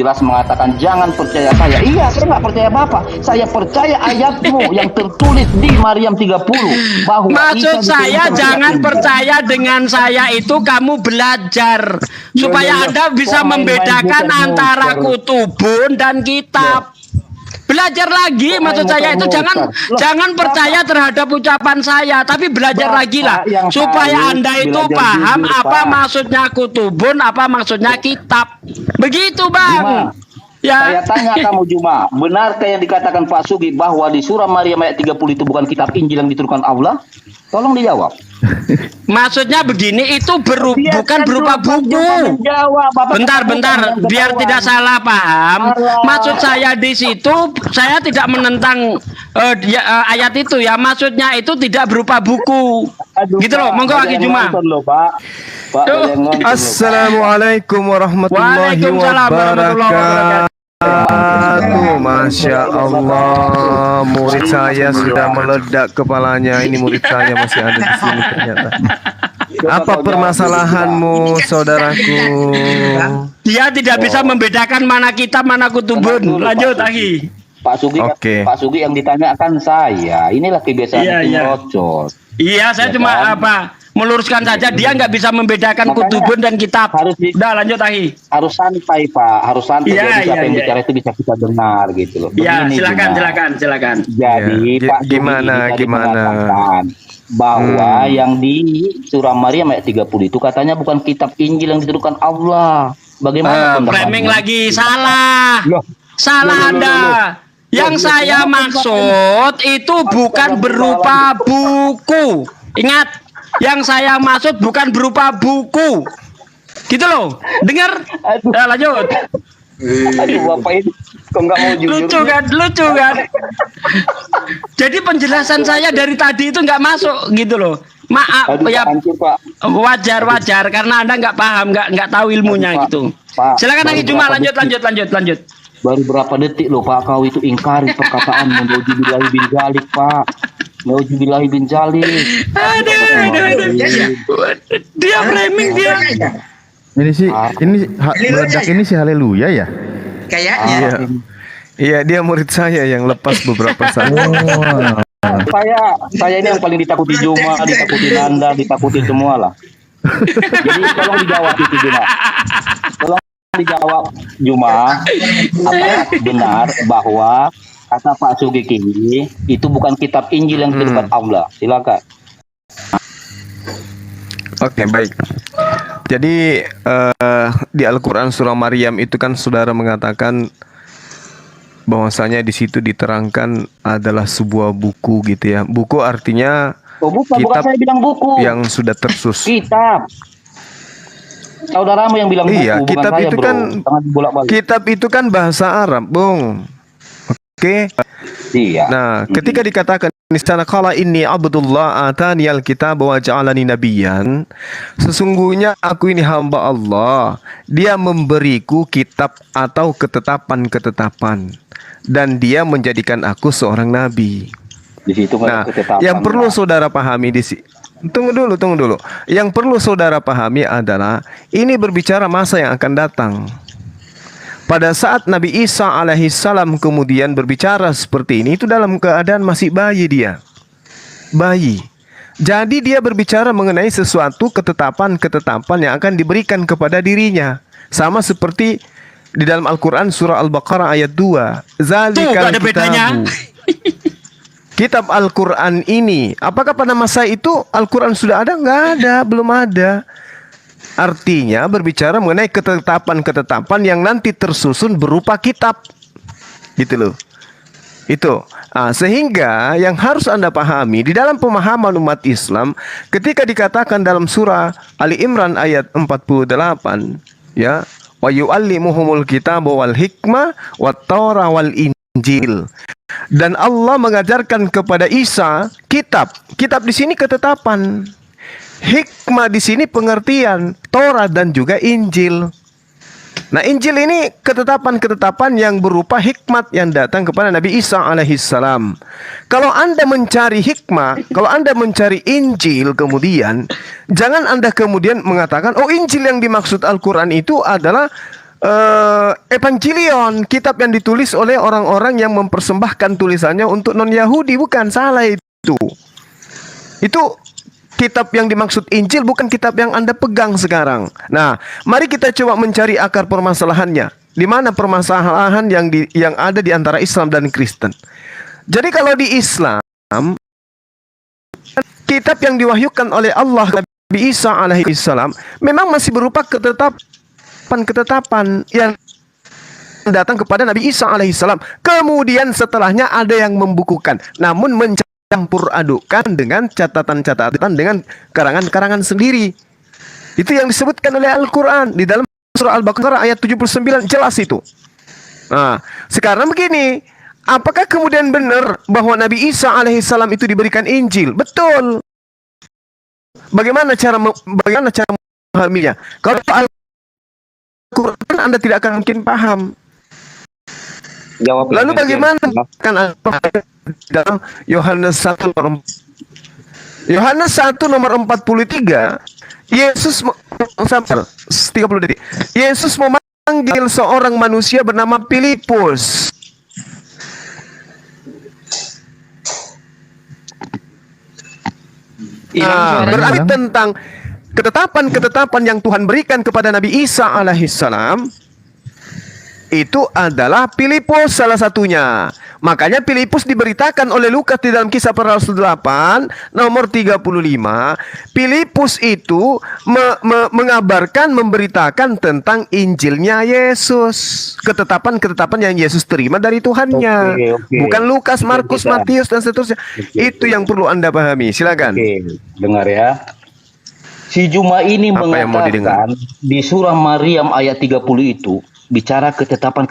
jelas mengatakan jangan percaya saya. Iya, saya nggak percaya Bapak. Saya percaya ayatmu yang tertulis di Maryam 30 bahwa maksud saya jangan percaya dengan saya itu kamu belajar supaya Anda bisa membedakan antara kutubun dan kitab. Belajar lagi, maksud saya itu jangan percaya terhadap ucapan saya, tapi belajar lagi lah supaya Anda itu paham apa maksudnya kutubun, apa maksudnya kitab. Begitu, Bang. Ya. Saya tanya kamu Juma, benarkah yang dikatakan Pak Sugi bahwa di surah Maryam ayat 30 itu bukan kitab Injil yang diturunkan Allah? Tolong dijawab. Maksudnya begini, itu bukan berupa buku. Bentar, biar tidak salah paham. Maksud saya di situ, saya tidak menentang ayat itu ya. Maksudnya itu tidak berupa buku. Gitu loh, monggo Aki Juma. Assalamualaikum warahmatullahi wabarakatuh. Masya Allah, murid saya sudah meledak kepalanya. Ini murid saya masih ada di sini ternyata. Apa permasalahanmu, saudaraku? Dia tidak bisa membedakan mana kitab, mana kutubun. Lanjut, Aki. Pak Sugi, Pak Sugi yang ditanyakan saya. Inilah kebiasaan merocot. Iya, saya cuma meluruskan saja, dia nggak bisa membedakan kutubun dan kitab. Udah, lanjut Aki. Harus santai Pak, harus santai. Jadi siapa yang bicara itu bisa kita dengar gitu loh. Iya, silakan. Jadi Pak gimana bahwa yang di surah Maryam ayat 30 itu katanya bukan kitab Injil yang diturunkan Allah. Bagaimana framing lagi salah. Salah Anda. Yang saya maksud itu bukan berupa buku. Ingat, yang saya maksud bukan berupa buku. Gitu loh. Dengar? Lanjut. Aduh, Bapak ini kok nggak mau jujur. Lucu kan? Jadi penjelasan saya dari tadi itu nggak masuk gitu loh. Maaf. Aduh, ya hancur, Pak. Wajar karena Anda nggak paham, nggak tahu ilmunya gitu. Pak, silakan lagi Juma, lanjut. Baru berapa detik loh Pak, kau itu ingkari perkataan Nauzubillahi bin Dzalik, Pak. Nauzubillahi bin Dzalik. Aduh. Dia framing dia. Ini sih, meledak ini si Haleluya ya? Kayaknya. Iya, dia murid saya yang lepas beberapa saat. Saya ini yang paling ditakuti Juma, ditakuti Nanda, ditakuti semua lah. Jadi tolong dijawab itu Juma. Tolong dijawab Juma, apa benar bahwa kata Pak Sugi ini itu bukan kitab Injil yang diturunkan Allah? Silakan. Oke, baik. Jadi di Al-Quran surah Maryam itu kan saudara mengatakan bahwasanya di situ diterangkan adalah sebuah buku gitu ya. Buku artinya bukan saya bilang buku. Yang sudah tersusun. Kitab. Saudaramu yang bilang buku. Iya, kitab saya, itu bro. kan kitab itu kan bahasa Arab, Bung. Oke. Iya. Nah, ketika dikatakan niscaya qala inni abdullah ataniyal kitab wa ja'alani nabiyyan, sesungguhnya aku ini hamba Allah, dia memberiku kitab atau ketetapan-ketetapan dan dia menjadikan aku seorang nabi. Di situ yang perlu saudara pahami di sini. Tunggu dulu. Yang perlu saudara pahami adalah ini berbicara masa yang akan datang. Pada saat Nabi Isa alaihissalam kemudian berbicara seperti ini, itu dalam keadaan masih bayi dia. Bayi. Jadi dia berbicara mengenai sesuatu ketetapan-ketetapan yang akan diberikan kepada dirinya. Sama seperti di dalam Al-Quran surah Al-Baqarah ayat 2. Zalikal kitabu. Kitab Al-Quran ini, apakah pada masa itu Al-Quran sudah ada? Enggak ada, belum ada. Artinya berbicara mengenai ketetapan-ketetapan yang nanti tersusun berupa kitab. Gitu loh. Itu. Sehingga yang harus Anda pahami di dalam pemahaman umat Islam, ketika dikatakan dalam surah Ali Imran ayat 48, ya, wa yu'allimuhumul kitaba wal hikmah wat taurah wal injil. Dan Allah mengajarkan kepada Isa kitab. Kitab di sini ketetapan. Hikmah di sini pengertian, Taurat dan juga Injil. Nah, Injil ini ketetapan-ketetapan yang berupa hikmat yang datang kepada Nabi Isa alaihissalam. Kalau Anda mencari hikmah, kalau Anda mencari Injil kemudian, jangan Anda kemudian mengatakan, oh Injil yang dimaksud Al-Quran itu adalah Evangelion, kitab yang ditulis oleh orang-orang yang mempersembahkan tulisannya untuk non-Yahudi. Bukan, salah itu. Itu kitab yang dimaksud Injil, bukan kitab yang Anda pegang sekarang. Nah, mari kita coba mencari akar permasalahannya. Di mana permasalahan yang ada di antara Islam dan Kristen? Jadi kalau di Islam, kitab yang diwahyukan oleh Allah Nabi Isa alaihi salam memang masih berupa ketetapan yang datang kepada Nabi Isa alaihi salam. Kemudian setelahnya ada yang membukukan, namun mencampur adukan dengan catatan-catatan, dengan karangan-karangan sendiri. Itu yang disebutkan oleh Al-Quran di dalam surah Al-Baqarah ayat 79, jelas itu. Nah, sekarang begini, apakah kemudian benar bahwa Nabi Isa alaihissalam itu diberikan Injil? Betul. Bagaimana cara memahaminya? Kalau Al-Quran Anda tidak akan mungkin paham. Jawab. Lalu bagaimana kan dalam Yohanes 1 nomor 43, Yesus 30 detik. Yesus memanggil seorang manusia bernama Filipus. Berarti tentang ketetapan-ketetapan yang Tuhan berikan kepada Nabi Isa alaihissalam itu adalah Filipus salah satunya. Makanya Filipus diberitakan oleh Lukas di dalam Kisah Para Rasul 8 nomor 35. Filipus itu mengabarkan, memberitakan tentang Injilnya Yesus, ketetapan-ketetapan yang Yesus terima dari Tuhannya. Bukan Lukas, Markus, Matius dan seterusnya. Itu yang perlu Anda pahami. Silakan. Dengar ya. Si Juma ini mengatakan di surah Maryam ayat 30 itu bicara ketetapan.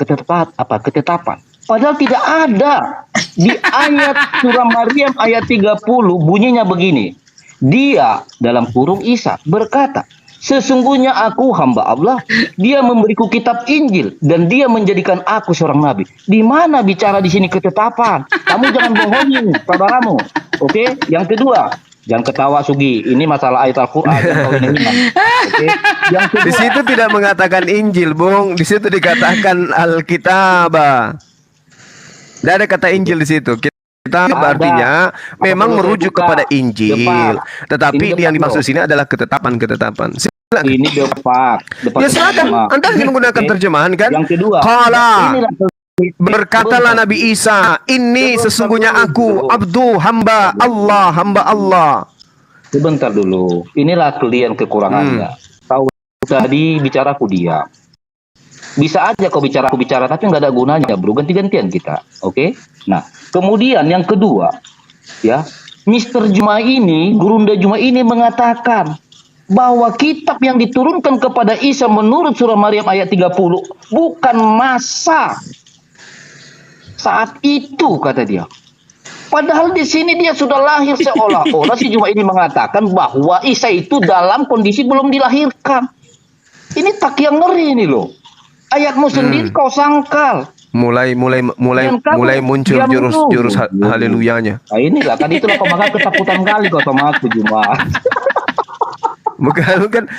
Padahal tidak ada. Di ayat surah Maryam ayat 30 bunyinya begini. Dia dalam kurung Isa berkata, sesungguhnya aku hamba Allah, dia memberiku kitab Injil dan dia menjadikan aku seorang nabi. Di mana bicara di sini ketetapan? Kamu jangan bohongin saudaramu. Oke? Yang kedua, jangan ketawa Sugi, ini masalah ayat Al-Quran. Okay? Di situ tidak mengatakan Injil, Bung. Di situ dikatakan Alkitab. Tidak ada kata Injil di situ. Kitab artinya memang merujuk kepada Injil. Tetapi yang dimaksud sini adalah ketetapan-ketetapan. Ini depak. Ya silakan. Anda hanya menggunakan terjemahan kan? Yang kedua, berkatalah Nabi Isa, ini sesungguhnya aku, abdu, hamba Allah. Sebentar dulu. Inilah kalian kekurangannya. Tahu tadi bicara aku diam. Bisa aja kau bicara aku bicara, tapi nggak ada gunanya, bro. Ganti-gantian kita, oke? Nah, kemudian yang kedua, ya, Mister Juma ini, Gurunda Juma ini mengatakan bahwa kitab yang diturunkan kepada Isa menurut surah Maryam ayat 30 bukan masa saat itu, kata dia. Padahal di sini dia sudah lahir, seolah-olah si Juma ini mengatakan bahwa Isa itu dalam kondisi belum dilahirkan. Ini tak yang ngeri ini loh. Ayatmu sendiri kau sangkal. Mulai muncul jurus haleluyanya. Nah inilah tadi itulah kau makan ketakutan kali kau sama aku Juma. Bukan.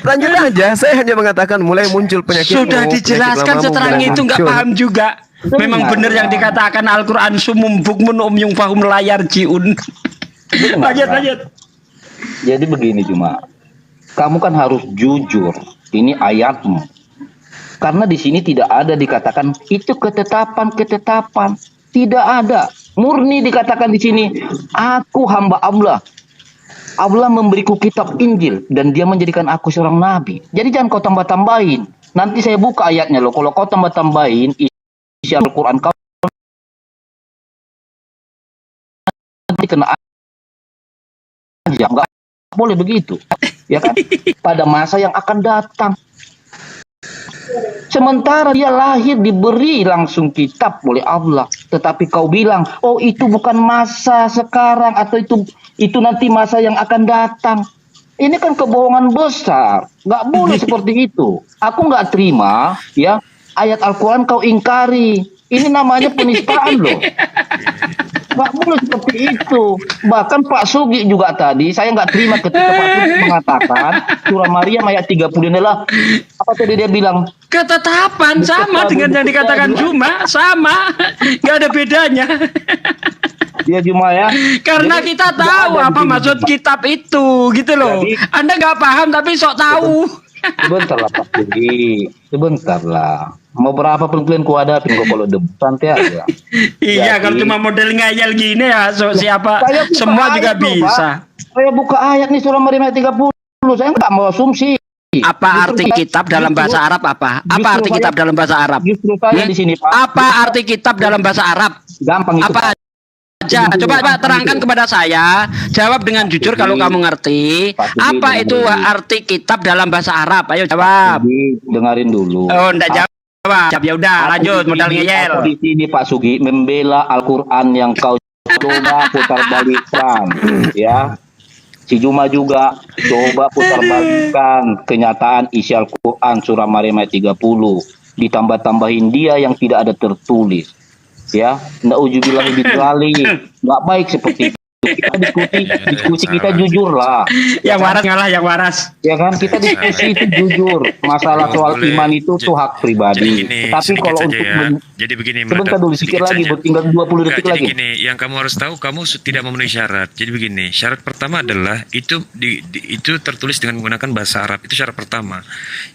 Lanjut aja. Saya hanya mengatakan mulai muncul penyakit. Sudah dijelaskan seterang itu, nggak paham juga. Memang benar yang dikatakan Al-Quran, sumum bukmun umyung fahum layar jiun. Lanjut. Jadi begini Juma. Kamu kan harus jujur. Ini ayatmu. Karena di sini tidak ada dikatakan itu ketetapan. Tidak ada. Murni dikatakan di sini, aku hamba Allah. Allah memberiku kitab Injil dan dia menjadikan aku seorang nabi. Jadi jangan kau tambah-tambahin. Nanti saya buka ayatnya loh. Kalau kau tambah-tambahin isi Al-Quran kau nanti kena aja. Enggak boleh begitu. Ya kan? Pada masa yang akan datang. Sementara dia lahir diberi langsung kitab oleh Allah, tetapi kau bilang, oh itu bukan masa sekarang atau itu nanti masa yang akan datang. Ini kan kebohongan besar, nggak boleh seperti itu. Aku nggak terima, ya ayat Al-Quran kau ingkari. Ini namanya penistaan loh. Nggak boleh seperti itu. Bahkan Pak Sugi juga tadi, saya nggak terima ketika Pak Sugi mengatakan surah Maryam ayat 30 inilah, apa tadi dia bilang? Ketetapan sama dengan yang dikatakan Juma, sama, nggak ada bedanya. Dia cuma ya. Karena Jadi, kita nggak tahu ada apa di sini, maksud Pak. kitab itu, gitu loh. Jadi- Anda nggak paham tapi sok tahu. Sebentar lah Pak Sugi, sebentar lah. Mau berapa pun kalian kuhadapin kok kalau debat santai aja. Iya, Jadi- kalau cuma model ngayal gini ya, siapa Saya buka semua juga ayat loh, bisa. Pak. Saya buka ayat nih surah Maryam ayat 30. Saya nggak mau asumsi. Apa Justru arti saya- kitab dalam bahasa justru- Arab apa? Apa justru arti kitab saya- dalam bahasa Arab? Justru saya di sini Pak. Apa arti kitab dalam bahasa Arab? Gampang itu. Apa Pak. aja? Coba Pak terangkan kepada saya. Jawab dengan jujur kalau kamu ngerti. Pak Sugi, Apa dengar itu dulu. arti kitab dalam bahasa Arab? Ayo jawab. Jadi, dengarin dulu. Oh, enggak jawab. Ya udah, lanjut modal ngeyel. Aku di sini Pak Sugi membela Al-Quran yang kau coba putar balikkan, ya. Si Juma juga coba putar balikkan kenyataan isi Al-Quran surah Maryam ayat 30. Ditambah-tambahin dia yang tidak ada tertulis. Ya, na'udzubillahi min dzalik. Nggak baik seperti itu. Kita diskusi kita jujur lah. Yang waras ngalah, yang waras. Ya kan, kita diskusi itu jujur. Masalah soal Boleh. iman itu tuh hak Jadi pribadi. gini, Tapi sedikit kalau saja untuk ya. Jadi begini, sebentar Madam, dulu, sikit sedikit lagi, saja. tinggal 20 Enggak, detik jadi lagi. gini, yang kamu harus tahu, kamu tidak memenuhi syarat. Jadi begini, syarat pertama adalah itu itu tertulis dengan menggunakan bahasa Arab. Itu syarat pertama,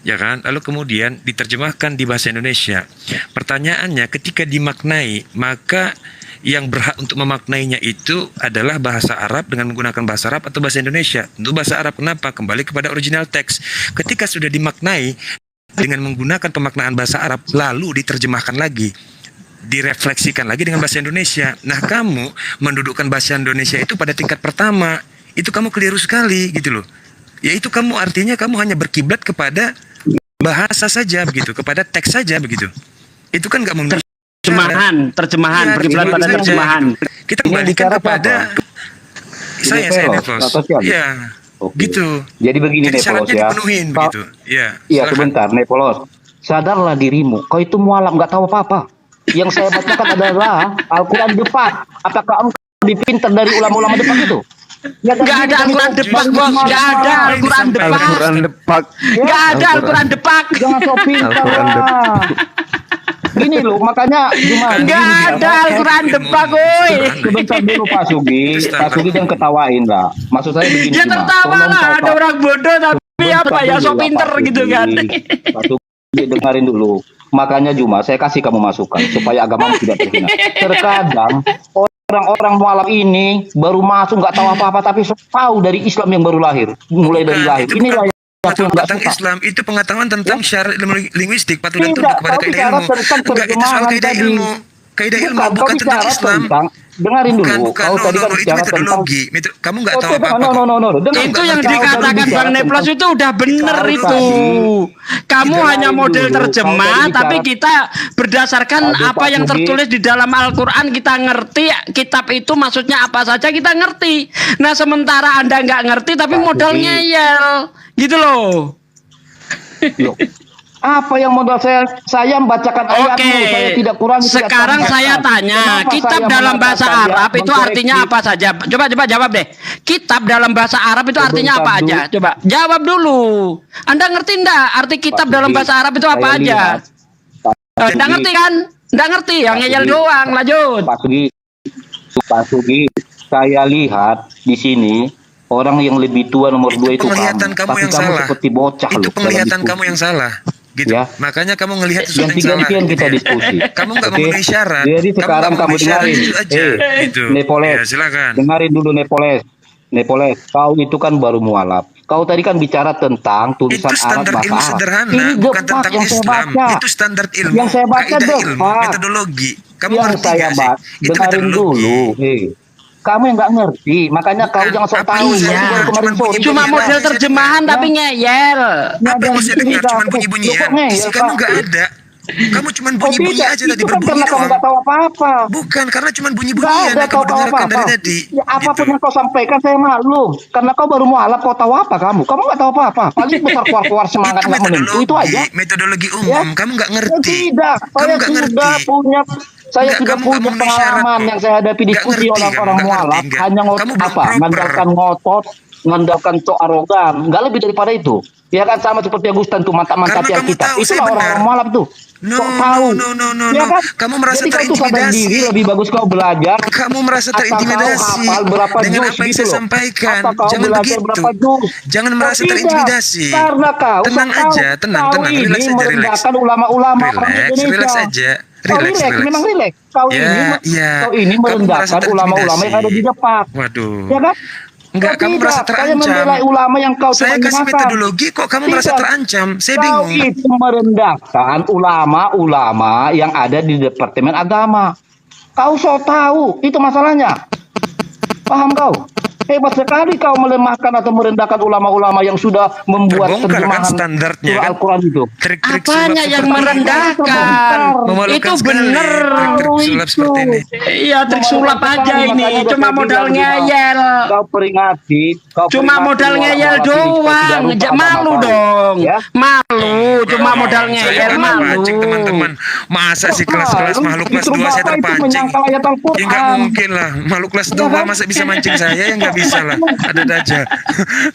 ya kan? Lalu kemudian diterjemahkan di bahasa Indonesia. Pertanyaannya, ketika dimaknai, maka yang berhak untuk memaknainya itu adalah bahasa Arab dengan menggunakan bahasa Arab atau bahasa Indonesia. Tentu bahasa Arab, kenapa? Kembali kepada original teks. Ketika sudah dimaknai dengan menggunakan pemaknaan bahasa Arab, lalu diterjemahkan lagi, direfleksikan lagi dengan bahasa Indonesia. Nah, kamu mendudukkan bahasa Indonesia itu pada tingkat pertama, itu kamu keliru sekali gitu loh. Yaitu kamu artinya kamu hanya berkiblat kepada bahasa saja begitu, kepada teks saja begitu. Itu kan nggak memenuhi Terjemahan, Iya, berkiblat pada saja. terjemahan. Kita Ini kembalikan bicara kepada Ini saya Pelos, Nepos. atau siapa? Iya. Oke. Gitu. Jadi begini Jadi Nepolos syaratnya ya. dipenuhin Kau- begitu. Iya. Iya silakan. sebentar Nepolos. Sadarlah dirimu. Kau itu mualaf nggak tahu apa-apa. Yang saya bacakan adalah Al-Quran depan. Apakah engkau lebih pintar dari ulama-ulama depan itu? Ya, Nggak ada Al-Quran depak, bos. Nggak ada Al-Quran depak. Al-Quran depak. Nggak ada Al-Quran depak. Jangan sok pintar Al-Quran lah. Gini loh, makanya Juma. Nggak ada Al-Quran depak, woi. Sebentar dulu Pak Sugi. Pak Sugi jangan ketawain lah. Maksud saya begini. Ya Juma. tertawa Tolong lah, kau, ada Pak. orang bodoh tapi Bentar apa ya, dulu sok lah, pinter Pak gitu Sugi. kan. Pak Sugi dengarin dulu. Makanya Juma, saya kasih kamu masukan supaya agamamu tidak terhina. Terkadang orang-orang mualaf ini baru masuk nggak tahu apa-apa tapi tahu dari Islam yang baru lahir, mulai dari Bukan, lahir. itu Inilah yang aku pengetahuan nggak tentang suka. Islam, itu pengetahuan tentang syarat linguistik, patut dan Tidak, tunduk kepada kau kaidah bicara ilmu. tentang Enggak, itu soal terjemahan kaidah tadi. ilmu. Kaidah ilmu Bukan, kau bukan tentang bicara Islam. tentang, dengarin dulu. Bukan, Kau tadi kan itu bicara tentang metodologi. Kamu nggak tahu Oke, apa-apa. no. Dengar, Itu yang kau tadi dikatakan bicara Bang Neplos tentang- itu udah bener Kau itu. Kamu Dengarin hanya model dulu. terjemah, Kau tadi tapi bicara- kita berdasarkan Aduh, apa Pak yang Budi. tertulis di dalam Al-Quran kita ngerti. Kitab itu maksudnya apa saja kita ngerti. Nah sementara Anda nggak ngerti tapi Pak modal Budi. ngeyel, gitu loh. Loh, apa yang modal saya membacakan ayatmu, Oke, saya tidak kurangi. tidak sekarang tambahkan. saya tanya, Kenapa kitab saya dalam bahasa mengatakan ya, Arab itu mengkoreksi? artinya apa saja? Coba jawab deh. Kitab dalam bahasa Arab itu artinya apa Sebentar aja? dulu. Coba jawab dulu. Anda ngerti enggak arti kitab Pak dalam Sugi, bahasa Arab itu apa saya aja? lihat, Pak Enggak Sugi, ngerti kan? Enggak ngerti, yang Pak ngeyel Sugi. doang. Lanjut. Pak Sugi, saya lihat di sini orang yang lebih tua nomor 2 itu penglihatan kamu tapi yang kamu salah. seperti bocah Itu loh. penglihatan dalam kamu yang salah. Gitu. Ya. Makanya kamu ngelihat Yang sesuatu yang salah. tiga-tiga gitu kita ya. diskusi. Kamu nggak Oke? memenuhi syarat. Jadi sekarang nggak kamu memenuhi syarat, dengarin. itu aja. Gitu. Nepoles. Ya, silakan. Dengarin dulu Nepoles, kau itu kan baru mualaf. Kau tadi kan bicara tentang tulisan Itu Arab standar bahasa ilmu Arab. sederhana, Ini bukan depak tentang yang saya Islam. baca. Itu standar ilmu, Yang saya baca kaidah ilmu, depak. metodologi. Kamu Yang ngerti saya nggak sih? baca, Itu dengarin metodologi. dulu. Kamu yang nggak ngerti, makanya kau Bukan, jangan sok apa tahu. iya, Kau baru kemarin cuman sore. bunyi-bunyi Cuma aja, model saya terjemahan dengar. tapi ngeyel. Apa yang saya dengar cuma bunyi-bunyian? Isi kamu nggak ada. Kamu cuma Oh bunyi-bunyi tidak, aja tadi, itu kan berbunyi karena kamu doang. nggak tahu apa-apa. Bukan, karena cuma Nggak bunyi-bunyian ada yang kamu kau tahu dengarkan apa-apa. dari tadi. Ya, apapun Gitu. yang kau sampaikan saya maklum. Karena kau baru mualaf, kau tahu apa kamu? Kamu nggak tahu apa-apa. Paling besar keluar-keluar semangat Itu nggak menentu itu aja. metodologi Ya. umum. Kamu nggak Ya, ngerti. tidak, Kamu saya nggak sudah ngerti. punya Saya Enggak, sudah kamu punya nggak memenuhi syarat pengalaman kok. yang saya hadapi Nggak diskusi ngerti orang kamu, orang nggak mualaf, ngerti, nggak. hanya Kamu belum proper. mengandalkan ngotot, mengandalkan cok arogan, nggak lebih daripada itu. Ya kan sama seperti Agustan tuh mantap-mantap Karena yang kamu kita. tahu saya Itulah orang-orang benar. mualaf tuh. No, Sok tahu. no. Ya kan? Kamu merasa Jadi kau tuh sadar terintimidasi. diri, lebih bagus kau belajar. Kamu merasa Atau kau terintimidasi hafal berapa dengan juz apa yang gitu saya loh. sampaikan. Atau kau Jangan belajar begitu. berapa juz. Jangan merasa Tidak. terintimidasi. Karena kau Tenang sok tahu. aja, tenang. Kau ini Relax aja, relax. merendahkan ulama-ulama orang Indonesia. Relax aja. Kau relax, memang relax. Kau Ya, kau ini kamu merasa merendahkan ulama-ulama yang ada di depan. Waduh. Ya kan? Enggak, Kau kamu tidak. merasa Saya membela terancam. ulama yang kau Saya cuma kasih hinakan. metodologi kok kamu merasa Tidak. terancam. Saya Kau bingung. itu merendahkan ulama-ulama yang ada di Departemen Agama. Kau so tahu, itu masalahnya. Paham kau? Hebat sekali kau melemahkan atau merendahkan ulama-ulama yang sudah membuat Terbongkar kan terjemahan standarnya surah kan? Al-Quran itu. Trik-trik Apanya sulap yang seperti ini. merendahkan? Memalukan Itu sekali. bener. Trik-trik sulap seperti ini. Iya, trik sulap aja ini. Cuma modal ngeyel. Kau peringati. Cuma modal ngeyel doang. Malu dong. Ya? Malu. Cuma modal Saya ngeyel nggak malu. terpancing, teman-teman. Masa sih kelas-kelas makhluk kelas 2 saya terpancing? Ya nggak mungkin lah. Makhluk kelas 2 masa bisa mancing saya? Ya nggak bisa lah. Ada aja.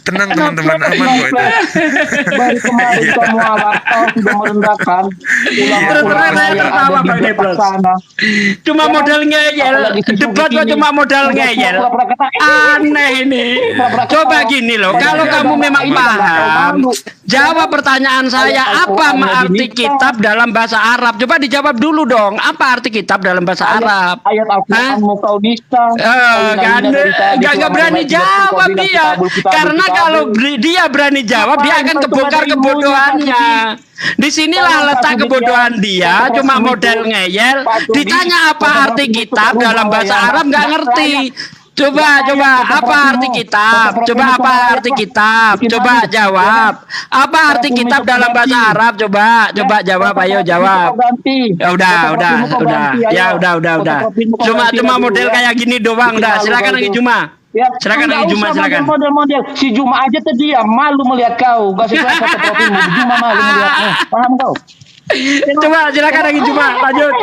Tenang teman-teman, aman kok itu. Dari kemarin kamu alat kau sudah merendahkan ulama-ulama yang ada di depan sana. Cuma modal ngeyel. Debat kok cuma modal ngeyel. Aneh ini. Coba gini loh, kalau kamu memang paham, jawab pertanyaan saya, apa arti kitab dalam bahasa Arab? Coba dijawab dulu dong, apa arti kitab dalam bahasa Arab? Ayat Al-Quran mau kau bisa. Gak berani jawab dia. Karena kalau dia berani jawab, dia akan kebongkar kebodohannya. Disinilah letak kebodohan dia, cuma model ngeyel. Ditanya apa arti kitab dalam bahasa Arab, nggak ngerti. Coba, apa arti kitab? Coba apa arti kitab? Coba jawab. Apa arti kitab dalam bahasa Arab? Coba jawab, ayo jawab. Ya udah. Ya udah. Cuma model kayak gini doang, udah. Silakan lagi Juma. Silakan lagi Juma, silakan. Model. Si Juma aja terdiam, malu melihat kau. Gak sesuai kata profilmu. Juma malu melihatmu. Paham kau? Coba silakan lagi Juma, lanjut.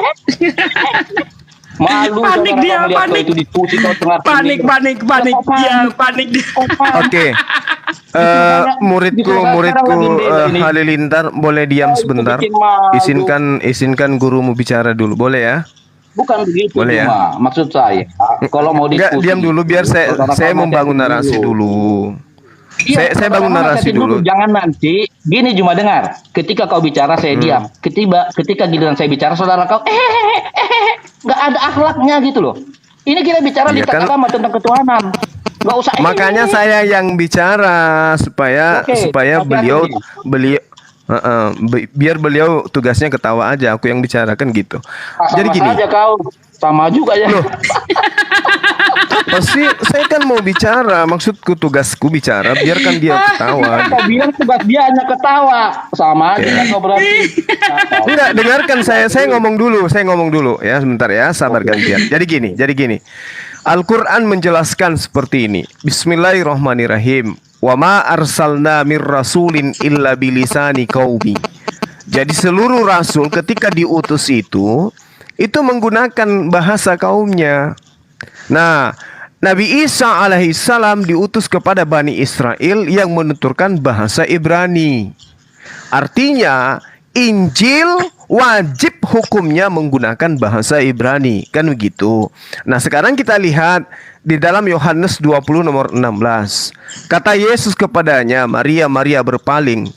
Malu Panik dia, melihat kau panik. itu diskusi kau tengah Panik dia, panik dia. Oke. Muridku Halilintar boleh diam sebentar. Izinkan gurumu bicara dulu, boleh ya? Bukan begitu, Boleh ya? Juma. Maksud saya, kalau mau Enggak, diskusi, diam dulu biar saya membangun narasi dulu. Iya, Saya bangun narasi dulu. Jangan nanti gini, Juma dengar. Ketika kau bicara saya diam. Ketika giliran saya bicara saudara kau nggak ada akhlaknya gitu loh. Ini kita bicara di Iya kan? agama tentang ketuhanan. Nggak usah. Makanya saya yang bicara supaya Oke, beliau hati-hati. biar beliau tugasnya ketawa aja, aku yang bicara kan gitu. Jadi Sama gini. saja kau sama juga ya. Pasti saya kan mau bicara, maksudku tugasku bicara, biarkan dia ketawa. Kau bilang tugas dia hanya ketawa, sama aja kan kau berarti. Enggak, dengarkan saya ngomong dulu ya, sebentar ya, sabar gantian. Jadi gini. Al-Qur'an menjelaskan seperti ini. Bismillahirrahmanirrahim. Wa ma arsalna mir rasulin illa bilisani qaumi. Jadi seluruh rasul ketika diutus itu menggunakan bahasa kaumnya. Nah, Nabi Isa alaihissalam diutus kepada Bani Israel yang menuturkan bahasa Ibrani. Artinya, Injil wajib hukumnya menggunakan bahasa Ibrani. Kan begitu. Nah, sekarang kita lihat di dalam Yohanes 20 nomor 16. Kata Yesus kepadanya, Maria, Maria berpaling.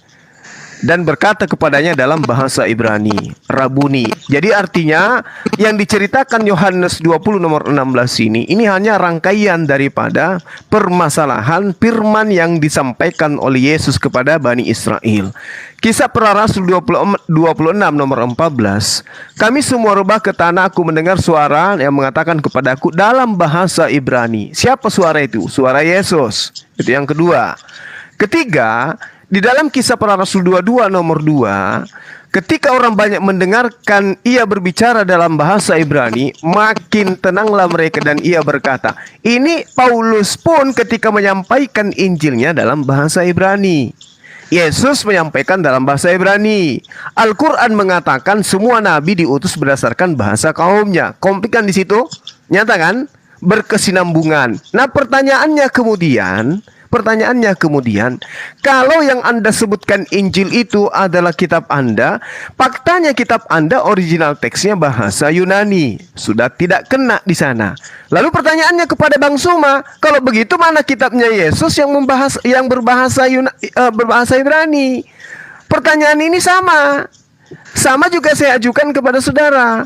Dan berkata kepadanya dalam bahasa Ibrani, Rabuni. Jadi artinya yang diceritakan Yohanes 20 nomor 16 ini hanya rangkaian daripada permasalahan firman yang disampaikan oleh Yesus kepada Bani Israel. Kisah Para Rasul 26 nomor 14. Kami semua rubah ke tanah, aku mendengar suara yang mengatakan kepadaku dalam bahasa Ibrani. Siapa suara itu? Suara Yesus. Itu yang kedua. Ketiga, di dalam Kisah Para Rasul 22 nomor 2, ketika orang banyak mendengarkan ia berbicara dalam bahasa Ibrani, makin tenanglah mereka dan ia berkata. Ini Paulus pun ketika menyampaikan Injilnya dalam bahasa Ibrani. Yesus menyampaikan dalam bahasa Ibrani. Al-Quran mengatakan semua nabi diutus berdasarkan bahasa kaumnya. Komplit kan di situ? Nyata kan? Berkesinambungan. Nah, pertanyaannya kemudian, kalau yang Anda sebutkan Injil itu adalah kitab Anda, faktanya kitab Anda original teksnya bahasa Yunani, sudah tidak kena di sana. Lalu pertanyaannya kepada Bang Suma, kalau begitu mana kitabnya Yesus yang berbahasa Ibrani? Pertanyaan ini sama juga saya ajukan kepada saudara.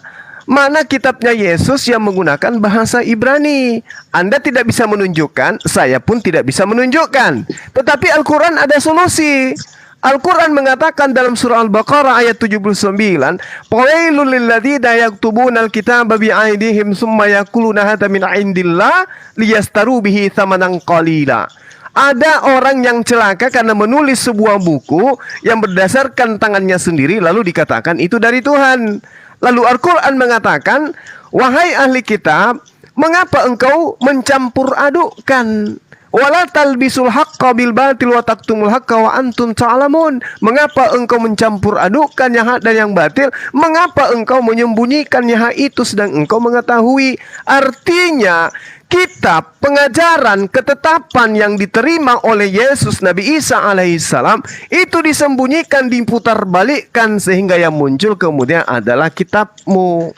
Mana kitabnya Yesus yang menggunakan bahasa Ibrani? Anda tidak bisa menunjukkan, saya pun tidak bisa menunjukkan. Tetapi Al-Quran ada solusi. Al-Quran mengatakan dalam surah Al-Baqarah ayat 79, "Fawailul lilladzina yaktubuna al-kitaba bi'aydihim summa yaquluna hadza min 'indillah liyastaru bihi tsamanan qalila." Ada orang yang celaka karena menulis sebuah buku yang berdasarkan tangannya sendiri lalu dikatakan itu dari Tuhan. Lalu Al-Quran mengatakan, wahai ahli kitab, mengapa engkau mencampur adukkan? Wala talbisul haqqa bil batil wa taktumul haqqa wa antum ta'lamun. Mengapa engkau mencampur adukkan yang hak dan yang batil? Mengapa engkau menyembunyikan yang hak itu sedang engkau mengetahui? Artinya, kitab, pengajaran, ketetapan yang diterima oleh Yesus Nabi Isa alaihissalam itu disembunyikan, diputarbalikkan sehingga yang muncul kemudian adalah kitabmu.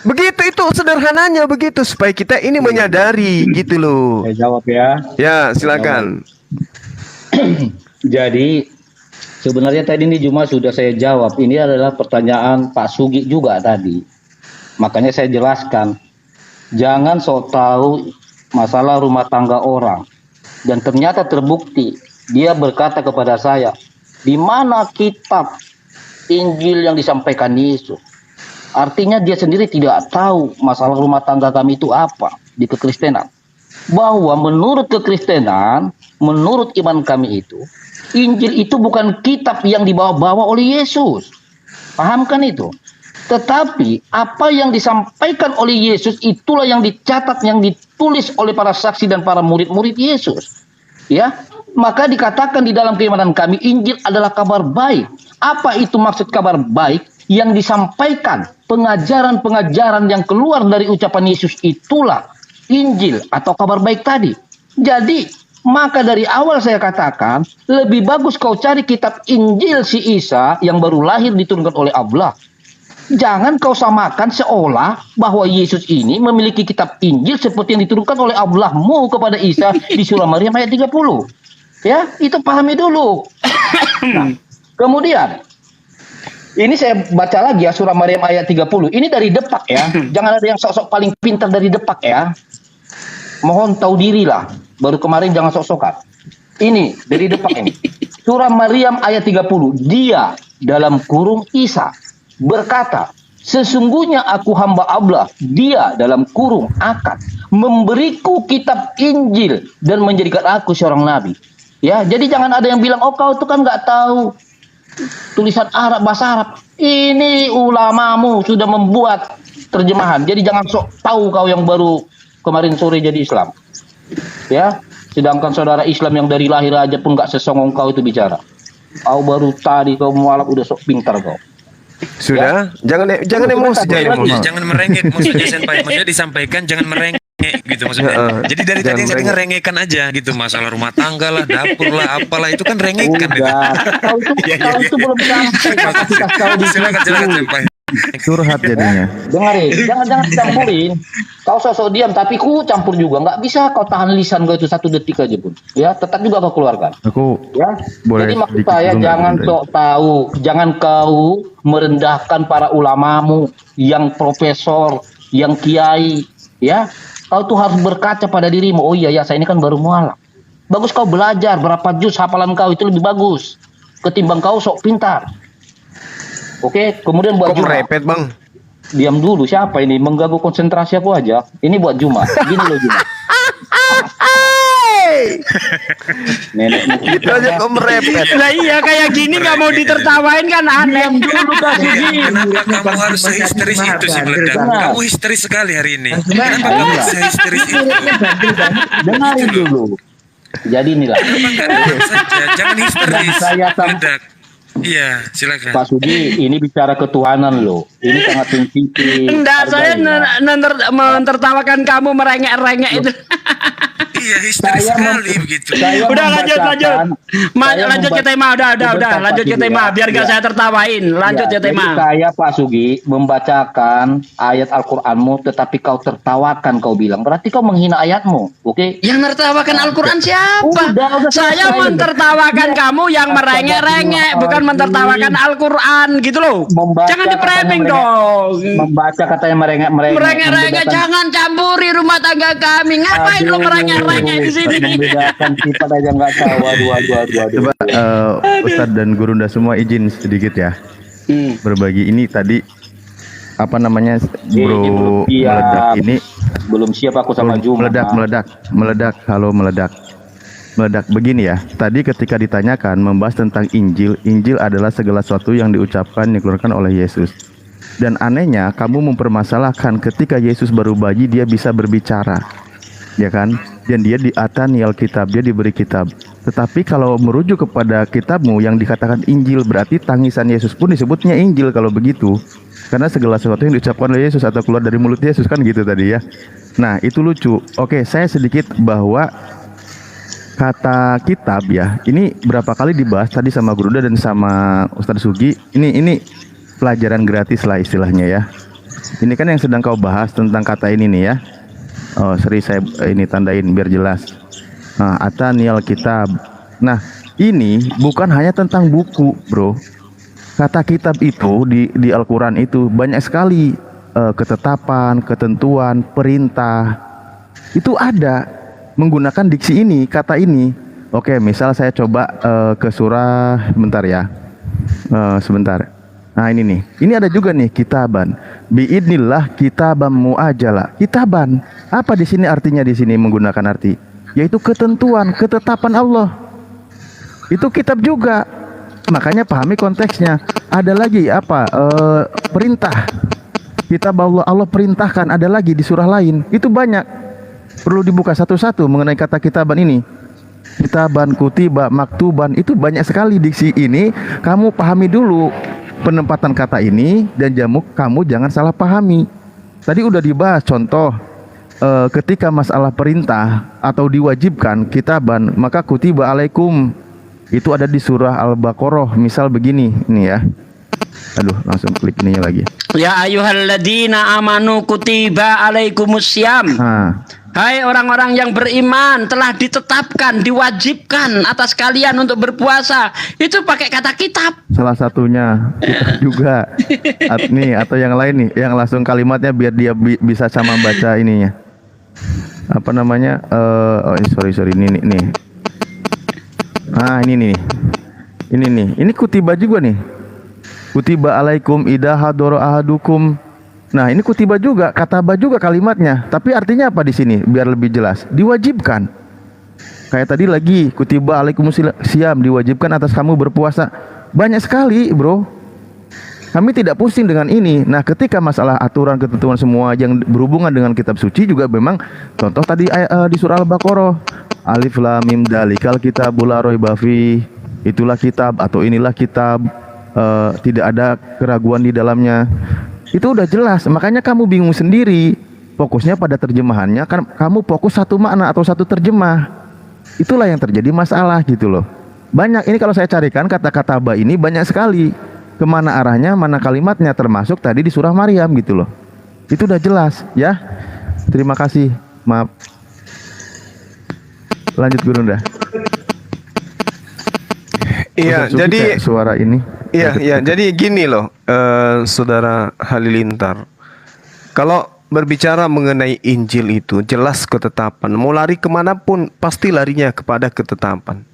Begitu, itu sederhananya begitu supaya kita ini menyadari gitu loh. Saya jawab ya. Ya, silakan. Jadi sebenarnya tadi ini Juma sudah saya jawab. Ini adalah pertanyaan Pak Sugi juga tadi. Makanya saya jelaskan. Jangan sok tahu masalah rumah tangga orang. Dan ternyata terbukti dia berkata kepada saya, di mana kitab Injil yang disampaikan Yesus? Artinya dia sendiri tidak tahu masalah rumah tangga kami itu apa di kekristenan. Bahwa menurut kekristenan, menurut iman kami itu, Injil itu bukan kitab yang dibawa-bawa oleh Yesus. Pahamkan itu? Tetapi apa yang disampaikan oleh Yesus itulah yang dicatat, yang ditulis oleh para saksi dan para murid-murid Yesus. Ya, maka dikatakan di dalam keimanan kami Injil adalah kabar baik. Apa itu maksud kabar baik? Yang disampaikan, pengajaran-pengajaran yang keluar dari ucapan Yesus itulah Injil atau kabar baik tadi. Jadi, maka dari awal saya katakan, lebih bagus kau cari kitab Injil si Isa yang baru lahir diturunkan oleh Allah. Jangan kau samakan seolah bahwa Yesus ini memiliki kitab Injil seperti yang diturunkan oleh Allahmu kepada Isa di surah Maryam ayat 30. Ya, itu pahami dulu. Nah, kemudian ini saya baca lagi ya surah Maryam ayat 30. Ini dari Depak ya. Jangan ada yang sok-sok paling pintar dari Depak ya. Mohon tahu dirilah. Baru kemarin jangan sok-sokan. Ini dari Depak ini. Surah Maryam ayat 30. Dia dalam kurung Isa berkata, sesungguhnya aku hamba Allah, dia dalam kurung akan memberiku kitab Injil dan menjadikan aku seorang nabi. Ya, jadi jangan ada yang bilang, oh kau itu kan nggak tahu tulisan Arab, bahasa Arab. Ini ulamamu sudah membuat terjemahan. Jadi jangan sok tahu kau yang baru kemarin sore jadi Islam. Ya, sedangkan saudara Islam yang dari lahir aja pun nggak sesongong kau itu bicara. Kau baru tadi kau mualaf udah sok pintar kau. Sudah, Ya. jangan emosi, jangan emosi. Jangan merengek maksudnya senpai. Maksudnya disampaikan jangan merengek gitu maksudnya. Jadi dari tadi yang saya dengar rengekan aja gitu, masalah rumah tangga lah, dapur lah, apalah itu kan rengekan itu. Kau itu belum sampai. Silakan senpai. Curhat jadinya. Dengarin, jangan campurin. Kau sosok diam, tapi ku campur juga. Nggak bisa kau tahan lisan kau itu 1 detik aja pun. Ya, tetap juga kau keluarkan. Aku Ya, boleh jadi maksud sedikit saya dulu, jangan Bang? sok tahu, jangan kau merendahkan para ulamamu yang profesor, yang kiai. Ya, kau tuh harus berkaca pada dirimu. Oh iya ya, saya ini kan baru mualaf. Bagus kau belajar berapa juz hafalan kau itu lebih bagus ketimbang kau sok pintar. Oke, kemudian buat Kok Juma. merepet, Bang? Diam dulu, siapa ini? Mengganggu konsentrasi aku aja. Ini buat Juma. Gini loh Juma. Nenek Itu aja kok merepet. Lah iya kayak gini nggak mau ditertawain kan aneh. dulu kasih Kenapa kamu harus sehisteris itu sih meledak? Kamu histeris sekali hari ini. Kenapa kamu sehisteris itu? Dengarin dulu. Jadi inilah saja, jangan histeris. saya Meledak. Iya, silakan. Pak Sudi, ini bicara ketuhanan loh. Ini sangat sensitif. Enggak, saya mentertawakan kamu merengek-rengek itu. Iya, histeris sekali begitu. Udah lanjut. Lanjut ke tema, udah. Lanjut ke tema, biar gak saya tertawain. Lanjut ke Jadi tema. saya Pak Sugi membacakan ayat Al-Qur'anmu tetapi kau tertawakan, kau bilang. Berarti kau menghina ayatmu, oke? Yang nertawakan Al-Quran siapa? Udah Saya selesai. mentertawakan kamu yang merengek-rengek, bukan mentertawakan Al-Quran gitu loh. Membaca Jangan di katanya framing dong. Membaca katanya merengek-merengek. Merengek-rengek, jangan campuri rumah tangga kami. Ngapain lo merengek-rengek di sini? Membedakan sifat aja nggak tahu. Aduh. Coba Ustadz dan Gurunda semua izin sedikit ya berbagi ini tadi apa namanya bro Iya. meledak ini Belum siap aku sama Juma. meledak begini ya. Tadi ketika ditanyakan membahas tentang Injil adalah segala sesuatu yang diucapkan dikeluarkan oleh Yesus. Dan anehnya kamu mempermasalahkan ketika Yesus baru bayi dia bisa berbicara, ya kan? Dan dia di Ataniel kitab, dia diberi kitab. Tetapi kalau merujuk kepada kitabmu yang dikatakan Injil, berarti tangisan Yesus pun disebutnya Injil kalau begitu. Karena segala sesuatu yang diucapkan oleh Yesus atau keluar dari mulut Yesus kan gitu tadi ya. Nah itu lucu. Oke, saya sedikit bahwa kata kitab ya, ini berapa kali dibahas tadi sama Guruda dan sama Ustadz Sugi. Ini pelajaran gratis lah istilahnya ya. Ini kan yang sedang kau bahas tentang kata ini nih ya. Oh, seri saya ini tandain biar jelas. Nah, Ataniel kitab. Nah, ini bukan hanya tentang buku, bro. Kata kitab itu di Al-Quran itu banyak sekali ketetapan, ketentuan, perintah. Itu ada menggunakan diksi ini, kata ini. Oke, misal saya coba ke surah, bentar ya. Sebentar. Nah ini nih, ini ada juga nih kitaban. Biidnillah kitaban muajala. Kitaban. Apa di sini artinya di sini menggunakan arti? Yaitu ketentuan, ketetapan Allah. Itu kitab juga. Makanya pahami konteksnya. Ada lagi apa? Perintah. Kitab Allah perintahkan. Ada lagi di surah lain. Itu banyak. Perlu dibuka satu-satu mengenai kata kitaban ini. Kitaban, kutiba, maktuban. Itu banyak sekali diksi ini. Kamu pahami dulu penempatan kata ini dan kamu jangan salah pahami. Tadi udah dibahas contoh ketika masalah perintah atau diwajibkan kitaban, maka kutiba alaikum itu ada di surah Al-Baqarah. Misal begini, ini ya. Aduh, langsung klik ininya lagi. Ya ayyuhalladzina amanu kutiba alaikumussyam. Hai orang-orang yang beriman, telah ditetapkan, diwajibkan atas kalian untuk berpuasa. Itu pakai kata kitab. Salah satunya kitab juga. Nih atau yang lain nih, yang langsung kalimatnya biar dia bisa sama baca ininya. Apa namanya? Sorry ini nih. Ah ini nih. Ini kutiba juga nih. Kutiba alaikum idza hadara ahadukum. Nah, ini kutiba juga, kataba juga kalimatnya. Tapi artinya apa di sini? Biar lebih jelas. Diwajibkan. Kayak tadi lagi, kutiba alaikumusiyam, diwajibkan atas kamu berpuasa. Banyak sekali, bro. Kami tidak pusing dengan ini. Nah, ketika masalah aturan, ketentuan semua yang berhubungan dengan kitab suci juga memang contoh tadi di surah Al-Baqarah. Alif lam mim dalikal kitabul la raiba fi. Itulah kitab atau inilah kitab. Tidak ada keraguan di dalamnya. Itu udah jelas, makanya kamu bingung sendiri. Fokusnya pada terjemahannya, kan kamu fokus satu makna atau satu terjemah. Itulah yang terjadi masalah gitu loh. Banyak ini kalau saya carikan kata-kata ba ini banyak sekali. Kemana arahnya, mana kalimatnya, termasuk tadi di surah Maryam gitu loh. Itu udah jelas ya. Terima kasih. Maaf. Lanjut Gurunda. Iya, jadi suara ini. Iya, jadi gini loh, Saudara Halilintar. Kalau berbicara mengenai Injil itu jelas ketetapan. Mau lari kemanapun pasti larinya kepada ketetapan.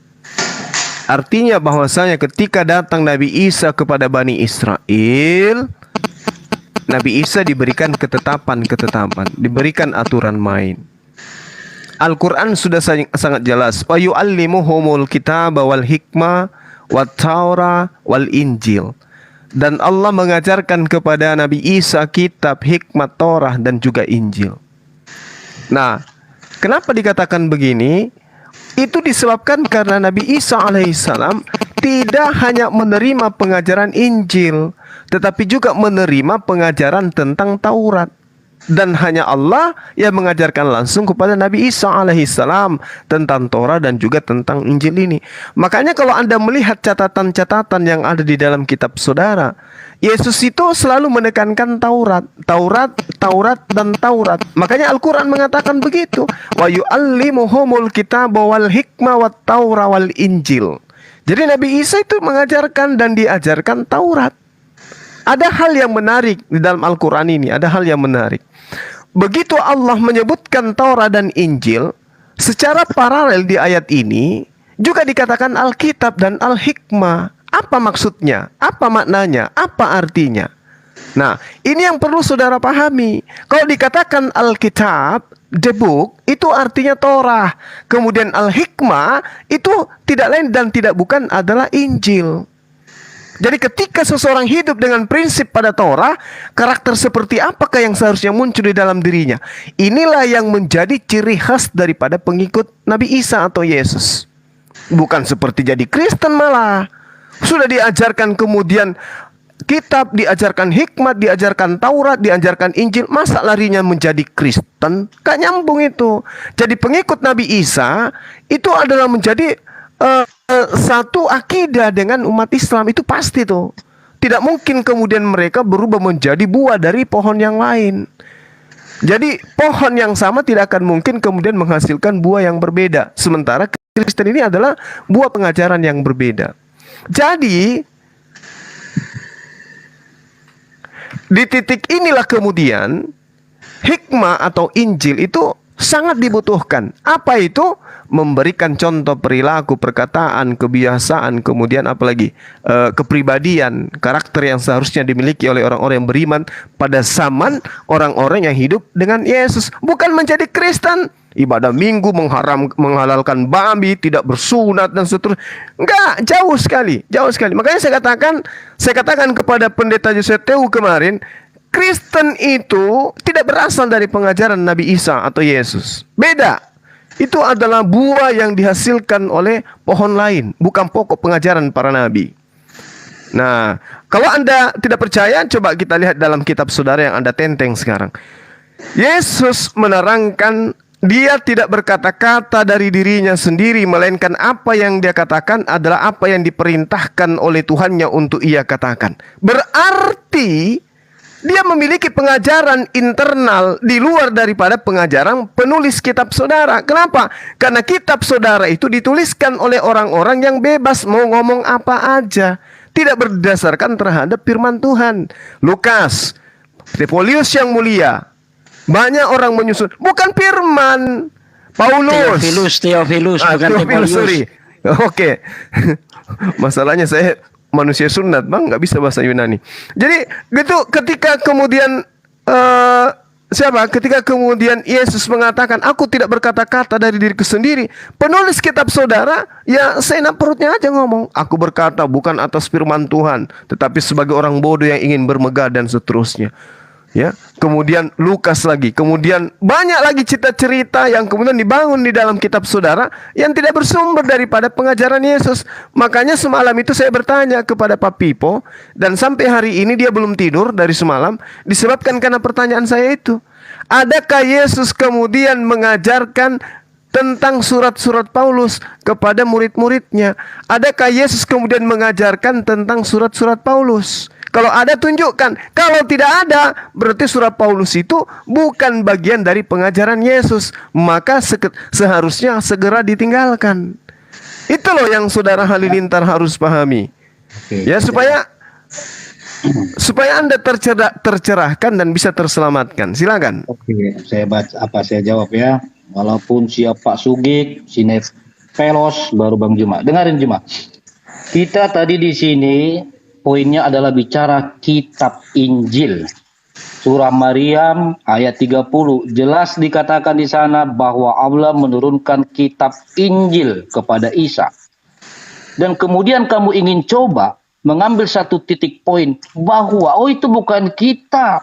Artinya bahwasanya ketika datang Nabi Isa kepada Bani Israel, Nabi Isa diberikan ketetapan, diberikan aturan main. Al-Quran sudah sangat jelas. Wa yu'allimuhumul kitaba wal hikmah wat Taurah wal Injil. Dan Allah mengajarkan kepada Nabi Isa kitab, hikmat, Torah dan juga Injil. Nah, kenapa dikatakan begini? Itu disebabkan karena Nabi Isa alaihissalam tidak hanya menerima pengajaran Injil, tetapi juga menerima pengajaran tentang Taurat. Dan hanya Allah yang mengajarkan langsung kepada Nabi Isa alaihissalam tentang Torah dan juga tentang Injil ini. Makanya kalau Anda melihat catatan-catatan yang ada di dalam kitab saudara, Yesus itu selalu menekankan Taurat, Taurat, Taurat, dan Taurat. Makanya Al-Quran mengatakan begitu. Wa yu'allimuhumul kitaba wal hikmah wat taura wal Injil. Jadi Nabi Isa itu mengajarkan dan diajarkan Taurat. Ada hal yang menarik di dalam Al-Quran ini, ada hal yang menarik. Begitu Allah menyebutkan Taurat dan Injil, secara paralel di ayat ini juga dikatakan Alkitab dan Al-Hikmah. Apa maksudnya? Apa maknanya? Apa artinya? Nah, ini yang perlu saudara pahami. Kalau dikatakan Alkitab, the book, itu artinya Torah. Kemudian Al-Hikmah itu tidak lain dan tidak bukan adalah Injil. Jadi ketika seseorang hidup dengan prinsip pada Torah, karakter seperti apakah yang seharusnya muncul di dalam dirinya? Inilah yang menjadi ciri khas daripada pengikut Nabi Isa atau Yesus. Bukan seperti jadi Kristen malah. Sudah diajarkan kemudian kitab, diajarkan hikmat, diajarkan Taurat, diajarkan Injil. Masa larinya menjadi Kristen? Gak nyambung itu. Jadi pengikut Nabi Isa itu adalah menjadi satu akidah dengan umat Islam, itu pasti tuh. Tidak mungkin kemudian mereka berubah menjadi buah dari pohon yang lain. Jadi pohon yang sama tidak akan mungkin kemudian menghasilkan buah yang berbeda. Sementara Kristen ini adalah buah pengajaran yang berbeda. Jadi di titik inilah kemudian hikmah atau Injil itu sangat dibutuhkan. Apa itu? Memberikan contoh perilaku, perkataan, kebiasaan, kemudian apalagi kepribadian, karakter yang seharusnya dimiliki oleh orang-orang yang beriman pada zaman orang-orang yang hidup dengan Yesus. Bukan menjadi Kristen, ibadah minggu, menghalalkan babi, tidak bersunat dan seterusnya. Enggak, jauh sekali, jauh sekali. Makanya saya katakan kepada pendeta Joseph Teu kemarin, Kristen itu tidak berasal dari pengajaran Nabi Isa atau Yesus. Beda. Itu adalah buah yang dihasilkan oleh pohon lain, bukan pokok pengajaran para nabi. Nah, kalau Anda tidak percaya, coba kita lihat dalam kitab saudara yang Anda tenteng sekarang. Yesus menerangkan dia tidak berkata-kata dari dirinya sendiri, melainkan apa yang dia katakan adalah apa yang diperintahkan oleh Tuhannya untuk ia katakan. Berarti dia memiliki pengajaran internal di luar daripada pengajaran penulis kitab saudara. Kenapa? Karena kitab saudara itu dituliskan oleh orang-orang yang bebas mau ngomong apa aja, tidak berdasarkan terhadap firman Tuhan. Lukas, Theophilus yang mulia, banyak orang menyusun, bukan firman Paulus. Theophilus, bukan Theophilus, Theophilus. sorry. Oke. Masalahnya saya manusia sunat, bang, nggak bisa bahasa Yunani. Jadi gitu, ketika kemudian ketika kemudian Yesus mengatakan, aku tidak berkata-kata dari diriku sendiri, penulis kitab saudara ya seenak perutnya aja ngomong, aku berkata bukan atas firman Tuhan, tetapi sebagai orang bodoh yang ingin bermegah dan seterusnya. Ya, kemudian Lukas lagi, kemudian banyak lagi cerita yang kemudian dibangun di dalam kitab saudara yang tidak bersumber daripada pengajaran Yesus. Makanya semalam itu saya bertanya kepada Pak Pipo, dan sampai hari ini dia belum tidur dari semalam, disebabkan karena pertanyaan saya itu. Adakah Yesus kemudian mengajarkan tentang surat-surat Paulus kepada murid-muridnya? Adakah Yesus kemudian mengajarkan tentang surat-surat Paulus? Kalau ada, tunjukkan. Kalau tidak ada, berarti surat Paulus itu bukan bagian dari pengajaran Yesus. Maka seharusnya segera ditinggalkan. Itu loh yang saudara halilintar harus pahami. Ya, supaya Anda tercerahkan dan bisa terselamatkan. Silakan. Oke, saya jawab ya. Walaupun siap Pak Sugik, Sinet Pelos, baru Bang Juma. Dengarin Juma. Kita tadi di sini poinnya adalah bicara kitab Injil. Surah Maryam ayat 30 jelas dikatakan di sana bahwa Allah menurunkan kitab Injil kepada Isa. Dan kemudian kamu ingin coba mengambil satu titik poin bahwa itu bukan kitab.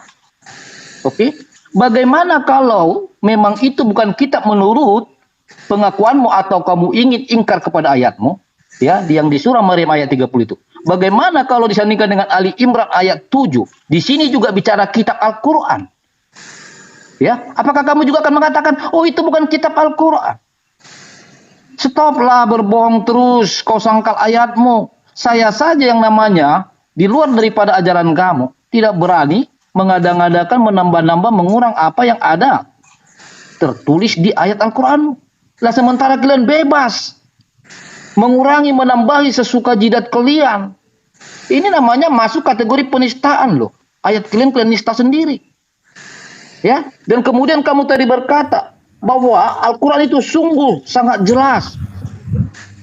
Oke? Bagaimana kalau memang itu bukan kitab menurut pengakuanmu atau kamu ingin ingkar kepada ayatmu, ya, yang di surah Maryam ayat 30 itu. Bagaimana kalau disandingkan dengan Ali Imran ayat 7? Di sini juga bicara kitab Al-Qur'an. Ya, apakah kamu juga akan mengatakan, "Oh, itu bukan kitab Al-Qur'an"? Stoplah berbohong terus, kau sangkal ayatmu. Saya saja yang namanya di luar daripada ajaran kamu tidak berani mengada-ngadakan, menambah-nambah, mengurang apa yang ada tertulis di ayat Al-Qur'an. Lah sementara kalian bebas mengurangi, menambahi sesuka jidat kalian. Ini namanya masuk kategori penistaan loh. Ayat kalian nista sendiri. Ya, dan kemudian kamu tadi berkata bahwa Al-Qur'an itu sungguh sangat jelas.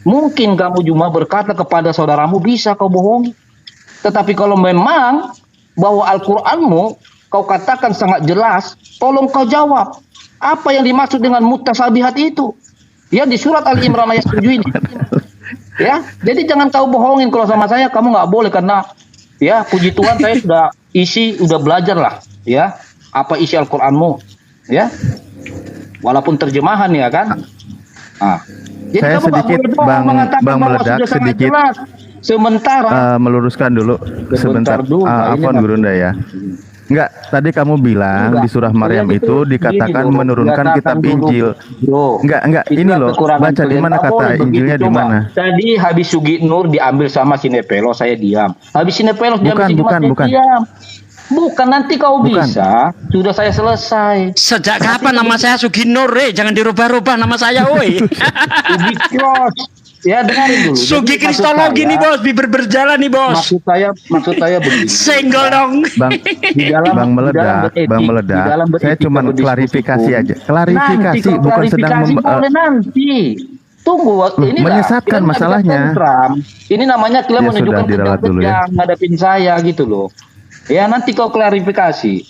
Mungkin kamu cuma berkata kepada saudaramu bisa kau bohongi. Tetapi kalau memang bahwa Al-Qur'anmu kau katakan sangat jelas, tolong kau jawab. Apa yang dimaksud dengan mutasabihat itu? Ya, di surat Ali Imran ayat 7 ini. Ya, jadi jangan kau bohongin kalau sama saya kamu nggak boleh, karena ya puji Tuhan saya sudah belajar lah, ya, apa isi Al-Qur'anmu, ya. Walaupun terjemahan ya kan. Nah, jadi Saya kamu nggak sedikit, boleh Bang mengatakan bahwa Meledak, sudah sangat sedikit jelas. Sementara meluruskan dulu sebentar. dulu, Pak, ini Afwan nggak- Gurunda ya. Enggak, tadi kamu bilang Enggak. di surah Maryam Kalian itu dikatakan gini, Bro. menurunkan Katakan kitab dulu, Injil. Bro. Enggak, ini Itulah loh. kekurangan Baca di kalian. mana Nggak kata boleh Injilnya begitu, di coba. mana? Tadi habis Sugi Nur diambil sama Sinepelos, saya diam. Habis Sinepelos diambil Bukan, Sugi Mas, saya bukan. diam. Bukan, nanti kau Bukan. bisa. Sudah saya selesai. Sejak kapan nama saya Suginur? Jangan dirubah-rubah nama saya, woi. Sugi Cross. Ya, dengarin dulu. Sugi Jadi, maksud Kristologi saya- nih bos, bibir berjalan nih bos. Maksud saya begini. Senggol dong. Bang, Di dalam- Bang di dalam Meledak, beretik, Bang di Meledak. dalam Saya beretika cuma berdiskusi klarifikasi hukum. aja. Klarifikasi Nanti kau bukan sedang klarifikasi boleh nanti. Tunggu, ini menyesatkan masalahnya. Ini namanya kalian Ya menunjukkan sudah, diralat dulu ya. yang ngadepin saya gitu loh. Ya, nanti kau klarifikasi.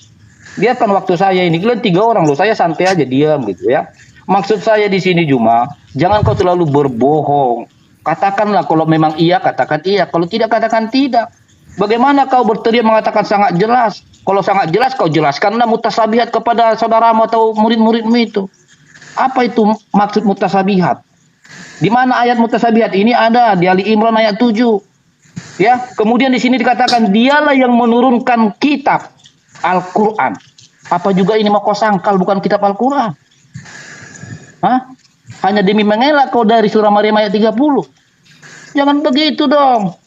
Biarkan waktu saya ini, kalian 3 orang loh, saya santai aja diam gitu ya. Maksud saya di sini cuma jangan kau terlalu berbohong. Katakanlah kalau memang iya, katakan iya. Kalau tidak, katakan tidak. Bagaimana kau berteriak mengatakan sangat jelas? Kalau sangat jelas, kau jelaskanlah mutasabihat kepada saudaramu atau murid-muridmu itu. Apa itu maksud mutasabihat? Di mana ayat mutasabihat ini ada? Di Ali Imran ayat 7. Ya, kemudian di sini dikatakan dialah yang menurunkan kitab Al-Qur'an. Apa juga ini mau kau sangkal bukan kitab Al-Qur'an? Hah? Hanya demi mengelak kau dari surah Maryam ayat 30. Jangan begitu dong.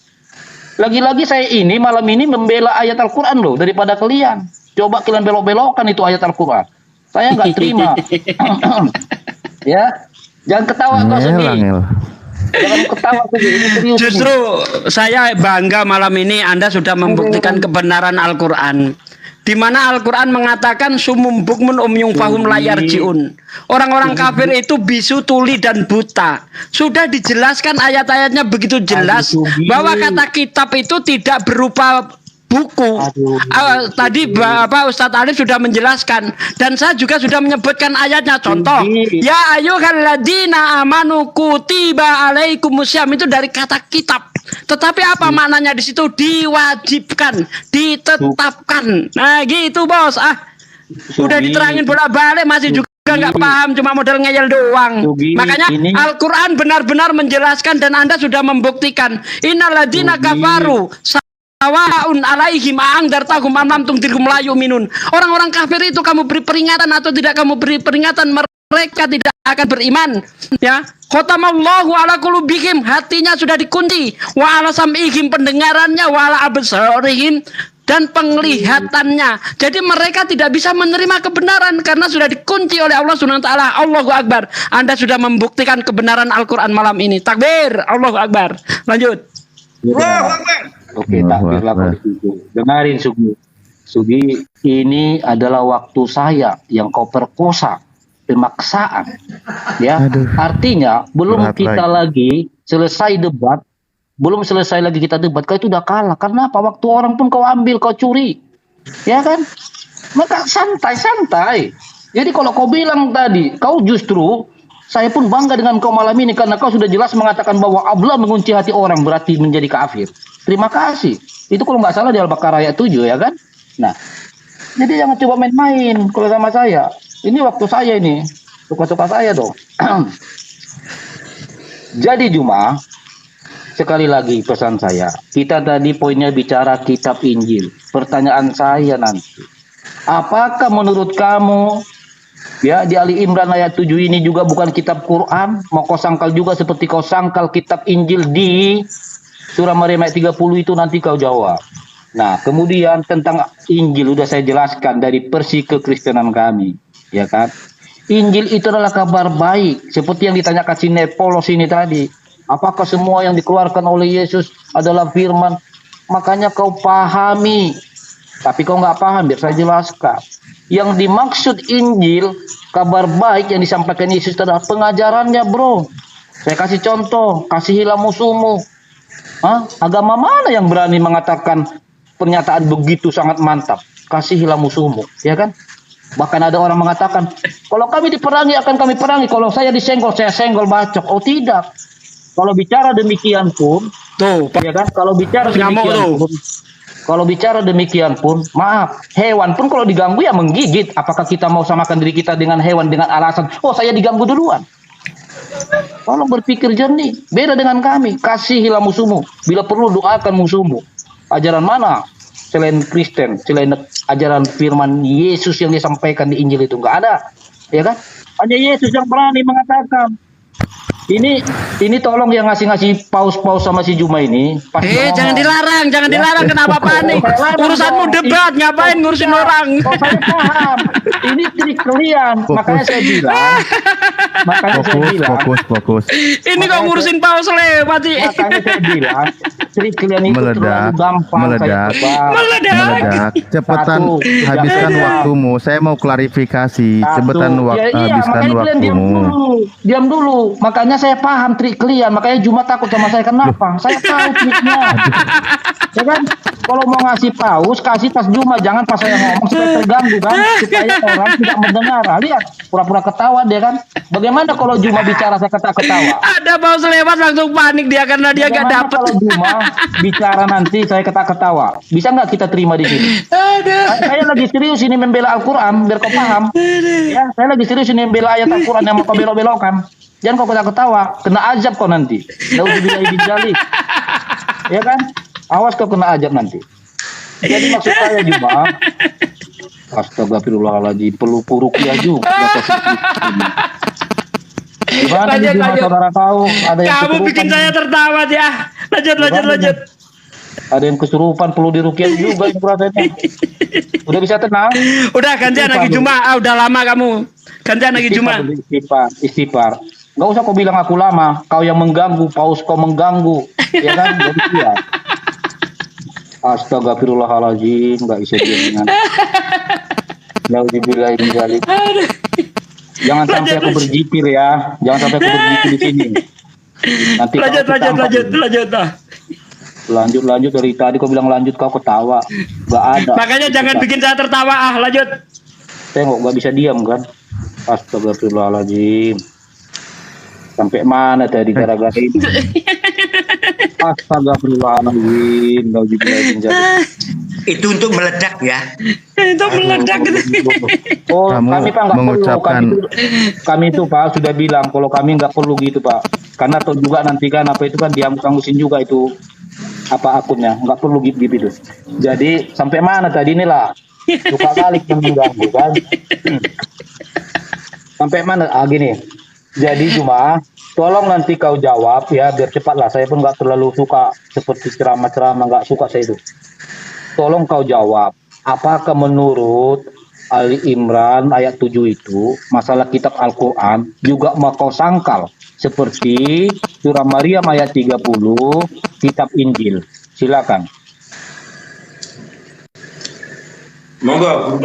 Lagi-lagi saya ini malam ini membela ayat Al-Qur'an loh daripada kalian. Coba kalian belok-belokkan itu ayat Al-Qur'an. Saya nggak terima. Ya, jangan ketawa kau Angel, sedih. angel. Jangan ketawa sedih. Ini serius. Justru saya bangga malam ini Anda sudah membuktikan kebenaran Al-Quran. Di mana Al-Quran mengatakan sumum bukmun umyung fahum layar jiun. Orang-orang kafir itu bisu, tuli, dan buta. Sudah dijelaskan ayat-ayatnya begitu jelas bahwa kata kitab itu tidak berupa buku. Tadi Ustadz Arif sudah menjelaskan dan saya juga sudah menyebutkan ayatnya. Contoh, ya ayyuhalladzina amanu kutiba alaikumusiyam itu dari kata kitab. Tetapi apa maknanya di situ? Diwajibkan, ditetapkan. Nah, gitu bos. Udah diterangin bolak-balik masih juga nggak paham, cuma modal ngeyel doang. Makanya Al-Quran benar-benar menjelaskan dan Anda sudah membuktikan. Innalladzina kafaru sawaun alaihim a'angdartahum am lam tundirhum la yu'minun. Orang-orang kafir itu kamu beri peringatan atau tidak kamu beri peringatan, mereka tidak akan beriman. Ya, khatamallahu ala qulubihim, hatinya sudah dikunci, wa ala sam'ihim, pendengarannya, wa ala absarihim, dan penglihatannya. Jadi mereka tidak bisa menerima kebenaran karena sudah dikunci oleh Allah Subhanahu wa taala. Allahu Akbar. Anda sudah membuktikan kebenaran Al-Qur'an malam ini. Takbir. Allahu Akbar. Lanjut. Oke, takbir lah kalau itu. Dengarin Sugi, ini adalah waktu saya yang kau perkosa, pemaksaan. Ya, artinya belum berat kita lagi selesai debat, kau itu udah kalah. Karena apa? Waktu orang pun kau ambil, kau curi. Ya kan? Maka santai-santai. Jadi kalau kau bilang tadi, kau justru saya pun bangga dengan kau malam ini karena kau sudah jelas mengatakan bahwa Allah mengunci hati orang berarti menjadi kafir. Terima kasih. Itu kalau nggak salah di Al-Baqarah ayat 7 ya kan? Nah, jadi jangan coba main-main kalau sama saya. Ini waktu saya ini. Suka-suka saya dong. Jadi Juma, sekali lagi pesan saya, kita tadi poinnya bicara kitab Injil. Pertanyaan saya nanti, apakah menurut kamu ya di Ali Imran ayat 7 ini juga bukan kitab Quran? Mau kau sangkal juga seperti kau sangkal kitab Injil di surah Maryam ayat 30 itu, nanti kau jawab. Nah, kemudian tentang Injil udah saya jelaskan dari versi kekristenan kami, ya kan? Injil itu adalah kabar baik, seperti yang ditanyakan si Nepolos ini tadi. Apakah semua yang dikeluarkan oleh Yesus adalah firman? Makanya kau pahami. Tapi kau nggak paham, biar saya jelaskan. Yang dimaksud Injil, kabar baik yang disampaikan Yesus adalah pengajarannya, bro. Saya kasih contoh, kasihilah musuhmu. Agama mana yang berani mengatakan pernyataan begitu sangat mantap? Kasihilah musuhmu, ya kan? Bahkan ada orang mengatakan, kalau kami diperangi akan kami perangi, kalau saya disenggol, saya senggol bacok. Oh tidak. Kalau bicara demikian pun, Tuh, ya kan? Kalau bicara Ngamuk demikian tuh. pun, kalau bicara demikian pun, maaf, hewan pun kalau diganggu ya menggigit. Apakah kita mau samakan diri kita dengan hewan dengan alasan, oh saya diganggu duluan? Tolong berpikir jernih. Beda dengan kami. Kasihilah musuhmu. Bila perlu doakan musuhmu. Ajaran mana selain Kristen, selain ajaran firman Yesus yang disampaikan di Injil itu? Nggak ada, ya kan? Hanya Yesus yang berani mengatakan. Ini tolong yang ngasih paus-paus sama si Juma ini. jangan dilarang, jangan dilarang. Kenapa panik? Urusanmu debat, ngapain ngurusin orang? Oh, saya paham. Ini trik kalian. Makanya saya bilang. Fokus. Ini kok ngurusin paus lewat sih. Makanya saya bilang, trik kalian itu terlalu gampang. Meledak. Cepetan Satu, habiskan jangan. waktumu. Saya mau klarifikasi. Cepetan Iya, habiskan makanya kalian waktumu. diam dulu. Makanya saya paham trik kalian. Makanya Juma takut sama saya. Kenapa? Saya tahu triknya. Ya kan? Kalau mau ngasih paus, kasih pas Juma. Jangan pas saya ngomong supaya terganggu kan. Supaya orang tidak mendengar. Lihat, pura-pura ketawa dia kan. Bagaimana kalau Juma bicara saya ketawa? Ada paus lewat langsung panik dia karena dia gak Bagaimana dapet. kalau Juma bicara nanti saya ketawa? Bisa nggak kita terima di sini? Saya lagi serius ini membela Al-Quran, biar kau paham. Ya, saya lagi serius ini membela ayat Al-Quran yang mau kau belok-belokkan. Jangan kau ketawa, kena azab kau nanti. Nauzubillahi min dzalik. Ya kan? Awas kau kena azab nanti. Jadi maksud saya Juma, astagfirullahaladzim, pelupur ruqyah juga. Gimana nih Juma, saudara kau? Ada yang Kamu kesurupan? bikin saya tertawa dia. Lanjut. Ada yang kesurupan, perlu diruqyah juga ini rasanya. Udah bisa tenang? Udah gantian lagi Juma. Udah lama kamu. Gantian lagi Juma. Istighfar. Nggak usah kau bilang aku lama. Kau yang mengganggu, paus kau mengganggu. Ya kan? Jadi ya. Astagfirullahaladzim. Nggak bisa diam. Nauzubillahi min dzalik. Jangan sampai aku berjipir ya. Jangan sampai aku berjipir di sini. Nanti lanjut dari tadi kau bilang lanjut kau ketawa. Nggak ada. Makanya jangan bikin saya tertawa. Lanjut. Tengok nggak bisa diam kan? Astagfirullahaladzim. Sampai mana tadi gara-gara ini? Astagfirullahaladzim. Itu untuk meledak ya. Itu meledak. Oh, Kamu kami Pak nggak perlu. mengucapkan- Kami itu Pak sudah bilang kalau kami nggak perlu gitu Pak. Karena tuh juga nanti kan apa itu kan dianggap-anggusin juga itu apa akunnya, nggak perlu gitu. Jadi sampai mana tadi inilah suka kali yang mengganggu kan. Sampai mana? Gini. Jadi Juma, tolong nanti kau jawab ya biar cepat lah. Saya pun nggak terlalu suka seperti ceramah-ceramah, nggak suka saya itu. Tolong kau jawab. Apakah menurut Ali Imran ayat 7 itu masalah kitab Al-Quran juga mau kau sangkal seperti surah Maryam ayat 30 kitab Injil? Silakan. Monggo.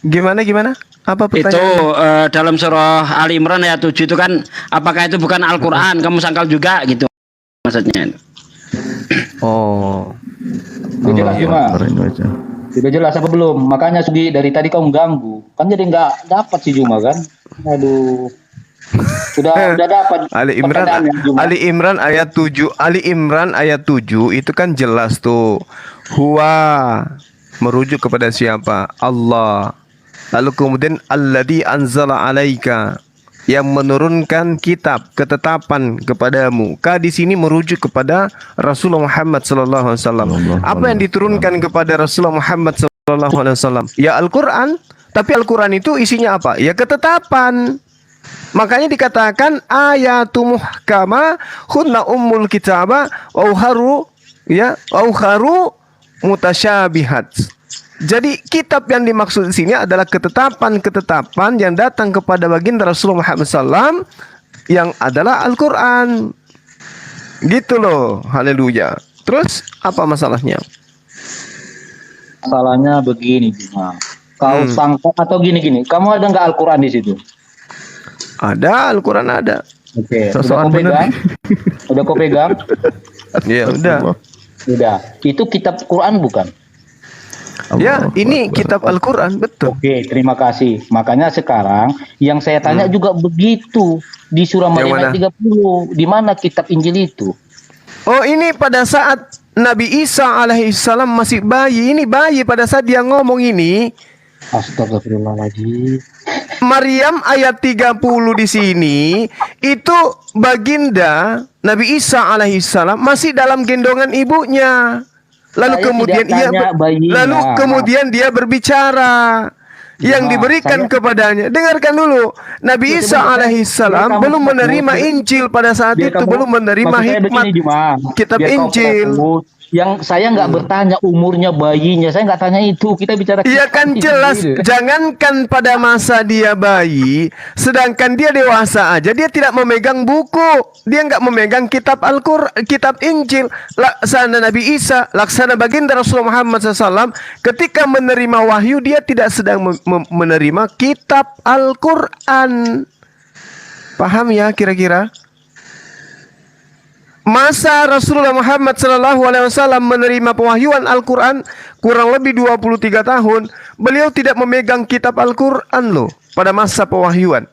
Gimana? Apa Itu pertanyaan? dalam surah Ali Imran ayat 7 itu kan, apakah itu bukan Al-Quran? Kamu sangkal juga gitu maksudnya. Oh. Sudah jelas Juma? Indonesia. Sudah jelas apa belum? Makanya Sugi dari tadi kau mengganggu. Kan jadi nggak dapat si Juma kan? Aduh. Sudah dapat. Ali Imran pertanyaannya, Juma. Ali Imran ayat 7 itu kan jelas tuh. Huwa merujuk kepada siapa? Allah. Lalu kemudian alladzi anzala alaika yang menurunkan kitab ketetapan kepadamu. Ka di sini merujuk kepada Rasulullah Muhammad sallallahu alaihi wasallam. Apa yang diturunkan kepada Rasulullah Muhammad sallallahu alaihi wasallam? Ya Al-Qur'an, tapi Al-Qur'an itu isinya apa? Ya ketetapan. Makanya dikatakan ayatu muhkama hunna ummul kitaba wa ukharu mutasyabihat. Jadi kitab yang dimaksud di sini adalah ketetapan-ketetapan yang datang kepada baginda Rasulullah Muhammad SAW yang adalah Al-Quran. Gitu loh, haleluya. Terus apa masalahnya? Masalahnya begini, Juma. Kau sangka atau gini-gini, kamu ada nggak Al-Quran di situ? Ada, Al-Quran ada. Oke, udah Sosokan kau pegang? Udah kau pegang? Ya udah. Udah. Itu kitab Quran bukan? Ya, ini kitab Al-Quran, betul. Oke, terima kasih. Makanya sekarang yang saya tanya juga begitu di surah Yang Maryam mana? ayat 30. Di mana kitab Injil itu? Oh, ini pada saat Nabi Isa alaihissalam masih bayi. Ini bayi pada saat dia ngomong ini. Astagfirullahaladzim. Maryam ayat 30 di sini itu baginda Nabi Isa alaihissalam masih dalam gendongan ibunya. Lalu Saya kemudian tidak tanya bayinya. dia berbicara yang diberikan kepadanya. Dengarkan dulu. Nabi Isa alaihissalam belum menerima Injil pada saat itu, belum menerima hikmat kitab Injil. Yang saya nggak bertanya umurnya bayinya, saya nggak tanya itu. Kita bicara. Iya kan jelas, jangankan pada masa dia bayi, sedangkan dia dewasa aja, dia tidak memegang buku, dia nggak memegang kitab Al-Qur'an, kitab Injil, laksana Nabi Isa, laksana baginda Rasulullah Muhammad SAW, ketika menerima wahyu, dia tidak sedang menerima kitab Al-Qur'an. Paham ya kira-kira? Masa Rasulullah Muhammad SAW menerima pewahyuan Al-Quran kurang lebih 23 tahun. Beliau tidak memegang kitab Al-Quran loh pada masa pewahyuan.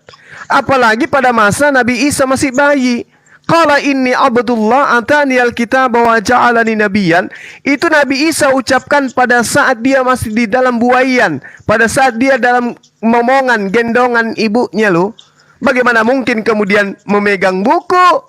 Apalagi pada masa Nabi Isa masih bayi. Qala inni abdullah atani al-kitab wa ja'alani nabiyan. Itu Nabi Isa ucapkan pada saat dia masih di dalam buaian. Pada saat dia dalam momongan gendongan ibunya loh. Bagaimana mungkin kemudian memegang buku?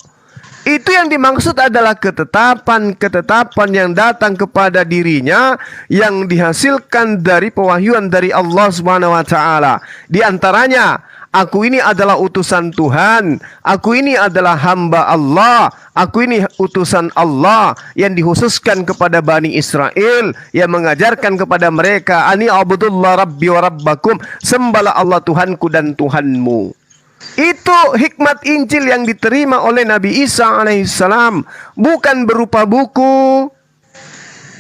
Itu yang dimaksud adalah ketetapan-ketetapan yang datang kepada dirinya yang dihasilkan dari pewahyuan dari Allah Subhanahu wa taala. Di antaranya, aku ini adalah utusan Tuhan, aku ini adalah hamba Allah, aku ini utusan Allah yang dikhususkan kepada Bani Israel yang mengajarkan kepada mereka ani abdullah rabbi wa rabbakum, sembahlah Allah Tuhanku dan Tuhanmu. Itu hikmat Injil yang diterima oleh Nabi Isa alaihissalam, bukan berupa buku.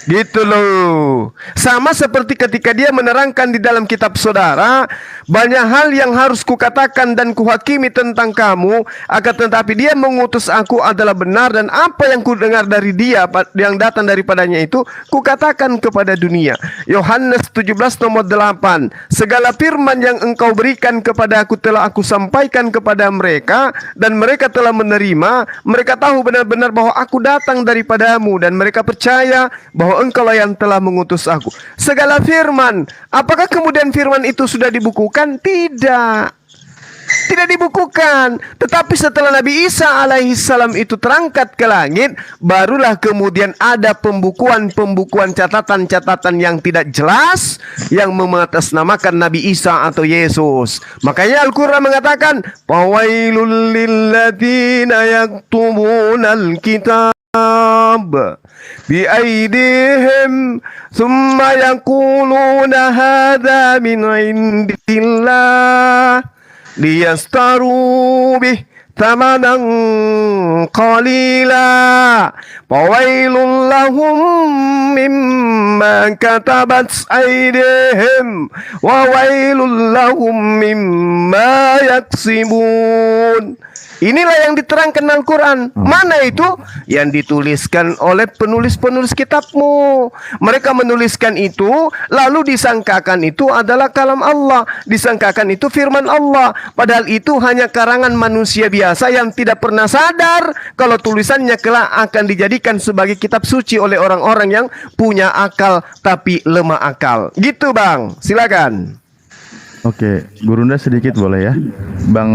Gitu loh. Sama seperti ketika dia menerangkan di dalam kitab saudara, banyak hal yang harus kukatakan dan kuhakimi tentang kamu, akan tetapi dia mengutus aku adalah benar, dan apa yang kudengar dari dia yang datang daripadanya itu kukatakan kepada dunia. Yohanes 17 nomor 8. Segala firman yang engkau berikan kepada aku telah aku sampaikan kepada mereka, dan mereka telah menerima. Mereka tahu benar-benar bahwa aku datang daripadamu, dan mereka percaya bahwa engkaulah yang telah mengutus aku. Segala firman, apakah kemudian firman itu sudah dibukukan? Tidak. Tidak dibukukan. Tetapi setelah Nabi Isa alaihissalam itu terangkat ke langit, barulah kemudian ada pembukuan-pembukuan catatan-catatan yang tidak jelas yang mengatasnamakan Nabi Isa atau Yesus. Makanya Al-Quran mengatakan, "Fawailul lilladzina yaktubunal kitab biaidihim thumma yaquluna hadza min indillah liyastaru bih thamanan qalila fawailul lahum mimma katabat aydihim wa wailul lahum mimma yaksibun." Inilah yang diterangkan Al-Quran. Mana itu? Yang dituliskan oleh penulis-penulis kitabmu. Mereka menuliskan itu, lalu disangkakan itu adalah kalam Allah, disangkakan itu firman Allah. Padahal itu hanya karangan manusia biasa yang tidak pernah sadar kalau tulisannya kelak akan dijadikan sebagai kitab suci oleh orang-orang yang punya akal tapi lemah akal. Gitu Bang, silakan. Oke, Gurunda sedikit boleh ya, Bang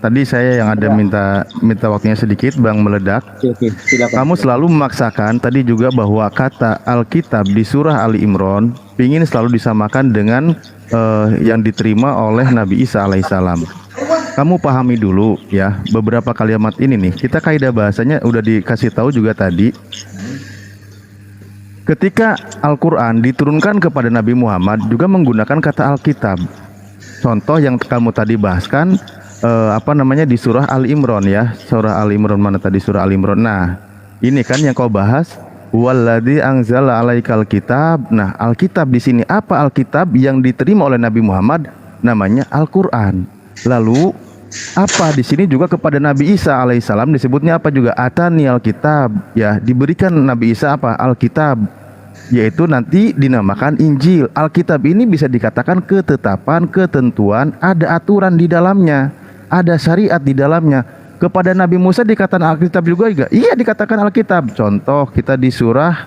tadi saya yang ada minta waktunya sedikit, Bang Meledak. Oke, silakan. Kamu selalu memaksakan tadi juga bahwa kata Alkitab di surah Ali Imran ingin selalu disamakan dengan yang diterima oleh Nabi Isa alaihissalam. Kamu pahami dulu ya beberapa kalimat ini nih. Kita kaidah bahasanya udah dikasih tahu juga tadi. Ketika Al-Quran diturunkan kepada Nabi Muhammad juga menggunakan kata Alkitab. Contoh yang kamu tadi bahaskan di surah Ali Imran ya. Surah Ali Imran mana tadi? Surah Ali Imran. Nah, ini kan yang kau bahas. Walladzi anzala alaikal kitab. Nah, Alkitab di sini apa Alkitab yang diterima oleh Nabi Muhammad? Namanya Al-Quran. Lalu apa di sini juga kepada Nabi Isa alaihissalam disebutnya apa juga? Atani Alkitab. Ya, diberikan Nabi Isa apa? Alkitab, yaitu nanti dinamakan Injil. Alkitab ini bisa dikatakan ketetapan, ketentuan, ada aturan di dalamnya, ada syariat di dalamnya. Kepada Nabi Musa dikatakan Alkitab juga? Iya, dikatakan Alkitab. Contoh kita di surah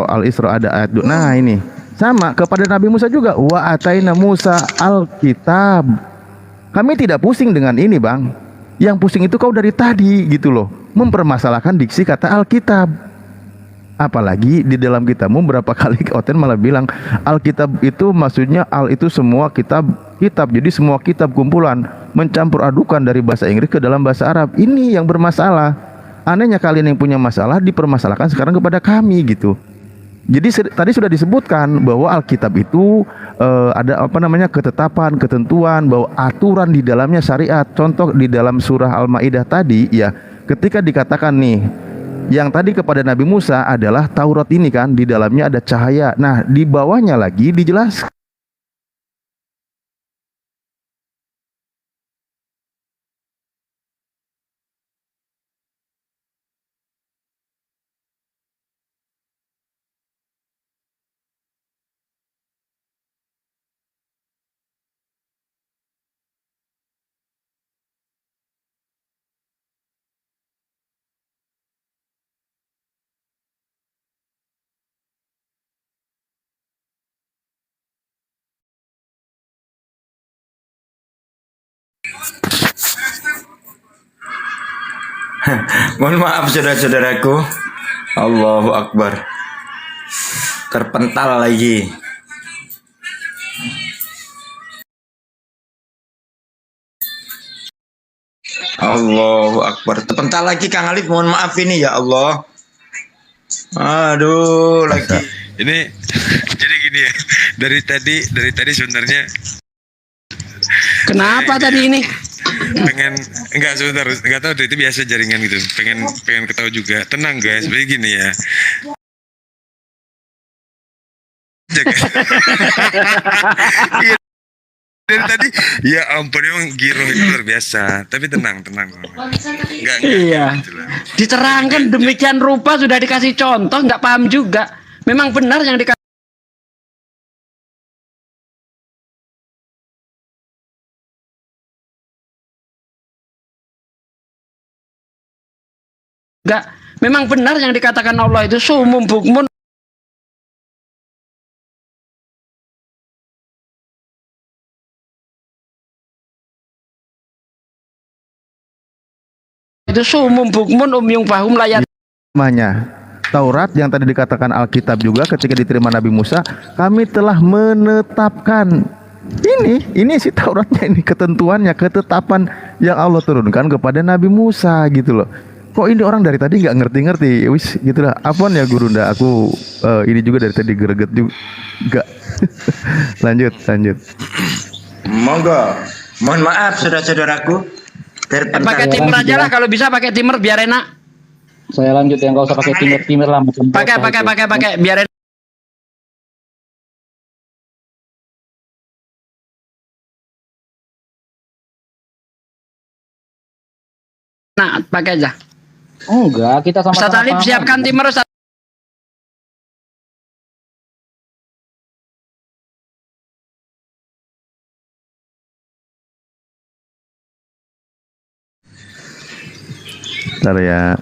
Al-Isra ada ayat. Nah, ini sama kepada Nabi Musa juga. Wa ataina Musa Alkitab. Kami tidak pusing dengan ini, Bang. Yang pusing itu kau dari tadi gitu loh, mempermasalahkan diksi kata Alkitab. Apalagi di dalam kitabmu berapa kali Oten malah bilang Alkitab itu maksudnya al itu semua kitab. Jadi semua kitab kumpulan, mencampur adukan dari bahasa Inggris ke dalam bahasa Arab. Ini yang bermasalah. Anehnya kalian yang punya masalah dipermasalahkan sekarang kepada kami gitu. Jadi tadi sudah disebutkan bahwa Alkitab itu ada ketetapan, ketentuan, bahwa aturan di dalamnya syariat. Contoh di dalam surah Al-Maidah tadi ya, ketika dikatakan nih yang tadi kepada Nabi Musa adalah Taurat ini kan, di dalamnya ada cahaya. Nah, di bawahnya lagi dijelaskan Mohon maaf saudara-saudaraku. Allahu Akbar. Terpental lagi. Allahu Akbar. Terpental lagi Kang Alif. Mohon maaf ini ya Allah. Aduh lagi. Ini jadi gini ya. Dari tadi sebenarnya Kenapa tadi ini? pengen enggak tahu itu biasa jaringan gitu. Pengen ketahui juga. Tenang guys, begini ya. Iya, dari tadi ya ampun emang Giro itu luar biasa, tapi tenang enggak Iya. gitu lah. Diterangkan demikian rupa sudah dikasih contoh, nggak paham juga. Memang benar yang dikasih. Enggak, memang benar yang dikatakan Allah itu sumum bukmun. Itu sumum bukmun umyung bahum layat. namanya Taurat yang tadi dikatakan Alkitab juga ketika diterima Nabi Musa, kami telah menetapkan ini si Tauratnya, ini ketentuannya, ketetapan yang Allah turunkan kepada Nabi Musa gitu loh. Kok ini orang dari tadi nggak ngerti-ngerti, wis gitulah. Apaan ya Gurunda, aku ini juga dari tadi greget juga. lanjut. Monggo. Mohon maaf saudara-saudaraku. Pakai timer aja lah kalau bisa, pakai timer biar enak. Saya lanjut ya, nggak usah pakai timer lah macam Pakai biar enak. Nah, pakai aja. Enggak, kita sama-sama. Ustaz Alif siapkan timer Ustaz. Bentar ya.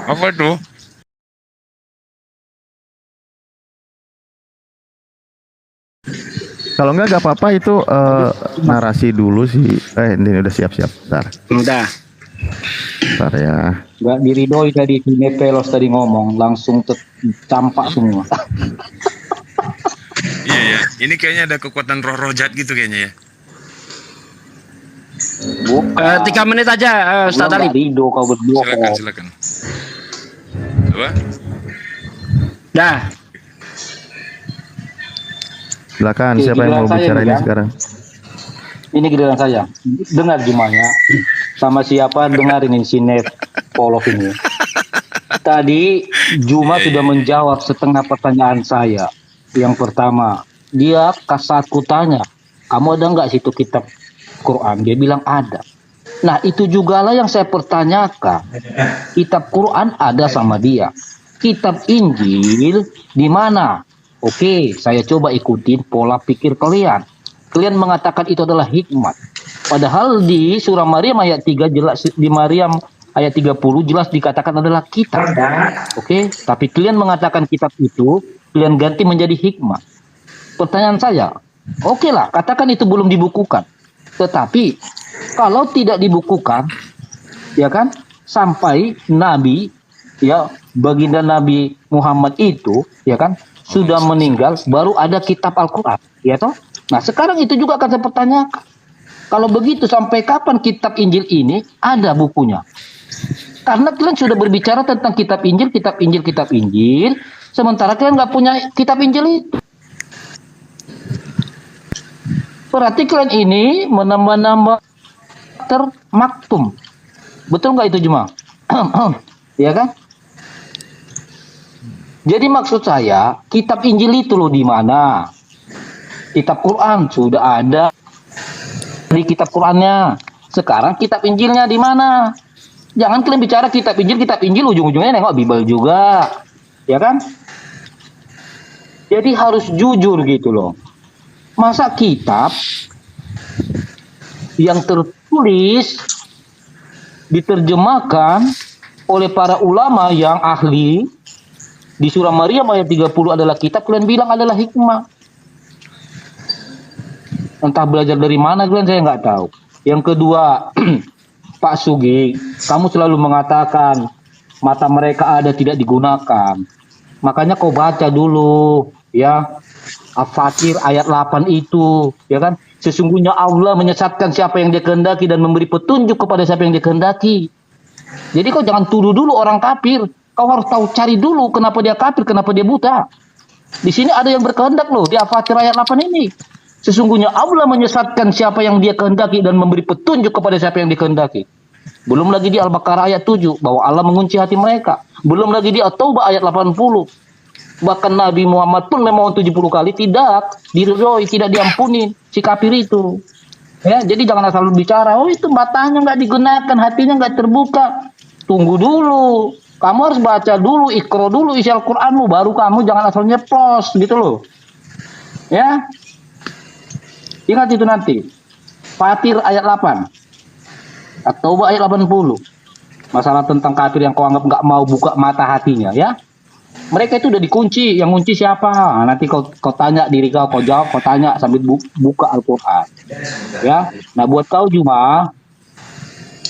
Apa tuh? Kalau enggak apa-apa itu narasi dulu sih. Ini udah siap-siap. Udah. Bentar ya. Nggak diridoi tadi, ini Pelos tadi ngomong, langsung campak semua. Iya ya, ini kayaknya ada kekuatan roh-roh jahat gitu kayaknya ya. Bukan. 3 menit aja, Ustaz Belum Ali. nggak ridho kau berdua. Silakan. Apa? Dah. Silakan, Oke, siapa yang giliran mau saya bicara nih, ini kan? sekarang? Ini giliran saya. Dengar Jumanya. Sama siapa dengarin ini si Net Polov ini. Tadi Juma sudah menjawab setengah pertanyaan saya. Yang pertama, dia kasatku tanya, kamu ada nggak situ kitab Quran? Dia bilang ada. Nah itu jugalah yang saya pertanyakan. Kitab Quran ada sama dia. Kitab Injil di mana? Oke, saya coba ikutin pola pikir kalian. Kalian mengatakan itu adalah hikmat. Padahal di surah Maryam ayat 3 jelas, di Maryam ayat 30 jelas dikatakan adalah kitab. Oke, tapi kalian mengatakan kitab itu, kalian ganti menjadi hikmah. Pertanyaan saya, oke lah, katakan itu belum dibukukan. Tetapi kalau tidak dibukukan, ya kan, sampai Nabi, ya baginda Nabi Muhammad itu, ya kan, sudah meninggal, baru ada kitab Al-Quran, ya toh? Nah sekarang itu juga akan saya pertanyakan. Kalau begitu sampai kapan kitab Injil ini ada bukunya? Karena kalian sudah berbicara tentang kitab Injil, sementara kalian nggak punya kitab Injil itu. Berarti kalian ini menambah-nambah termaktum. Betul nggak itu Juma? Ya kan? Jadi maksud saya, kitab Injil itu loh di mana? Kitab Quran sudah ada di kitab Qurannya. Sekarang kitab Injilnya di mana? Jangan kalian bicara kitab Injil ujung-ujungnya nengok Bible juga. Ya kan? Jadi harus jujur gitu loh. Masa kitab yang tertulis diterjemahkan oleh para ulama yang ahli di surah Maryam ayat 30 adalah kitab, kalian bilang adalah hikmah. Entah belajar dari mana kalian, saya nggak tahu. Yang kedua, Pak Sugi, kamu selalu mengatakan mata mereka ada tidak digunakan. Makanya kau baca dulu ya Al-Fatir ayat 8 itu, ya kan? Sesungguhnya Allah menyesatkan siapa yang dia kehendaki dan memberi petunjuk kepada siapa yang dia kehendaki. Jadi kau jangan tuduh dulu orang kafir. Kau harus tahu cari dulu kenapa dia kafir, kenapa dia buta. Di sini ada yang berkehendak loh di Al-Fatir ayat 8 ini. Sesungguhnya Allah menyesatkan siapa yang dia kehendaki dan memberi petunjuk kepada siapa yang dikehendaki. Belum lagi di Al-Baqarah ayat 7 bahwa Allah mengunci hati mereka. Belum lagi di At-Taubah ayat 80. Bahkan Nabi Muhammad pun memohon 70 kali tidak diridhoi, tidak diampuni si kafir itu. Ya, jadi jangan asal bicara, oh itu matanya nggak digunakan, hatinya nggak terbuka. Tunggu dulu. Kamu harus baca dulu, ikro dulu isi Al-Qur'anmu, baru kamu jangan asal nyeplos gitu loh. Ya. Ingat itu nanti. Fatir ayat 8. At-Taubah ayat 80. Masalah tentang kafir yang kau anggap nggak mau buka mata hatinya, ya. Mereka itu udah dikunci, yang kunci siapa? Nah, nanti kau tanya diri kau jawab, kau tanya sambil buka Al-Qur'an. Ya. Nah, buat kau Juma,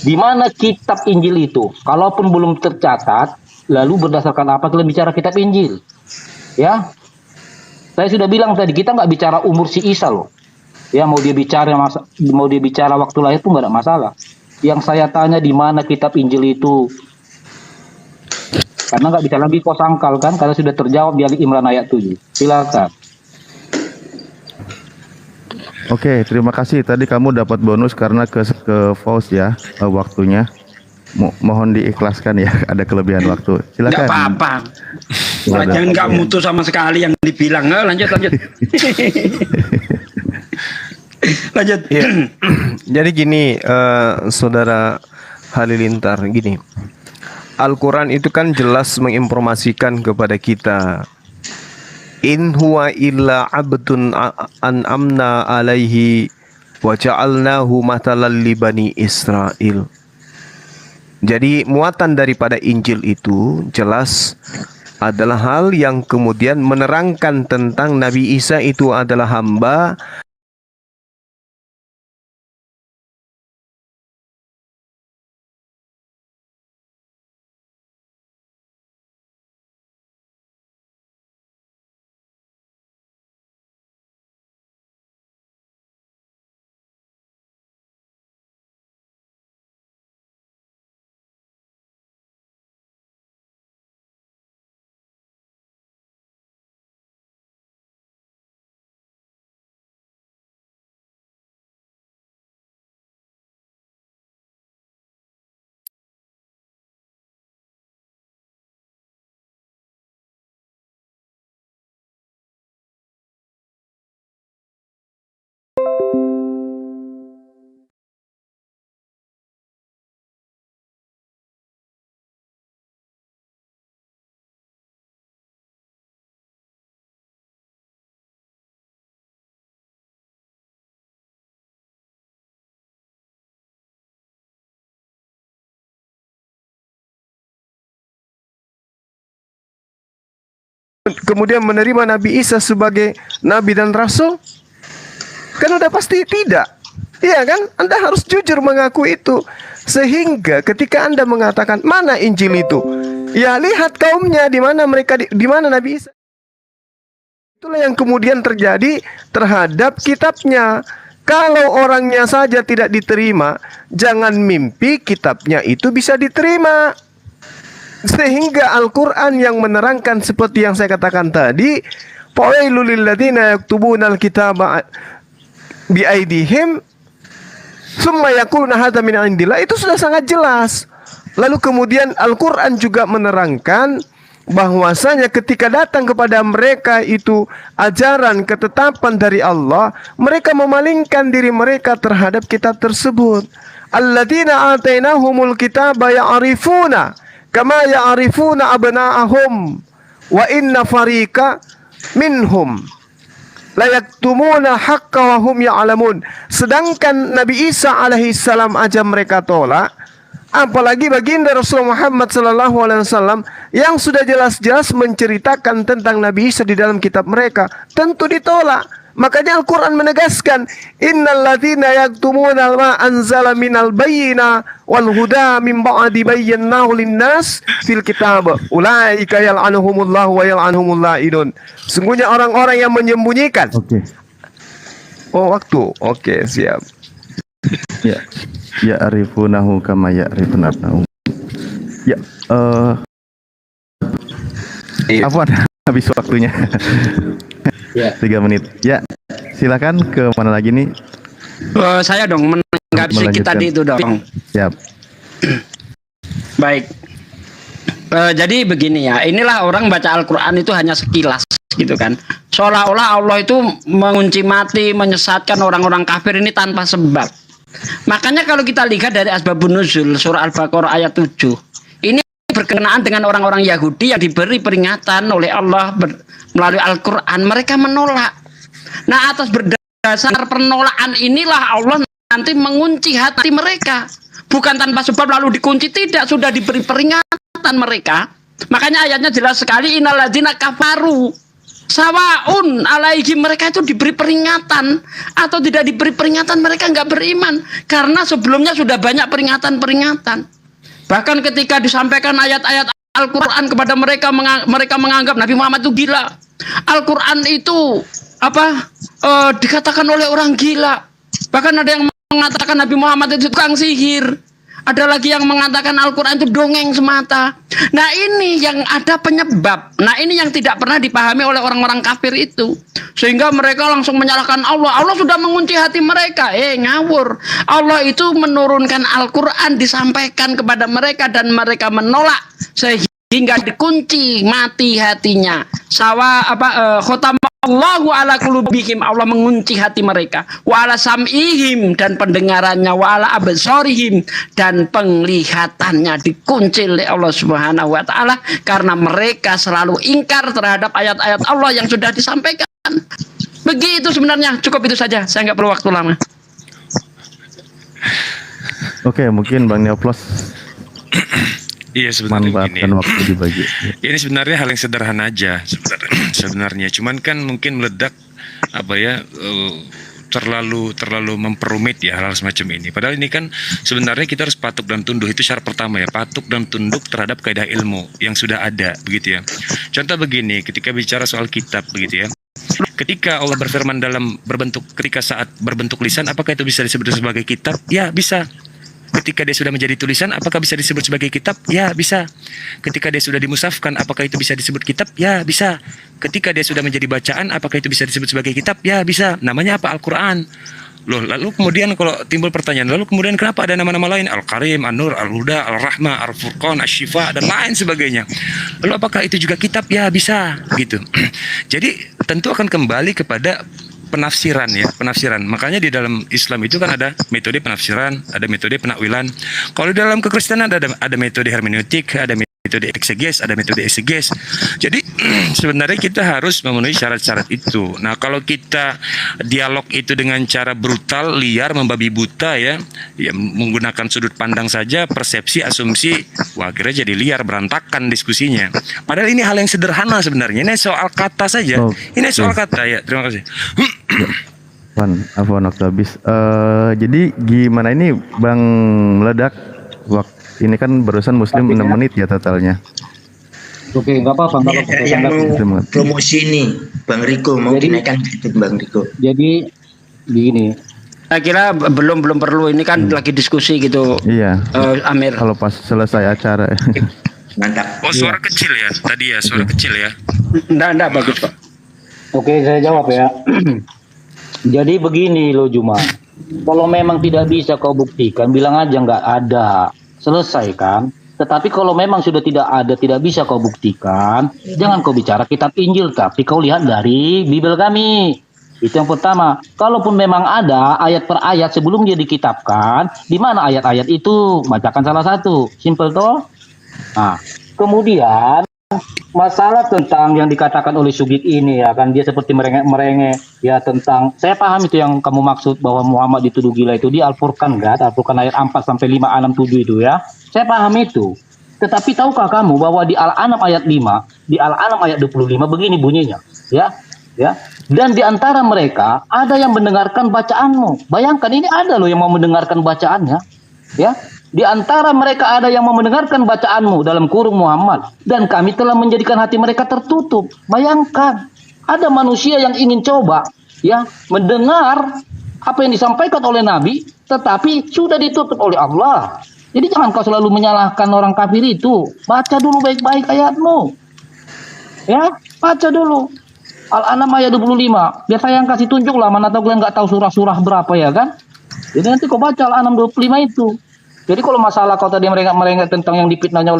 di mana kitab Injil itu? Kalaupun belum tercatat, lalu berdasarkan apa kalian bicara kitab Injil? Ya. Saya sudah bilang tadi, kita nggak bicara umur si Isa loh. Ya, mau dia bicara waktu lahir pun nggak ada masalah. Yang saya tanya di mana kitab Injil itu? Karena nggak bisa lagi kau sangkal kan, karena sudah terjawab di Ali Imran ayat 7. Silakan. Oke, terima kasih. Tadi kamu dapat bonus karena ke Faust ya waktunya. Mohon diikhlaskan ya, ada kelebihan waktu. Silakan. Nggak apa-apa. Jangan nggak mutu sama sekali yang dibilang. Lanjut. Lanjut. Ya. Jadi gini, saudara Halilintar, gini. Al-Quran itu kan jelas menginformasikan kepada kita, in huwa illa abdun an'amna alaihi wa ja'alnahu matalan li bani Israel. Jadi muatan daripada Injil itu jelas adalah hal yang kemudian menerangkan tentang Nabi Isa itu adalah hamba. Kemudian menerima Nabi Isa sebagai Nabi dan Rasul? Kan udah pasti tidak. Iya kan? Anda harus jujur mengaku itu. Sehingga ketika Anda mengatakan, mana Injil itu? Ya lihat kaumnya, di mana mereka, di mana Nabi Isa. Itulah yang kemudian terjadi terhadap kitabnya. Kalau orangnya saja tidak diterima, jangan mimpi kitabnya itu bisa diterima. Sehingga Al-Quran yang menerangkan seperti yang saya katakan tadi, fawailul lilladzina yaktubunal kitaba biaidihim summa yaquluna hadza min indillah, itu sudah sangat jelas. Lalu kemudian Al-Quran juga menerangkan bahwasanya ketika datang kepada mereka itu ajaran ketetapan dari Allah, mereka memalingkan diri mereka terhadap kitab tersebut. Alladzina atainahumul kitaba ya'rifuna kama ya'rifuna abna'ahum wa inna fariqa minhum la yaktumuna haqqa wa hum ya'lamun. Sedangkan Nabi Isa alaihi salam aja mereka tolak, apalagi baginda Rasulullah Muhammad sallallahu alaihi wasallam yang sudah jelas-jelas menceritakan tentang Nabi Isa di dalam kitab mereka, tentu ditolak. Makanya Al-Quran menegaskan, innal ladzina yaktumuna ma anzala minal bayyina wal huda min ba'di bayyanahu linnas fil kitab ulaika yal'anuhumullahu wa yal'anuhumul la'inun. Sungguhnya orang-orang yang menyembunyikan. Oke. Oh, waktu. Oke, siap. Ya. Ya arifunahu kama ya'rifuna abnahum. Ya, Afwan, habis waktunya. Ya. 3 menit. Ya, silakan ke mana lagi nih? Saya dong menanggapi sedikit Melanjutkan. tadi itu dong. Siap. Baik. Jadi begini ya, inilah orang baca Al-Quran itu hanya sekilas gitu kan. Seolah-olah Allah itu mengunci mati, menyesatkan orang-orang kafir ini tanpa sebab. Makanya kalau kita lihat dari Asbabun Nuzul surah Al-Baqarah ayat 7, ini berkenaan dengan orang-orang Yahudi yang diberi peringatan oleh Allah melalui Al-Quran, mereka menolak. Nah, atas berdasar penolakan inilah Allah nanti mengunci hati mereka. Bukan tanpa sebab lalu dikunci, tidak, sudah diberi peringatan mereka. Makanya ayatnya jelas sekali, innalladzina kafaru sawaun alaihim, mereka itu diberi peringatan atau tidak diberi peringatan, mereka nggak beriman. Karena sebelumnya sudah banyak peringatan-peringatan. Bahkan ketika disampaikan ayat-ayat Al-Quran kepada mereka, mereka menganggap Nabi Muhammad itu gila. Al-Quran itu dikatakan oleh orang gila. Bahkan ada yang mengatakan Nabi Muhammad itu tukang sihir. Ada lagi yang mengatakan Al-Quran itu dongeng semata. Nah, ini yang ada penyebab. Nah, ini yang tidak pernah dipahami oleh orang-orang kafir itu. Sehingga mereka langsung menyalahkan Allah. Allah sudah mengunci hati mereka. Ngawur. Allah itu menurunkan Al-Quran, disampaikan kepada mereka dan mereka menolak. Sehingga dikunci mati hatinya. Khotamallahu ala qulubihim, Allah mengunci hati mereka. Wa ala sam'ihim, dan pendengarannya. Wa ala absarihim, dan penglihatannya dikunci oleh Allah Subhanahu wa taala karena mereka selalu ingkar terhadap ayat-ayat Allah yang sudah disampaikan. Begitu sebenarnya, cukup itu saja. Saya nggak perlu waktu lama. Oke, mungkin Bang Neoplos. Iya sebenarnya begini. Manfaatkan waktu dibagi. Ini sebenarnya hal yang sederhana aja sebenarnya. Cuman kan mungkin meledak terlalu memperumit ya hal semacam ini. Padahal ini kan sebenarnya kita harus patuh dan tunduk, itu syarat pertama ya, patuh dan tunduk terhadap kaidah ilmu yang sudah ada begitu ya. Contoh begini, ketika bicara soal kitab begitu ya. Ketika Allah berfirman ketika saat berbentuk lisan, apakah itu bisa disebut sebagai kitab? Ya, bisa. Ketika dia sudah menjadi tulisan, apakah bisa disebut sebagai kitab? Ya, bisa. Ketika dia sudah dimusafkan, apakah itu bisa disebut kitab? Ya, bisa. Ketika dia sudah menjadi bacaan, apakah itu bisa disebut sebagai kitab? Ya, bisa. Namanya apa? Al-Quran. Loh, lalu kemudian kalau timbul pertanyaan, lalu kemudian kenapa ada nama-nama lain? Al-Karim, An-Nur, Al-Huda, Al-Rahmah, Al-Furqan, Asy-Syifa, dan lain sebagainya. Lalu apakah itu juga kitab? Ya, bisa. Gitu. Jadi, tentu akan kembali kepada penafsiran ya, penafsiran. Makanya di dalam Islam itu kan ada metode penafsiran, ada metode penakwilan. Kalau di dalam kekristenan ada metode hermeneutik, ada metode ekseges, ada metode ekseges. Jadi sebenarnya kita harus memenuhi syarat-syarat itu. Nah, kalau kita dialog itu dengan cara brutal, liar, membabi buta ya menggunakan sudut pandang saja, persepsi, asumsi, wah akhirnya jadi liar, berantakan diskusinya. Padahal ini hal yang sederhana sebenarnya. Ini soal kata saja. Ini soal kata ya. Terima kasih. Afwan waktu habis. Jadi gimana ini Bang Meledak? Ini kan barusan Muslim 6 menit ya totalnya. Oke, nggak apa-apa. Yang mau promosi ini, Bang Riko mau dinaikkan sedikit, Bang Riko. Jadi begini. Saya kira belum perlu, ini kan lagi diskusi gitu. Iya. Amir. Kalau pas selesai acara. Mantap. Oh, suara kecil ya tadi ya, suara kecil ya. Enggak bagus Pak. Oke, saya jawab ya. Jadi begini loh Juma. Kalau memang tidak bisa kau buktikan, bilang aja nggak ada. Selesai kan? Tetapi kalau memang sudah tidak ada, tidak bisa kau buktikan, jangan kau bicara kitab Injil, tapi kau lihat dari Bible kami. Itu yang pertama. Kalaupun memang ada ayat per ayat sebelum dia dikitabkan, di mana ayat-ayat itu? Bacakan salah satu. Simple toh? Nah, kemudian masalah tentang yang dikatakan oleh Sugik ini ya kan, dia seperti merengek ya tentang, saya paham itu yang kamu maksud bahwa Muhammad dituduh gila itu di Al-Furqan kan, Al-Furqan ayat 4 sampai 5, 6, 7 itu ya. Saya paham itu. Tetapi tahukah kamu bahwa di Al-An'am ayat 5, di Al-An'am ayat 25 begini bunyinya, ya. Dan di antara mereka ada yang mendengarkan bacaanmu. Bayangkan ini ada loh yang mau mendengarkan bacaannya, ya. Di antara mereka ada yang mau mendengarkan bacaanmu dalam kurung Muhammad, dan kami telah menjadikan hati mereka tertutup. Bayangkan, ada manusia yang ingin coba ya mendengar apa yang disampaikan oleh Nabi, tetapi sudah ditutup oleh Allah. Jadi jangan kau selalu menyalahkan orang kafir itu. Baca dulu baik-baik ayatmu. Ya, baca dulu. Al-An'am ayat 25. Biar saya yang kasih tunjuk lah, mana tahu kalian nggak tahu surah-surah berapa ya kan. Jadi nanti kau baca Al-An'am 25 itu. Jadi kalau masalah kau tadi merengek tentang yang dipitnanya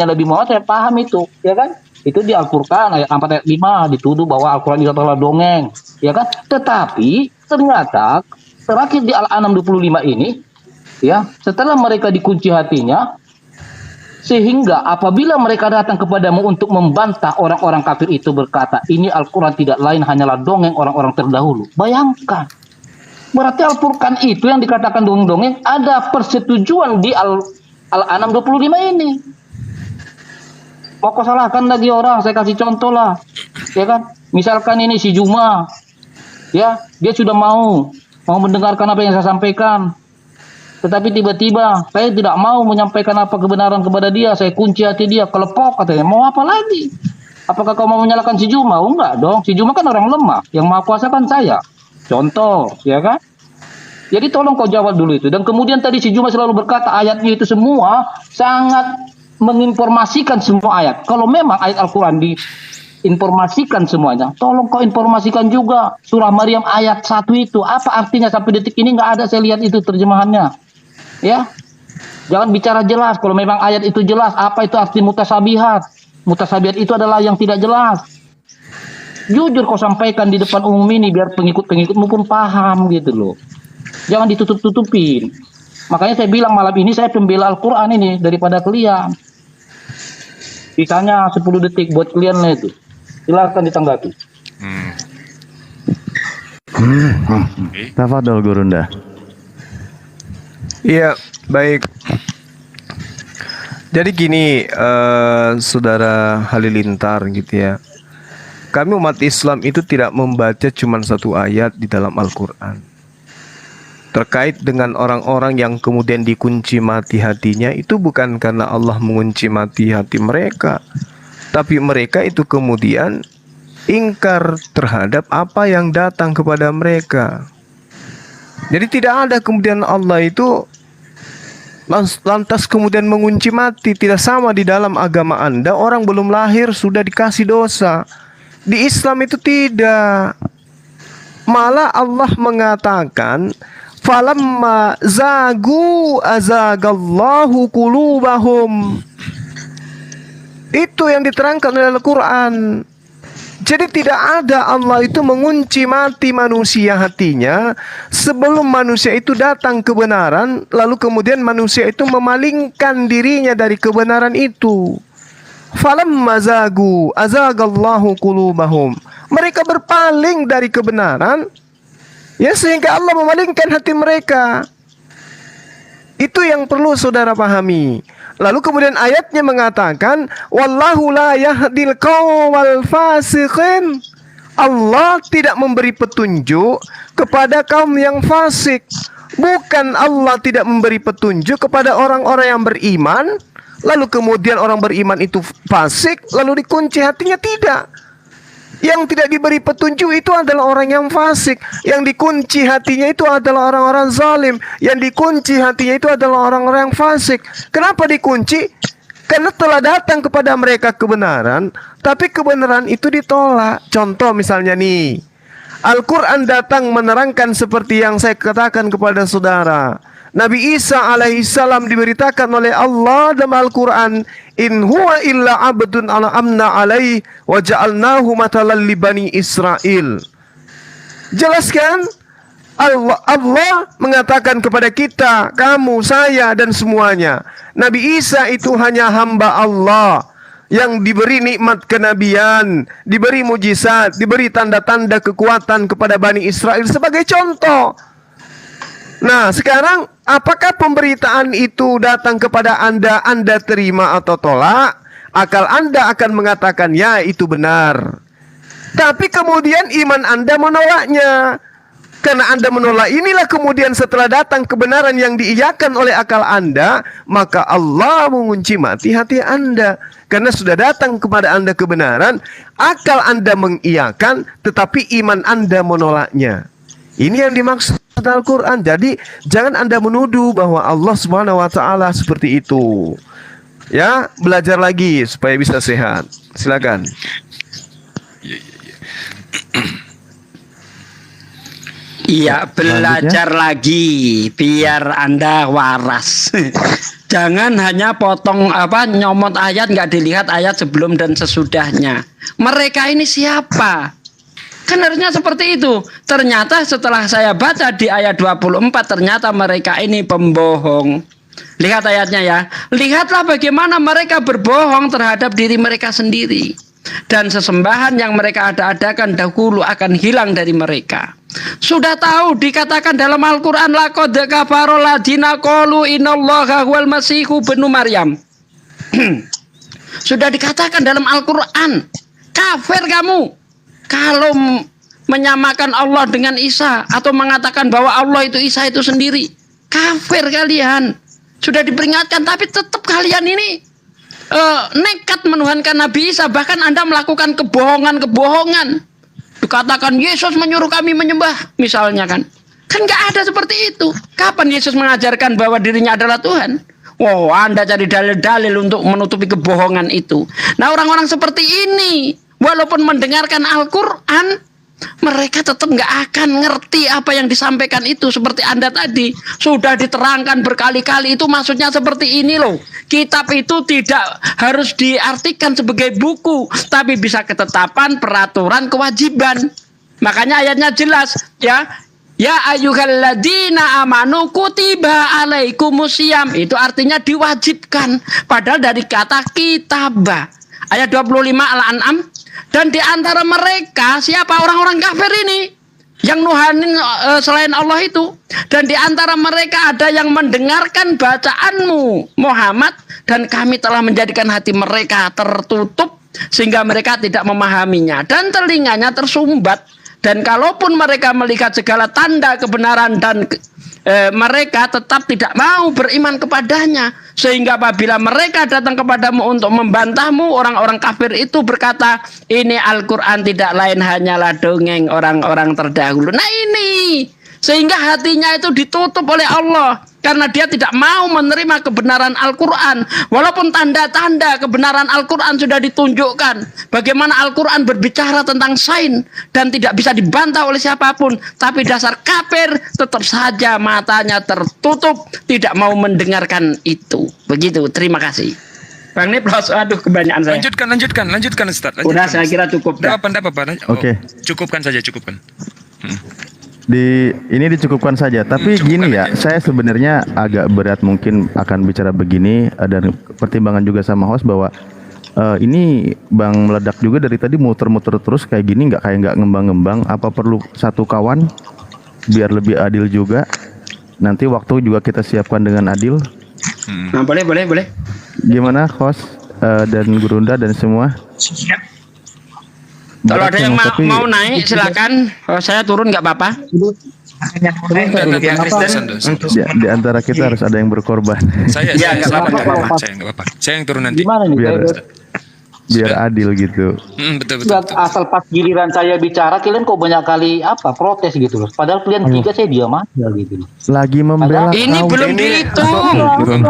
Nabi Muhammad, saya paham itu, ya kan? Itu di Al-Furqan ayat 4 ayat 5 dituduh bahwa Al-Qur'an itu adalah dongeng, ya kan? Tetapi ternyata terakhir di Al-An'am 25 ini, ya, setelah mereka dikunci hatinya, sehingga apabila mereka datang kepadamu untuk membantah, orang-orang kafir itu berkata, ini Al-Qur'an tidak lain hanyalah dongeng orang-orang terdahulu. Bayangkan. Berarti Al-Furqan itu yang dikatakan dongeng-dongeng ada persetujuan di Al-An'am 25 ini. Mau kau salahkan lagi orang, saya kasih contoh lah. Ya kan? Misalkan ini si Juma. Ya, dia sudah mau mendengarkan apa yang saya sampaikan. Tetapi tiba-tiba saya tidak mau menyampaikan apa kebenaran kepada dia, saya kunci hati dia, kelepok katanya. Mau apa lagi? Apakah kau mau menyalahkan si Juma? Oh, enggak dong. Si Juma kan orang lemah, yang Maha Kuasa kan saya. Contoh, ya kan? Jadi tolong kau jawab dulu itu. Dan kemudian tadi si Juma selalu berkata ayatnya itu semua sangat menginformasikan semua ayat. Kalau memang ayat Al-Quran diinformasikan semuanya, tolong kau informasikan juga surah Maryam ayat 1 itu. Apa artinya sampai detik ini nggak ada saya lihat itu terjemahannya. Ya, jangan bicara jelas. Kalau memang ayat itu jelas, apa itu arti mutasabihat? Mutasabihat itu adalah yang tidak jelas. Jujur kau sampaikan di depan umum ini biar pengikut-pengikutmu pun paham gitu loh. Jangan ditutup-tutupin. Makanya saya bilang malam ini saya pembela Al-Quran ini daripada kalian. Sisanya 10 detik buat kalian lah itu. Silakan ditanggapi. Tafadhol Gurunda. Iya, baik. Jadi gini, Saudara Halilintar gitu ya. Kami umat Islam itu tidak membaca cuma satu ayat di dalam Al-Quran. Terkait dengan orang-orang yang kemudian dikunci mati hatinya, itu bukan karena Allah mengunci mati hati mereka, tapi mereka itu kemudian ingkar terhadap apa yang datang kepada mereka. Jadi tidak ada kemudian Allah itu lantas kemudian mengunci mati. Tidak sama di dalam agama Anda, orang belum lahir sudah dikasih dosa. Di Islam itu tidak. Malah Allah mengatakan, falamma zagu azagallahu qulubahum. Itu yang diterangkan oleh Al-Quran. Jadi tidak ada Allah itu mengunci mati manusia hatinya sebelum manusia itu datang kebenaran, lalu kemudian manusia itu memalingkan dirinya dari kebenaran itu. Falamma zagu azagallahu qulubahum. Mereka berpaling dari kebenaran, ya, sehingga Allah memalingkan hati mereka. Itu yang perlu saudara pahami. Lalu kemudian ayatnya mengatakan, wallahu la yahdil qawmal fasiqin. Allah tidak memberi petunjuk kepada kaum yang fasik. Bukan Allah tidak memberi petunjuk kepada orang-orang yang beriman, lalu kemudian orang beriman itu fasik, lalu dikunci hatinya. Tidak. Yang tidak diberi petunjuk itu adalah orang yang fasik. Yang dikunci hatinya itu adalah orang-orang zalim. Yang dikunci hatinya itu adalah orang-orang yang fasik. Kenapa dikunci? Karena telah datang kepada mereka kebenaran, tapi kebenaran itu ditolak. Contoh misalnya nih, Al-Quran datang menerangkan seperti yang saya katakan kepada saudara. Nabi Isa alaihissalam diberitakan oleh Allah dalam Al-Quran, in huwa illa abdun ala amna alaih wa ja'alnahu matalan li bani Israel. Jelaskan, Allah mengatakan kepada kita, kamu, saya, dan semuanya, Nabi Isa itu hanya hamba Allah yang diberi nikmat kenabian, diberi mujizat, diberi tanda-tanda kekuatan kepada Bani Israel sebagai contoh. Nah, sekarang apakah pemberitaan itu datang kepada Anda, Anda terima atau tolak? Akal Anda akan mengatakan, ya, itu benar. Tapi kemudian iman Anda menolaknya. Karena Anda menolak inilah kemudian setelah datang kebenaran yang diiyakan oleh akal Anda, maka Allah mengunci mati hati Anda. Karena sudah datang kepada Anda kebenaran, akal Anda mengiyakan, tetapi iman Anda menolaknya. Ini yang dimaksud Al-Quran. Jadi jangan Anda menuduh bahwa Allah Subhanahu wa taala seperti itu. Ya, belajar lagi supaya bisa sehat. Silakan. Iya, belajar lagi biar Anda waras. Jangan hanya potong nyomot ayat, nggak dilihat ayat sebelum dan sesudahnya. Mereka ini siapa? Kan harusnya seperti itu. Ternyata setelah saya baca di ayat 24, ternyata mereka ini pembohong. Lihat ayatnya ya. Lihatlah bagaimana mereka berbohong terhadap diri mereka sendiri. Dan sesembahan yang mereka ada-adakan dahulu akan hilang dari mereka. Sudah tahu dikatakan dalam Al-Quran, laqad kafarol ladina qalu innallaha huwal masihu ibnu Maryam. Sudah dikatakan dalam Al-Quran, kafir kamu kalau menyamakan Allah dengan Isa atau mengatakan bahwa Allah itu Isa itu sendiri. Kafir kalian. Sudah diperingatkan, tapi tetap kalian ini nekat menuhankan Nabi Isa. Bahkan Anda melakukan kebohongan-kebohongan. Dikatakan Yesus menyuruh kami menyembah, misalnya kan. Kan nggak ada seperti itu. Kapan Yesus mengajarkan bahwa dirinya adalah Tuhan? Wow, Anda cari dalil-dalil untuk menutupi kebohongan itu. Nah, orang-orang seperti ini, walaupun mendengarkan Al-Quran, mereka tetap nggak akan ngerti apa yang disampaikan itu. Seperti Anda tadi, sudah diterangkan berkali-kali, itu maksudnya seperti ini loh. Kitab itu tidak harus diartikan sebagai buku, tapi bisa ketetapan, peraturan, kewajiban. Makanya ayatnya jelas, ya. Ya ayyuhalladzina amanu kutiba alaikumusiyam. Itu artinya diwajibkan. Padahal dari kata kitabah. Ayat 25 Al-An'am. Dan di antara mereka siapa orang-orang kafir ini yang nuhanin selain Allah itu. Dan di antara mereka ada yang mendengarkan bacaanmu Muhammad dan kami telah menjadikan hati mereka tertutup sehingga mereka tidak memahaminya dan telinganya tersumbat. Dan kalaupun mereka melihat segala tanda kebenaran dan mereka tetap tidak mau beriman kepadanya. Sehingga apabila mereka datang kepadamu untuk membantahmu, orang-orang kafir itu berkata, ini Al-Quran tidak lain hanyalah dongeng orang-orang terdahulu. Nah ini, sehingga hatinya itu ditutup oleh Allah. Karena dia tidak mau menerima kebenaran Al-Quran. Walaupun tanda-tanda kebenaran Al-Quran sudah ditunjukkan. Bagaimana Al-Quran berbicara tentang sains. Dan tidak bisa dibantah oleh siapapun. Tapi dasar kafir tetap saja matanya tertutup. Tidak mau mendengarkan itu. Begitu, terima kasih. Bang Niplos, aduh kebanyakan saya. Lanjutkan Ustaz. Udah, saya kira cukup. Enggak apa-apa. Oke. Cukupkan saja. Ini dicukupkan saja. Tapi gini ya, saya sebenarnya agak berat mungkin akan bicara begini dan pertimbangan juga sama host bahwa ini Bang Meledak juga dari tadi muter-muter terus kayak gini, nggak ngembang-ngembang. Apa perlu satu kawan biar lebih adil juga? Nanti waktu juga kita siapkan dengan adil. Nah, boleh. Gimana host dan Gurunda dan semua? Kalau ada yang Tapi- mau naik silakan. Saya turun nggak apa-apa. Di antara kita harus ada yang berkorban Saya nggak apa-apa. Saya nggak apa-apa. Saya yang turun nanti. Gimana nih? biar adil gitu. Betul. Asal pas giliran saya bicara, kalian kok banyak kali protes gitu loh. Padahal kalian tiga saya diam aja gitu loh. Lagi membela Ini kaum. belum Ini- dihitung.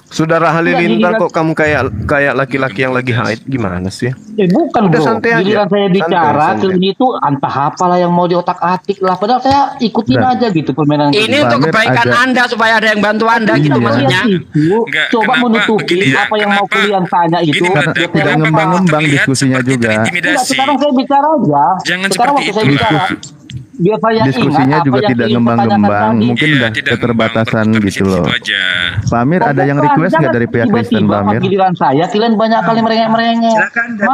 Saudara Halilintar kok kamu kayak laki-laki yang lagi haid, gimana sih? Bukan Udah bro, santai aja. giliran saya bicara, Santai. kalian itu entah apalah yang mau diotak-atik lah. Padahal saya ikutin Udah. aja gitu permainan Ini untuk Bang Mir kebaikan agak- Anda supaya ada yang bantu Anda gitu Iya. maksudnya. Enggak, Coba kenapa menutupi begini ya? apa yang mau Kenapa- kalian tanya itu. Gini, Meledak, tidak kenapa ngembang-ngembang terlihat diskusinya seperti juga. Enggak, terintimidasi? sekarang saya bicara aja. Jangan Sekarang seperti waktu saya itu, bicara, lah. biar saya Diskusinya ingat apa juga yang tidak ingin ngembang-ngembang, pertanyakan tadi. mungkin udah tidak keterbatasan ngembang, gitu loh. itu aja. Pak Amir ada yang request nggak dari pihak Kristen, Pak Amir? Giliran saya, kalian banyak kali merengek-merengek.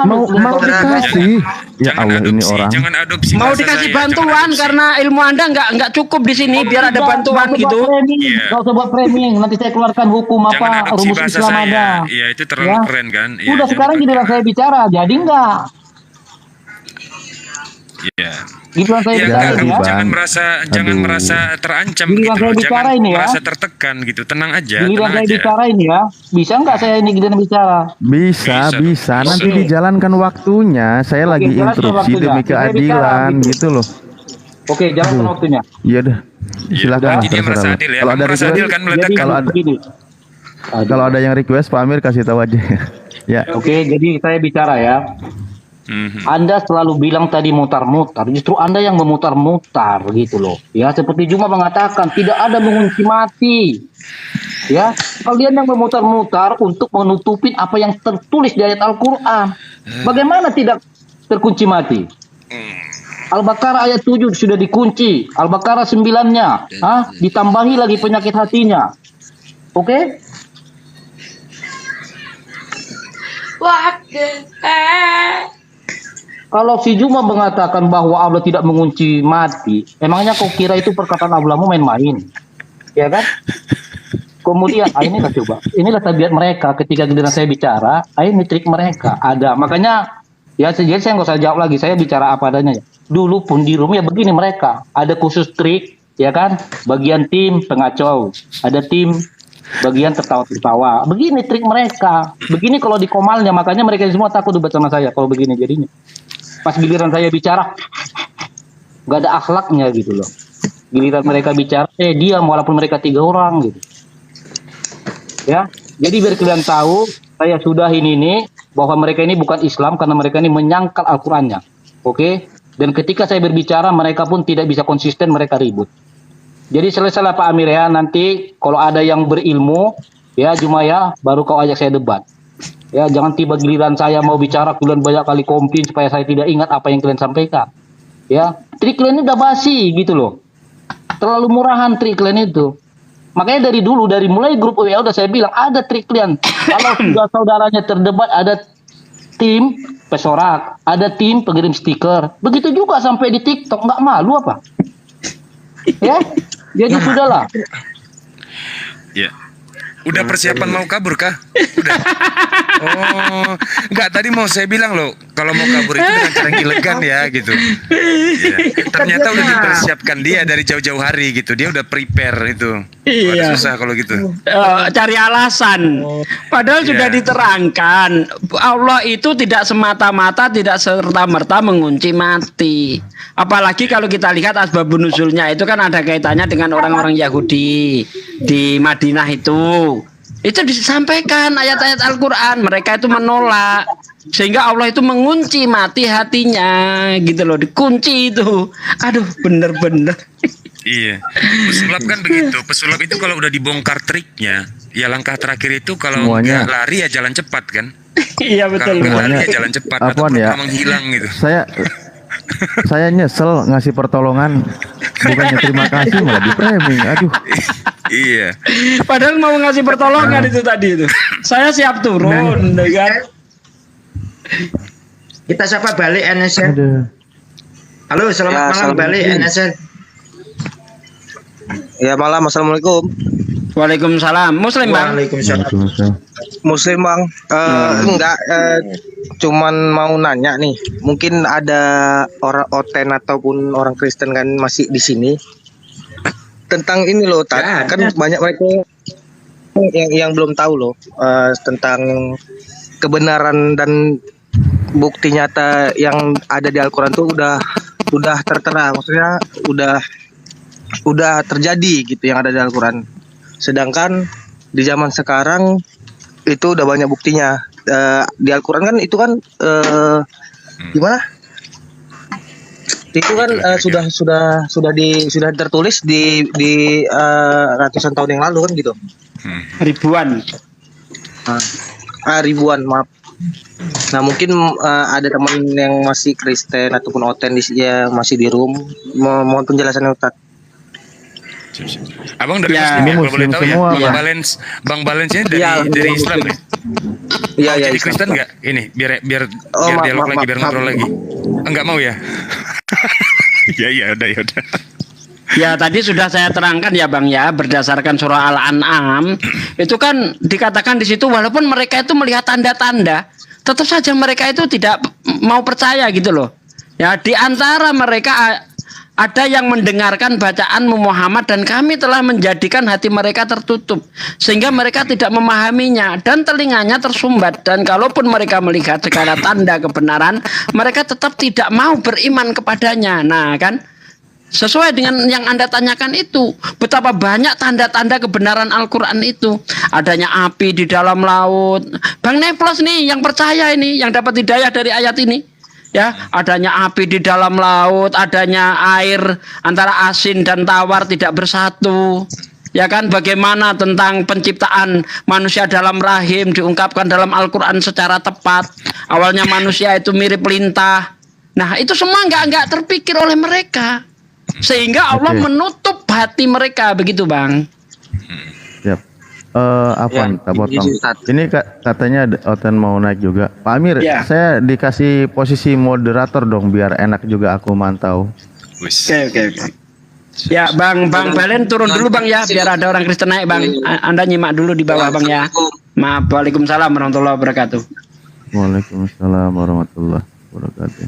Mau dikasih? Ya Jangan Allah, ini adopsi, orang. Jangan adopsi Mau bahasa dikasih saya, bantuan jangan adopsi. karena ilmu Anda nggak cukup di sini biar ada bantuan gitu. Iya. Gak usah buat framing, nanti saya keluarkan hukum Jangan apa adopsi rumus bahasa Islam saya. ada. Iya, itu terlalu Ya. keren kan? Iya, Udah jangan sekarang dipakai. giliran saya bicara, jadi enggak? Iya. Giliran saya Ya, bicara Jadi, kamu ya. Bang. jangan Aduh. merasa terancam Giliran gitu saya loh. bicara Jangan ini ya. merasa tertekan gitu. Tenang aja, Giliran tenang saya aja. bicara ini ya, bisa enggak saya ini giliran bicara? Bisa. Bisa. Nanti dijalankan waktunya. Saya lagi jalankan instruksi waktunya. demi Saya bicara keadilan gitu. gitu loh. Oke, jalan waktunya. Iya dah. Iya, Silakan lah, nanti dia merasa terserah. adil ya. Kalau Kamu ada merasa request, adil kan meledak Jadi kan? Kalau ada- begini. kalau ada yang request Pak Amir kasih tahu aja. Ya. Oke, jadi saya bicara ya. Mhm. Anda selalu bilang tadi mutar-mutar, justru Anda yang memutar-mutar gitu loh. Ya, seperti Juma mengatakan tidak ada mengunci mati. Ya, kalian yang memutar-mutar untuk menutupin apa yang tertulis di ayat Al-Qur'an. Bagaimana tidak terkunci mati? Al-Baqarah ayat 7 sudah dikunci, Al-Baqarah 9-nya, ditambahi lagi penyakit hatinya. Oke? Kalau si Juma mengatakan bahwa Allah tidak mengunci mati, emangnya kau kira itu perkataan Allahmu main-main? Ya kan? Kemudian, inilah coba. Inilah tabiat mereka ketika giliran saya bicara, ini trik mereka. Ada. Makanya, ya jadi saya nggak usah jawab lagi. Saya bicara apa adanya. Dulu pun di room ya begini mereka. Ada khusus trik, ya kan? Bagian tim pengacau. Ada tim bagian tertawa-tertawa. Begini trik mereka. Begini kalau di komalnya, makanya mereka semua takut debat sama saya kalau begini jadinya. Pas giliran saya bicara, nggak ada akhlaknya gitu loh. Giliran mereka bicara, diam walaupun mereka 3 orang gitu. Ya, jadi biar kalian tahu, saya sudah ini bahwa mereka ini bukan Islam karena mereka ini menyangkal Al-Qur'annya. Oke? Dan ketika saya berbicara, mereka pun tidak bisa konsisten, mereka ribut. Jadi selesailah Pak Amir ya, nanti kalau ada yang berilmu, ya Juma ya, baru kau ajak saya debat. Ya, jangan tiba giliran saya mau bicara, kalian banyak kali komplain supaya saya tidak ingat apa yang kalian sampaikan. Ya, trik kalian ini udah basi gitu loh. Terlalu murahan trik kalian itu. Makanya dari dulu, dari mulai grup WA udah saya bilang, ada trik kalian. Kalau sudah saudaranya terdebat, ada tim pesorak, ada tim pengirim stiker. Begitu juga sampai di TikTok, nggak malu apa? Ya, jadi sudahlah. Ya. Udah persiapan mau kabur kah? Udah. Oh, enggak, tadi mau saya bilang loh, kalau mau kabur itu dengan cara yang elegan ya gitu. Ya. Ternyata udah dipersiapkan dia dari jauh-jauh hari gitu. Dia udah prepare itu. Iya. Waduh, susah kalau gitu. Cari alasan. Padahal sudah Iya. diterangkan Allah itu tidak semata-mata, tidak serta-merta mengunci mati. Apalagi kalau kita lihat asbabun nuzulnya itu kan ada kaitannya dengan orang-orang Yahudi di Madinah itu. Itu disampaikan ayat-ayat Al-Quran, mereka itu menolak sehingga Allah itu mengunci mati hatinya gitu loh, dikunci itu. Aduh, bener-bener. Iya. Pesulap kan begitu. Pesulap itu kalau udah dibongkar triknya, ya langkah terakhir itu kalau Semuanya. nggak lari ya jalan cepat kan. Iya Kalau betul. nggak lari Semuanya. ya jalan cepat atau Apaan ya? menghilang gitu. Saya nyesel ngasih pertolongan, bukannya terima kasih malah di framing. Aduh. Iya. Padahal mau ngasih pertolongan itu tadi itu. Saya siap turun, ya kan? Kita sapa balik NSN. Aduh. Halo, selamat malam balik NSN. Ya malam, assalamualaikum. Waalaikumsalam. Muslim, Bang. Waalaikumsalam. Muslim bang, enggak, cuman mau nanya nih, mungkin ada orang Oten ataupun orang Kristen kan masih di sini tentang ini loh, Ya, kan ada. banyak mereka yang belum tahu loh tentang kebenaran dan bukti nyata yang ada di Al-Quran tuh udah tertera, maksudnya udah terjadi gitu yang ada di Al-Quran. Sedangkan di zaman sekarang itu udah banyak buktinya. Di Al-Quran kan itu kan gimana? Itu kan sudah tertulis di ratusan tahun yang lalu kan gitu. Ribuan. Ribuan, maaf. Nah mungkin ada teman yang masih Kristen ataupun Oten ya masih di room. Mohon penjelasannya Ustaz. Abang dari Ya, Muslim ini ya, kalau boleh Muslim tahu semua, ya. Bang. Bang Balens ini dari Iya, dari Muslim. Islam ya. Iya Mau ya. jadi Kristen nggak? Ini biar Oh, maaf, dialog maaf, lagi, biar maaf. ngobrol lagi. Enggak mau ya? Ya udah. Ya tadi sudah saya terangkan ya Bang ya, berdasarkan surah Al-An'am itu kan dikatakan di situ walaupun mereka itu melihat tanda-tanda, tetap saja mereka itu tidak mau percaya gitu loh. Ya di antara mereka ada yang mendengarkan bacaan Muhammad dan kami telah menjadikan hati mereka tertutup sehingga mereka tidak memahaminya dan telinganya tersumbat, dan kalaupun mereka melihat segala tanda kebenaran mereka tetap tidak mau beriman kepadanya. Nah kan sesuai dengan yang Anda tanyakan itu, betapa banyak tanda-tanda kebenaran Al-Quran itu. Adanya api di dalam laut. Bang Neplos nih yang percaya ini, yang dapat hidayah dari ayat ini. Ya, adanya api di dalam laut, adanya air antara asin dan tawar tidak bersatu. Ya kan, bagaimana tentang penciptaan manusia dalam rahim diungkapkan dalam Al-Quran secara tepat. Awalnya manusia itu mirip lintah. Nah, itu semua nggak terpikir oleh mereka. Sehingga Allah Oke. menutup hati mereka, begitu Bang. Siap. Apa Ya, kita potong? izin, Ustaz. Ini katanya Oten mau naik juga. Pak Amir, Ya. saya dikasih posisi moderator dong biar enak juga aku mantau. Wis. Oke. Ya Bang Balen turun dulu Bang ya, biar ada orang Kristen naik Bang. Anda nyimak dulu di bawah Bang ya. Maaf. Waalaikumsalam warahmatullahi wabarakatuh. Waalaikumsalam warahmatullahi wabarakatuh.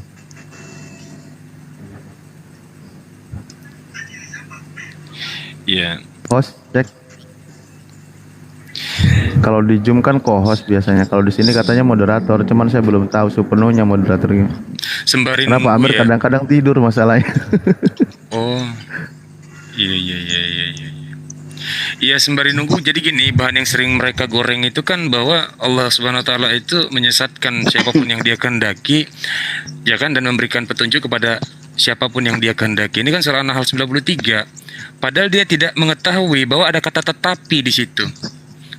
Iya. Host cek. Kalau di Zoom kan co-host biasanya. Kalau di sini katanya moderator, cuman saya belum tahu sepenuhnya moderatornya. Sembari Kenapa nunggu Amir ya. kadang-kadang tidur masalahnya? Oh. Iya. Iya, sembari nunggu. Jadi gini, bahan yang sering mereka goreng itu kan bahwa Allah Subhanahu wa taala itu menyesatkan siapapun yang dia kehendaki, ya kan, dan memberikan petunjuk kepada siapapun yang dia kehendaki. Ini kan surah An-Nahl 93. Padahal dia tidak mengetahui bahwa ada kata tetapi di situ.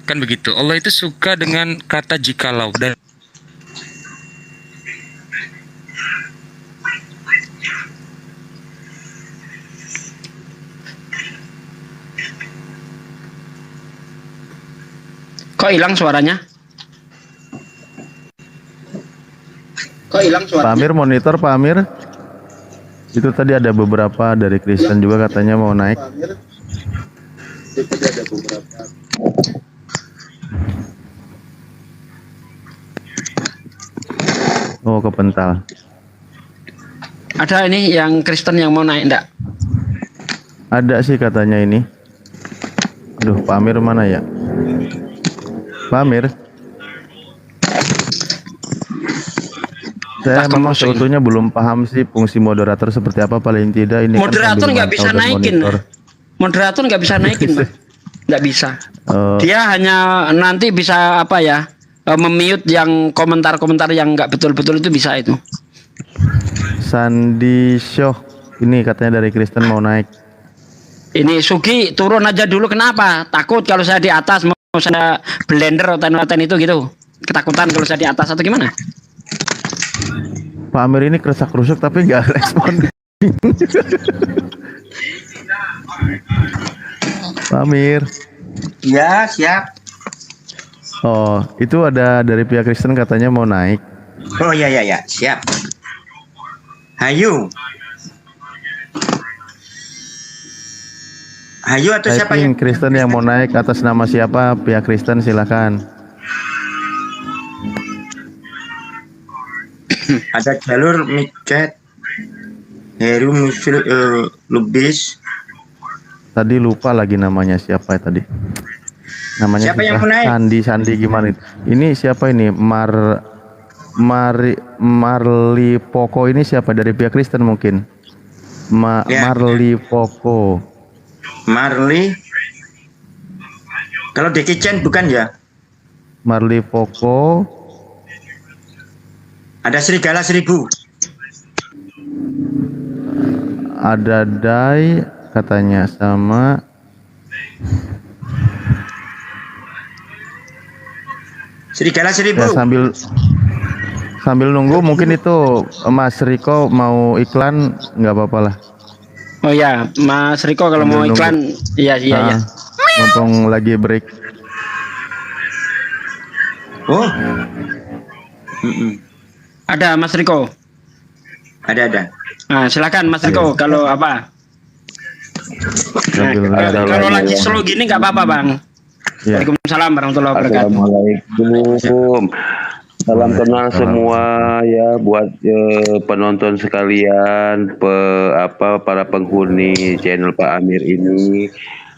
Kan begitu. Allah itu suka dengan kata jikalau dan Kok hilang suaranya? Pak Amir monitor Pak Amir. Itu tadi ada beberapa dari Kristen juga katanya mau naik. Oh, ke Pental. Ada ini yang Kristen yang mau naik enggak? Ada sih katanya ini. Aduh, Pak Amir mana ya? Pak Amir. Saya Entah memang kamu sing. sebetulnya belum paham sih fungsi moderator seperti apa, paling tidak ini Moderator kan nggak sambil bisa mantau dan naikin. monitor. Moderator nggak bisa naikin, Bang. Nggak bisa. Eh, Dia hanya nanti bisa apa ya? Memute yang komentar-komentar yang nggak betul-betul itu bisa itu. Sandi Show ini katanya dari Kristen mau naik. Ini Sugi turun aja dulu, kenapa? Takut kalau saya di atas mau saya blender oten-oten itu gitu. Ketakutan kalau saya di atas atau gimana? Pak Amir ini keresak-kerusuk tapi nggak respon. Pak Amir. Ya, siap. Oh, itu ada dari pihak Kristen katanya mau naik. Oh ya, siap. Hayu. Hayu atau I siapa think ya? Kristen yang mau naik atas nama siapa? Pihak Kristen silakan. Ada jalur micet. Heru Musul Lubis. Tadi lupa lagi namanya siapa ya tadi? Namanya Siapa yang mau naik? Sandi gimana itu? Ini siapa ini? Marli Poko ini siapa dari pihak Kristen mungkin? Ya. Marli Poko. Marley. Kalau Deki Chen bukan ya? Marli Poko. Ada Serigala 1000. Ada Dai katanya sama Serigala 1000. ya, sambil nunggu mungkin itu Mas Riko mau iklan nggak apa-apa lah. Oh ya, Mas Riko kalau mau Nunggu. iklan, iya. Mumpung lagi break. Oh. Ada Mas Riko. Ada. Nah, silakan Mas Riko kalau apa? Nah, Sambil kalau lagi slow gini nggak apa-apa, Bang. ya. Waalaikumsalam warahmatullahi wabarakatuh. Assalamualaikum. Salam kenal semua ya buat penonton sekalian, para penghuni channel Pak Amir ini.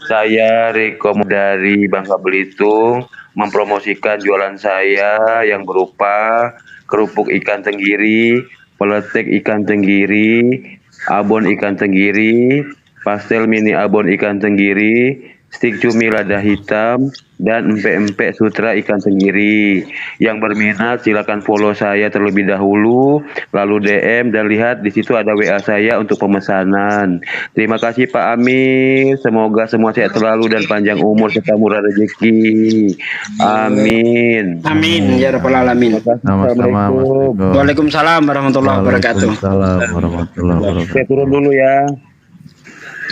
Saya Riko dari Bangka Belitung mempromosikan jualan saya yang berupa kerupuk ikan tenggiri, peletek ikan tenggiri, abon ikan tenggiri, pastel mini abon ikan tenggiri, stik cumi lada hitam, dan empek-empek sutra ikan tenggiri. Yang berminat silakan follow saya terlebih dahulu, lalu DM dan lihat di situ ada WA saya untuk pemesanan. Terima kasih Pak Amir, semoga semua sehat selalu dan panjang umur serta murah rezeki. Amin. Amin ya rabbal alamin. Sama-sama Mas Riko. Waalaikumsalam warahmatullahi wabarakatuh. Waalaikumsalam warahmatullahi wabarakatuh. Saya turun dulu ya.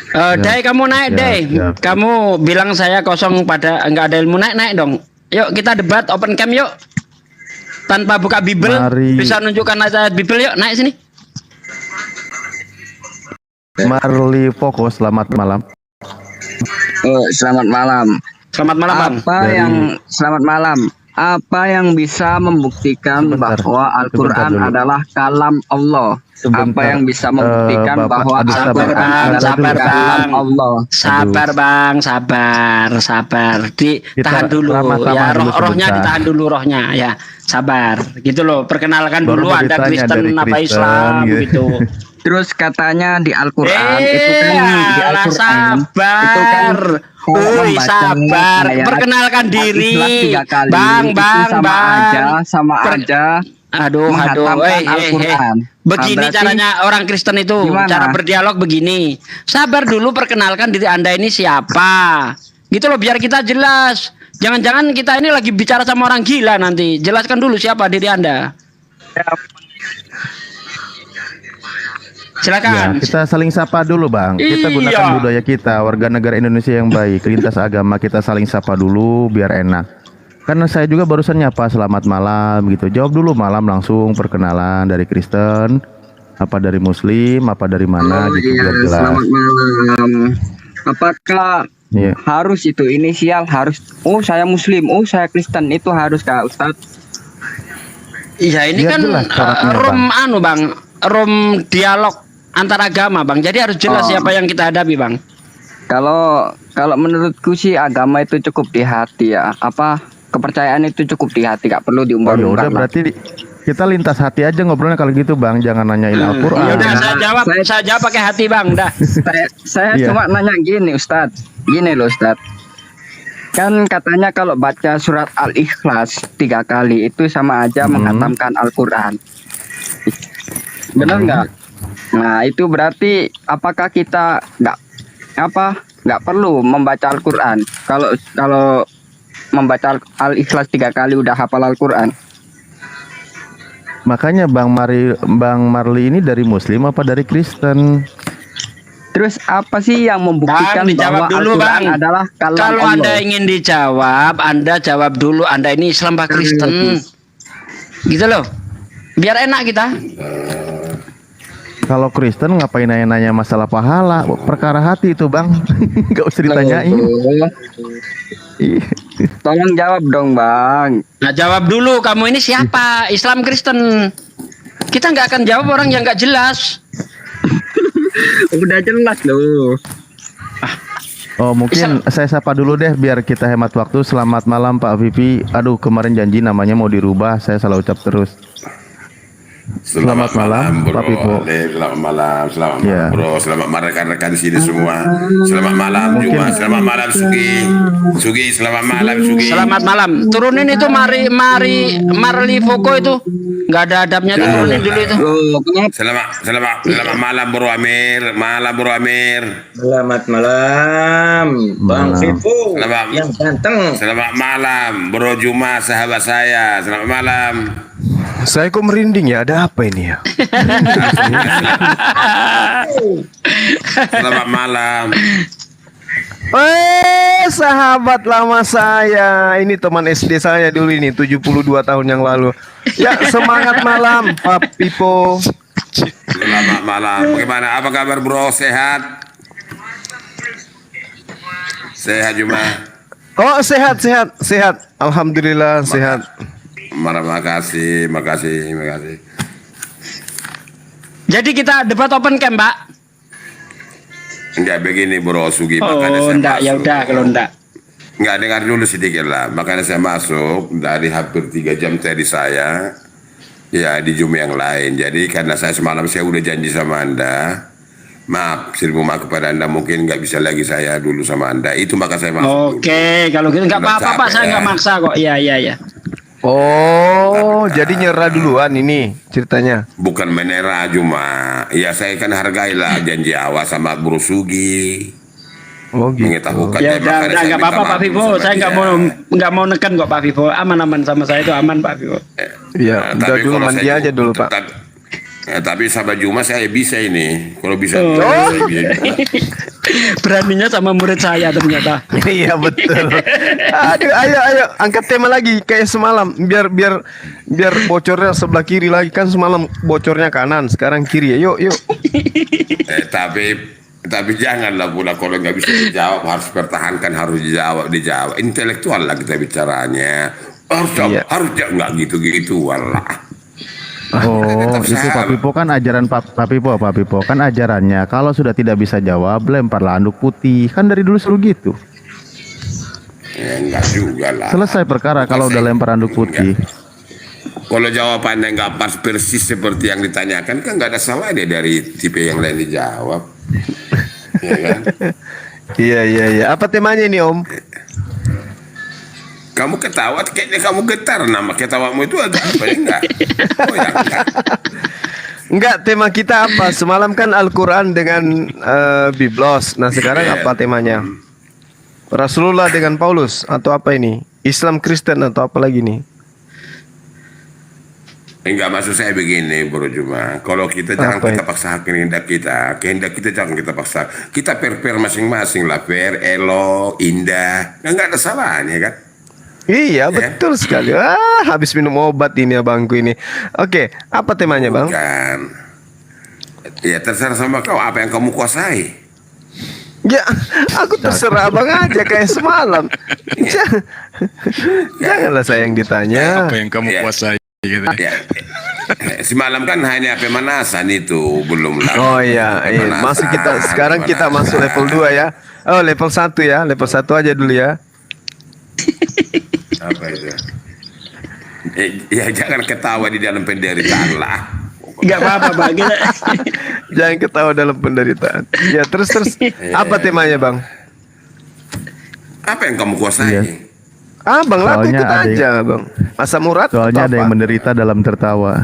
Dai kamu naik, Siap, Dai. siap. Kamu bilang saya kosong pada enggak ada ilmu, naik dong. Yuk kita debat open cam yuk. Tanpa buka Bible, Mari. bisa nunjukkan ayat Bible yuk, naik sini. Marli Poko, selamat malam. Selamat malam. Selamat malam, Bang. Selamat malam. Apa yang bisa membuktikan Sebentar. bahwa Al-Quran Sebentar dulu. adalah kalam Allah? Sebentar. Apa yang bisa membuktikan Bapak, bahwa aduh, Al-Quran Bang, adalah sabar, kalam Bang. Allah? Sabar, Bang, sabar. Ditahan dulu ramah-tamah ya, dulu rohnya sebentar. ditahan dulu rohnya ya. Sabar. Gitu loh, perkenalkan Baru dulu mau Anda ditanya Kristen dari apa Kristen, Islam gitu. gitu. Terus katanya di Al-Quran itu kan di alah, Al-Quran itu kan sabar. kalau Woi, membaca sabar. ayat Perkenalkan diri. Al-Ikhlas 3 kali, Bang, itu Bang, sama Bang. Per- aja Aduh, menghatamkan Al-Quran. Begini Berarti caranya orang Kristen itu, gimana? cara berdialog begini. Sabar dulu, perkenalkan diri Anda ini siapa. Gitu loh, biar kita jelas. Jangan-jangan kita ini lagi bicara sama orang gila nanti. Jelaskan dulu siapa diri Anda. Ya, Silakan. kita saling sapa dulu Bang. Kita gunakan Iya. budaya kita, warga negara Indonesia yang baik, lintas agama kita saling sapa dulu biar enak. Karena saya juga barusan nyapa selamat malam gitu. Jawab dulu malam langsung perkenalan dari Kristen, apa dari Muslim, apa dari mana gitu biar jelas. Selamat malam. Apakah Iya. harus itu inisial harus? Oh saya Muslim, oh saya Kristen, itu harus Kak Ustadz? Iya, ini Biar kan jelas syaratnya, room Bang, room dialog antar agama, Bang. Jadi harus jelas siapa yang kita hadapi, Bang. Kalau kalau menurutku sih agama itu cukup di hati ya. Apa kepercayaan itu cukup di hati, gak perlu Oh ya udah diumbar-umbar. berarti kita lintas hati aja ngobrolnya kalau gitu Bang, jangan nanyain Ya Al-Qur'an. udah, saya jawab pakai hati, Bang. Dah. Saya Iya. cuma nanya gini Ustadz. Gini loh Ustadz. Kan katanya kalau baca surat Al-Ikhlas 3 kali itu sama aja menghatamkan Al-Quran. Benar nggak? Nah itu berarti apakah kita nggak perlu membaca Al-Quran? Kalau membaca Al-Ikhlas 3 kali udah hafal Al-Quran. Makanya Bang Marli ini dari Muslim apa dari Kristen? Terus apa sih yang membuktikan Bang, dijawab bahwa dulu, Al-Quran Bang. adalah kalam Kalau Allah? Anda ingin dijawab, Anda jawab dulu. Anda ini Islam apa Kristen? Gitu loh. Biar enak kita. Kalau Kristen ngapain nanya-nanya masalah pahala? Perkara hati itu Bang. Gak usah ditanyain. Loh, Iya. tolong jawab dong Bang. Nah, jawab dulu. Kamu ini siapa? Islam Kristen? Kita nggak akan jawab orang yang nggak jelas. Udah jelas loh. Oh mungkin saya sapa dulu deh biar kita hemat waktu. Selamat malam Pak Vivi. Aduh kemarin janji namanya mau dirubah. Saya salah ucap terus. Selamat malam, bro. Pak Pipo. Selamat malam, Ya. bro. Selamat malam rekan-rekan di sini semua. Selamat malam Juma, selamat malam Sugi. Sugi, selamat malam Sugi. Selamat malam. Turunin itu Marli Foko itu. Nggak ada adabnya, turunin dulu itu. Loh, Selamat malam Bro Amir. Malam Bro Amir. Selamat malam, Bang Vivo Selamat- yang ganteng. Selamat malam Bro Juma, sahabat saya. Selamat malam. Saya kok merinding ya, ada apa ini ya? Selamat malam. Sahabat lama saya. Ini teman SD saya dulu ini, 72 tahun yang lalu. Ya, semangat malam, Pak Pipo. Selamat malam. Bagaimana? Apa kabar Bro? Sehat? Sehat Juma. Oh, sehat. Alhamdulillah sehat. Makasih. Jadi kita debat open camp, Pak. Enggak begini Bro Sugi, Oh, makanya saya enggak, ya masuk. udah kalau enggak. Enggak, dengar dulu sedikit lah. Makanya saya masuk dari hampir 3 jam tadi saya ya di Zoom yang lain. Jadi karena saya semalam saya udah janji sama Anda. Maaf, seribu maaf kepada Anda, mungkin nggak bisa lagi saya dulu sama Anda. Itu maka saya masuk. Oke, kalau gitu nggak Udah apa-apa, Pak. capek, Saya ya. nggak maksa kok. Iya. Oh, jadi nyerah duluan ini ceritanya. Bukan menera cuma. Ya saya kan hargailah janji awal sama Bro Sugi. Oh gitu. Mengetahukan Ya makanya udah saya nggak minta apa-apa, maaf Pak Vivo. sama Saya nggak dia. mau neken kok, Pak Vivo. Aman sama saya itu aman, Pak Vivo. Iya, udah Tapi dulu kalau mandi saya aja dulu, Pak. Tapi sahabat Juma saya bisa ini. Kalau bisa. Oh. saya bisa. Beraninya sama murid saya ternyata. Iya betul. Aduh, ayo angkat tema lagi kayak semalam. Biar bocornya sebelah kiri lagi, kan semalam bocornya kanan, sekarang kiri ya. Yuk. Tapi janganlah pula kalau nggak bisa dijawab harus pertahankan, harus dijawab. Intelektual lah kita bicaranya. Harus nggak gitu walah. Oh, Tetap itu salah. Pak Pipo kan ajaran Pak Pipo kan ajarannya kalau sudah tidak bisa jawab lemparlah anduk putih. Kan dari dulu selalu gitu. Ya, enggak juga lah. Selesai perkara kalau udah lempar anduk putih. Kalau jawabannya nggak pas persis seperti yang ditanyakan kan nggak ada salahnya dari tipe yang lain dijawab. Ya kan? Iya. Apa temanya ini, Om? Kamu ketawa kayaknya kamu getar, nama ketawamu itu agak apa ya enggak? Oh ya enggak. Enggak, tema kita apa? Semalam kan Al-Quran dengan Biblos. Nah sekarang apa temanya? Rasulullah dengan Paulus atau apa ini? Islam Kristen atau apa lagi nih? Enggak, maksud saya begini Bro Juma. Kalau kita jangan Apa kita itu? paksa kehendak kita jangan kita paksa. Kita per masing-masing lah, elok, indah. Enggak ada salahnya kan? Iya betul sekali. Habis minum obat ini abangku ini. Oke, apa temanya bang? Kan. Ya terserah sama kau apa yang kamu kuasai. Ya, aku terserah abang aja kayak semalam. Janganlah saya yang ditanya. Apa yang kamu kuasai? Ya, semalam kan hanya pemanasan itu belum lah. Oh iya, iya. Masuk kita sekarang kita masuk level 2 ya. Oh, level 1 ya. Level 1 aja dulu ya. Apa itu? Ya jangan ketawa di dalam penderitaan lah. Enggak apa-apa, Bang. Jangan ketawa dalam penderitaan. Ya, terus apa temanya, Bang? Apa yang kamu kuasai? Iya. Bang, laku Soalnya ikut ada yang- aja, Bang. Masa murad? Soalnya atau ada yang apa? menderita dalam tertawa.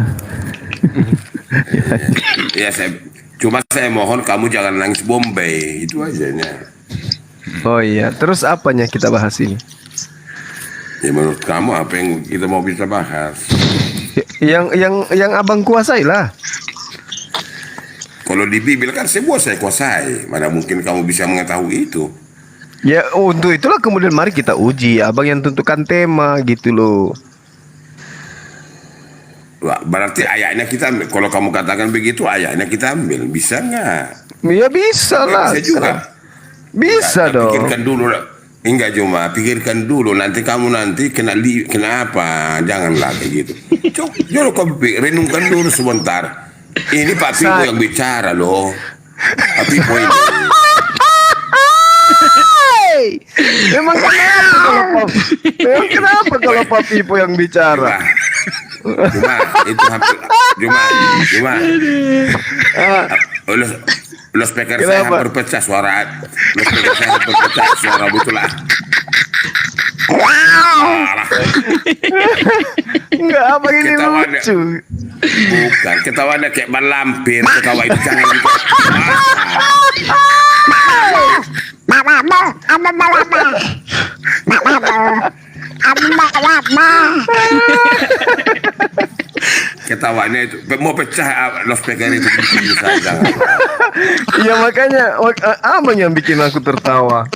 Ya saya mohon kamu jangan nangis Bombay, itu aja. Oh iya, terus apanya kita bahas ini? Ya menurut kamu apa yang kita mau bisa bahas? Yang Abang kuasai lah. Kalau di Bible kan semua saya kuasai, mana mungkin kamu bisa mengetahui itu? Ya, untuk itulah kemudian mari kita uji. Abang yang tentukan tema gitu loh. Wah, berarti ayatnya kita ambil. Kalau kamu katakan begitu, ayatnya kita ambil. Bisa nggak? Ya bisa lah. Bisa juga. Bisa Enggak, dong. Pikirkan dulu. Enggak cuma pikirkan dulu. Nanti kamu kena apa? Janganlah kayak gitu. Coba kau renungkan dulu sebentar. Ini Pak Pipo yang bicara loh. Pak Pipo ini. Memang kenapa kalau Pak Pipo yang bicara? Cuma itu hampir cuma lo speaker saya Kenapa? hampir pecah suara. Lo speaker saya hampir pecah suara betul lah. Enggak, apa ini Ketawanya. lucu. Bukan, ketawanya kayak malampir, ketawa itu jangan gitu. Ketawanya itu mau pecah lo speaker itu bisa jangan. Iya makanya Abang yang bikin aku tertawa.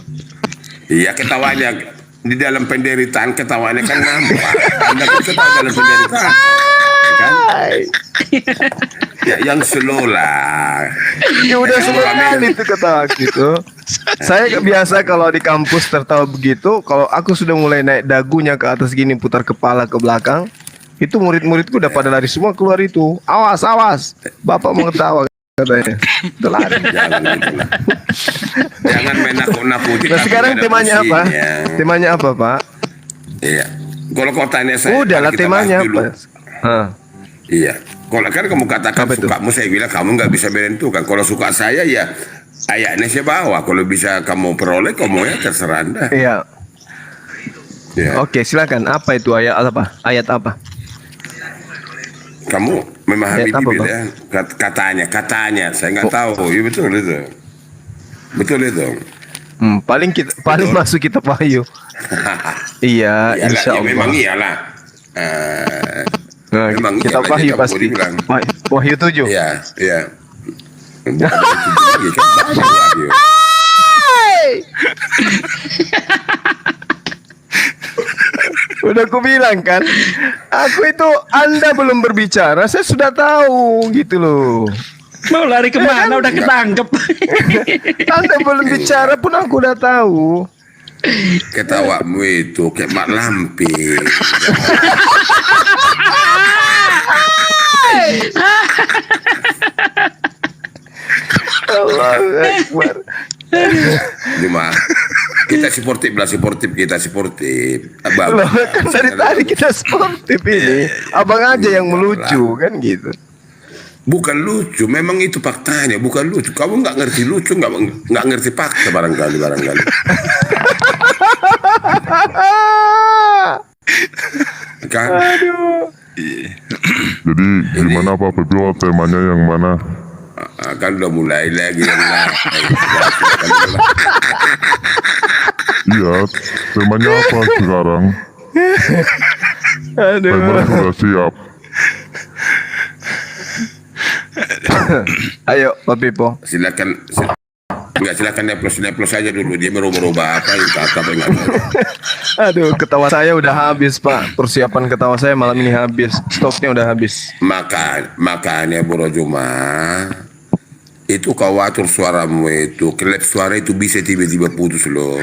Iya ketawanya di dalam penderitaan ketawanya kan nampak. Anda kan ketawa dalam penderitaan. Kan? Ya, yang slow lah. Ya udah semua kali itu ketawa gitu. Saya biasa kalau di kampus tertawa begitu, kalau aku sudah mulai naik dagunya ke atas gini putar kepala ke belakang, itu murid-muridku udah pada lari semua keluar itu. Awas, awas. Bapak mau ketawa katanya. Itu lari. Jangan gitu lah. Jangan main nakut-nakuti. Nah, tapi sekarang ada temanya apa? fungsinya. Temanya apa, Pak? Iya. Kalau kau tanya saya, Udah lah kita temanya bahas dulu. apa? Hah. Iya. Kalau kan kamu katakan Apa itu? sukamu, saya bilang kamu nggak bisa menentukan. Kalau suka saya ya ayatnya saya bawa. Kalau bisa kamu peroleh, kamu ya terserah Anda. Iya. Ya. Oke, silakan. Apa itu ayat apa? Ayat apa? Kamu memahami Ayat apa, Bible Bang? ya? Katanya. Saya nggak tahu. Iya betul itu. Betul itu. Paling masuk kita payu. Iya, Iyalah, insya ya Allah. memang iyalah. Nah, Memang kita iyalah, wahyu dia pasti. boleh bilang. Wahyu 7. Iya, iya. Ada itu juga, kan banyak wahyu. Udah aku bilang kan, aku itu Anda belum berbicara, saya sudah tahu gitu loh. Mau lari kemana? Udah ketangkep. Anda belum bicara pun aku udah tahu. Ketawamu itu kayak mak lampir. Allahu Akbar. Cuma kita sportif lah, kita sportif. Loh, kan dari tadi kita sportif ini. Abang aja yang melucu kan gitu. Bukan lucu, memang itu faktanya, bukan lucu. Kamu nggak ngerti lucu, nggak ngerti fakta barangkali. Kan? Aduh. Jadi gimana Pak Pepio, temanya yang mana? Kan udah mulai lagi yang lain. Iya, temanya apa sekarang? Aduh. Timer sudah siap. Ayo, Pak Pipo. Silakan neplos aja dulu. Dia merubah apa yang kata apa enggak. Aduh, ketawa saya udah habis, Pak. Persiapan ketawa saya malam ini habis. Stoknya udah habis. Makanya Bro Juma, itu kau atur suaramu itu, klep suara itu bisa tiba-tiba putus loh.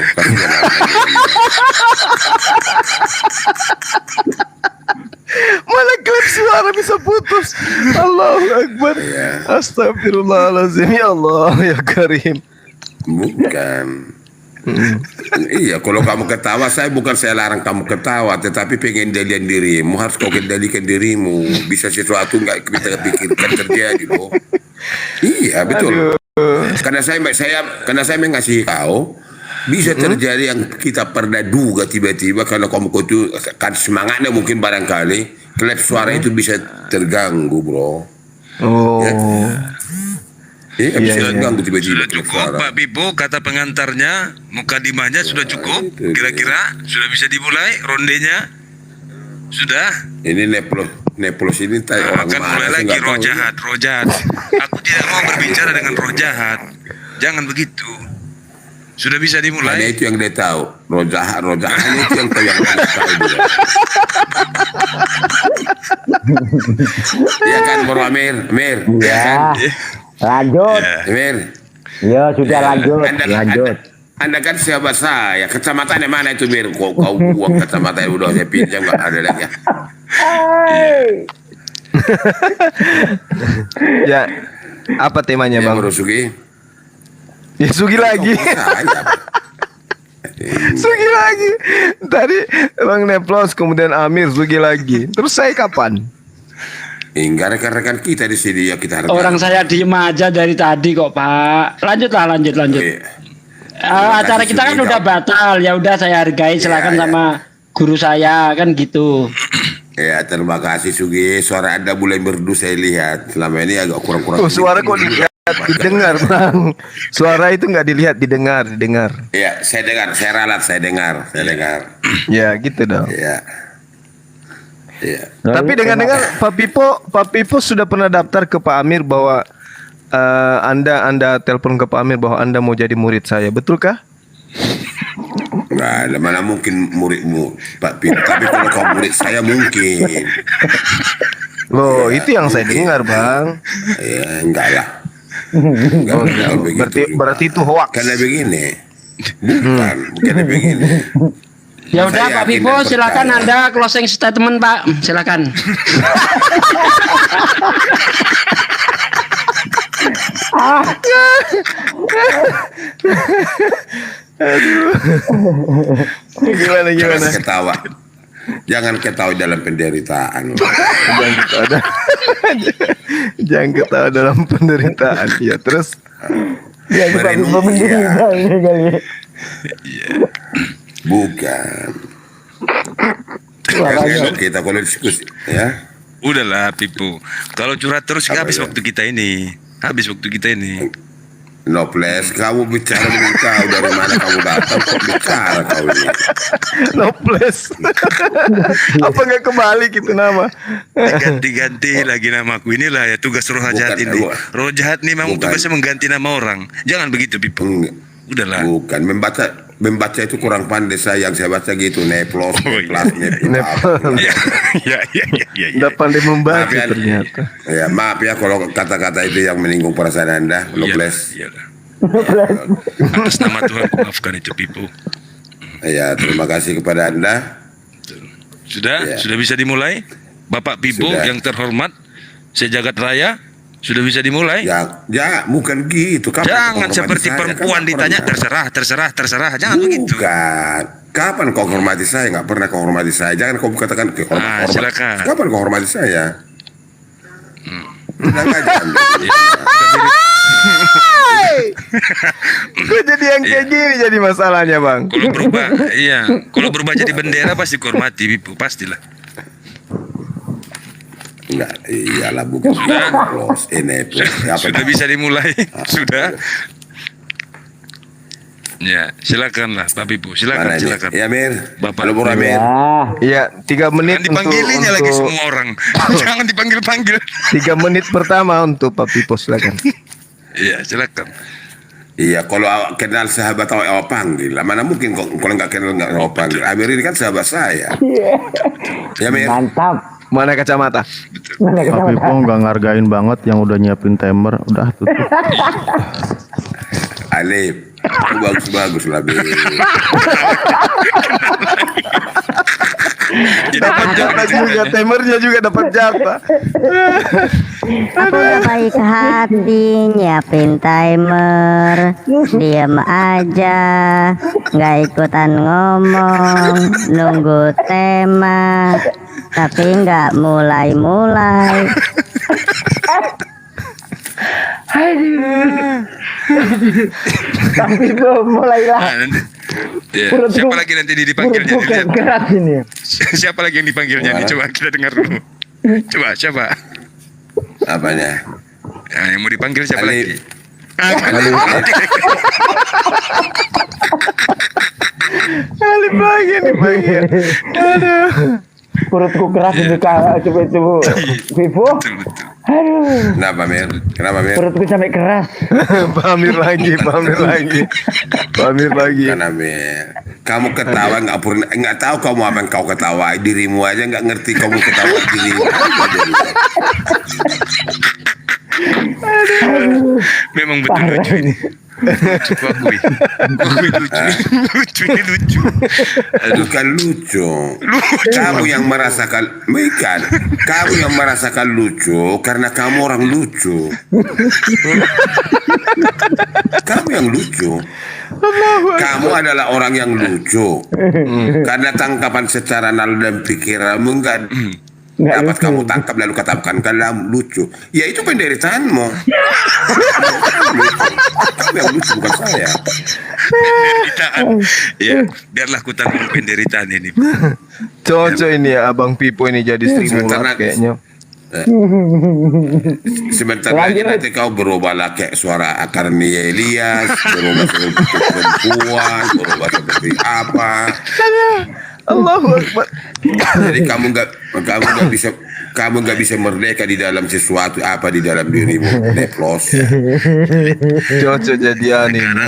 Malah klip suara bisa putus. Allahu Akbar. Astagfirullahaladzim. Ya Allah, ya Karim. Bukan. Iya, kalau kamu ketawa, saya larang kamu ketawa, tetapi pengen kendalian dirimu, harus kau kendalikan dirimu. Bisa sesuatu nggak kita pikirkan terjadi, bro. Iya, betul. Karena saya mengasih kau, bisa terjadi yang kita pernah duga tiba-tiba kalau kamu itu kan semangatnya mungkin barangkali klep suara itu bisa terganggu, bro. Oh. Ya. Iya, bisa terganggu tiba-tiba. Sudah cukup Pak Pipo, kata pengantarnya, mukadimahnya sudah cukup. Kira-kira sudah bisa dimulai rondenya? Sudah. Ini Neplos ini orang akan mulai lagi roh jahat. Aku tidak mau berbicara dengan roh jahat. Jangan begitu. Sudah bisa dimulai. Hanya itu yang dia tahu. Roh jahat hanya itu yang tahu yang dia tahu dia. Ya kan, Bro Amir? Ya kan? Lanjut. Amir. Ya sudah lanjut. Anda kan sahabat saya. Kecamatannya mana itu, Mir? Kau buang kacamata yang udah saya pinjam, nggak ada lagi. Ya, apa temanya, Bang? Bro Sugi. Ya Sugi lagi. Sugi lagi. Tadi Bang Neplos, kemudian Amir, Sugi lagi. Terus saya kapan? Hingga rekan-rekan kita di sini ya kita hargai. Orang saya diem aja dari tadi kok, Pak. Lanjut. Acara kita kan udah batal, ya udah saya hargai, silakan sama guru saya kan gitu. Ya, terima kasih Sugi. Suara Anda mulai merdu saya lihat. Selama ini agak kurang-kurang. Oh, suara kok dilihat, didengar, Bang. Suara itu nggak dilihat, didengar. Iya, saya dengar, saya ralat, saya dengar. Ya, gitu dong. Iya. Tapi dengar-dengar Pak Pipo sudah pernah daftar ke Pak Amir bahwa Anda telepon ke Pak Amir bahwa Anda mau jadi murid saya, betulkah? Nggak ada, mana mungkin muridmu Pak Pipo. Tapi kalau kau murid saya mungkin. Loh, itu yang saya dengar, Bang. Ya, enggak lah. Berarti itu hoax. Karena begini. Bukan begini. Ya udah Pak Pipo, silakan Anda closing statement, Pak. Silakan. Gimana? Jangan ketawa dalam penderitaan. Jangan ketawa dalam penderitaan. Ya, terus bukan. Kita kalau diskusi ya. Udahlah Pipo. Kalau curhat terus habis waktu kita ini. Noples, kamu bicara dengan kau dari mana kamu datang kok bicara kau ini. Noples. Apa nggak kebalik itu nama? Diganti lagi namaku. Inilah ya tugas roh jahat ini. Roh jahat ini memang tugasnya mengganti nama orang. Jangan begitu Pipo. Udahlah. Bukan membaca itu kurang pandai saya, yang saya baca gitu Neplos. Ya. Nggak pandai membaca ternyata. Ya maaf ya kalau kata-kata itu yang menyinggung perasaan Anda, Noples. Atas nama Tuhan maafkan itu Pipo. Ya, terima kasih kepada Anda. Sudah bisa dimulai, Bapak Pipo yang terhormat, sejagat raya. Sudah bisa dimulai? Ya, bukan gitu. Jangan seperti perempuan ditanya terserah. Jangan begitu. Bukan. Kapan kau hormati saya? Nggak pernah kau hormati saya. Jangan kau katakan hormat. Silakan. Kapan kau hormati saya? Kok jadi yang kayak gini jadi masalahnya, Bang? Kalau berubah jadi bendera pasti dihormati, pastilah. Enggak, iyalah bukan. Sudah bisa dimulai. Sudah. Ya, silakanlah Pak Pipo. Silakan. Ya, Mir. Bapak Amir. Ya, 3 menit dipanggilinya lagi semua orang. Jangan dipanggil-panggil. 3 menit pertama untuk Pak Pipo, silakan. Iya, silakan. Iya, kalau kenal sahabat awak panggil. Mana mungkin kalau nggak kenal nggak panggil. Amir ini kan sahabat saya. Ya, Mir. Mantap. Mana kacamata? Tapi Pong nggak ngargain banget yang udah nyiapin timer, udah tutup. Alif, bagus lah, Bi. Dapat jatah juga, temernya juga dapat jatah. Aku udah baik hati nyiapin timer, diem aja, nggak ikutan ngomong, nunggu tema, tapi nggak mulai-mulai. Tapi belum mulailah. Nah, nanti, ya, Perutku- siapa lagi nanti dipanggilnya? Perutku Dilihat. keras ini. Siapa lagi yang dipanggilnya nih? Coba kita dengar dulu. Coba siapa? Apanya? Yang mau dipanggil siapa Ali. lagi? Alif lagi nih bagian. Aduh. Perutku keras ini Kak. Coba Vivo. Aduh. Kenapa Mir? Kenapa Mir? Perutku sampai keras. Pamir lagi. Pamir lagi. Karena Mir, kamu ketawa nggak tahu kamu apa yang kau ketawa, dirimu aja nggak ngerti kamu ketawa dirimu. Memang betul lucu ini. Lucu akui. Lucu ini lucu. Bukan lucu. Kamu yang merasakan, bukan. Kamu yang merasakan lucu karena kamu orang lucu. Kamu yang lucu. Kamu adalah orang yang lucu. Karena tangkapan secara naluri dan pikiranmu nggak dapat kamu tangkap lalu katakan kamu lucu. Ya itu penderitaanmu. Kamu yang lucu bukan saya. Penderitaan. Ya, biarlah ku tanggung penderitaan ini. Cocok ini ya Abang Pipo ini jadi Sebentar stimulan lagi. kayaknya. Sebentar lagi nanti kau berubahlah kayak suara Akarnia Elias, berubah seperti perempuan, berubah seperti apa. Allahu Akbar. Jadi kamu nggak bisa merdeka di dalam sesuatu apa di dalam dirimu. Deplos. Cocok jadian ini.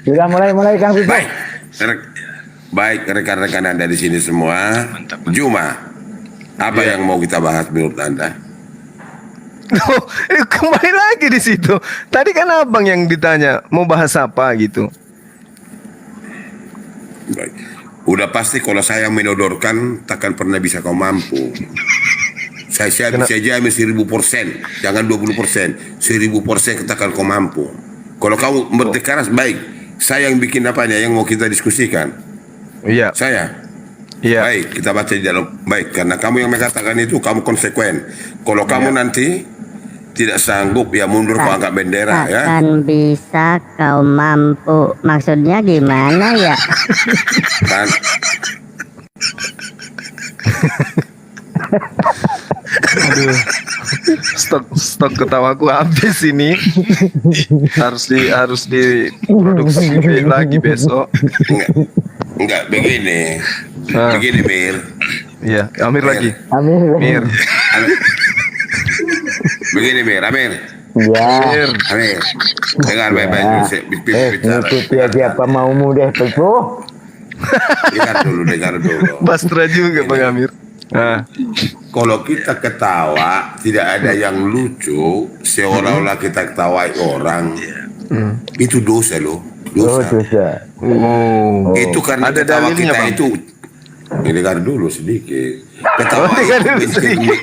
Sudah mulai Kang Vivo. Baik rekan-rekan Anda di sini semua. Juma, apa yang mau kita bahas menurut Anda? Oh, kembali lagi di situ. Tadi kan Abang yang ditanya mau bahas apa gitu. Baik. Udah pasti kalau saya menodorkan takkan pernah bisa kau mampu. Saya bisa jamin 1000%, jangan 20%, 1000% takkan kau mampu. Kalau kamu bertekaras baik, saya yang bikin apanya yang mau kita diskusikan. Iya. Saya. Iya. Baik, kita baca di dalam baik karena kamu yang mengatakan itu kamu konsekuen. Kalau kamu nanti tidak sanggup ya mundur kau angkat bendera ya. Takkan bisa kau mampu. Maksudnya gimana ya? Kan? Aduh. Stok ketawaku habis ini. harus diproduksi lagi besok. Enggak begini. Ah. Begini Mir. Iya, Amir lagi. Amir. Begini Mir, Amir. Ya. Amir. Dengar baik-baik bicara. Ikuti aja apa maumu deh Vivo. Dengar dulu. Bastra juga Bang Amir. Nah. Kalau kita ketawa tidak ada yang lucu, seolah-olah kita ketawai orang, itu dosa loh, dosa. Oh. Itu karena Ada ketawa dalilnya, kita Bang? itu. Dengar dulu sedikit. Ketawa dengar itu dulu sedikit.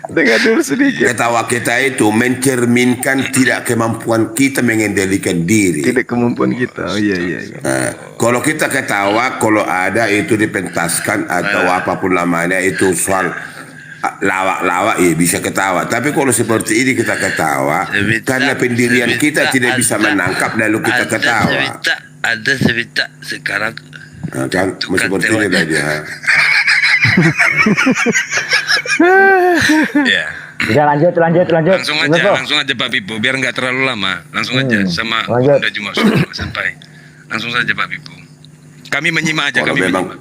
Dengar dulu sedikit. Ketawa kita itu mencerminkan tidak kemampuan kita mengendalikan diri. Tidak kemampuan kita. Oh iya. Nah, kalau kita ketawa, kalau ada itu dipentaskan atau apapun namanya itu soal lawak-lawak ya bisa ketawa. Tapi kalau seperti ini kita ketawa karena pendirian kita tidak bisa menangkap lalu kita ketawa. Ada cerita sekarang. Nah, kan seperti ini aja. Ya. Udah lanjut. Langsung aja Pak Pipo biar nggak terlalu lama. Langsung aja sama Lanjut. udah Jumat sudah sampai. Langsung saja Pak Pipo. Kami menyimak aja. Kalau memang,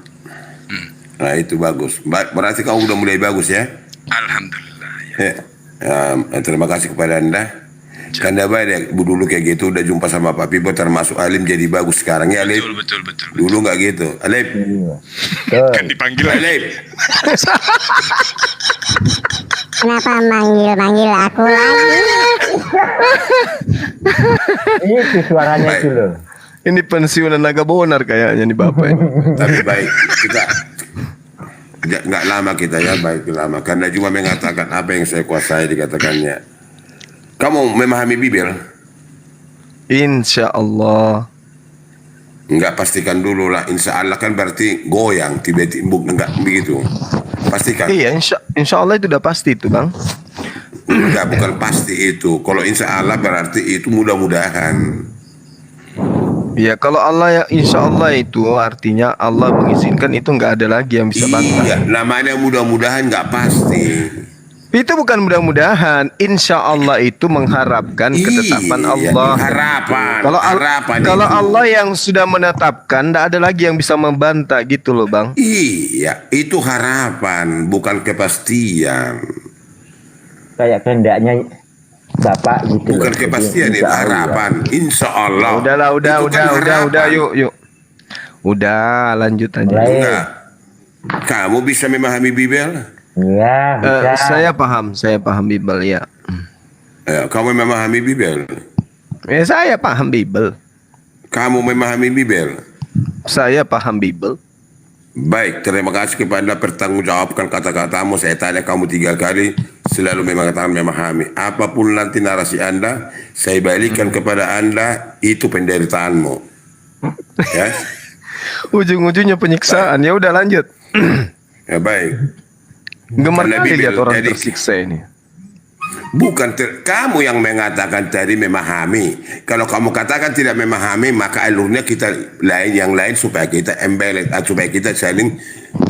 nah itu bagus. Berarti kau udah mulai bagus ya. Alhamdulillah. Ya, terima kasih kepada Anda. Karena baik dulu kayak gitu udah jumpa sama Pak Pipo termasuk Alim jadi bagus sekarang ya Alif. Betul. Dulu nggak gitu. Alif. Kan dipanggil Alif. Kenapa manggil aku lagi? Itu suaranya itu loh. Ini pensiunan naga bonar kayaknya nih Bapak ini. Tapi baik, kita nggak lama kita ya, baik lama. Karena cuma mengatakan apa yang saya kuasai dikatakannya. Kamu memahami Bibel? Insya Allah. Enggak, pastikan dulu lah. Insya Allah kan berarti goyang, tiba-tiba enggak begitu. Pastikan. Iya, insya Allah itu udah pasti itu Bang. Enggak, bukan pasti itu. Kalau insya Allah berarti itu mudah-mudahan. Ya kalau Allah ya insya Allah itu artinya Allah mengizinkan itu nggak ada lagi yang bisa bantah. Iya, namanya mudah-mudahan nggak pasti. Itu bukan mudah-mudahan. Insya Allah itu mengharapkan ketetapan Iya, Allah. harapan. Kalau harapan kalau itu. Allah yang sudah menetapkan, tidak ada lagi yang bisa membantah gitu loh Bang. Iya, itu harapan, bukan kepastian. Kayak kehendaknya Bapak gitu. Bukan loh. kepastian, Jadi, itu insya Allah. harapan. Insya Allah. Udahlah, Itu kan udah, harapan. yuk. Udah, lanjut aja. Mulai. Enggak. Kamu bisa memahami Bibel? Iya, bisa. Saya paham Bible ya. Kamu memahami Bibel? Ya saya paham Bible. Kamu memahami Bibel? Saya paham Bible. Baik, terima kasih kepada pertanggungjawabkan kata-katamu. Saya tanya kamu 3 kali, selalu mengatakan memahami. Apapun nanti narasi Anda, saya balikkan kepada Anda, itu penderitaanmu. Ya, Ujung-ujungnya penyiksaan. Ya udah lanjut. ya baik. Gemar Karena kali Bibel, lihat orang jadi- tersiksa ini. Bukan kamu yang mengatakan tadi memahami. Kalau kamu katakan tidak memahami, maka alurnya kita yang lain supaya kita embellet, supaya kita saling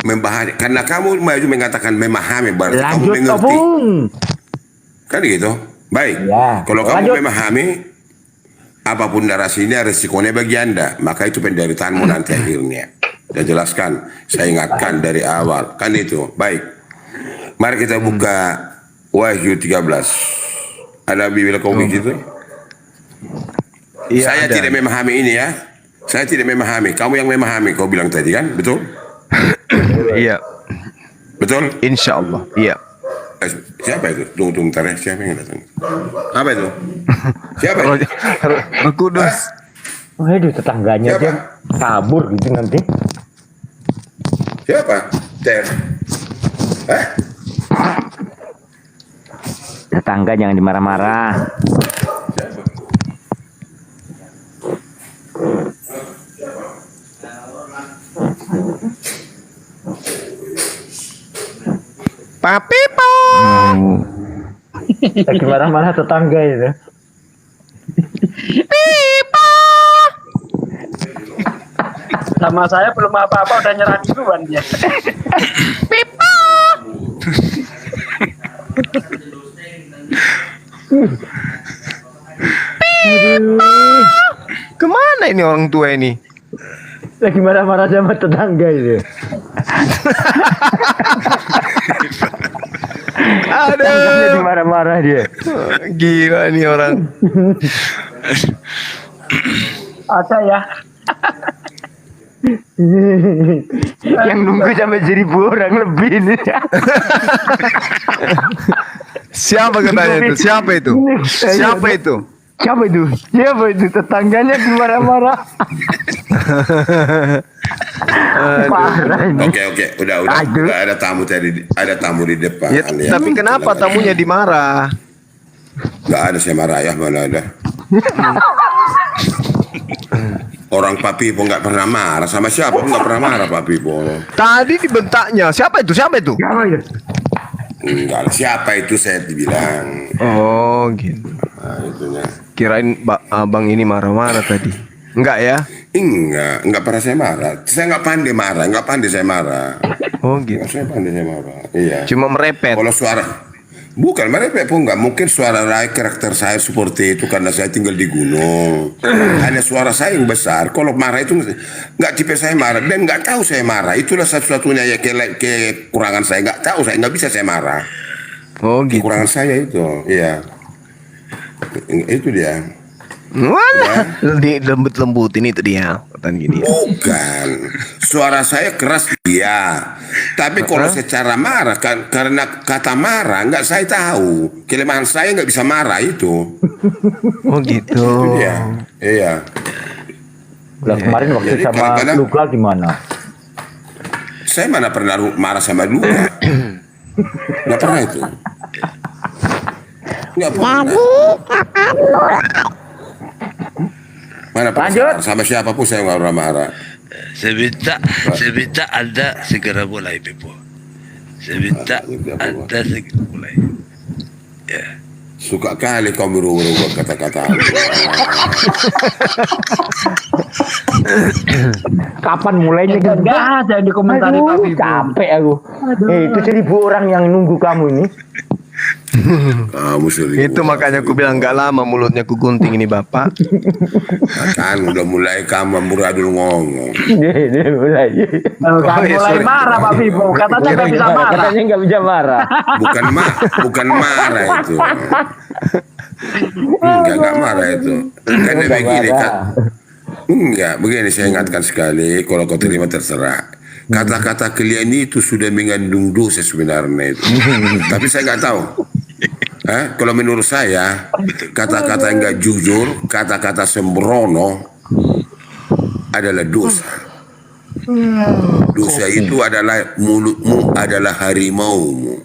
membahas. Karena kamu maju mengatakan memahami, berarti kamu Lanjut, mengerti. Bung. Kan gitu. Baik. Ya, Kalau kamu lanjut. memahami, apapun narasinya resikonya bagi Anda, maka itu penderitaanmu nanti akhirnya. Saya jelaskan, saya ingatkan dari awal. Kan itu. Baik. Mari kita buka Wahyu 13. Ada Bibel kau begitu? Iya, Saya ada. tidak memahami ini ya. Saya tidak memahami. Kamu yang memahami. Kau bilang tadi kan, betul? Iya, Betul? insya Allah. Iya. Siapa itu? Tunggu bentar ya. Siapa yang datang? Apa itu? Siapa? itu? Roh Kudus. Waduh, tetangganya Siapa? dia kabur gitu nanti. Siapa? Ter. Hah? Tetangga jangan dimarah-marah. Papi po. Lagi marah-marah tetangga itu. Sama saya belum apa-apa udah nyerah duluan dia. Kemana ini orang tua ini? Lagi marah-marah sama tetangga itu. Tetangganya Aduh, dimarah-marah dia. gila nih orang. Ada ya. Yang nunggu sampai 1.000 orang lebih ini. Siapa katanya itu? Siapa itu? Siapa itu? Siapa itu? Siapa itu? Tetangganya dimarah-marah. Parah ini. Oke, udah Aduh. ada tamu tadi, ada tamu di depan. Ya, tapi kenapa tamunya dimarah? Gak ada, saya marah ya, mana ada. Orang Pak Pipo nggak pernah marah sama siapa pun, nggak pernah marah Pak Pipo. Tadi dibentaknya. Siapa itu? Siapa itu? Siapa itu? Enggak lah, siapa itu saya dibilang. Oh, gitu. Nah, itunya. Kirain abang ini marah-marah tadi. Enggak ya? Enggak pernah saya marah. Saya nggak pandai saya marah. Oh, gitu. Nggak, saya pandai saya marah. Iya. Cuma merepet. Kalau suara, bukan merepet pun nggak. Mungkin suara karakter saya seperti itu karena saya tinggal di gunung. Hanya suara saya yang besar. Kalau marah itu nggak tipe saya marah dan nggak tahu saya marah. Itulah satu-satunya ya kekurangan saya. Nggak tahu saya, nggak bisa saya marah. Oh, gitu. Kekurangan saya itu, iya. Itu dia. Walah, di lembut-lembutin itu dia. Katan gini. Bukan, suara saya keras dia. Tapi kalau secara marah, karena kata marah nggak saya tahu. Kelemahan saya nggak bisa marah itu. Oh, gitu. Itu dia. Iya. Lah kemarin waktu Jadi sama kadang-kadang Luka gimana? saya mana pernah marah sama Luka. Nggak pernah itu. Nggak pernah. Mana pernah marah sama siapapun saya nggak pernah marah. Saya minta Anda segera mulai, Bebo. Saya minta Anda segera mulai. Ya. Suka kali kau berubah kata-kata. Kapan mulainya? Enggak ada di komentar Pak Bibu. Capek aku. Itu 1000 orang yang nunggu kamu ini. Kamu serius. Itu makanya aku bilang nggak lama mulutnya ku gunting ini bapak. Kan udah mulai kamu muradul ngomong. Dia mulai. Kan mulai marah Pak Bibu. Katanya nggak bisa marah. Katanya nggak bisa marah. Bukan marah itu. Enggak marah itu. Karena begini kan. Enggak, begini saya ingatkan sekali. Kalau kau terima terserah. Kata-kata kalian itu sudah mengandung dosa sebenarnya itu. Tapi saya nggak tahu. Kalau menurut saya, kata-kata yang nggak jujur, kata-kata sembrono adalah dosa. Dosa itu adalah mulutmu adalah harimaumu.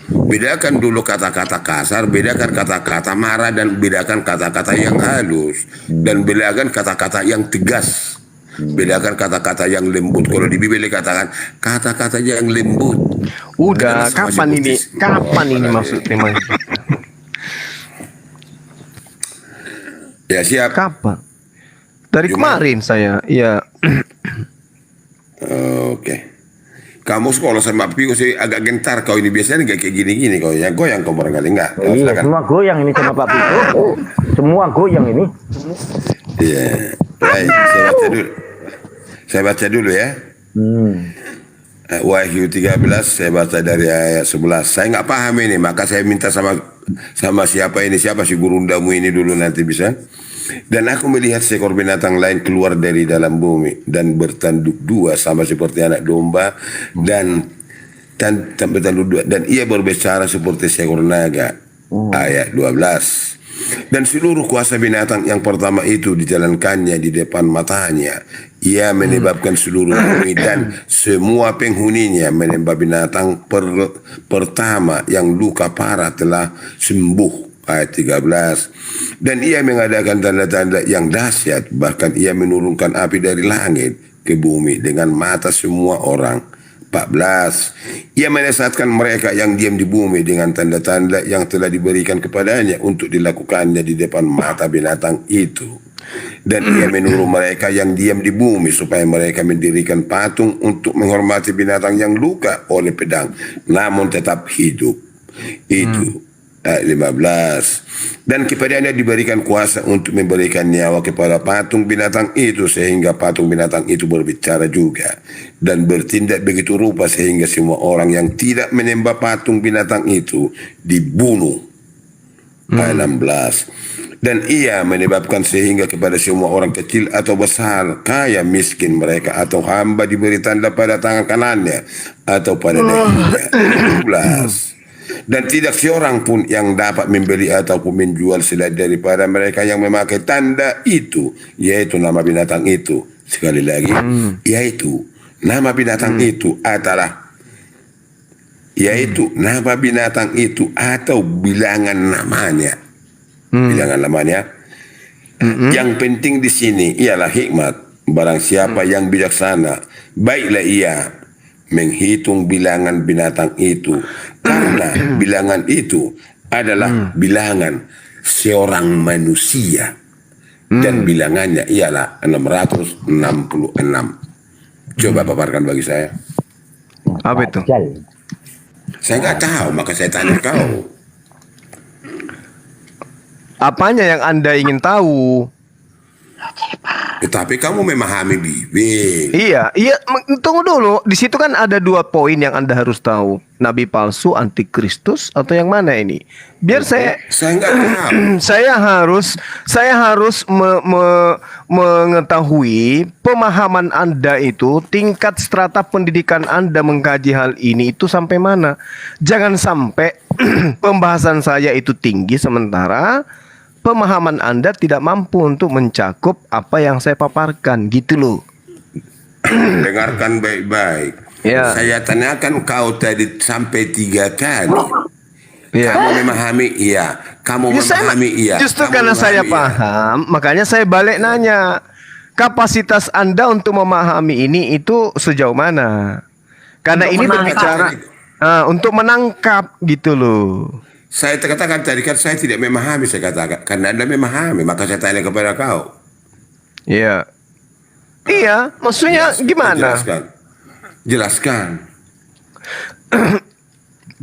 Bedakan dulu kata-kata kasar, bedakan kata-kata marah, dan bedakan kata-kata yang halus, dan bedakan kata-kata yang tegas. Bedakan kata-kata yang lembut. Kalau di Bibel dikatakan kata-kata yang lembut. Udah, kapan ini? Kapan ini maksudnya? Ya siap. Kapan? Dari kemarin saya, ya. Oke. Kamu sekolah sama Piko sih agak gentar kau ini, biasanya nggak kayak gini-gini kau ya. Goyang kau barangkali enggak? Iya, semua goyang ini sama Pak Piko. Semua goyang ini. Iya. Baik, saya baca dulu ya. Wahyu 13 saya baca dari ayat 11. Saya nggak paham ini, maka saya minta sama siapa si gurundamu ini dulu nanti bisa. Dan aku melihat seekor binatang lain keluar dari dalam bumi dan bertanduk dua sama seperti anak domba dan bertanduk dua, dan ia berbicara seperti seekor naga. Ayat 12. Dan seluruh kuasa binatang yang pertama itu dijalankannya di depan matanya. Ia menyebabkan seluruh bumi dan semua penghuninya menyembah binatang pertama yang luka parah telah sembuh. Ayat 13. Dan ia mengadakan tanda-tanda yang dahsyat, bahkan ia menurunkan api dari langit ke bumi dengan mata semua orang. 14. Ia menyesatkan mereka yang diam di bumi dengan tanda-tanda yang telah diberikan kepadanya untuk dilakukannya di depan mata binatang itu. Dan ia menyuruh mereka yang diam di bumi supaya mereka mendirikan patung untuk menghormati binatang yang luka oleh pedang namun tetap hidup. Itu ayat 15. Dan kepadanya diberikan kuasa untuk memberikan nyawa kepada patung binatang itu, sehingga patung binatang itu berbicara juga dan bertindak begitu rupa sehingga semua orang yang tidak menyembah patung binatang itu dibunuh. Ayat 16. Dan ia menyebabkan sehingga kepada semua orang kecil atau besar, kaya miskin mereka atau hamba diberi tanda pada tangan kanannya atau pada dahinya. 17. Dan tidak seorang pun yang dapat membeli ataupun menjual selain daripada mereka yang memakai tanda itu, yaitu nama binatang itu. Sekali lagi, yaitu nama binatang itu adalah, yaitu nama binatang itu atau bilangan namanya. Bilangan namanya. Yang penting di sini ialah hikmat. Barang siapa yang bijaksana, baiklah ia menghitung bilangan binatang itu, karena bilangan itu adalah bilangan seorang manusia dan bilangannya ialah 666. Coba paparkan bagi saya. Apa itu? Saya nggak tahu, maka saya tanya kau. Apanya yang Anda ingin tahu? Tetapi kamu memahami Bibel. Iya. Tunggu dulu. Di situ kan ada 2 poin yang Anda harus tahu. Nabi palsu, antikristus, atau yang mana ini? Biar saya nggak tahu. saya harus mengetahui pemahaman Anda itu, tingkat strata pendidikan Anda mengkaji hal ini itu sampai mana. Jangan sampai pembahasan saya itu tinggi sementara pemahaman Anda tidak mampu untuk mencakup apa yang saya paparkan, gitu loh. Dengarkan baik-baik. Ya. Saya tanyakan kau tadi sampai 3 kali. Ya. Kamu memahami iya. Kamu memahami iya. Justru Kamu karena saya memahami iya. paham, makanya saya balik nanya. Kapasitas Anda untuk memahami ini itu sejauh mana? Karena Untuk ini menangkap. berbicara untuk menangkap gitu loh. Saya katakan tadi kan saya tidak memahami, saya katakan. Karena Anda memahami, maka saya tanya kepada kau. Iya. Iya, maksudnya gimana? Jelaskan.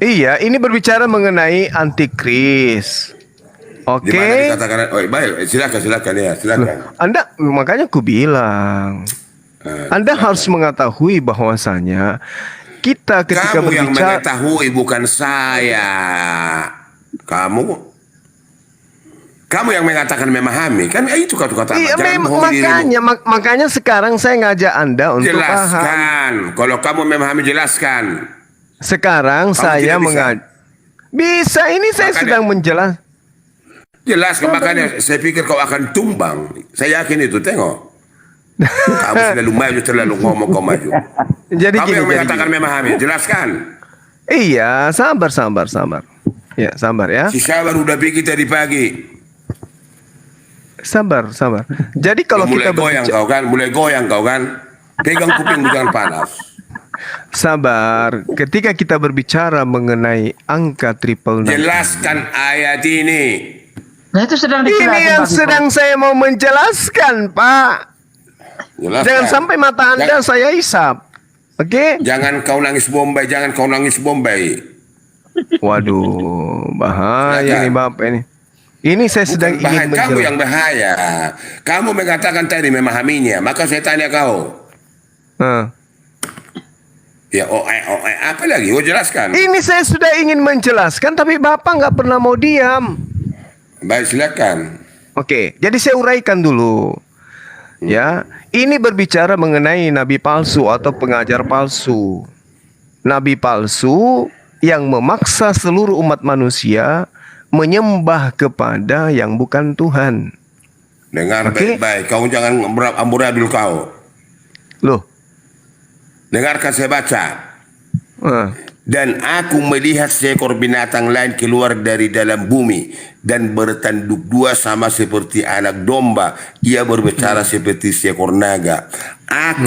Iya, ini berbicara mengenai antikris. Oke. Di mana dikatakan, oh, baik, silakan ya, silakan. Anda, makanya aku bilang, Anda harus mengetahui bahwasanya kita ketika Kamu yang berbicara, mengetahui, bukan saya. Kamu yang mengatakan memahami, kan itu kau kata. iya, makanya sekarang saya ngajak Anda untuk paham. Jelaskan. Kalau kamu memahami, jelaskan. Sekarang Kamu saya tidak mengajak. Bisa, ini saya sedang menjelaskan. Jelaskan, makanya saya pikir kau akan tumbang. Saya yakin itu, tengok. Kamu terlalu ngomong kau maju. Jadi kamu gini, yang mengatakan memahami, jelaskan. Iya, sabar. Ya, sabar ya. Si sabar udah bikin tadi pagi. Sabar. Jadi kalau kita mulai goyang kau kan, pegang kuping jangan panas. Sabar. Ketika kita berbicara mengenai angka triple 6, jelaskan ayat ini. Nah itu sedang ini yang sedang saya mau menjelaskan, Pak. Jelaskan. Jangan sampai mata Anda saya hisap. Oke? Jangan kau nangis Bombay. Waduh, bahaya nih Bapak ini. Ini saya sedang ingin Kamu yang bahaya. Kamu mengatakan tadi memahaminya, maka saya tanya kau. Ya, apa lagi? Jelaskan. Ini saya sudah ingin menjelaskan, tapi Bapak nggak pernah mau diam. Baik, silakan. Oke, jadi saya uraikan dulu. Ya, ini berbicara mengenai nabi palsu atau pengajar palsu. Nabi palsu yang memaksa seluruh umat manusia menyembah kepada yang bukan Tuhan. Dengar baik-baik, kau jangan amburadul kau. Loh. Dengarkan saya baca. Dan aku melihat seekor binatang lain keluar dari dalam bumi dan bertanduk dua sama seperti anak domba. Ia berbicara seperti seekor naga.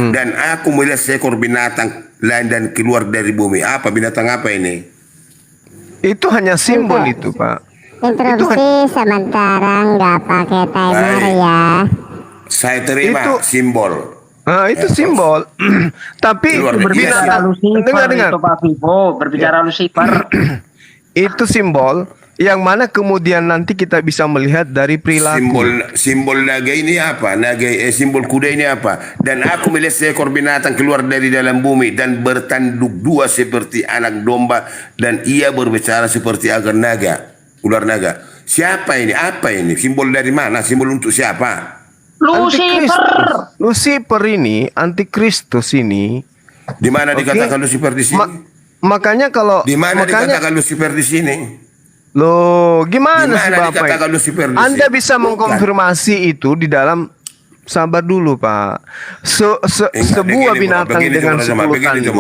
Dan aku melihat seekor binatang lain dan keluar dari bumi. Apa binatang apa ini? Itu hanya simbol itu, Pak. Interupsi sementara nggak pakai timer ya. Saya terima simbol. Itu simbol. Tapi berbicara Lucifer itu Pak Vivo, berbicara Lucifer. Itu simbol yang mana kemudian nanti kita bisa melihat dari perilaku. Simbol naga ini apa? Simbol kuda ini apa? Dan aku melihat seekor binatang keluar dari dalam bumi dan bertanduk dua seperti anak domba dan ia berbicara seperti agar naga, ular naga. Siapa ini? Apa ini? Simbol dari mana? Simbol untuk siapa? Lucifer ini, antikristus ini. Di mana dikatakan Lucifer di sini? Makanya kalau di mana dikatakan Lucifer di sini? Loh, gimana sih Bapak? Anda bisa mengkonfirmasi itu di dalam. Sabar dulu, Pak. Sebuah binatang dengan 10 tanduk.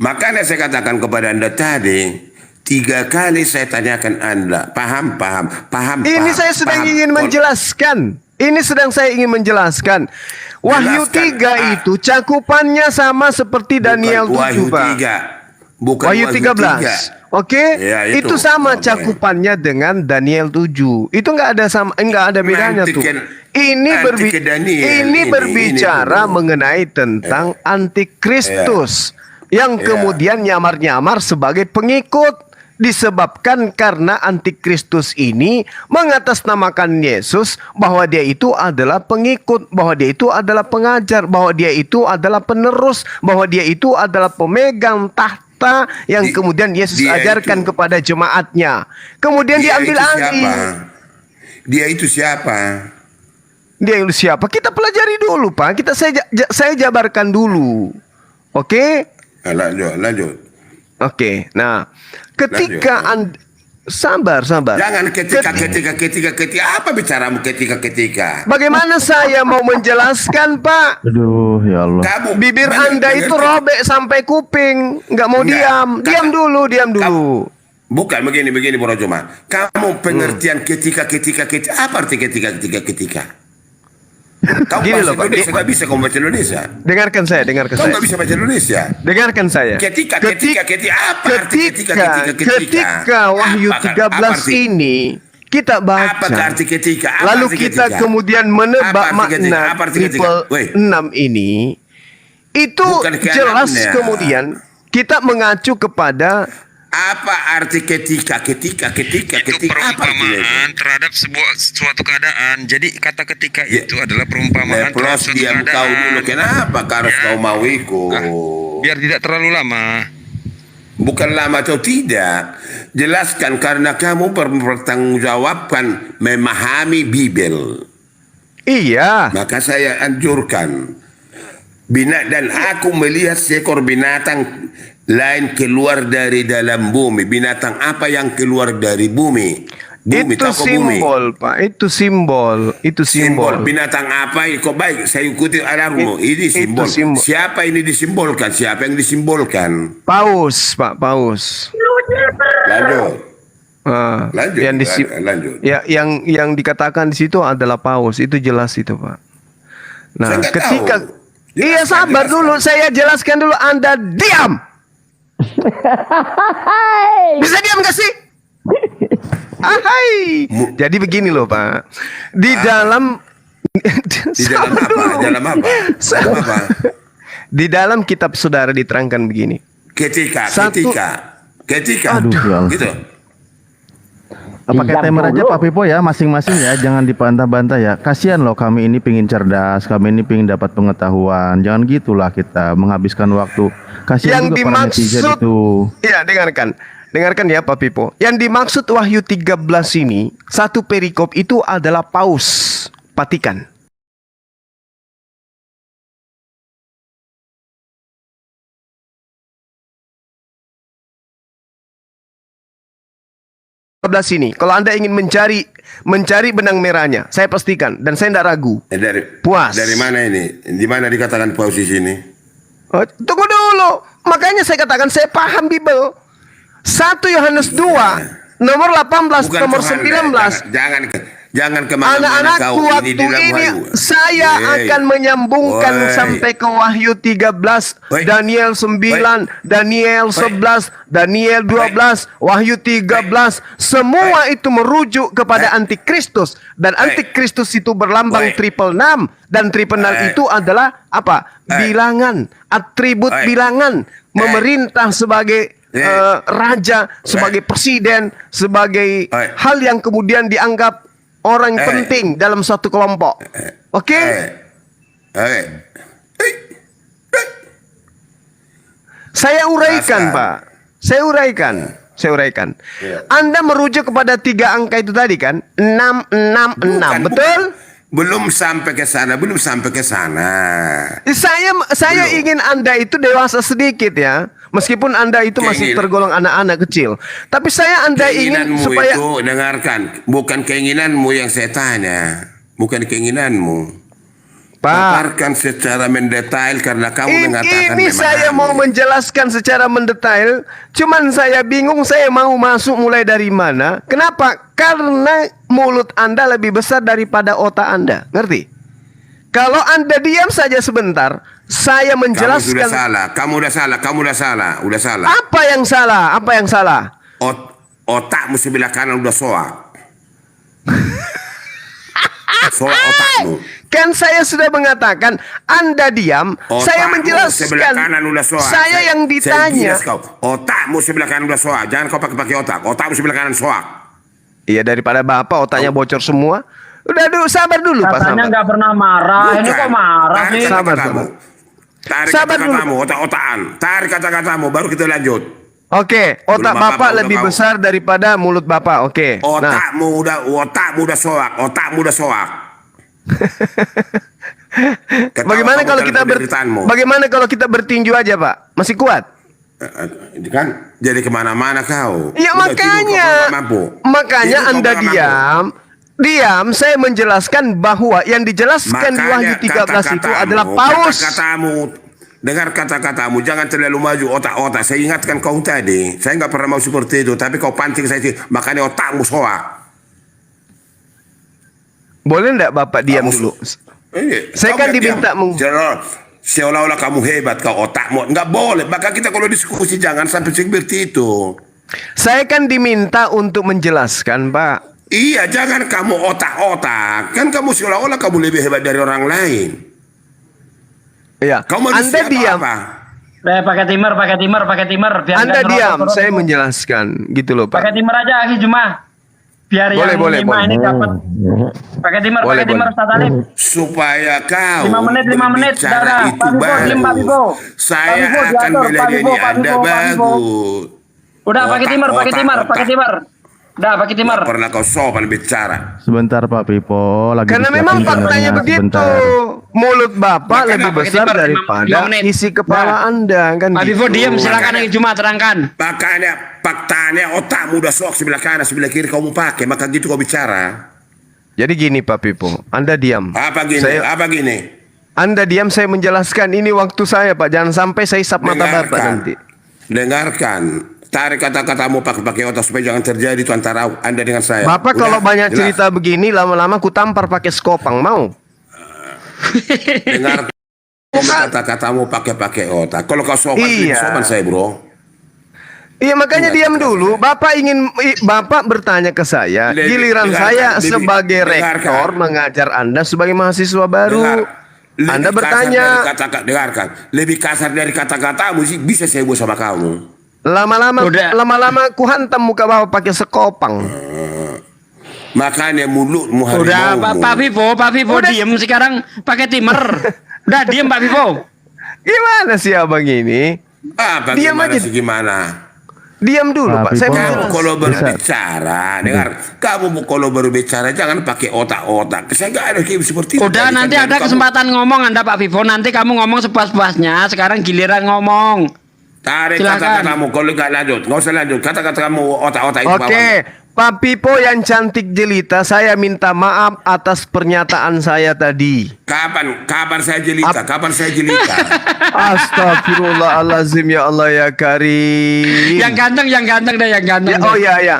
Makanya saya katakan kepada Anda tadi, 3 kali saya tanyakan Anda, paham. Ini saya sedang ingin menjelaskan. Ini sedang saya ingin menjelaskan. Wahyu 3 itu cakupannya sama seperti Daniel 7, Pak. Wahyu 13. Oke, ya, itu sama cakupannya dengan Daniel 7. Itu enggak ada bedanya tuh. Ini berbicara mengenai tentang antikristus yang kemudian nyamar-nyamar sebagai pengikut. Disebabkan karena antikristus ini mengatasnamakan Yesus bahwa dia itu adalah pengikut, bahwa dia itu adalah pengajar, bahwa dia itu adalah penerus, bahwa dia itu adalah pemegang tahta yang kemudian Yesus ajarkan kepada jemaatnya. Kemudian diambil alih. Dia itu siapa? Dia itu siapa? Kita pelajari dulu, Pak. Saya jabarkan dulu. Oke? Lanjut. Oke, nah ketika Sabar. Jangan ketika apa bicaramu ketika. Bagaimana saya mau menjelaskan, Pak? Aduh, ya Allah. Bibir Anda itu robek sampai kuping, nggak mau diam. Diam dulu. Bukan begini Bro Juma. Kamu pengertian ketika apa arti ketika? Kamu Gini bahasa loh, Pak. Indonesia nggak bisa kamu baca Indonesia. Dengarkan saya. Kamu nggak bisa baca Indonesia. Dengarkan saya. Ketika apa arti ketika Wahyu Apa 13 arti? ini kita baca. Apa arti ketika? Apa Lalu arti kita ketika? kemudian menebak Apa arti ketika? makna Apa arti ketika? triple Weh. 6 ini. Itu Bukan jelas keenamnya. kemudian kita mengacu kepada Apa arti ketika? Itu Apa artinya itu? perumpamaan terhadap suatu keadaan. Jadi kata ketika itu adalah perumpamaan terhadap Plus suatu diam keadaan. kau dulu. Kenapa harus kau mau ikut? Biar tidak terlalu lama. Bukan lama atau tidak. Jelaskan karena kamu bertanggungjawabkan memahami Bibel. iya. Maka saya anjurkan. Dan aku melihat seekor binatang lain keluar dari dalam bumi. Binatang apa yang keluar dari bumi? Bumi Itu tahu bumi. simbol, Pak. Itu simbol. Binatang apa? Kok baik saya ikuti alarmmu. Ini Itu simbol. simbol. Siapa ini disimbolkan? Siapa yang disimbolkan? Paus, Pak. Paus. Lanjut. Lanjut. Lanjut. Ya, yang dikatakan di situ adalah paus. Itu jelas itu, Pak. Nah, Saya nggak ketika tahu. iya, sabar dulu, saya jelaskan dulu. Anda diam. Bisa diam gak sih? Ahai. Jadi begini loh, Pak. Di dalam Dalam apa? Di dalam kitab saudara diterangkan begini. Ketika. Aduh, ya Allah. Gitu. Pakai timer aja Pak Pipo ya, masing-masing ya, jangan dibantah-bantah ya. Kasihan loh, kami ini pingin cerdas, kami ini pingin dapat pengetahuan. Jangan gitulah kita menghabiskan waktu. Kasihan Yang juga para netizen dimaksud, itu. ya dengarkan ya Pak Pipo. Yang dimaksud Wahyu 13 ini, satu perikop itu adalah paus Vatikan. Ini, kalau Anda ingin mencari benang merahnya, saya pastikan dan saya tidak ragu. Puas. Dari mana ini? Di mana dikatakan paus di sini? Oh, tunggu dulu. Makanya saya katakan saya paham Bible. 1 Yohanes 2 nomor 18, Bukan nomor Tuhan, 19. Jangan kemana-mana Anak-anakku kau waktu di dalam ini Wahyu. saya akan menyambungkan Woi. sampai ke Wahyu 13, Daniel 9, Daniel 11, Daniel 12, Wahyu 13. Semua itu merujuk kepada antikristus. Dan antikristus itu berlambang triple 6. Dan triple 6 itu adalah apa? Bilangan, atribut bilangan. Memerintah sebagai raja, sebagai presiden, sebagai hal yang kemudian dianggap orang penting dalam suatu kelompok. Oke? Saya uraikan, Pak. Saya uraikan. Anda merujuk kepada 3 angka itu tadi kan? 666, betul? Belum sampai ke sana. Saya ingin Anda itu dewasa sedikit ya. Meskipun Anda itu masih tergolong anak-anak kecil. Tapi Anda ingin Keinginanmu supaya itu, dengarkan. Bukan keinginanmu yang saya tanya. Bukan keinginanmu. Paparkan secara mendetail karena kamu mengatakan ini saya mau menjelaskan secara mendetail. Cuman saya bingung saya mau masuk mulai dari mana. Kenapa? Karena mulut Anda lebih besar daripada otak Anda. Ngerti? Kalau Anda diam saja sebentar, saya menjelaskan. Kamu udah salah. Apa yang salah? Otakmu sebelah kanan udah soak. Soak otakmu. Kan saya sudah mengatakan Anda diam, saya menjelaskan. Sebelah kanan udah soak. Saya yang ditanya. Otakmu sebelah kanan udah soak. Jangan kau pakai otak. Otakmu sebelah kanan soak. Iya, daripada Bapak otaknya bocor semua. Udah dulu, sabar dulu Pak. Katanya nggak pernah marah. Ini kok marah sih? Tarik kata-katamu, otak-otakan. Tarik kata-katamu, baru kita lanjut. Oke, otak Bapak lebih besar daripada mulut Bapak. Oke. Otakmu udah soak. Bagaimana kalau kita bertinju aja, Pak? Masih kuat? Kan jadi kemana-mana kau. Ya Udah tidur, kau nggak mampu. makanya Tidur, kau Anda nggak mampu. diam, saya menjelaskan bahwa yang dijelaskan di Wahyu 13 itu adalah paus. Kata-katamu, dengar kata-katamu, jangan terlalu maju otak-otak. Saya ingatkan kau tadi, saya nggak pernah mau seperti itu, tapi kau pancing saya, makanya otakmu soak. Boleh enggak Bapak diam dulu? Saya kan diminta seolah-olah kamu hebat, kau otakmu nggak boleh. Maka kita kalau diskusi jangan sampai seperti itu. Saya kan diminta untuk menjelaskan, Pak. Iya, jangan kamu otak-otak. Kan kamu seolah-olah kamu lebih hebat dari orang lain. Iya. Anda diam. Pakai timer. Biar Anda nggak diam, ngerokok-ngerokok. saya menjelaskan gitu loh, Pak. Pakai timer aja, Akhi Juma. Biar Boleh, yang 5 ini dapat. Pakai timer, Ustaz Alif. Supaya kau 5 menit. bicara Dah. itu Pak Bibo, diam, Pak Bibo. Saya Pak Bibo, akan diatur. bela Pak diri Bibo, Pak Anda Bibo, Pak Bibo. bagus. Udah, pakai timer. Dah, pakai timer. Nggak pernah kau sopan bicara. Sebentar Pak Pipo, lagi Karena disiapin memang faktanya channelnya, begitu. sebentar. Mulut Bapak lebih pakai besar timer, daripada 5 menit. isi kepala Anda kan Pak gitu. Bibo diam, silakan Akhi Juma terangkan. Makanya faktanya otakmu udah sok sebelah kanan, sebelah kiri kau mau pakai, maka gitu kau bicara. Jadi gini Pak Pipo, Anda diam. Apa gini? Anda diam, saya menjelaskan. Ini waktu saya Pak, jangan sampai saya isap mata Bapak nanti. Dengarkan. Tarik kata-katamu pakai otak supaya jangan terjadi itu antara Anda dengan saya. Bapak Udah, kalau banyak jelas. cerita begini, lama-lama ku tampar pakai skopang, mau? Dengar kata-katamu pakai otak. Kalau kau sopan, Iya. sopan saya bro. Iya makanya diam dulu. Bapak bertanya ke saya. Giliran saya sebagai rektor mengajar Anda sebagai mahasiswa baru. Anda bertanya. Dengarkan. Lebih kasar dari kata-katamu sih bisa saya buat sama kamu. Lama-lama ku hantam muka Bapak pakai sekopang. Makanya mulutmu harimau. Udah, Pak Vivo diem sekarang pakai timer. Udah diem Pak Vivo. Gimana sih abang ini? Diam aja. Gimana? Diam dulu Pak. Saya kamu kalau berbicara, dengar. Kamu kalau berbicara jangan pakai otak-otak. Saya nggak ada kayak seperti itu. Udah nanti ada kesempatan ngomong Anda Pak Vivo. Nanti kamu ngomong sepuas-puasnya. Sekarang giliran ngomong. Tarik kata-katamu, kalau nggak lanjut, nggak usah lanjut. Kata-katamu otak-otak itu. Oke, Pak Pipo yang cantik jelita, saya minta maaf atas pernyataan saya tadi. Kapan saya jelita? Kapan saya jelita? Astagfirullahalazim ya Allah ya Karim. Yang ganteng deh, yang ganteng. Ya.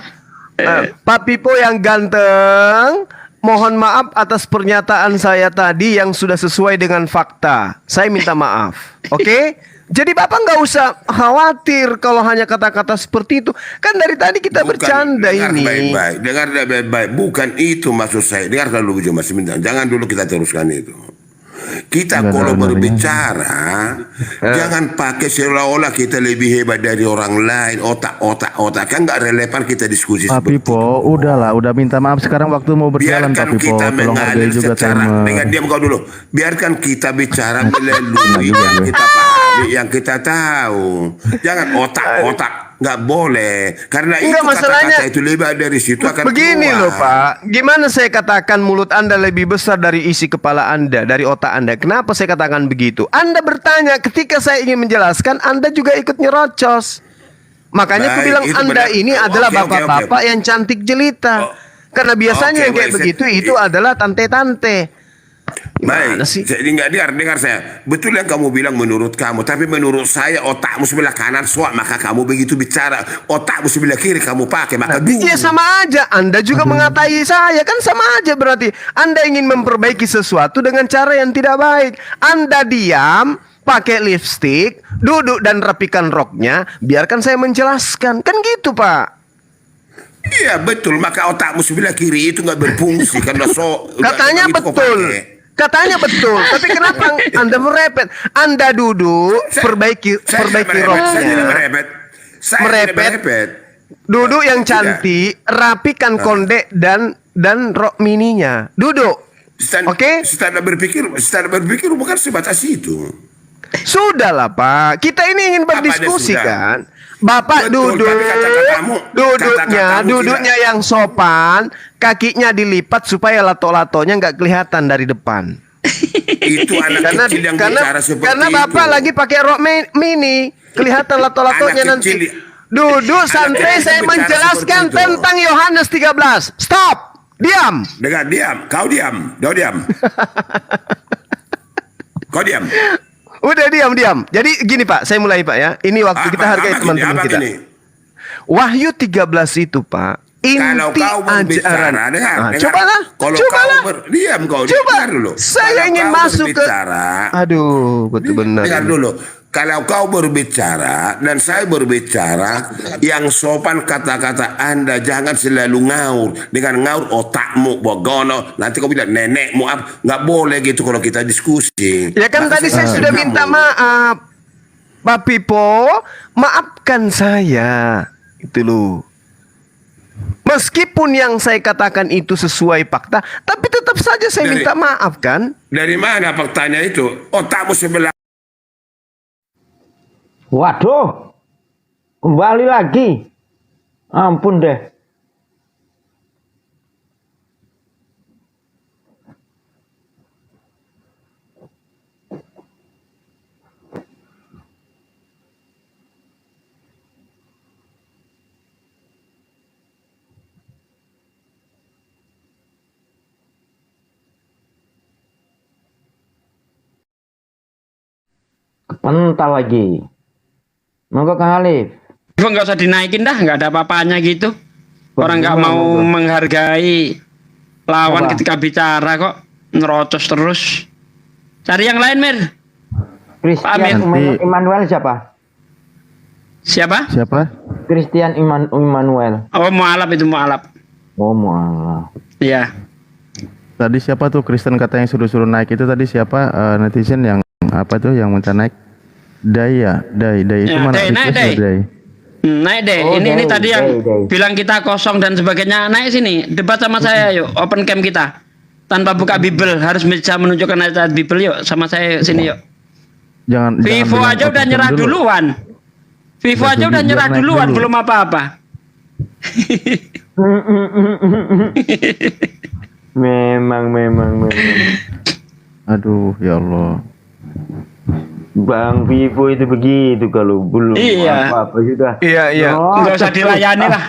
Pak Pipo yang ganteng, mohon maaf atas pernyataan saya tadi yang sudah sesuai dengan fakta. Saya minta maaf. Oke? Jadi Bapak nggak usah khawatir kalau hanya kata-kata seperti itu. Kan dari tadi kita bercanda ini. Dengar baik-baik. Bukan itu maksud saya. Dengar dulu cuma sebentar. Jangan dulu kita teruskan itu. Kita kalau berbicara jangan pakai seolah-olah kita lebih hebat dari orang lain. Otak kan nggak relevan kita diskusi Pak Pipo, udahlah, udah minta maaf sekarang waktu mau berjalan Pak Pipo. Kita Tolong hargai juga timer. Dengan diam kau dulu. Biarkan kita bicara melalui yang kita pahami, yang kita tahu. Jangan otak nggak boleh. Karena itu kata-kata itu lebar dari situ akan begini keluar. loh Pak. Gimana saya katakan mulut Anda lebih besar dari isi kepala Anda, dari otak Anda? Kenapa saya katakan begitu? Anda bertanya, ketika saya ingin menjelaskan, Anda juga ikut nyerocos. Makanya aku bilang Anda ini adalah bapak-bapak yang cantik jelita. Karena biasanya yang kayak begitu itu adalah tante-tante. Baik, jadi nggak dengar saya. Betul yang kamu bilang menurut kamu, tapi menurut saya otakmu sebelah kanan soak, maka kamu begitu bicara. Otakmu sebelah kiri kamu pakai, maka ya sama aja. Anda juga mengatai saya, kan sama aja berarti. Anda ingin memperbaiki sesuatu dengan cara yang tidak baik. Anda diam, pakai lipstick, duduk dan rapikan roknya, biarkan saya menjelaskan. Kan gitu Pak. Iya betul, maka otakmu sebelah kiri itu nggak berfungsi karena katanya betul. Katanya betul, tapi kenapa Anda merepet? Anda duduk, perbaiki roknya. Merepet. Duduk yang cantik, rapikan kondek dan rok mininya. Duduk. Oke? Standar berpikir bukan sebatas itu. Sudahlah Pak, kita ini ingin berdiskusi kan. Bapak duduknya yang sopan, kakinya dilipat supaya lato-latonya nggak kelihatan dari depan. Itu anak kecil yang bicara seperti karena Bapak itu. lagi pakai rok mini, kelihatan lato-latonya Anak nanti. kecil- Duduk anak santai, kecil saya bicara menjelaskan seperti itu. tentang Yohanes 13. Stop. Diam. Dengar, diam. Kau diam. Kau diam. Kau diam. Udah diam. Jadi gini Pak, saya mulai Pak ya. Ini waktu kita hargai teman-teman kita. Wahyu 13 itu Pak, Kalau inti kau berbicara, ajaran. dengar. Cobalah. Kalau Cobalah. diam kau. Coba. Dengar dulu. Saya Kalau ingin kau masuk berbicara, Aduh, betul benar. dengar dulu. Kalau kau berbicara dan saya berbicara, yang sopan kata-kata Anda, jangan selalu ngaur. Dengan ngaur otakmu, bogono. Nanti kau bilang nenekmu apa? Nggak boleh gitu kalau kita diskusi. Ya kan Maka tadi saya sudah kamu. minta maaf. Pak Pipo, maafkan saya. Itu loh. Meskipun yang saya katakan itu sesuai fakta, tapi tetap saja saya minta maaf kan? Dari mana faktanya itu? Otakmu sebelah. Waduh, kembali lagi. Ampun deh. Kepental lagi. Monggo Kang Alif. Nggak usah dinaikin dah, nggak ada apa-apanya gitu. Orang nggak mau menghargai lawan Apa? ketika bicara kok, nerocos terus. Cari yang lain, Mir. Christian Immanuel siapa? Siapa? Siapa? Christian Immanuel. Oh, mualaf itu mualaf. Oh, mualaf. Iya. Tadi siapa tuh Kristen katanya suruh-suruh naik itu tadi siapa netizen yang apa tuh yang minta naik? Dai ya, Dai itu Ya, mana? Dai, naik, Request Dai. ya, Dai? Naik deh. Oh, ini Dai, tadi yang Dai. bilang kita kosong dan sebagainya. Naik sini, debat sama saya yuk. Open camp kita. Tanpa buka Bible, harus bisa menunjukkan ayat Bible yuk. Sama saya sini yuk. Jangan Vivo bilang aja udah open nyerah dulu. duluan. Vivo Udah aja dulu, udah biar nyerah naik duluan, dulu. belum apa-apa. Memang. Aduh, ya Allah. Bang Vivo itu begitu kalau belum Iya. apa-apa sudah. Iya. Oh, Nggak usah dilayani lah.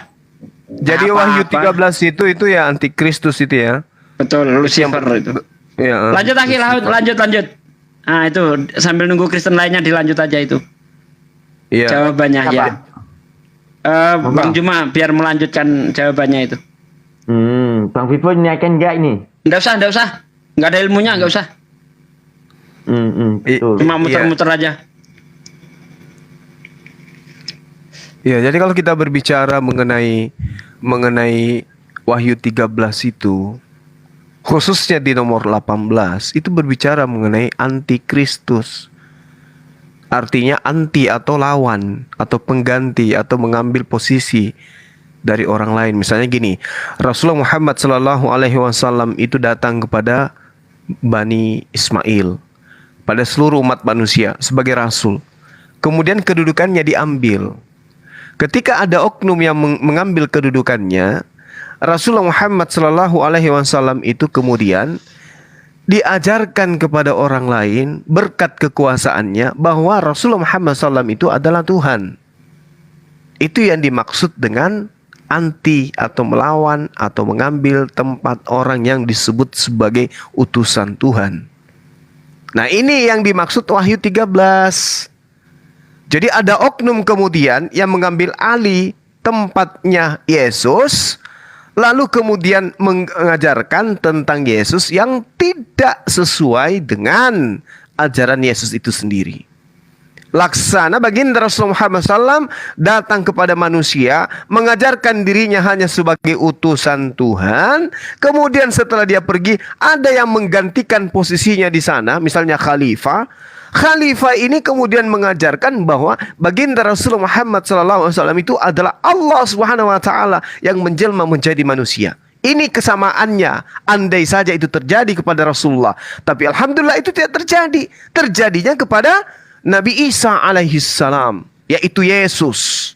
Jadi Wahyu 13 itu ya antikristus itu ya. Betul, Lucifer itu. Ya. Lanjut lagi, lanjut. Nah itu sambil nunggu Kristen lainnya dilanjut aja itu. Iya. Jawabannya Apa? ya. Bang Juma biar melanjutkan jawabannya itu. Bang Vivo naikin enggak ini? Nggak usah. Nggak ada ilmunya, nggak usah. Betul. Cuma muter-muter aja. Ya, jadi kalau kita berbicara mengenai Wahyu 13 itu, khususnya di nomor 18, itu berbicara mengenai antikristus. Artinya anti atau lawan atau pengganti atau mengambil posisi dari orang lain. Misalnya gini, Rasulullah Muhammad SAW itu datang kepada Bani Ismail, pada seluruh umat manusia sebagai rasul. Kemudian kedudukannya diambil. Ketika ada oknum yang mengambil kedudukannya, Rasulullah Muhammad SAW itu kemudian diajarkan kepada orang lain berkat kekuasaannya bahwa Rasulullah Muhammad SAW itu adalah Tuhan. Itu yang dimaksud dengan anti atau melawan atau mengambil tempat orang yang disebut sebagai utusan Tuhan. Nah, ini yang dimaksud Wahyu 13. Jadi ada oknum kemudian yang mengambil alih tempatnya Yesus, lalu kemudian mengajarkan tentang Yesus yang tidak sesuai dengan ajaran Yesus itu sendiri. Laksana baginda Rasulullah Muhammad SAW datang kepada manusia, mengajarkan dirinya hanya sebagai utusan Tuhan. Kemudian setelah dia pergi, ada yang menggantikan posisinya di sana, misalnya khalifah. Khalifah ini kemudian mengajarkan bahwa baginda Rasulullah Muhammad SAW itu adalah Allah Subhanahu Wa Taala yang menjelma menjadi manusia. Ini kesamaannya. Andai saja itu terjadi kepada Rasulullah, tapi alhamdulillah itu tidak terjadi. Terjadinya kepada Nabi Isa alaihissalam, yaitu Yesus.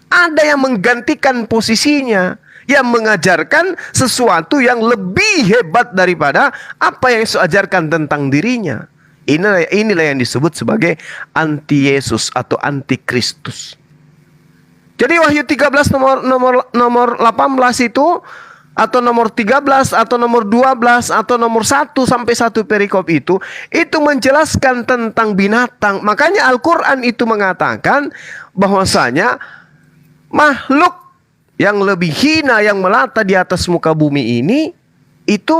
Ada yang menggantikan posisinya, yang mengajarkan sesuatu yang lebih hebat daripada apa yang Yesus ajarkan tentang dirinya. Inilah yang disebut sebagai anti-Yesus atau anti-Kristus. Jadi Wahyu 13 nomor 18 itu, atau nomor 13 atau nomor 12 atau nomor 1 sampai 1 perikop itu menjelaskan tentang binatang. Makanya Al-Quran itu mengatakan bahwasanya makhluk yang lebih hina yang melata di atas muka bumi ini itu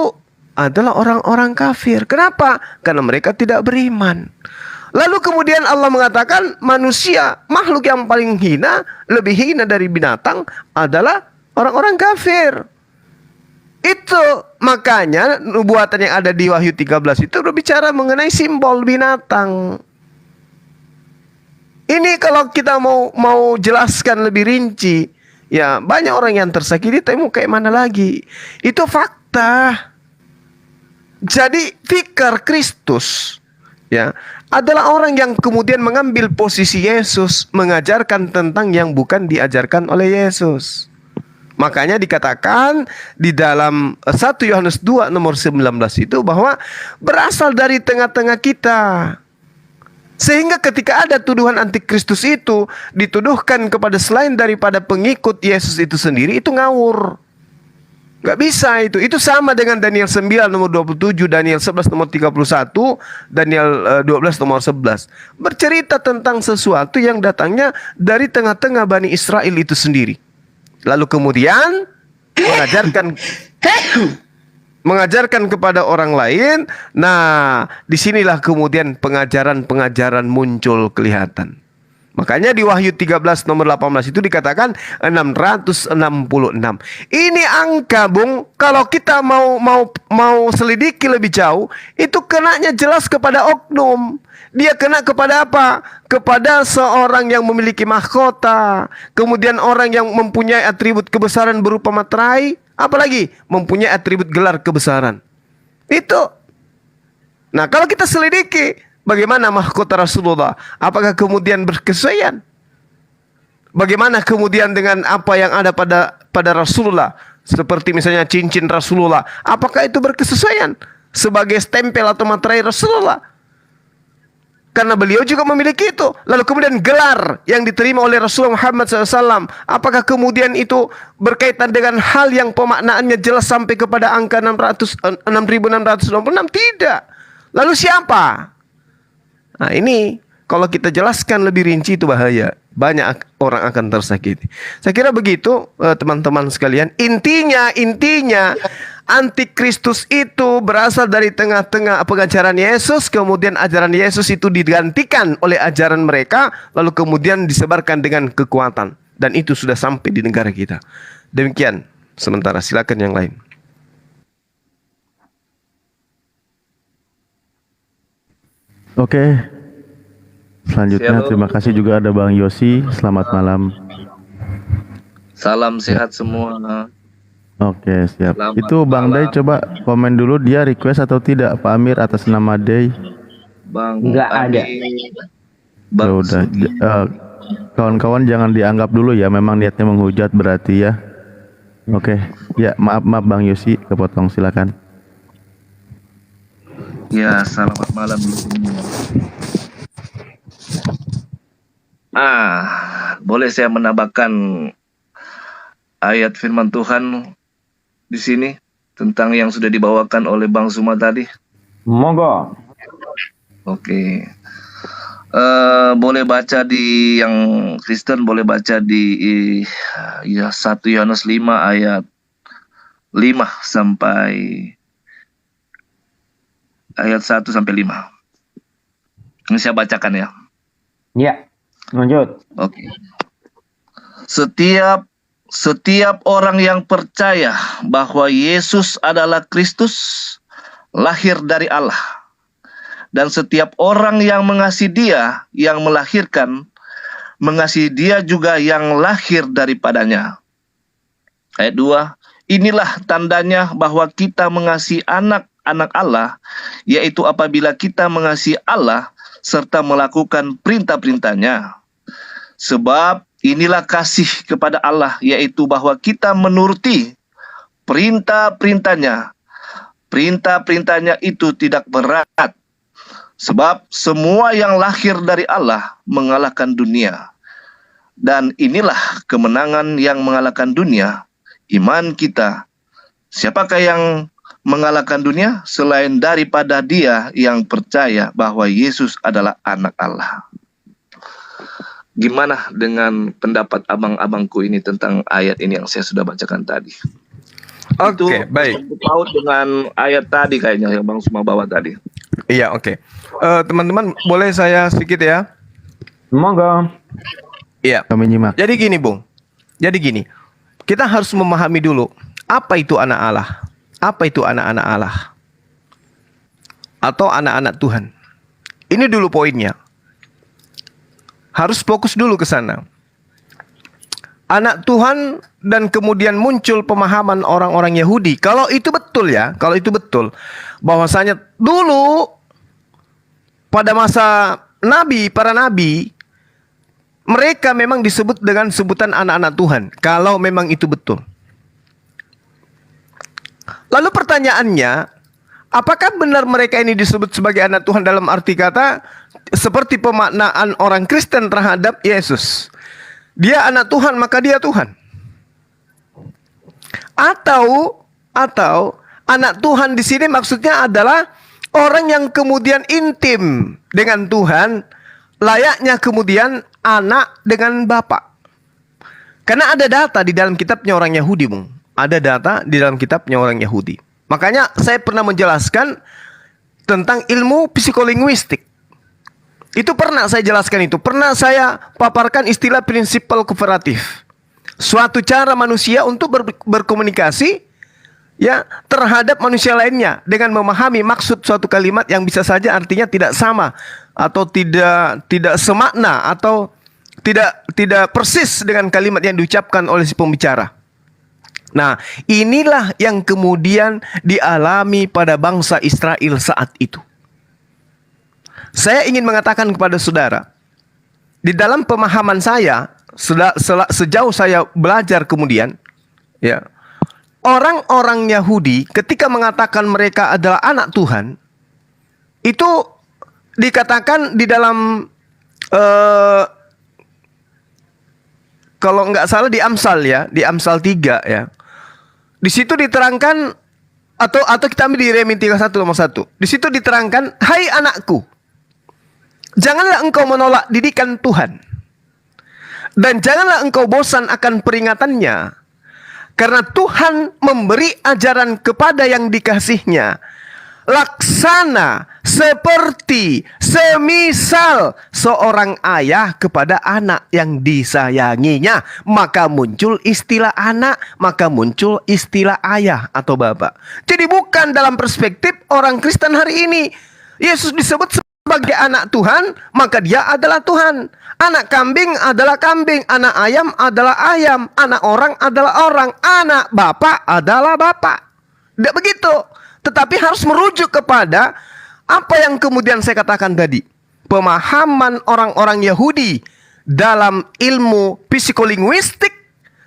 adalah orang-orang kafir. Kenapa? Karena mereka tidak beriman. Lalu kemudian Allah mengatakan manusia, makhluk yang paling hina, lebih hina dari binatang adalah orang-orang kafir. Itu makanya nubuatan yang ada di Wahyu 13 itu berbicara mengenai simbol binatang. Ini kalau kita mau jelaskan lebih rinci, ya banyak orang yang tersakiti, tapi mau kayak mana lagi? Itu fakta. Jadi fikar Kristus ya adalah orang yang kemudian mengambil posisi Yesus, mengajarkan tentang yang bukan diajarkan oleh Yesus. Makanya dikatakan di dalam 1 Yohanes 2 nomor 19 itu bahwa berasal dari tengah-tengah kita. Sehingga ketika ada tuduhan antikristus itu dituduhkan kepada selain daripada pengikut Yesus itu sendiri, itu ngawur. Gak bisa itu. Itu sama dengan Daniel 9 nomor 27, Daniel 11 nomor 31, Daniel 12 nomor 11. Bercerita tentang sesuatu yang datangnya dari tengah-tengah Bani Israel itu sendiri. Lalu kemudian mengajarkan kepada orang lain. Nah, disinilah kemudian pengajaran-pengajaran muncul kelihatan. Makanya di Wahyu 13 nomor 18 itu dikatakan 666. Ini angka, Bung, kalau kita mau selidiki lebih jauh, itu kenanya jelas kepada oknum. Dia kena kepada apa? Kepada seorang yang memiliki mahkota, kemudian orang yang mempunyai atribut kebesaran berupa materai, apalagi mempunyai atribut gelar kebesaran. Itu. Nah, kalau kita selidiki bagaimana mahkota Rasulullah, apakah kemudian berkesesuaian? Bagaimana kemudian dengan apa yang ada pada Rasulullah, seperti misalnya cincin Rasulullah, apakah itu berkesesuaian sebagai stempel atau materai Rasulullah? Karena beliau juga memiliki itu. Lalu kemudian gelar yang diterima oleh Rasulullah Muhammad SAW, apakah kemudian itu berkaitan dengan hal yang pemaknaannya jelas sampai kepada angka 6.626? Tidak. Lalu siapa? Nah, ini kalau kita jelaskan lebih rinci itu bahaya. Banyak orang akan tersakiti. Saya kira begitu teman-teman sekalian. Intinya antikristus itu berasal dari tengah-tengah pengajaran Yesus. Kemudian ajaran Yesus itu digantikan oleh ajaran mereka. Lalu kemudian disebarkan dengan kekuatan. Dan itu sudah sampai di negara kita. Demikian sementara, silakan yang lain. Oke. Selanjutnya terima kasih juga ada Bang Yosi. Selamat malam. Salam sehat semua. Oke, siap. Selamat Itu Bang Day coba komen dulu, dia request atau tidak Pak Amir atas nama Day. Bang Nggak ada. Ya udah, kawan-kawan jangan dianggap dulu ya, memang niatnya menghujat berarti ya. Oke, ya maaf Bang Yosi kepotong, silakan. Ya, selamat malam semua. Boleh saya menambahkan ayat firman Tuhan di sini tentang yang sudah dibawakan oleh Bang Zuma tadi? Monggo. Oke. Boleh baca di yang Kristen, boleh baca di 1 Yohanes 5 ayat 5 sampai ayat 1 sampai 5. Ini saya bacakan ya. Ya, lanjut. Oke. Setiap orang yang percaya bahwa Yesus adalah Kristus, lahir dari Allah. Dan setiap orang yang mengasihi Dia yang melahirkan, mengasihi Dia juga yang lahir daripadanya. Ayat 2, inilah tandanya bahwa kita mengasihi anak-anak Allah, yaitu apabila kita mengasihi Allah serta melakukan perintah-perintahnya. Sebab inilah kasih kepada Allah, yaitu bahwa kita menuruti perintah-perintahnya. Perintah-perintahnya itu tidak berat, sebab semua yang lahir dari Allah mengalahkan dunia. Dan inilah kemenangan yang mengalahkan dunia, iman kita. Siapakah yang mengalahkan dunia selain daripada dia yang percaya bahwa Yesus adalah anak Allah? Gimana dengan pendapat abang-abangku ini tentang ayat ini yang saya sudah bacakan tadi? Oke, baik. Paut dengan ayat tadi kayaknya yang Bang Suma bawa tadi. Iya, oke. Teman-teman, boleh saya sedikit ya? Monggo. Iya. Kami nyimak. Jadi gini, Bung. Jadi gini, kita harus memahami dulu apa itu anak Allah. Apa itu anak-anak Allah? Atau anak-anak Tuhan. Ini dulu poinnya. Harus fokus dulu ke sana. Anak Tuhan dan kemudian muncul pemahaman orang-orang Yahudi. Kalau itu betul ya, kalau itu betul. Bahwasanya dulu pada masa Nabi, para Nabi, mereka memang disebut dengan sebutan anak-anak Tuhan. Kalau memang itu betul. Lalu pertanyaannya, apakah benar mereka ini disebut sebagai anak Tuhan dalam arti kata seperti pemaknaan orang Kristen terhadap Yesus? Dia anak Tuhan, maka dia Tuhan. Atau anak Tuhan di sini maksudnya adalah orang yang kemudian intim dengan Tuhan, layaknya kemudian anak dengan bapak. Karena ada data di dalam kitabnya orang Yahudi, Bung. Ada data di dalam kitabnya orang Yahudi. Makanya saya pernah menjelaskan tentang ilmu psikolinguistik. Itu pernah saya jelaskan itu. Pernah saya paparkan istilah prinsipal kooperatif. Suatu cara manusia untuk berkomunikasi ya terhadap manusia lainnya dengan memahami maksud suatu kalimat yang bisa saja artinya tidak sama atau tidak semakna atau tidak persis dengan kalimat yang diucapkan oleh si pembicara. Nah, inilah yang kemudian dialami pada bangsa Israel saat itu. Saya ingin mengatakan kepada saudara, di dalam pemahaman saya, sejauh saya belajar kemudian, ya, orang-orang Yahudi ketika mengatakan mereka adalah anak Tuhan, itu dikatakan di dalam, kalau nggak salah di Amsal ya, di Amsal 3 ya. Di situ diterangkan, atau kita ambil di Yeremia 31 nomor 1. Di situ diterangkan, hai anakku, janganlah engkau menolak didikan Tuhan. Dan janganlah engkau bosan akan peringatannya. Karena Tuhan memberi ajaran kepada yang dikasihnya. Laksana seperti semisal seorang ayah kepada anak yang disayanginya. Maka muncul istilah anak, maka muncul istilah ayah atau bapak. Jadi bukan dalam perspektif orang Kristen hari ini. Yesus disebut sebagai anak Tuhan, maka dia adalah Tuhan. Anak kambing adalah kambing, anak ayam adalah ayam, anak orang adalah orang, anak bapak adalah bapak. Tidak begitu. Tetapi harus merujuk kepada apa yang kemudian saya katakan tadi. Pemahaman orang-orang Yahudi dalam ilmu psikolinguistik,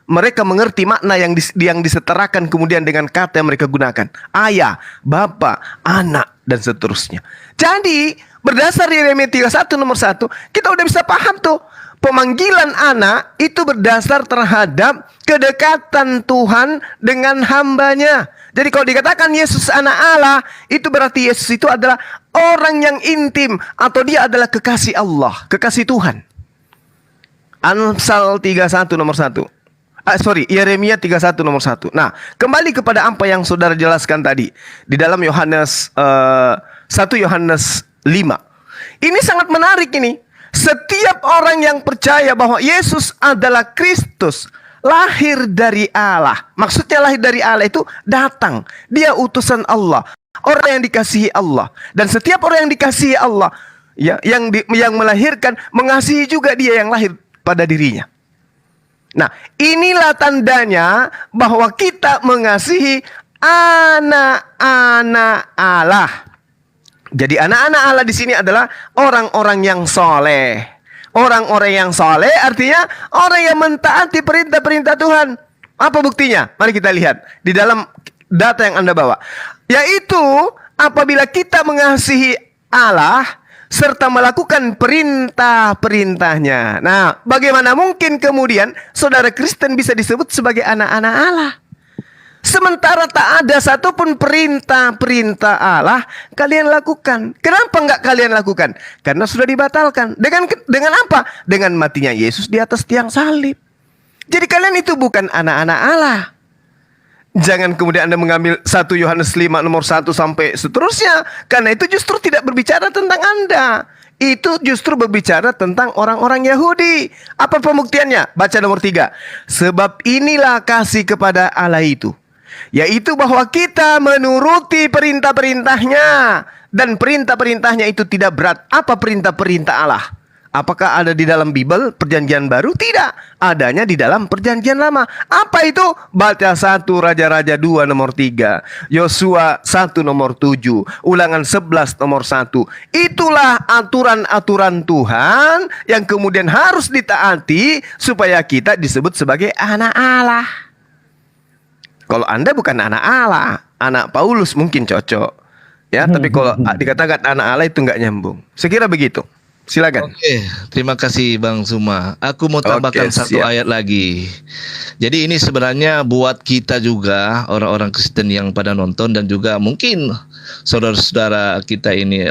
mereka mengerti makna yang disetarakan kemudian dengan kata yang mereka gunakan. Ayah, bapak, anak, dan seterusnya. Jadi, berdasar Yeremia 31 nomor 1, kita udah bisa paham tuh. Pemanggilan anak itu berdasar terhadap kedekatan Tuhan dengan hambanya. Jadi kalau dikatakan Yesus anak Allah, itu berarti Yesus itu adalah orang yang intim, atau dia adalah kekasih Allah, kekasih Tuhan. Amsal 31 nomor 1. Yeremia 31 nomor 1. Nah, kembali kepada apa yang saudara jelaskan tadi di dalam Yohanes 1 Yohanes 5. Ini sangat menarik ini. Setiap orang yang percaya bahwa Yesus adalah Kristus, lahir dari Allah. Maksudnya lahir dari Allah itu datang. Dia utusan Allah, orang yang dikasihi Allah. Dan setiap orang yang dikasihi Allah, ya, yang melahirkan mengasihi juga dia yang lahir pada dirinya. Nah, inilah tandanya bahwa kita mengasihi anak-anak Allah. Jadi anak-anak Allah di sini adalah orang-orang yang soleh, orang-orang yang soleh artinya orang yang mentaati perintah-perintah Tuhan. Apa buktinya? Mari kita lihat di dalam data yang Anda bawa. Yaitu apabila kita mengasihi Allah serta melakukan perintah-perintahnya. Nah, bagaimana mungkin kemudian saudara Kristen bisa disebut sebagai anak-anak Allah? Sementara tak ada satupun perintah-perintah Allah kalian lakukan. Kenapa enggak kalian lakukan? Karena sudah dibatalkan. Dengan apa? Dengan matinya Yesus di atas tiang salib. Jadi kalian itu bukan anak-anak Allah. Jangan kemudian Anda mengambil 1 Yohanes 5 nomor 1 sampai seterusnya. Karena itu justru tidak berbicara tentang Anda. Itu justru berbicara tentang orang-orang Yahudi. Apa pembuktiannya? Baca nomor 3. Sebab inilah kasih kepada Allah itu, yaitu bahwa kita menuruti perintah-perintahnya. Dan perintah-perintahnya itu tidak berat. Apa perintah-perintah Allah? Apakah ada di dalam Bible perjanjian baru? Tidak. Adanya di dalam perjanjian lama. Apa itu? Baca 1 Raja-Raja 2 nomor 3. Yosua 1 nomor 7. Ulangan 11 nomor 1. Itulah aturan-aturan Tuhan yang kemudian harus ditaati supaya kita disebut sebagai anak Allah. Kalau Anda bukan anak Allah, anak Paulus mungkin cocok. Ya, tapi kalau dikatakan anak Allah itu nggak nyambung. Sekira begitu. Silakan. Oke, terima kasih Bang Suma. Aku mau tambahkan satu ayat lagi. Jadi ini sebenarnya buat kita juga orang-orang Kristen yang pada nonton dan juga mungkin saudara-saudara kita ini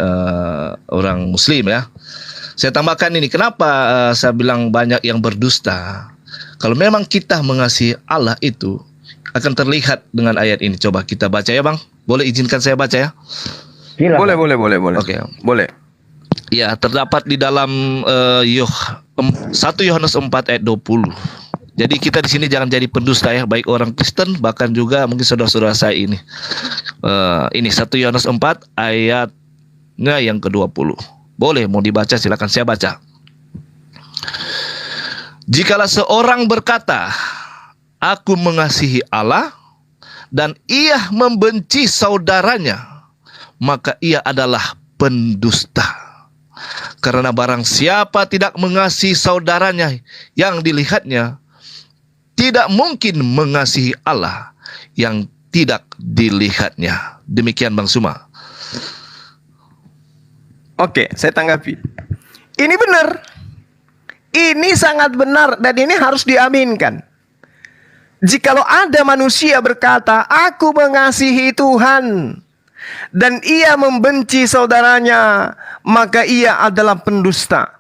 orang Muslim ya. Saya tambahkan ini, kenapa saya bilang banyak yang berdusta? Kalau memang kita mengasihi Allah itu akan terlihat dengan ayat ini. Coba kita baca ya Bang. Boleh izinkan saya baca ya? Boleh. Oke. Boleh. Ya, terdapat di dalam 1 Yohanes 4 ayat 20. Jadi kita di sini jangan jadi pendusta ya, baik orang Kristen bahkan juga mungkin saudara-saudara saya ini. Ini 1 Yohanes 4 ayatnya yang ke-20. Boleh mau dibaca, silakan saya baca. Jikalau seorang berkata, aku mengasihi Allah dan ia membenci saudaranya, maka ia adalah pendusta. Karena barang siapa tidak mengasihi saudaranya yang dilihatnya, tidak mungkin mengasihi Allah yang tidak dilihatnya. Demikian Bang Suma. Oke, saya tanggapi. Ini benar. Ini sangat benar dan ini harus diaminkan. Jikalau ada manusia berkata, aku mengasihi Tuhan, dan ia membenci saudaranya, maka ia adalah pendusta.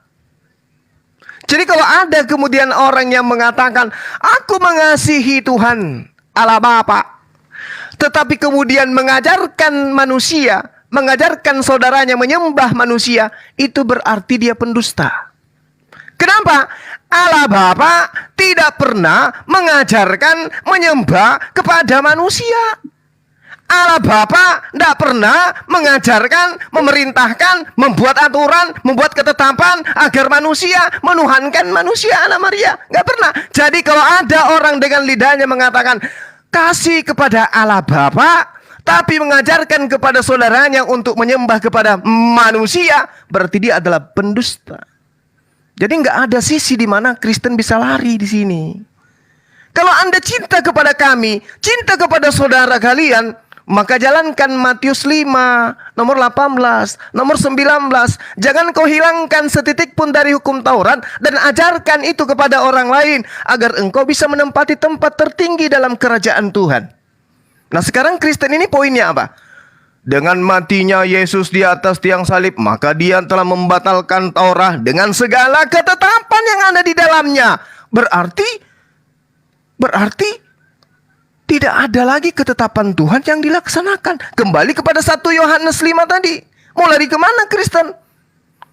Jadi kalau ada kemudian orang yang mengatakan, aku mengasihi Tuhan, Allah Bapa, tetapi kemudian mengajarkan manusia, mengajarkan saudaranya menyembah manusia, itu berarti dia pendusta. Kenapa? Allah Bapa tidak pernah mengajarkan menyembah kepada manusia. Allah Bapa tidak pernah mengajarkan, memerintahkan, membuat aturan, membuat ketetapan agar manusia menuhankan manusia anak Maria. Nggak pernah. Jadi kalau ada orang dengan lidahnya mengatakan kasih kepada Allah Bapa, tapi mengajarkan kepada saudaranya untuk menyembah kepada manusia, berarti dia adalah pendusta. Jadi nggak ada sisi di mana Kristen bisa lari di sini. Kalau Anda cinta kepada kami, cinta kepada saudara kalian, maka jalankan Matius 5, nomor 18, nomor 19. Jangan kau hilangkan setitik pun dari hukum Taurat dan ajarkan itu kepada orang lain, agar engkau bisa menempati tempat tertinggi dalam kerajaan Tuhan. Nah sekarang Kristen ini poinnya apa? Dengan matinya Yesus di atas tiang salib, maka dia telah membatalkan Taurat dengan segala ketetapan yang ada di dalamnya. Berarti tidak ada lagi ketetapan Tuhan yang dilaksanakan. Kembali kepada 1 Yohanes 5 tadi. Mau lari kemana Kristen?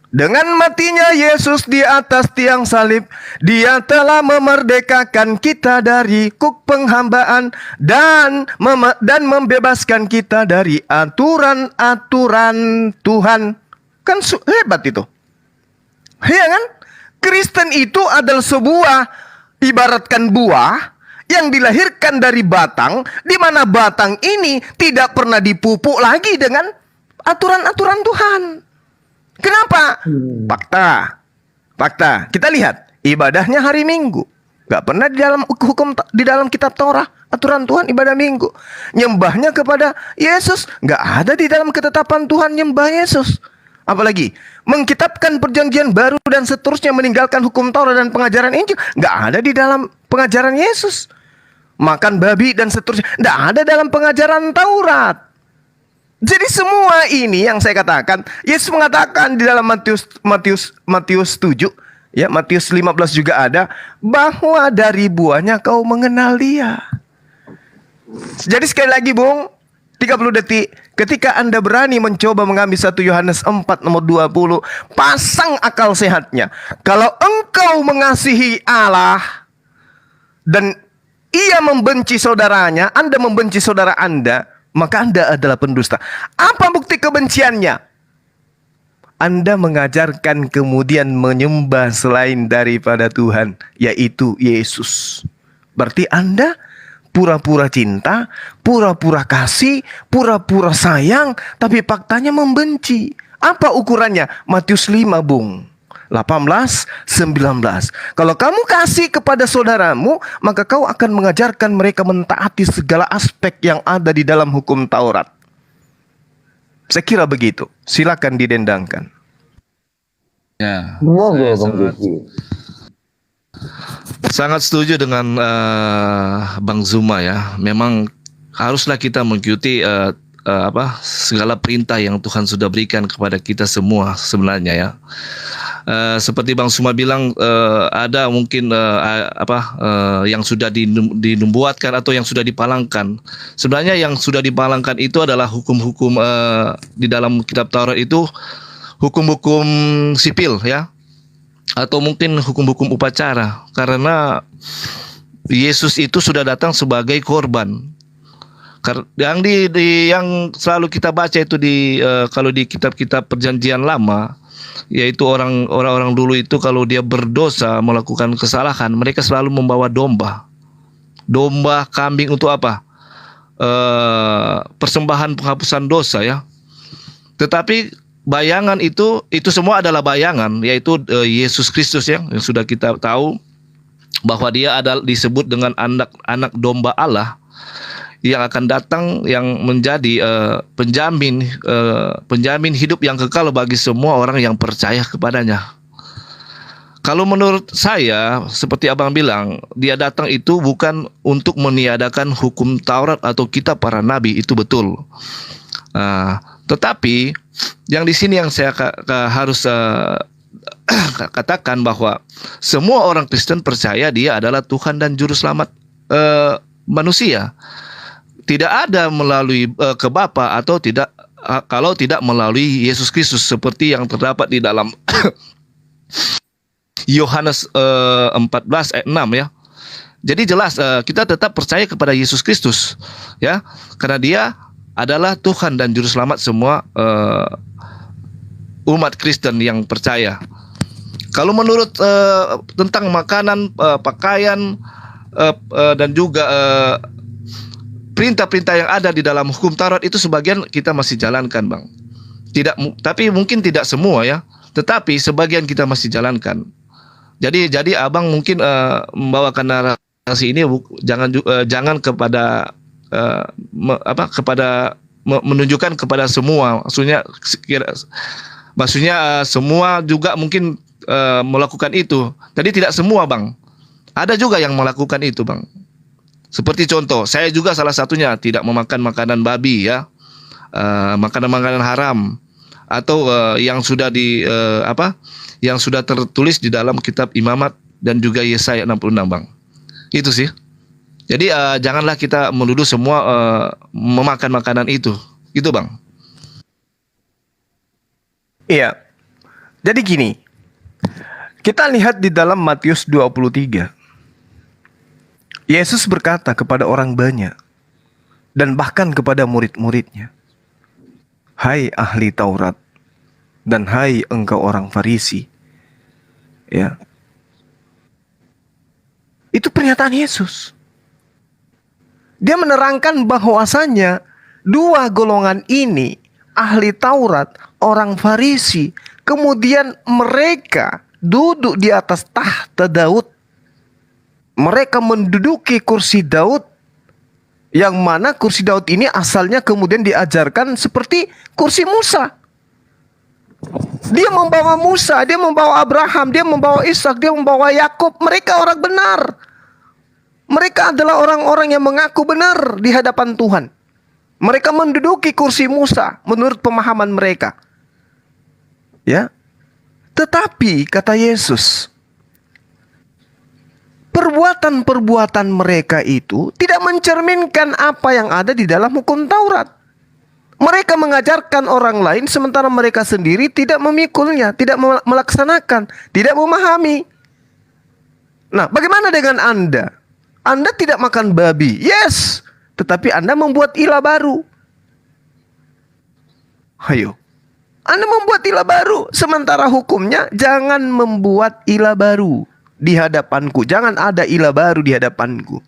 Dengan matinya Yesus di atas tiang salib, dia telah memerdekakan kita dari kuk penghambaan dan membebaskan kita dari aturan-aturan Tuhan. Kan hebat itu. Ya kan? Kristen itu adalah sebuah, ibaratkan buah yang dilahirkan dari batang, di mana batang ini tidak pernah dipupuk lagi dengan aturan-aturan Tuhan. Kenapa? Fakta. Fakta, kita lihat ibadahnya hari Minggu. Gak pernah di dalam hukum, di dalam kitab Torah, aturan Tuhan ibadah Minggu. Nyembahnya kepada Yesus, gak ada di dalam ketetapan Tuhan nyembah Yesus. Apalagi mengkitabkan perjanjian baru dan seterusnya, meninggalkan hukum Taurat dan pengajaran Injil, gak ada di dalam pengajaran Yesus. Makan babi dan seterusnya, gak ada dalam pengajaran Taurat. Jadi semua ini yang saya katakan, Yesus mengatakan di dalam Matius 7, ya, Matius 15 juga ada, bahwa dari buahnya kau mengenal dia. Jadi sekali lagi Bung, 30 detik, ketika Anda berani mencoba mengambil 1 Yohanes 4 nomor 20, pasang akal sehatnya. Kalau engkau mengasihi Allah dan ia membenci saudaranya, Anda membenci saudara Anda, maka Anda adalah pendusta. Apa bukti kebenciannya? Anda mengajarkan kemudian menyembah selain daripada Tuhan, yaitu Yesus. Berarti Anda pura-pura cinta, pura-pura kasih, pura-pura sayang, tapi faktanya membenci. Apa ukurannya? Matius 5 Bung, 18, 19. Kalau kamu kasih kepada saudaramu, maka kau akan mengajarkan mereka mentaati segala aspek yang ada di dalam hukum Taurat. saya kira begitu. Silakan didendangkan. Ya. Sangat setuju dengan Bang Zuma ya. Memang haruslah kita mengikuti segala perintah yang Tuhan sudah berikan kepada kita semua sebenarnya ya. Seperti Bang Zuma bilang ada mungkin yang sudah dinubuatkan atau yang sudah dipalangkan. Sebenarnya yang sudah dipalangkan itu adalah hukum-hukum di dalam kitab Taurat itu hukum-hukum sipil ya. Atau mungkin hukum-hukum upacara, karena Yesus itu sudah datang sebagai korban. Yang selalu kita baca itu kalau di kitab-kitab Perjanjian Lama, yaitu orang-orang dulu itu kalau dia berdosa melakukan kesalahan, mereka selalu membawa domba kambing untuk apa? Persembahan penghapusan dosa ya. Tetapi bayangan itu semua adalah bayangan, yaitu Yesus Kristus yang sudah kita tahu bahwa dia adalah disebut dengan anak domba Allah yang akan datang, yang menjadi penjamin hidup yang kekal bagi semua orang yang percaya kepadanya. Kalau menurut saya, seperti abang bilang, dia datang itu bukan untuk meniadakan hukum Taurat atau kitab para nabi, itu betul. Tetapi yang di sini yang saya harus katakan bahwa semua orang Kristen percaya dia adalah Tuhan dan Juru Selamat manusia. Tidak ada melalui ke Bapa atau tidak kalau tidak melalui Yesus Kristus, seperti yang terdapat di dalam Yohanes 14 ayat 6 ya. Jadi jelas kita tetap percaya kepada Yesus Kristus ya, karena dia adalah Tuhan dan Juru Selamat semua umat Kristen yang percaya. Kalau menurut tentang makanan, pakaian, dan juga perintah-perintah yang ada di dalam hukum Taurat itu sebagian kita masih jalankan, Bang. Tapi mungkin tidak semua ya. Tetapi sebagian kita masih jalankan. Jadi abang mungkin membawakan narasi ini jangan kepada menunjukkan kepada semua, maksudnya semua juga mungkin melakukan itu. Tadi tidak semua, Bang. Ada juga yang melakukan itu, Bang. Seperti contoh, saya juga salah satunya tidak memakan makanan babi ya, makanan-makanan haram, atau yang sudah yang sudah tertulis di dalam kitab Imamat dan juga Yesaya 66, Bang. Itu sih. Jadi janganlah kita menuduh semua memakan makanan itu. Gitu, Bang. Iya. Jadi gini. Kita lihat di dalam Matius 23. Yesus berkata kepada orang banyak dan bahkan kepada murid-muridnya, "Hai ahli Taurat dan hai engkau orang Farisi." Ya. Itu pernyataan Yesus. Dia menerangkan bahwasannya dua golongan ini, ahli Taurat, orang Farisi, kemudian mereka duduk di atas tahta Daud. Mereka menduduki kursi Daud, yang mana kursi Daud ini asalnya kemudian diajarkan seperti kursi Musa. Dia membawa Musa, dia membawa Abraham, dia membawa Ishak, dia membawa Yakub. Mereka orang benar. Mereka adalah orang-orang yang mengaku benar di hadapan Tuhan. Mereka menduduki kursi Musa menurut pemahaman mereka. Ya. Tetapi kata Yesus, perbuatan-perbuatan mereka itu tidak mencerminkan apa yang ada di dalam hukum Taurat. Mereka mengajarkan orang lain sementara mereka sendiri tidak memikulnya, tidak melaksanakan, tidak memahami. Nah, bagaimana dengan Anda? Anda tidak makan babi, yes, tetapi Anda membuat ilah baru. Ayo, Anda membuat ilah baru, sementara hukumnya jangan membuat ilah baru di hadapanku. Jangan ada ilah baru di hadapanku.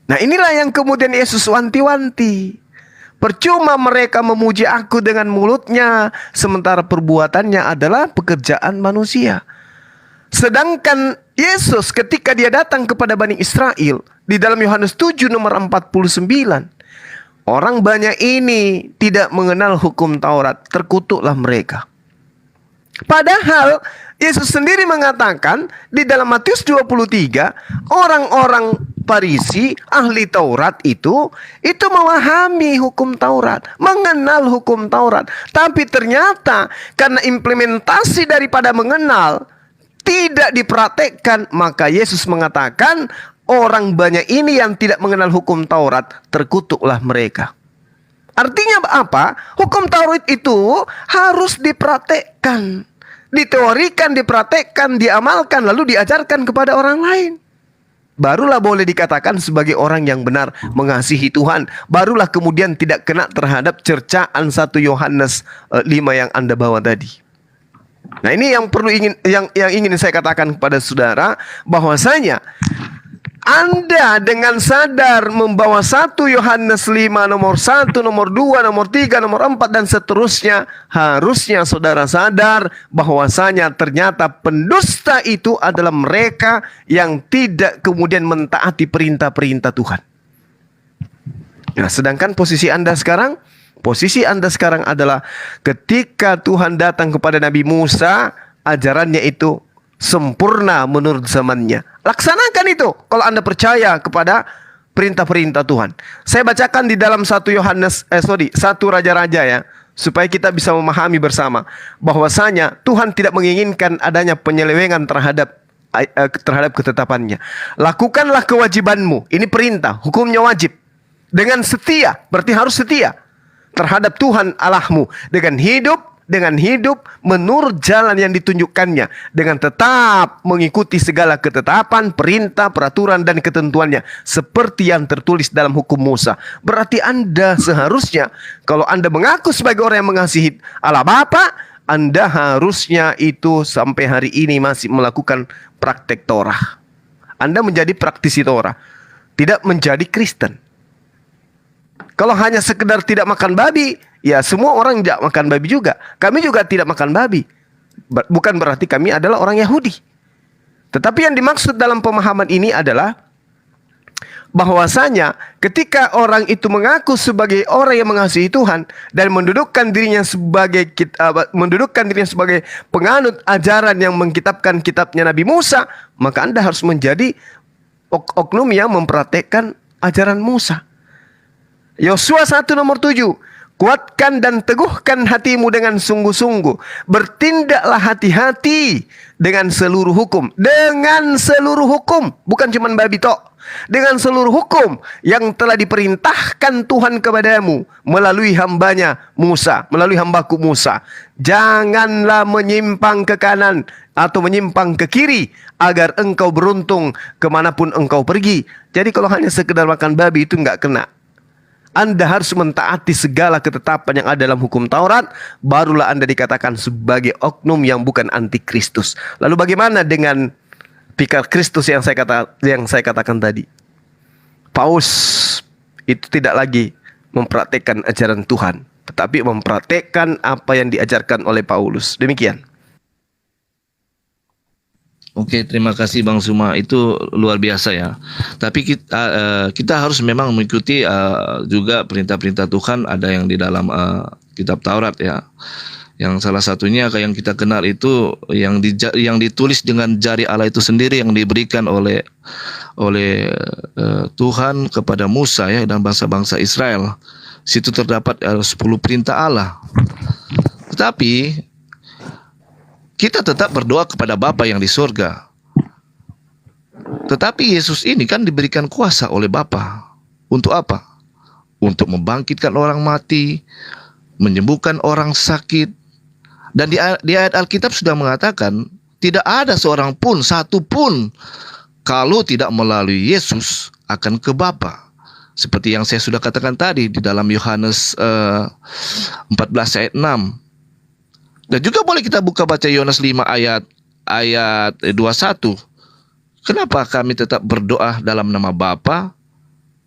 Nah, inilah yang kemudian Yesus wanti-wanti. Percuma mereka memuji aku dengan mulutnya, sementara perbuatannya adalah pekerjaan manusia. Sedangkan Yesus ketika dia datang kepada Bani Israel, di dalam Yohanes 7 nomor 49, orang banyak ini tidak mengenal hukum Taurat, terkutuklah mereka. Padahal Yesus sendiri mengatakan di dalam Matius 23, orang-orang Farisi, ahli Taurat itu memahami hukum Taurat, mengenal hukum Taurat. Tapi ternyata karena implementasi daripada mengenal tidak dipraktekkan, maka Yesus mengatakan orang banyak ini yang tidak mengenal hukum Taurat, terkutuklah mereka. Artinya apa? Hukum Taurat itu harus dipraktekkan, diteorikan, dipraktekkan, diamalkan, lalu diajarkan kepada orang lain. Barulah boleh dikatakan sebagai orang yang benar mengasihi Tuhan. Barulah kemudian tidak kena terhadap cercaan 1 Yohanes 5 yang Anda bawa tadi. Nah, ini yang ingin saya katakan kepada saudara, bahwasanya Anda dengan sadar membawa 1 Yohanes 5 nomor 1, nomor 2, nomor 3, nomor 4 dan seterusnya, harusnya saudara sadar bahwasanya ternyata pendusta itu adalah mereka yang tidak kemudian mentaati perintah-perintah Tuhan. Nah, sedangkan posisi Anda sekarang adalah ketika Tuhan datang kepada Nabi Musa, ajarannya itu sempurna menurut zamannya. Laksanakan itu kalau Anda percaya kepada perintah-perintah Tuhan. Saya bacakan di dalam 1 Raja-Raja ya, supaya kita bisa memahami bersama bahwasanya Tuhan tidak menginginkan adanya penyelewengan terhadap ketetapannya. Lakukanlah kewajibanmu. Ini perintah, hukumnya wajib. Dengan setia, berarti harus setia terhadap Tuhan Allahmu dengan hidup menurut jalan yang ditunjukkannya, dengan tetap mengikuti segala ketetapan, perintah, peraturan dan ketentuannya seperti yang tertulis dalam hukum Musa. Berarti Anda seharusnya, kalau Anda mengaku sebagai orang yang mengasihi Allah Bapa, Anda harusnya itu sampai hari ini masih melakukan praktek Torah. Anda menjadi praktisi Torah, tidak menjadi Kristen. Kalau hanya sekedar tidak makan babi, ya semua orang tidak makan babi juga. Kami juga tidak makan babi. Bukan berarti kami adalah orang Yahudi. Tetapi yang dimaksud dalam pemahaman ini adalah bahwasanya ketika orang itu mengaku sebagai orang yang mengasihi Tuhan dan mendudukkan dirinya sebagai penganut ajaran yang mengkitabkan kitabnya Nabi Musa, maka Anda harus menjadi oknum yang mempraktekkan ajaran Musa. Yosua 1 nomor 7, kuatkan dan teguhkan hatimu dengan sungguh-sungguh. Bertindaklah hati-hati dengan seluruh hukum. Dengan seluruh hukum. Bukan cuma babi tok. Dengan seluruh hukum yang telah diperintahkan Tuhan kepadamu melalui hambanya Musa, melalui hambaku Musa. Janganlah menyimpang ke kanan atau menyimpang ke kiri, agar engkau beruntung kemanapun engkau pergi. Jadi kalau hanya sekedar makan babi itu enggak kena. Anda harus mentaati segala ketetapan yang ada dalam hukum Taurat, barulah Anda dikatakan sebagai oknum yang bukan antikristus. Lalu bagaimana dengan pikar Kristus yang saya katakan tadi? Paus itu tidak lagi mempraktekkan ajaran Tuhan, tetapi mempraktekkan apa yang diajarkan oleh Paulus. Demikian. Oke, terima kasih Bang Suma. Itu luar biasa ya. Tapi kita harus memang mengikuti juga perintah-perintah Tuhan. Ada yang di dalam kitab Taurat ya. Yang salah satunya kayak yang kita kenal itu yang ditulis dengan jari Allah itu sendiri, yang diberikan oleh Tuhan kepada Musa ya dan bangsa-bangsa Israel. Situ terdapat 10 perintah Allah. Tetapi kita tetap berdoa kepada Bapa yang di surga. Tetapi Yesus ini kan diberikan kuasa oleh Bapa. Untuk apa? Untuk membangkitkan orang mati, menyembuhkan orang sakit. Dan di ayat Alkitab sudah mengatakan, tidak ada seorang pun, satu pun, kalau tidak melalui Yesus akan ke Bapa. Seperti yang saya sudah katakan tadi di dalam Yohanes 14 ayat 6. Dan juga boleh kita buka baca Yohanes 5 ayat 21. Kenapa kami tetap berdoa dalam nama Bapa,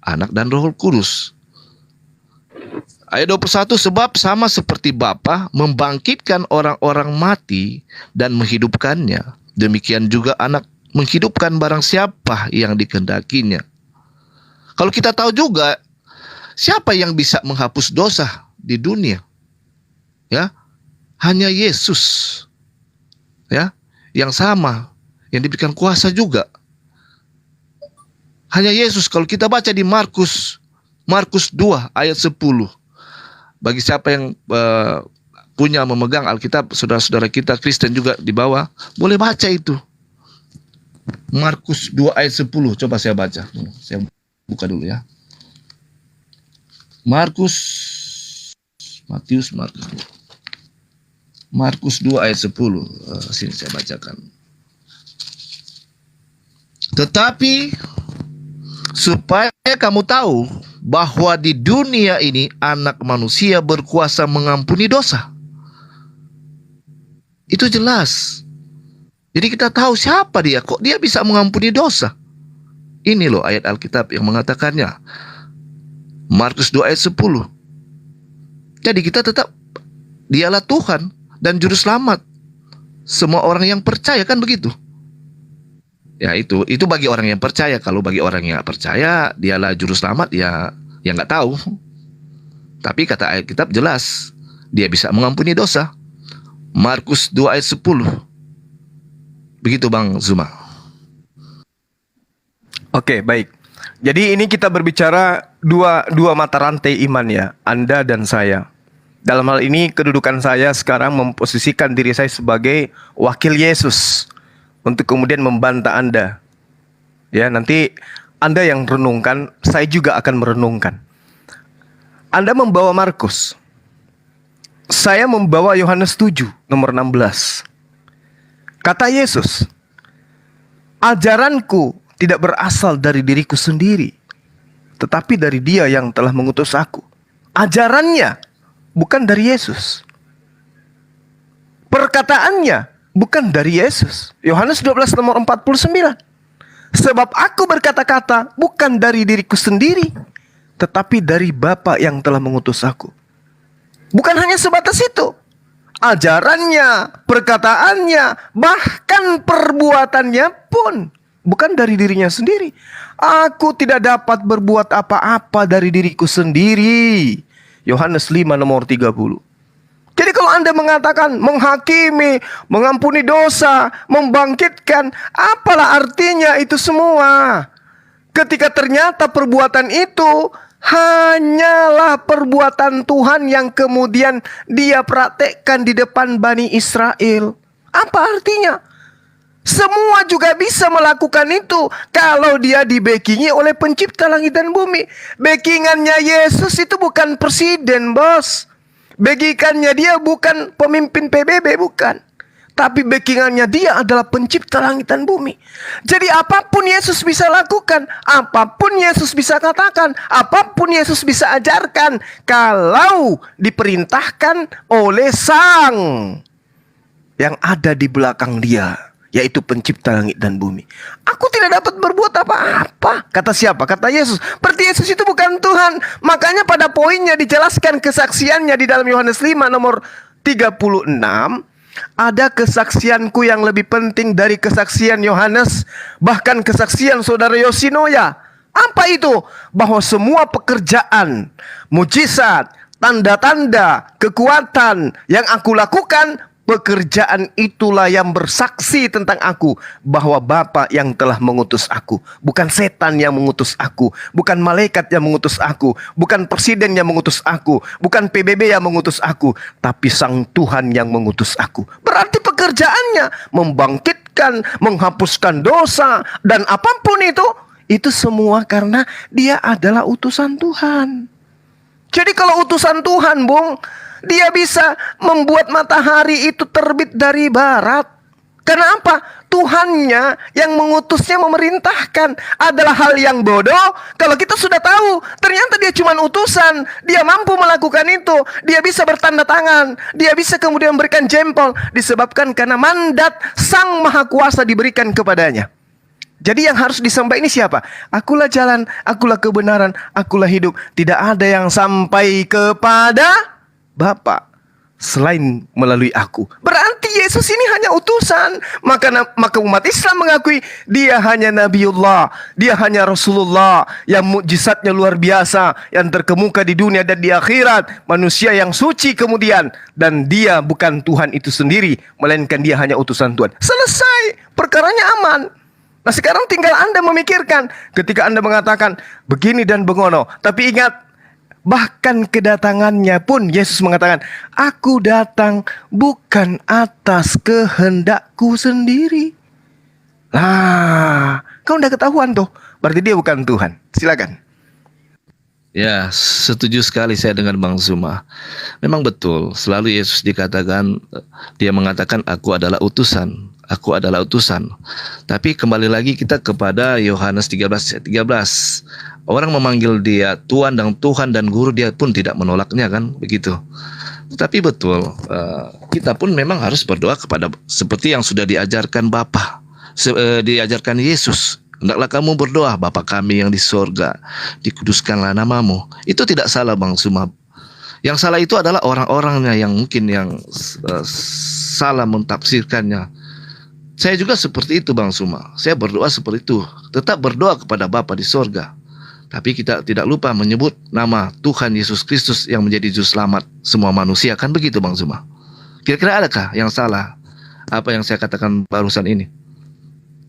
Anak dan Roh Kudus? Ayat 21, sebab sama seperti Bapa membangkitkan orang-orang mati dan menghidupkannya, demikian juga Anak menghidupkan barang siapa yang dikehendakinya. Kalau kita tahu juga siapa yang bisa menghapus dosa di dunia? Ya, hanya Yesus, ya, yang sama, yang diberikan kuasa juga. Hanya Yesus. Kalau kita baca di Markus 2 ayat 10. Bagi siapa yang punya memegang Alkitab, saudara-saudara kita Kristen juga di bawah, boleh baca itu. Markus 2 ayat 10. Coba saya baca. Saya buka dulu ya. Markus 2 ayat 10. Sini saya bacakan. Tetapi supaya kamu tahu bahwa di dunia ini Anak Manusia berkuasa mengampuni dosa. Itu jelas. Jadi kita tahu siapa dia, kok dia bisa mengampuni dosa. Ini loh ayat Alkitab yang mengatakannya. Markus 2 ayat 10. Jadi kita tetap, dialah Tuhan dan juru selamat semua orang yang percaya, kan begitu? Ya itu bagi orang yang percaya. Kalau bagi orang yang nggak percaya, dialah juru selamat, ya nggak tahu. Tapi kata ayat kitab jelas, dia bisa mengampuni dosa. Markus 2 ayat 10. Begitu Bang Zuma. Oke, baik. Jadi ini kita berbicara dua mata rantai iman ya, Anda dan saya. Dalam hal ini kedudukan saya sekarang memposisikan diri saya sebagai wakil Yesus untuk kemudian membantah Anda. Ya, nanti Anda yang renungkan, saya juga akan merenungkan. Anda membawa Markus. Saya membawa Yohanes 7 nomor 16. Kata Yesus, ajaranku tidak berasal dari diriku sendiri, tetapi dari Dia yang telah mengutus aku. Ajarannya bukan dari Yesus. Perkataannya bukan dari Yesus. Yohanes 12 nomor 49. Sebab aku berkata-kata bukan dari diriku sendiri, tetapi dari Bapa yang telah mengutus aku. Bukan hanya sebatas itu. Ajarannya, perkataannya, bahkan perbuatannya pun bukan dari dirinya sendiri. Aku tidak dapat berbuat apa-apa dari diriku sendiri. Yohanes 5 nomor 30. Jadi kalau Anda mengatakan menghakimi, mengampuni dosa, membangkitkan, apalah artinya itu semua? Ketika ternyata perbuatan itu hanyalah perbuatan Tuhan yang kemudian Dia praktekkan di depan Bani Israel. Apa artinya? Semua juga bisa melakukan itu kalau dia dibackingi oleh pencipta langit dan bumi. Backingannya Yesus itu bukan presiden, bos. Backingannya dia bukan pemimpin PBB, bukan. Tapi backingannya dia adalah pencipta langit dan bumi. Jadi apapun Yesus bisa lakukan, apapun Yesus bisa katakan, apapun Yesus bisa ajarkan, kalau diperintahkan oleh Sang yang ada di belakang dia, yaitu pencipta langit dan bumi. Aku tidak dapat berbuat apa-apa. Kata siapa? Kata Yesus. Berarti Yesus itu bukan Tuhan. Makanya pada poinnya dijelaskan kesaksiannya di dalam Yohanes 5 nomor 36. Ada kesaksianku yang lebih penting dari kesaksian Yohanes, bahkan kesaksian saudara Yoshinoya. Apa itu? Bahwa semua pekerjaan, mujizat, tanda-tanda, kekuatan yang aku lakukan, pekerjaan itulah yang bersaksi tentang aku, bahwa Bapa yang telah mengutus aku. Bukan setan yang mengutus aku, bukan malaikat yang mengutus aku, bukan presiden yang mengutus aku, bukan PBB yang mengutus aku, tapi Sang Tuhan yang mengutus aku. Berarti pekerjaannya membangkitkan, menghapuskan dosa, dan apapun itu semua karena dia adalah utusan Tuhan. Jadi kalau utusan Tuhan, Bung, dia bisa membuat matahari itu terbit dari barat. Karena apa? Tuhannya yang mengutusnya, memerintahkan. Adalah hal yang bodoh kalau kita sudah tahu ternyata dia cuma utusan. Dia mampu melakukan itu. Dia bisa bertanda tangan. Dia bisa kemudian memberikan jempol. Disebabkan karena mandat Sang Maha Kuasa diberikan kepadanya. Jadi yang harus disembah ini siapa? Akulah jalan, akulah kebenaran, akulah hidup. Tidak ada yang sampai kepada Bapa selain melalui aku. Berarti Yesus ini hanya utusan. Maka umat Islam mengakui dia hanya Nabiullah, dia hanya Rasulullah yang mukjizatnya luar biasa, yang terkemuka di dunia dan di akhirat, manusia yang suci kemudian, dan dia bukan Tuhan itu sendiri, melainkan dia hanya utusan Tuhan. Selesai, perkaranya aman. Nah sekarang tinggal Anda memikirkan ketika Anda mengatakan begini dan bengono. Tapi ingat, bahkan kedatangannya pun Yesus mengatakan, aku datang bukan atas kehendakku sendiri. Nah, kau udah ketahuan tuh, berarti dia bukan Tuhan. Silakan. Ya, setuju sekali saya dengan Bang Zuma. Memang betul, selalu Yesus dikatakan, dia mengatakan aku adalah utusan. Aku adalah utusan. Tapi kembali lagi kita kepada Yohanes 13 ayat 13. Orang memanggil dia Tuhan dan Guru, dia pun tidak menolaknya, kan begitu. Tapi betul, kita pun memang harus berdoa kepada seperti yang sudah diajarkan Bapa, diajarkan Yesus. Hendaklah kamu berdoa, Bapa kami yang di sorga, dikuduskanlah namamu. Itu tidak salah, Bang Suma. Yang salah itu adalah orang-orangnya yang mungkin yang salah mentafsirkannya. Saya juga seperti itu, Bang Suma. Saya berdoa seperti itu. Tetap berdoa kepada Bapa di sorga. Tapi kita tidak lupa menyebut nama Tuhan Yesus Kristus yang menjadi juru selamat semua manusia. Kan begitu, Bang Suma? Kira-kira adakah yang salah apa yang saya katakan barusan ini?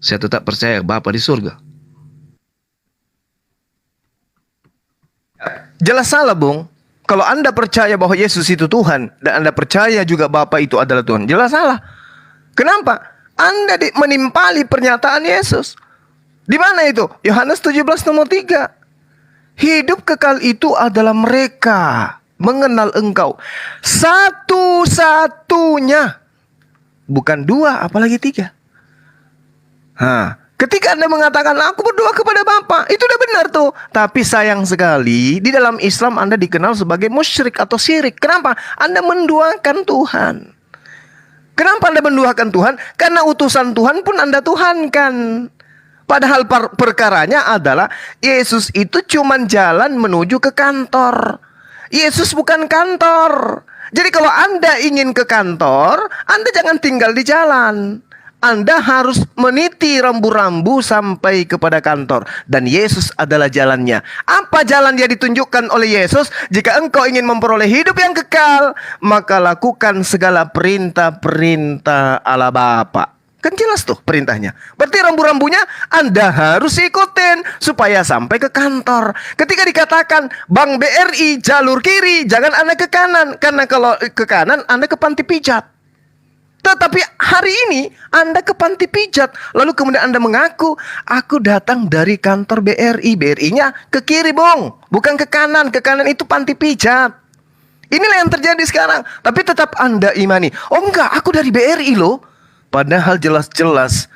Saya tetap percaya Bapa di surga. Jelas salah, Bung. Kalau Anda percaya bahwa Yesus itu Tuhan dan Anda percaya juga Bapa itu adalah Tuhan, jelas salah. Kenapa? Anda menimpali pernyataan Yesus. Di mana itu? Yohanes 17 nomor 3. Hidup kekal itu adalah mereka mengenal Engkau satu-satunya. Bukan dua, apalagi tiga. Ketika Anda mengatakan aku berdoa kepada Bapa, itu udah benar tuh. Tapi sayang sekali di dalam Islam Anda dikenal sebagai musyrik atau syirik. Kenapa? Anda menduakan Tuhan. Kenapa Anda menduakan Tuhan? Karena utusan Tuhan pun Anda tuhankan. Padahal perkaranya adalah Yesus itu cuma jalan menuju ke kantor. Yesus bukan kantor. Jadi kalau Anda ingin ke kantor, Anda jangan tinggal di jalan. Anda harus meniti rambu-rambu sampai kepada kantor. Dan Yesus adalah jalannya. Apa jalan yang ditunjukkan oleh Yesus? Jika engkau ingin memperoleh hidup yang kekal, maka lakukan segala perintah-perintah Allah Bapa. Kan jelas tuh perintahnya. Berarti rambu-rambunya Anda harus ikutin supaya sampai ke kantor. Ketika dikatakan Bank BRI jalur kiri, jangan Anda ke kanan. Karena kalau ke kanan Anda ke panti pijat. Tetapi hari ini Anda ke panti pijat, lalu kemudian Anda mengaku, aku datang dari kantor BRI. BRI-nya ke kiri, Bung, bukan ke kanan. Ke kanan itu panti pijat. Inilah yang terjadi sekarang. Tapi tetap Anda imani, oh enggak, aku dari BRI loh. Padahal jelas-jelas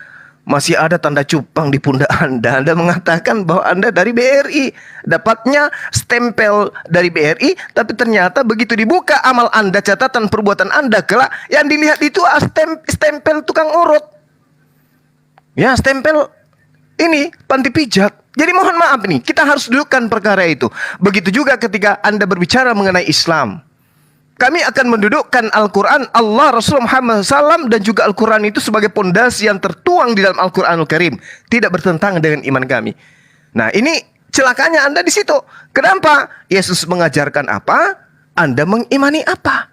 masih ada tanda cupang di pundak Anda. Anda mengatakan bahwa Anda dari BRI. Dapatnya stempel dari BRI, tapi ternyata begitu dibuka amal Anda, catatan perbuatan Anda kelak, yang dilihat itu stempel tukang urut. Ya, stempel ini panti pijat. Jadi mohon maaf nih, kita harus dudukkan perkara itu. Begitu juga ketika Anda berbicara mengenai Islam. kami akan mendudukkan Al-Quran, Allah, Rasul Muhammad SAW, dan juga Al-Quran itu sebagai pondasi yang tertuang di dalam Al-Quranul Karim. Tidak bertentangan dengan iman kami. Nah, ini celakanya Anda di situ. Kenapa? Yesus mengajarkan apa? Anda mengimani apa?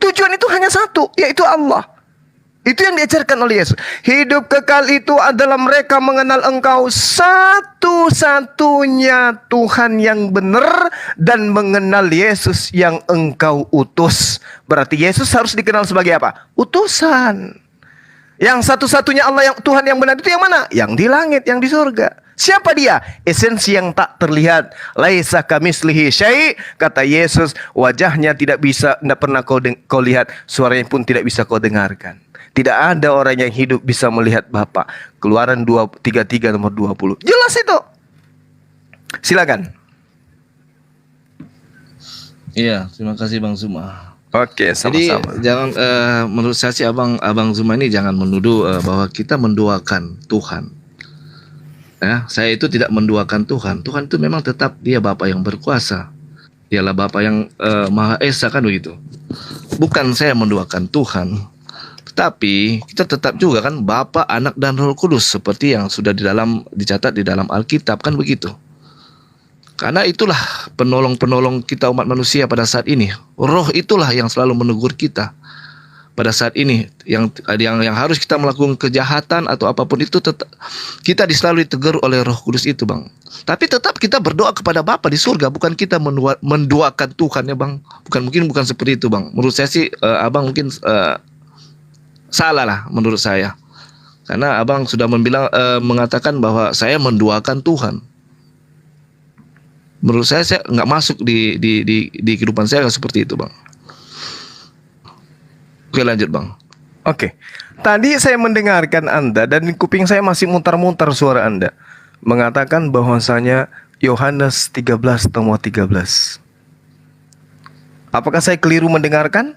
Tujuan itu hanya satu, yaitu Allah. Itu yang diajarkan oleh Yesus. Hidup kekal itu adalah mereka mengenal Engkau satu-satunya Tuhan yang benar dan mengenal Yesus yang Engkau utus. Berarti Yesus harus dikenal sebagai apa? Utusan. Yang satu-satunya Allah yang Tuhan yang benar itu yang mana? Yang di langit, yang di surga. Siapa dia? Esensi yang tak terlihat. Laisa kamislihi syai', kata Yesus, wajahnya tidak pernah kau lihat, suaranya pun tidak bisa kau dengarkan. Tidak ada orang yang hidup bisa melihat Bapa. Keluaran 33 nomor 20. Jelas itu. Silakan. Iya, terima kasih Bang Zuma. Oke, sama-sama. Jadi jangan menurut saya sih Abang Zuma ini jangan menuduh bahwa kita menduakan Tuhan. Ya, saya itu tidak menduakan Tuhan. Tuhan itu memang tetap dia Bapa yang berkuasa. Dialah Bapa yang Maha Esa, kan begitu. Bukan saya menduakan Tuhan. Tapi kita tetap juga kan Bapa, Anak, dan Roh Kudus seperti yang sudah dicatat di dalam Alkitab, kan begitu. Karena itulah penolong-penolong kita umat manusia pada saat ini. Roh itulah yang selalu menegur kita pada saat ini. Yang harus kita melakukan kejahatan atau apapun itu, kita selalu ditegur oleh Roh Kudus itu, Bang. Tapi tetap kita berdoa kepada Bapa di surga, bukan kita mendoakan Tuhan, ya Bang. Bukan seperti itu, Bang. Menurut saya sih Abang mungkin salah lah menurut saya, karena Abang sudah mengatakan bahwa saya menduakan Tuhan. Menurut saya nggak masuk di kehidupan saya seperti itu, Bang. Oke, lanjut, Bang. Oke, tadi saya mendengarkan Anda dan di kuping saya masih mutar-mutar suara Anda mengatakan bahwasanya Yohanes 13 nomor 13. Apakah saya keliru mendengarkan?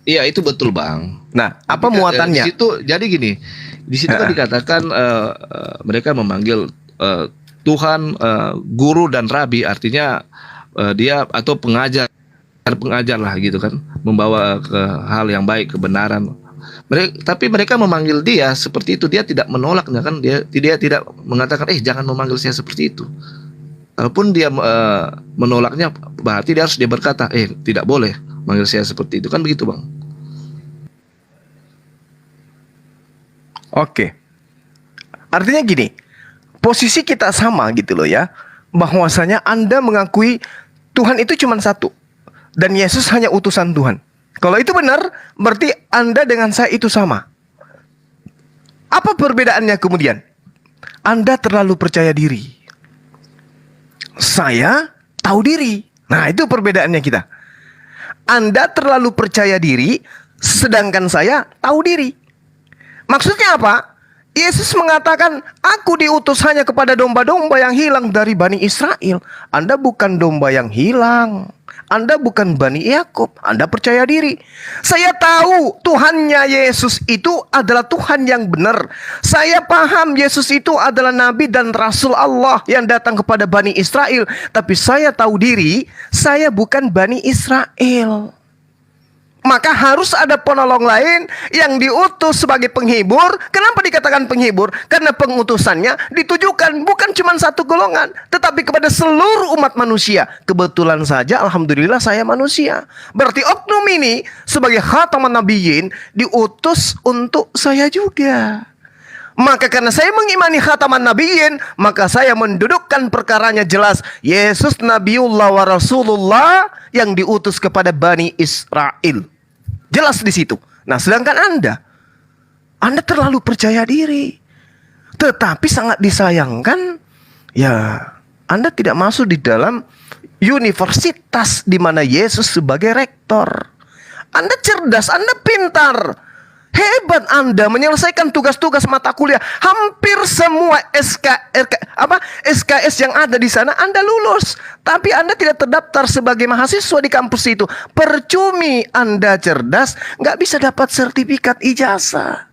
Iya, itu betul, Bang. Nah, apa muatannya? Di situ, jadi gini, di situ kan dikatakan mereka memanggil Tuhan guru dan rabi, artinya dia atau pengajar lah gitu kan, membawa ke hal yang baik, kebenaran. Tapi mereka memanggil dia seperti itu, dia tidak menolaknya kan, dia tidak mengatakan jangan memanggil saya seperti itu. Walaupun dia menolaknya, berarti dia harus berkata tidak boleh manggil saya seperti itu, kan begitu, Bang. Oke. Artinya gini, posisi kita sama gitu loh ya, bahwasanya Anda mengakui Tuhan itu cuma satu dan Yesus hanya utusan Tuhan. Kalau itu benar, berarti Anda dengan saya itu sama. Apa perbedaannya kemudian? Anda terlalu percaya diri. Saya tahu diri. Nah, itu perbedaannya kita. Anda terlalu percaya diri, sedangkan saya tahu diri. Maksudnya apa? Yesus mengatakan, aku diutus hanya kepada domba-domba yang hilang dari Bani Israel. Anda bukan domba yang hilang. Anda bukan Bani Yakub. Anda percaya diri. Saya tahu Tuhannya Yesus itu adalah Tuhan yang benar. Saya paham Yesus itu adalah Nabi dan Rasul Allah yang datang kepada Bani Israel. Tapi saya tahu diri, saya bukan Bani Israel. Maka harus ada penolong lain yang diutus sebagai penghibur. Kenapa dikatakan penghibur? Karena pengutusannya ditujukan bukan cuma satu golongan, tetapi kepada seluruh umat manusia. Kebetulan saja, alhamdulillah saya manusia. Berarti oknum ini sebagai khataman nabiyyin diutus untuk saya juga. Maka karena saya mengimani khataman nabiyyin, maka saya mendudukkan perkaranya jelas. Yesus Nabiullah wa Rasulullah yang diutus kepada Bani Israel. Jelas di situ. Nah, sedangkan Anda terlalu percaya diri. Tetapi sangat disayangkan, ya, Anda tidak masuk di dalam universitas di mana Yesus sebagai rektor. Anda cerdas, Anda pintar. Hebat Anda menyelesaikan tugas-tugas mata kuliah. Hampir semua SKS yang ada di sana Anda lulus. Tapi Anda tidak terdaftar sebagai mahasiswa di kampus itu. Percumi Anda cerdas, nggak bisa dapat sertifikat ijazah.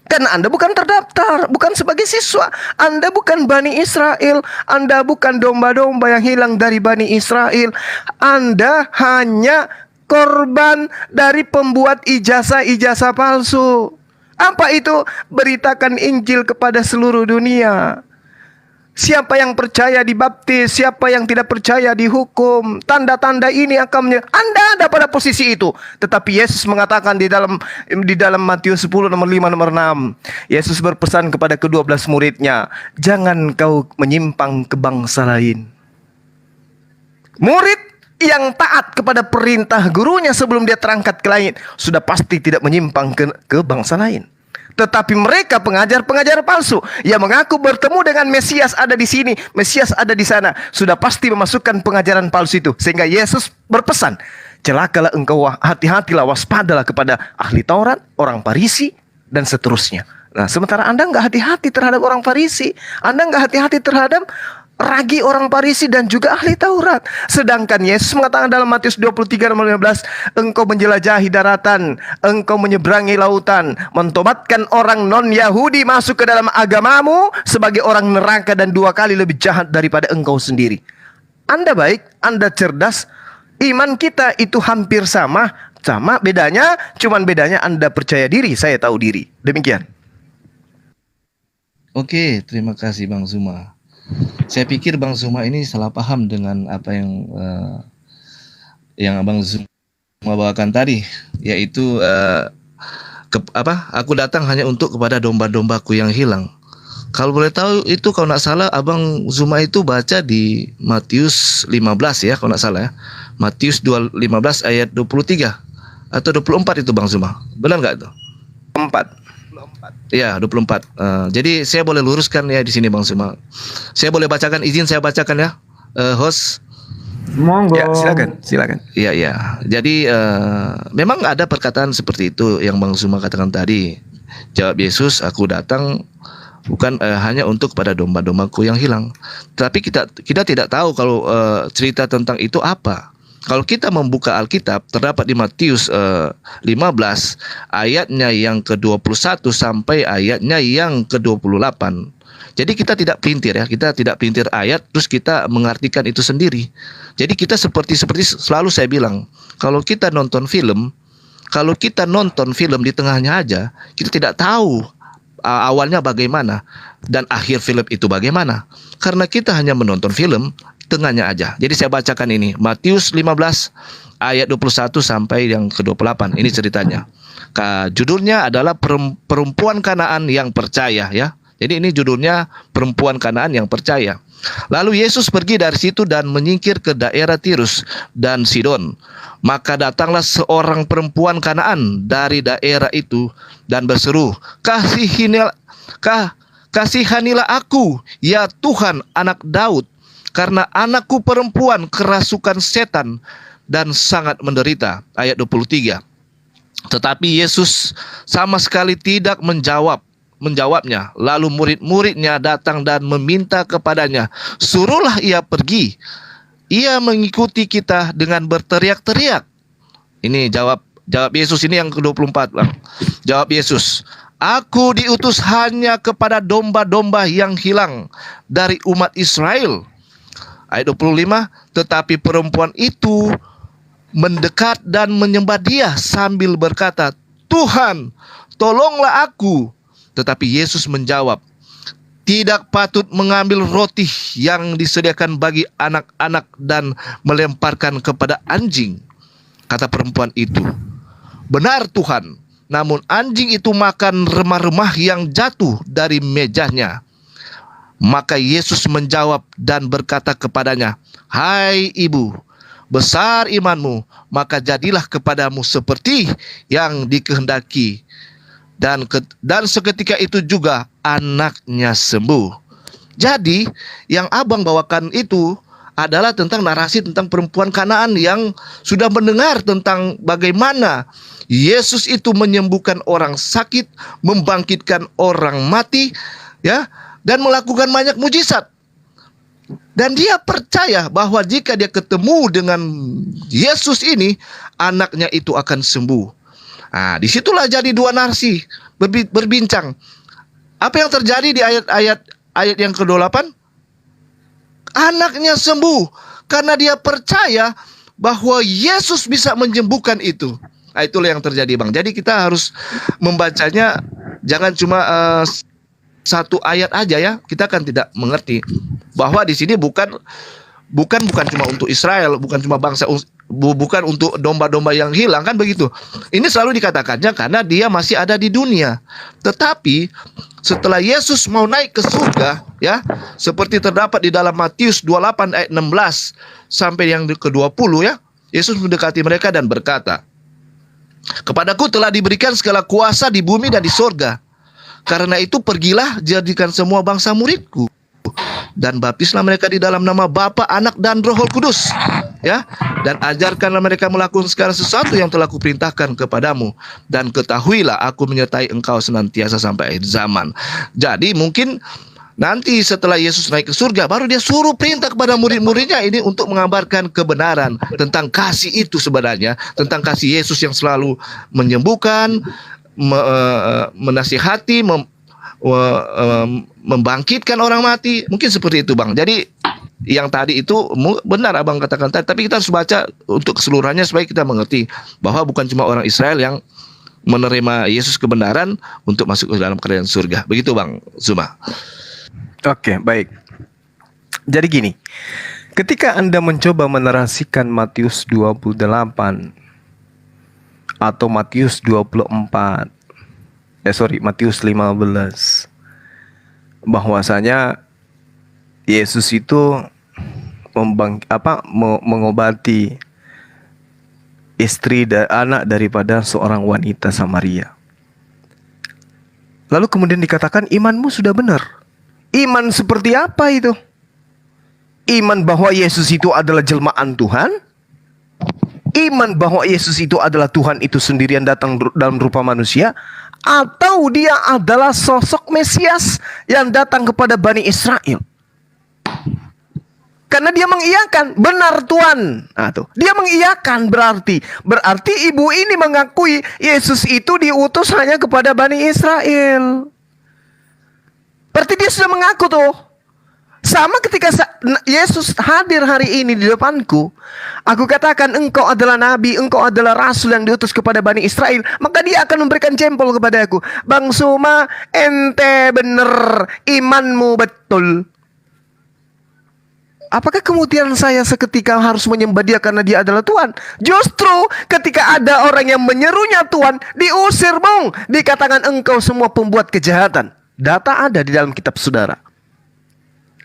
Karena Anda bukan terdaftar, bukan sebagai siswa. Anda bukan Bani Israel. Anda bukan domba-domba yang hilang dari Bani Israel. Anda hanya korban dari pembuat ijazah-ijazah palsu. Apa itu? Beritakan Injil kepada seluruh dunia. Siapa yang percaya dibaptis, siapa yang tidak percaya dihukum. Tanda-tanda ini akan Anda ada pada posisi itu. Tetapi Yesus mengatakan di dalam Matius 10 nomor 5 nomor 6. Yesus berpesan kepada ke-12 muridnya, jangan kau menyimpang ke bangsa lain. Murid yang taat kepada perintah gurunya sebelum dia terangkat ke langit sudah pasti tidak menyimpang ke bangsa lain. Tetapi mereka pengajar-pengajar palsu yang mengaku bertemu dengan Mesias ada di sini, Mesias ada di sana, sudah pasti memasukkan pengajaran palsu itu. Sehingga Yesus berpesan, celakalah engkau, hati-hatilah, waspadalah kepada ahli Taurat, orang Farisi, dan seterusnya. Nah, sementara Anda nggak hati-hati terhadap orang Farisi, Anda nggak hati-hati terhadap ragi orang Farisi dan juga ahli Taurat. Sedangkan Yesus mengatakan dalam Matius 23 nomor 15, engkau menjelajahi daratan, engkau menyeberangi lautan, mentobatkan orang non-Yahudi masuk ke dalam agamamu sebagai orang neraka dan 2 kali lebih jahat daripada engkau sendiri. Anda baik, Anda cerdas, iman kita itu hampir sama, cuman bedanya Anda percaya diri, saya tahu diri. Demikian. Oke, terima kasih Bang Zuma. Saya pikir Bang Zuma ini salah paham dengan apa yang Bang Zuma bawakan tadi, yaitu aku datang hanya untuk kepada domba-dombaku yang hilang. Kalau boleh tahu itu kalau nggak salah Abang Zuma itu baca di Matius 15 ya, kalau nggak salah ya. Matius 15 ayat 23 atau 24 itu Bang Zuma. Benar nggak itu? 24. Ya, 24. Jadi saya boleh luruskan ya di sini Bang Zuma. Saya boleh bacakan, izin saya bacakan ya, host. Monggo. Ya, silakan. Iya. Jadi memang ada perkataan seperti itu yang Bang Zuma katakan tadi. Jawab Yesus, aku datang bukan hanya untuk pada domba-dombaku yang hilang. Tapi kita tidak tahu kalau cerita tentang itu apa. Kalau kita membuka Alkitab, terdapat di Matius 15 ayatnya yang ke-21 sampai ayatnya yang ke-28. Jadi kita tidak pelintir ya, kita tidak pelintir ayat terus kita mengartikan itu sendiri. Jadi kita seperti selalu saya bilang, kalau kita nonton film di tengahnya aja, kita tidak tahu awalnya bagaimana dan akhir film itu bagaimana. Karena kita hanya menonton film tengahnya aja. Jadi saya bacakan ini, Matius 15 ayat 21 sampai yang ke-28. Ini ceritanya. Judulnya adalah perempuan Kanaan yang percaya ya. Jadi ini judulnya perempuan Kanaan yang percaya. Lalu Yesus pergi dari situ dan menyingkir ke daerah Tirus dan Sidon. Maka datanglah seorang perempuan Kanaan dari daerah itu dan berseru, kasihanilah aku, ya Tuhan, anak Daud, karena anakku perempuan kerasukan setan dan sangat menderita. Ayat 23. Tetapi Yesus sama sekali tidak menjawabnya. Lalu murid-muridnya datang dan meminta kepadanya, suruhlah ia pergi. Ia mengikuti kita dengan berteriak-teriak. Ini jawab Yesus, ini yang ke-24 Bang. Jawab Yesus, aku diutus hanya kepada domba-domba yang hilang dari umat Israel. Ayat 25, tetapi perempuan itu mendekat dan menyembah dia sambil berkata, Tuhan, tolonglah aku. Tetapi Yesus menjawab, tidak patut mengambil roti yang disediakan bagi anak-anak dan melemparkan kepada anjing. Kata perempuan itu, benar Tuhan, namun anjing itu makan remah-remah yang jatuh dari mejanya. Maka Yesus menjawab dan berkata kepadanya, hai ibu, besar imanmu, maka jadilah kepadamu seperti yang dikehendaki. Dan seketika itu juga anaknya sembuh. Jadi yang abang bawakan itu adalah tentang narasi tentang perempuan Kanaan yang sudah mendengar tentang bagaimana Yesus itu menyembuhkan orang sakit, membangkitkan orang mati, ya, dan melakukan banyak mujizat. Dan dia percaya bahwa jika dia ketemu dengan Yesus ini, anaknya itu akan sembuh. Nah, disitulah jadi dua narasi berbincang. Apa yang terjadi di ayat yang ke-28? Anaknya sembuh karena dia percaya bahwa Yesus bisa menyembuhkan itu. Nah, itulah yang terjadi, Bang. Jadi kita harus membacanya jangan cuma satu ayat aja ya. Kita kan tidak mengerti bahwa di sini bukan cuma untuk Israel, bukan cuma bangsa, bukan untuk domba-domba yang hilang, kan begitu. Ini selalu dikatakannya karena dia masih ada di dunia. Tetapi setelah Yesus mau naik ke surga, ya, seperti terdapat di dalam Matius 28 ayat 16 sampai yang ke-20 ya, Yesus mendekati mereka dan berkata, "Kepadaku telah diberikan segala kuasa di bumi dan di sorga. Karena itu pergilah, jadikan semua bangsa muridku, dan baptislah mereka di dalam nama Bapa, Anak, dan Roh Kudus, ya, dan ajarkanlah mereka melakukan segala sesuatu yang telah kuperintahkan kepadamu, dan ketahuilah aku menyertai engkau senantiasa sampai akhir zaman." Jadi mungkin nanti setelah Yesus naik ke surga, baru dia suruh perintah kepada murid-muridnya ini untuk mengabarkan kebenaran tentang kasih itu sebenarnya, tentang kasih Yesus yang selalu menyembuhkan, menasihati, membangkitkan orang mati. Mungkin seperti itu, Bang. Jadi yang tadi itu benar Abang katakan tadi, tapi kita harus baca untuk keseluruhannya supaya kita mengerti bahwa bukan cuma orang Israel yang menerima Yesus kebenaran untuk masuk ke dalam kerajaan surga. Begitu, Bang Zuma. Oke, baik. Jadi gini, ketika Anda mencoba menarasikan Matius 28 atau Matius 24, Matius 15, bahwasanya Yesus itu mengobati istri dan anak daripada seorang wanita Samaria. Lalu kemudian dikatakan imanmu sudah benar. Iman seperti apa itu? Iman bahwa Yesus itu adalah jelmaan Tuhan? Iman bahwa Yesus itu adalah Tuhan itu sendirian datang dalam rupa manusia? Atau dia adalah sosok Mesias yang datang kepada Bani Israel? Karena dia mengiyakan, benar Tuhan. Nah, tuh. Dia mengiyakan berarti ibu ini mengakui Yesus itu diutus hanya kepada Bani Israel. Berarti dia sudah mengaku tuh. Sama ketika Yesus hadir hari ini di depanku, aku katakan engkau adalah nabi, engkau adalah rasul yang diutus kepada Bani Israel, maka dia akan memberikan jempol kepada aku. Bang Suma, ente bener, imanmu betul. Apakah kemudian saya seketika harus menyembah dia karena dia adalah Tuhan? Justru ketika ada orang yang menyerunya Tuhan, diusir, Bung. Dikatakan engkau semua pembuat kejahatan. Data ada di dalam kitab saudara.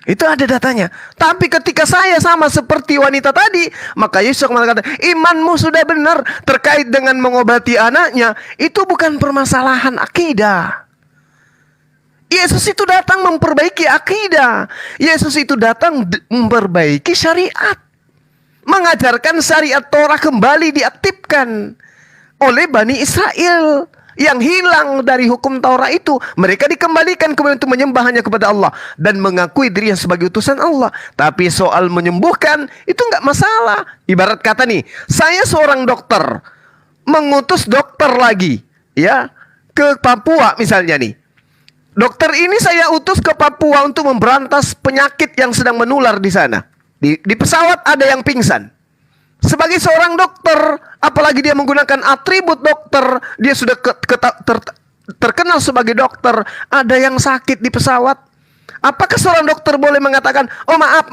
Itu ada datanya. Tapi ketika saya sama seperti wanita tadi, maka Yesus mengatakan, imanmu sudah benar terkait dengan mengobati anaknya. Itu bukan permasalahan akidah. Yesus itu datang memperbaiki akidah. Yesus itu datang memperbaiki syariat. Mengajarkan syariat Torah kembali diaktifkan oleh Bani Israel. Yang hilang dari hukum Taurat itu, mereka dikembalikan kemudian untuk menyembah hanya kepada Allah dan mengakui dirinya sebagai utusan Allah. Tapi soal menyembuhkan itu nggak masalah. Ibarat kata nih, saya seorang dokter mengutus dokter lagi, ya, ke Papua misalnya nih. Dokter ini saya utus ke Papua untuk memberantas penyakit yang sedang menular di sana. Di pesawat ada yang pingsan. Sebagai seorang dokter, apalagi dia menggunakan atribut dokter, dia sudah terkenal sebagai dokter, ada yang sakit di pesawat. Apakah seorang dokter boleh mengatakan, oh maaf,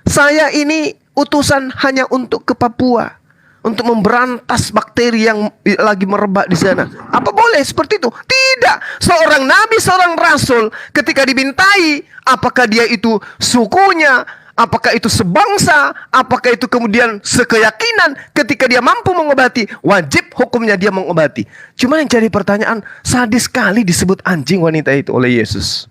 saya ini utusan hanya untuk ke Papua, untuk memberantas bakteri yang lagi merebak di sana? Apa boleh seperti itu? Tidak. Seorang nabi, seorang rasul, ketika dibintai, apakah dia itu sukunya, apakah itu sebangsa, apakah itu kemudian sekeyakinan, ketika dia mampu mengobati, wajib hukumnya dia mengobati. Cuma yang jadi pertanyaan, sadis sekali disebut anjing wanita itu oleh Yesus.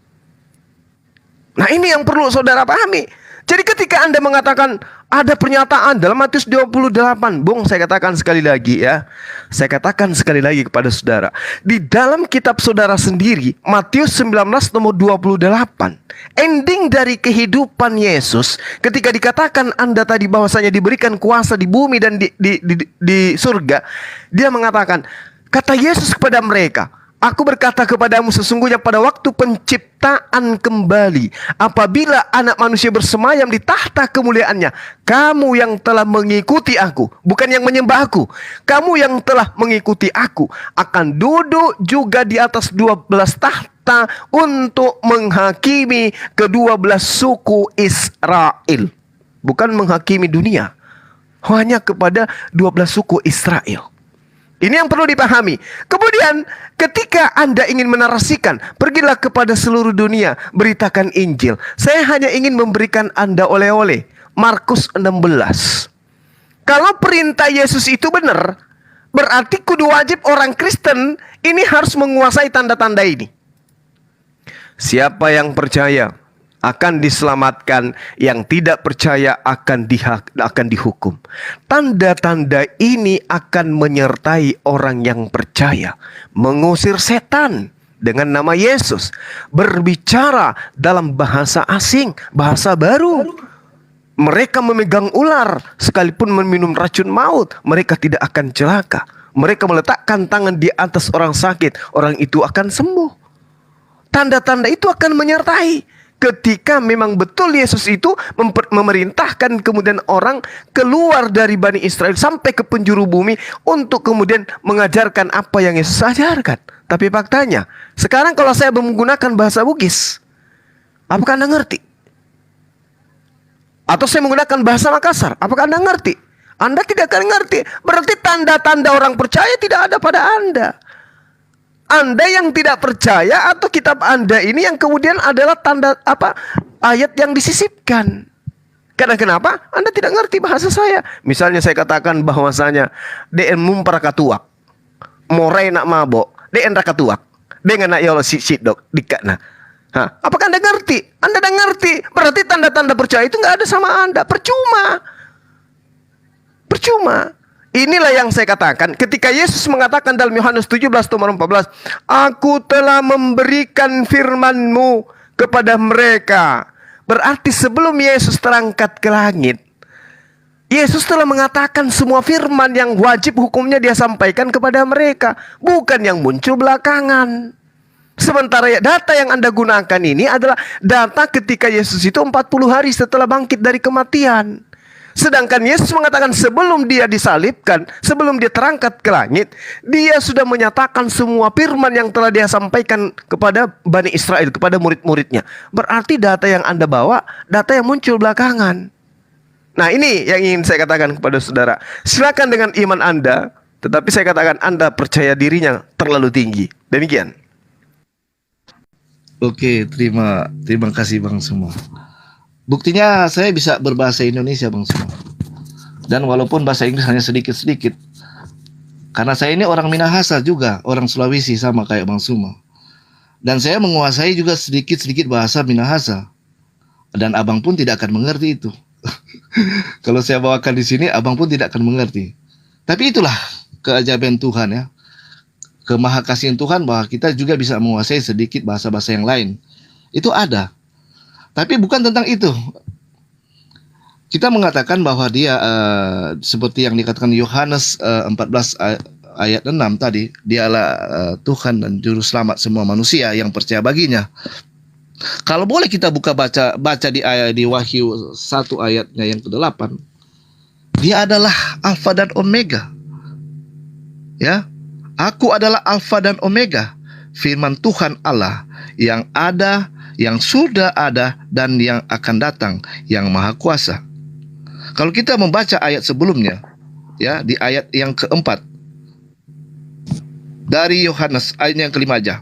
Nah ini yang perlu saudara pahami. Jadi ketika Anda mengatakan ada pernyataan dalam Matius 28, Bung, saya katakan sekali lagi ya. Saya katakan sekali lagi kepada saudara. Di dalam kitab saudara sendiri, Matius 19 nomor 28. Ending dari kehidupan Yesus ketika dikatakan Anda tadi bahwasanya diberikan kuasa di bumi dan di surga. Dia mengatakan, kata Yesus kepada mereka, aku berkata kepadamu sesungguhnya pada waktu penciptaan kembali, apabila anak manusia bersemayam di tahta kemuliaannya, kamu yang telah mengikuti aku, bukan yang menyembah aku, kamu yang telah mengikuti aku, akan duduk juga di atas 12 tahta untuk menghakimi ke-12 suku Israel. Bukan menghakimi dunia, hanya kepada 12 suku Israel. Ini yang perlu dipahami. Kemudian ketika Anda ingin menarasikan, pergilah kepada seluruh dunia, beritakan Injil. Saya hanya ingin memberikan Anda oleh-oleh. Markus 16. Kalau perintah Yesus itu benar, berarti kudu wajib orang Kristen ini harus menguasai tanda-tanda ini. Siapa yang percaya akan diselamatkan, yang tidak percaya akan dihukum. Tanda-tanda ini akan menyertai orang yang percaya, mengusir setan dengan nama Yesus, berbicara dalam bahasa asing, bahasa baru. Mereka memegang ular, sekalipun meminum racun maut, mereka tidak akan celaka. Mereka meletakkan tangan di atas orang sakit, orang itu akan sembuh. Tanda-tanda itu akan menyertai. Ketika memang betul Yesus itu memerintahkan kemudian orang keluar dari Bani Israel sampai ke penjuru bumi untuk kemudian mengajarkan apa yang Yesus ajarkan. Tapi faktanya, sekarang kalau saya menggunakan bahasa Bugis, apakah Anda ngerti? Atau saya menggunakan bahasa Makassar, apakah Anda ngerti? Anda tidak akan ngerti. Berarti tanda-tanda orang percaya tidak ada pada Anda. Anda yang tidak percaya atau kitab Anda ini yang kemudian adalah tanda ayat yang disisipkan. Karena kenapa? Anda tidak ngerti bahasa saya. Misalnya saya katakan bahwasanya DN mumpar katuak, morai nak mabok, DN rakatuak, dengan nak yolo sidok dikatna. Apakah Anda ngerti? Anda tidak ngerti. Berarti tanda-tanda percaya itu nggak ada sama Anda. Percuma. Inilah yang saya katakan ketika Yesus mengatakan dalam Yohanes 17 nomor 14, aku telah memberikan firman-Mu kepada mereka. Berarti sebelum Yesus terangkat ke langit, Yesus telah mengatakan semua firman yang wajib hukumnya Dia sampaikan kepada mereka, bukan yang muncul belakangan. Sementara data yang Anda gunakan ini adalah data ketika Yesus itu 40 hari setelah bangkit dari kematian. Sedangkan Yesus mengatakan sebelum Dia disalibkan, sebelum Dia terangkat ke langit, Dia sudah menyatakan semua firman yang telah Dia sampaikan kepada Bani Israel, kepada murid-muridnya. Berarti data yang Anda bawa, data yang muncul belakangan. Nah, ini yang ingin saya katakan kepada saudara. Silakan dengan iman Anda, tetapi saya katakan Anda percaya dirinya terlalu tinggi. Demikian. Oke, terima kasih Bang semua. Buktinya saya bisa berbahasa Indonesia Bang semua. Dan walaupun bahasa Inggris hanya sedikit-sedikit, karena saya ini orang Minahasa juga, orang Sulawesi sama kayak Bang Suma. Dan saya menguasai juga sedikit-sedikit bahasa Minahasa. Dan abang pun tidak akan mengerti itu. Kalau saya bawakan di sini, abang pun tidak akan mengerti. Tapi itulah keajaiban Tuhan ya. Kemahakasihan Tuhan bahwa kita juga bisa menguasai sedikit bahasa-bahasa yang lain. Itu ada. Tapi bukan tentang itu. Kita mengatakan bahwa Dia seperti yang dikatakan Yohanes 14 ayat 6 tadi, Dialah Tuhan dan juru selamat semua manusia yang percaya baginya. Kalau boleh kita baca di Wahyu 1 ayatnya yang ke-8. Dia adalah Alfa dan Omega. Ya. Aku adalah Alfa dan Omega, firman Tuhan Allah yang ada, yang sudah ada, dan yang akan datang, yang Maha Kuasa. Kalau kita membaca ayat sebelumnya, ya di ayat yang keempat, dari Yohanes ayat yang kelima aja,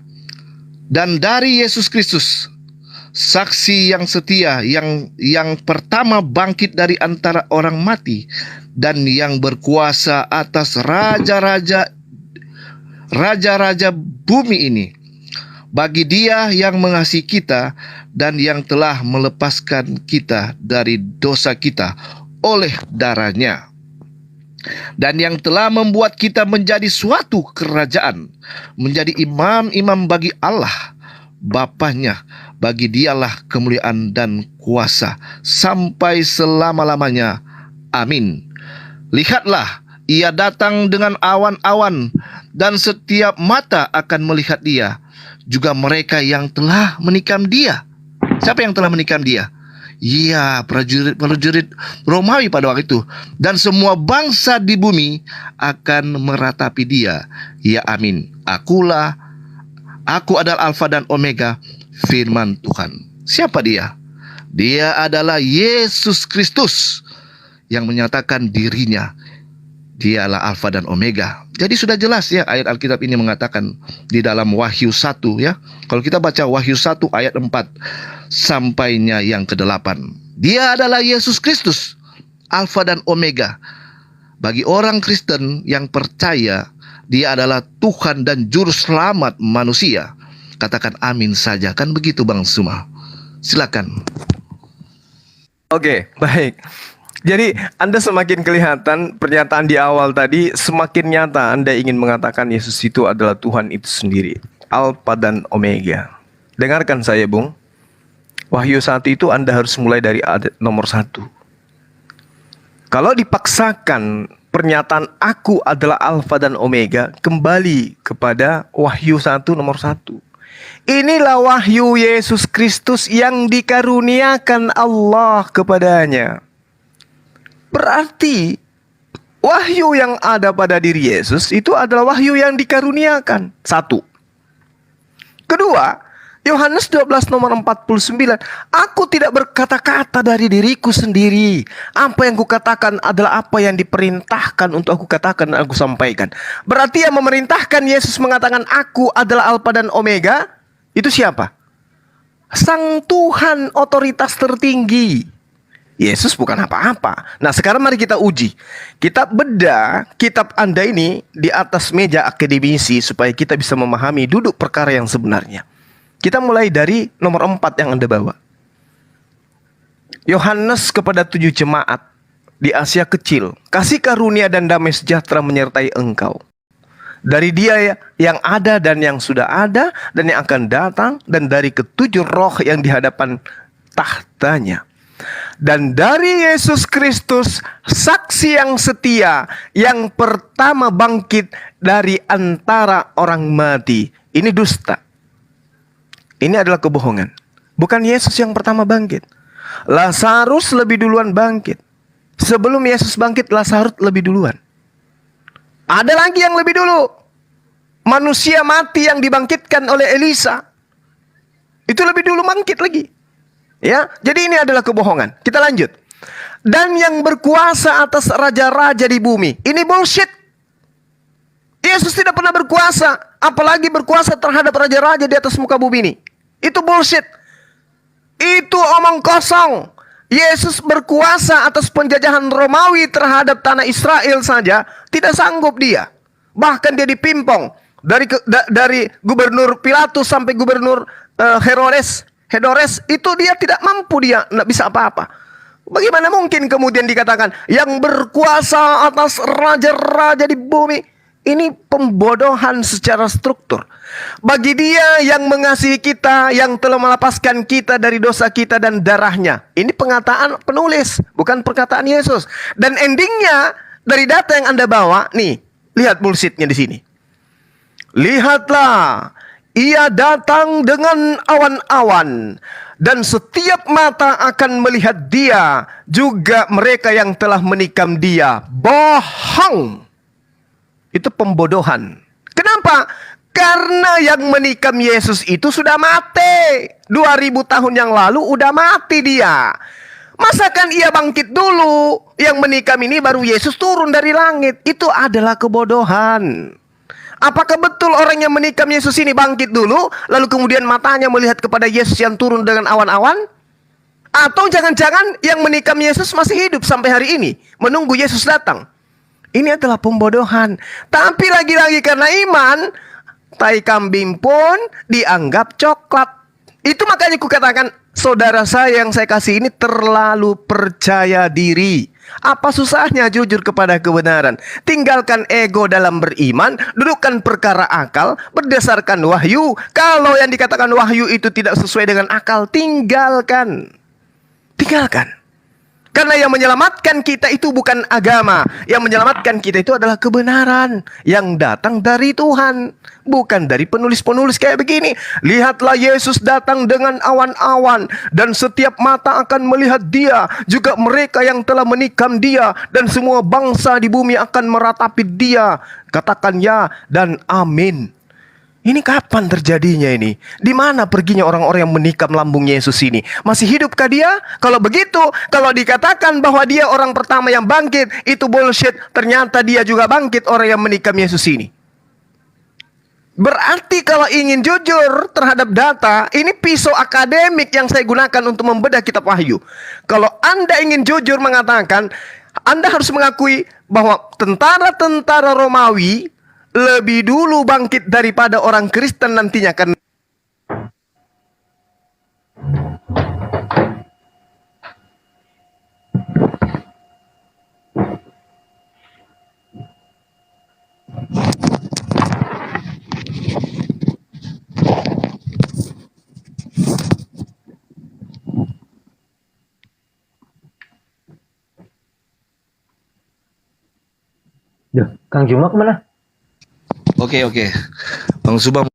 dan dari Yesus Kristus, saksi yang setia, yang pertama bangkit dari antara orang mati, dan yang berkuasa atas raja-raja bumi ini, bagi Dia yang mengasihi kita dan yang telah melepaskan kita dari dosa kita oleh darah-Nya, dan yang telah membuat kita menjadi suatu kerajaan, menjadi imam-imam bagi Allah Bapa-Nya. Bagi Dialah kemuliaan dan kuasa sampai selama-lamanya. Amin. Lihatlah, Ia datang dengan awan-awan, dan setiap mata akan melihat Dia, juga mereka yang telah menikam Dia. Siapa yang telah menikam Dia? Ya, prajurit Romawi pada waktu itu. Dan semua bangsa di bumi akan meratapi Dia. Ya, amin. Aku adalah Alfa dan Omega, firman Tuhan. Siapa Dia? Dia adalah Yesus Kristus yang menyatakan dirinya. Dialah Alfa dan Omega. Jadi sudah jelas ya, ayat Alkitab ini mengatakan di dalam Wahyu 1 ya. Kalau kita baca Wahyu 1 ayat 4 sampainya yang ke-8. Dia adalah Yesus Kristus, Alfa dan Omega. Bagi orang Kristen yang percaya, Dia adalah Tuhan dan Juru Selamat manusia. Katakan amin saja. Kan begitu Bang Suma. Silakan. Oke, baik. Jadi Anda semakin kelihatan pernyataan di awal tadi, semakin nyata Anda ingin mengatakan Yesus itu adalah Tuhan itu sendiri, Alfa dan Omega. Dengarkan saya Bung, Wahyu 1 itu Anda harus mulai dari ayat nomor 1. Kalau dipaksakan pernyataan aku adalah Alfa dan Omega, kembali kepada Wahyu 1 nomor 1. Inilah wahyu Yesus Kristus yang dikaruniakan Allah kepadanya. Berarti wahyu yang ada pada diri Yesus itu adalah wahyu yang dikaruniakan. 1. Kedua, Yohanes 12 nomor 49. Aku tidak berkata-kata dari diriku sendiri. Apa yang kukatakan adalah apa yang diperintahkan untuk aku katakan dan aku sampaikan. Berarti yang memerintahkan Yesus mengatakan aku adalah Alfa dan Omega, itu siapa? Sang Tuhan, otoritas tertinggi. Yesus bukan apa-apa. Nah sekarang mari kita uji. Kita bedah kitab Anda ini di atas meja akademisi supaya kita bisa memahami duduk perkara yang sebenarnya. Kita mulai dari nomor 4 yang Anda bawa. Yohanes kepada 7 jemaat di Asia Kecil. Kasih karunia dan damai sejahtera menyertai engkau. Dari Dia yang ada dan yang sudah ada dan yang akan datang, dan dari ketujuh roh yang di hadapan tahtanya. Dan dari Yesus Kristus, saksi yang setia, yang pertama bangkit dari antara orang mati. Ini dusta. Ini adalah kebohongan. Bukan Yesus yang pertama bangkit. Lazarus lebih duluan bangkit. Sebelum Yesus bangkit, Lazarus lebih duluan. Ada lagi yang lebih dulu. Manusia mati yang dibangkitkan oleh Elisa. Itu lebih dulu bangkit lagi. Ya, jadi ini adalah kebohongan. Kita lanjut. Dan yang berkuasa atas raja-raja di bumi. Ini bullshit. Yesus tidak pernah berkuasa, apalagi berkuasa terhadap raja-raja di atas muka bumi ini. Itu bullshit. Itu omong kosong. Yesus berkuasa atas penjajahan Romawi terhadap tanah Israel saja tidak sanggup Dia. Bahkan Dia dipimpong dari gubernur Pilatus sampai gubernur Herodes itu Dia tidak mampu, Dia tidak bisa apa-apa. Bagaimana mungkin kemudian dikatakan yang berkuasa atas raja-raja di bumi? Ini pembodohan secara struktur. Bagi Dia yang mengasihi kita, yang telah melepaskan kita dari dosa kita dan darahnya. Ini pengataan penulis, bukan perkataan Yesus. Dan endingnya dari data yang Anda bawa, nih, lihat bullshitnya di sini. Lihatlah, Ia datang dengan awan-awan, dan setiap mata akan melihat Dia, juga mereka yang telah menikam Dia. Bohong. Itu pembodohan. Kenapa? Karena yang menikam Yesus itu sudah mati. 2000 tahun yang lalu udah mati Dia. Masakan Ia bangkit dulu? Yang menikam ini baru Yesus turun dari langit. Itu adalah kebodohan. Apakah betul orang yang menikam Yesus ini bangkit dulu, lalu kemudian matanya melihat kepada Yesus yang turun dengan awan-awan? Atau jangan-jangan yang menikam Yesus masih hidup sampai hari ini, menunggu Yesus datang? Ini adalah pembodohan. Tapi lagi-lagi karena iman, tai kambing pun dianggap coklat. Itu makanya kukatakan, saudara saya yang saya kasih ini terlalu percaya diri. Apa susahnya jujur kepada kebenaran? Tinggalkan ego dalam beriman, dudukkan perkara akal berdasarkan wahyu. Kalau yang dikatakan wahyu itu tidak sesuai dengan akal, tinggalkan. Tinggalkan. Karena yang menyelamatkan kita itu bukan agama. Yang menyelamatkan kita itu adalah kebenaran yang datang dari Tuhan, bukan dari penulis-penulis kayak begini. Lihatlah Yesus datang dengan awan-awan, dan setiap mata akan melihat dia, juga mereka yang telah menikam dia, dan semua bangsa di bumi akan meratapi dia. Katakan ya dan amin. Ini kapan terjadinya ini? Di mana perginya orang-orang yang menikam lambung Yesus ini? Masih hidupkah dia? Kalau begitu, kalau dikatakan bahwa dia orang pertama yang bangkit, itu bullshit. Ternyata dia juga bangkit, orang yang menikam Yesus ini. Berarti kalau ingin jujur terhadap data, ini pisau akademik yang saya gunakan untuk membedah kitab Wahyu. Kalau Anda ingin jujur mengatakan, Anda harus mengakui bahwa tentara-tentara Romawi lebih dulu bangkit daripada orang Kristen nantinya. Karena Kang Juma kemana? Oke. Bang Subang.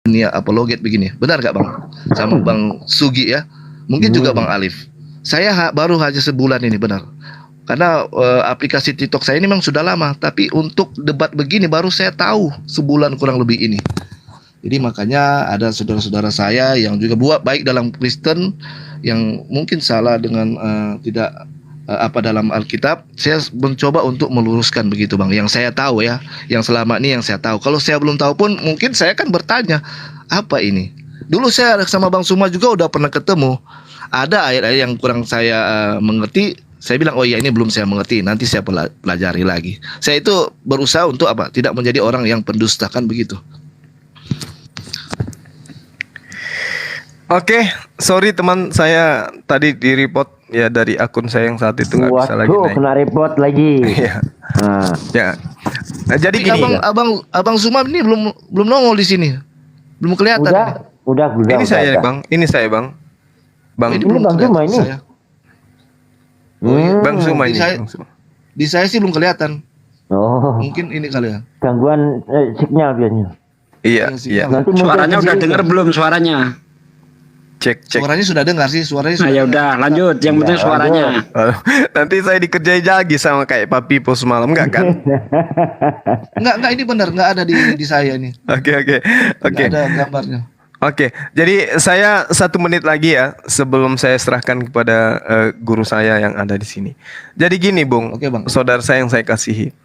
Dunia apologet begini, benar gak Bang? Sama Bang Sugi ya, mungkin juga Bang Alif. Saya baru aja sebulan ini, benar. Karena aplikasi TikTok saya ini memang sudah lama, tapi untuk debat begini baru saya tahu sebulan kurang lebih ini. Jadi makanya ada saudara-saudara saya yang juga buat baik dalam Kristen yang mungkin salah dengan tidak apa dalam Alkitab, saya mencoba untuk meluruskan begitu Bang. Yang saya tahu ya, yang selama ini yang saya tahu. Kalau saya belum tahu pun mungkin saya akan bertanya, apa ini? Dulu saya sama Bang Suma juga udah pernah ketemu. Ada ayat-ayat yang kurang saya mengerti. Saya bilang, oh iya ini belum saya mengerti. Nanti saya pelajari lagi. Saya itu berusaha untuk apa? Tidak menjadi orang yang pendusta, kan begitu. Oke, sorry teman, saya tadi di report ya dari akun saya yang saat itu nggak bisa lagi Waduh, naik. kena report lagi. Iya. Ya. Nah, jadi Tapi gini. abang Suma ini belum nongol di sini. Belum kelihatan. Udah. Ini saya Bang. Ini saya Bang. Bang. Ini Ini belum Bang kelihatan Suma ini. saya. Oh, iya. Bang Suma Di ini. saya, Bang Suma. di saya sih belum kelihatan. Oh, Mungkin ini kali ya. gangguan sinyal biasanya. Iya, iya. Nanti muncul Suaranya udah sendiri. denger belum suaranya? Cek. Suaranya sudah dengar sih, suaranya Nah sudah. ya udah lanjut, yang penting suaranya. Nanti saya dikerjain lagi sama kayak Papi Pos semalam enggak kan? Enggak ini benar, enggak ada di saya ini. Oke. Enggak ada gambarnya. Oke, jadi saya 1 menit lagi ya sebelum saya serahkan kepada guru saya yang ada di sini. Jadi gini, Bung, Oke, Bang. saudara saya yang saya kasihi.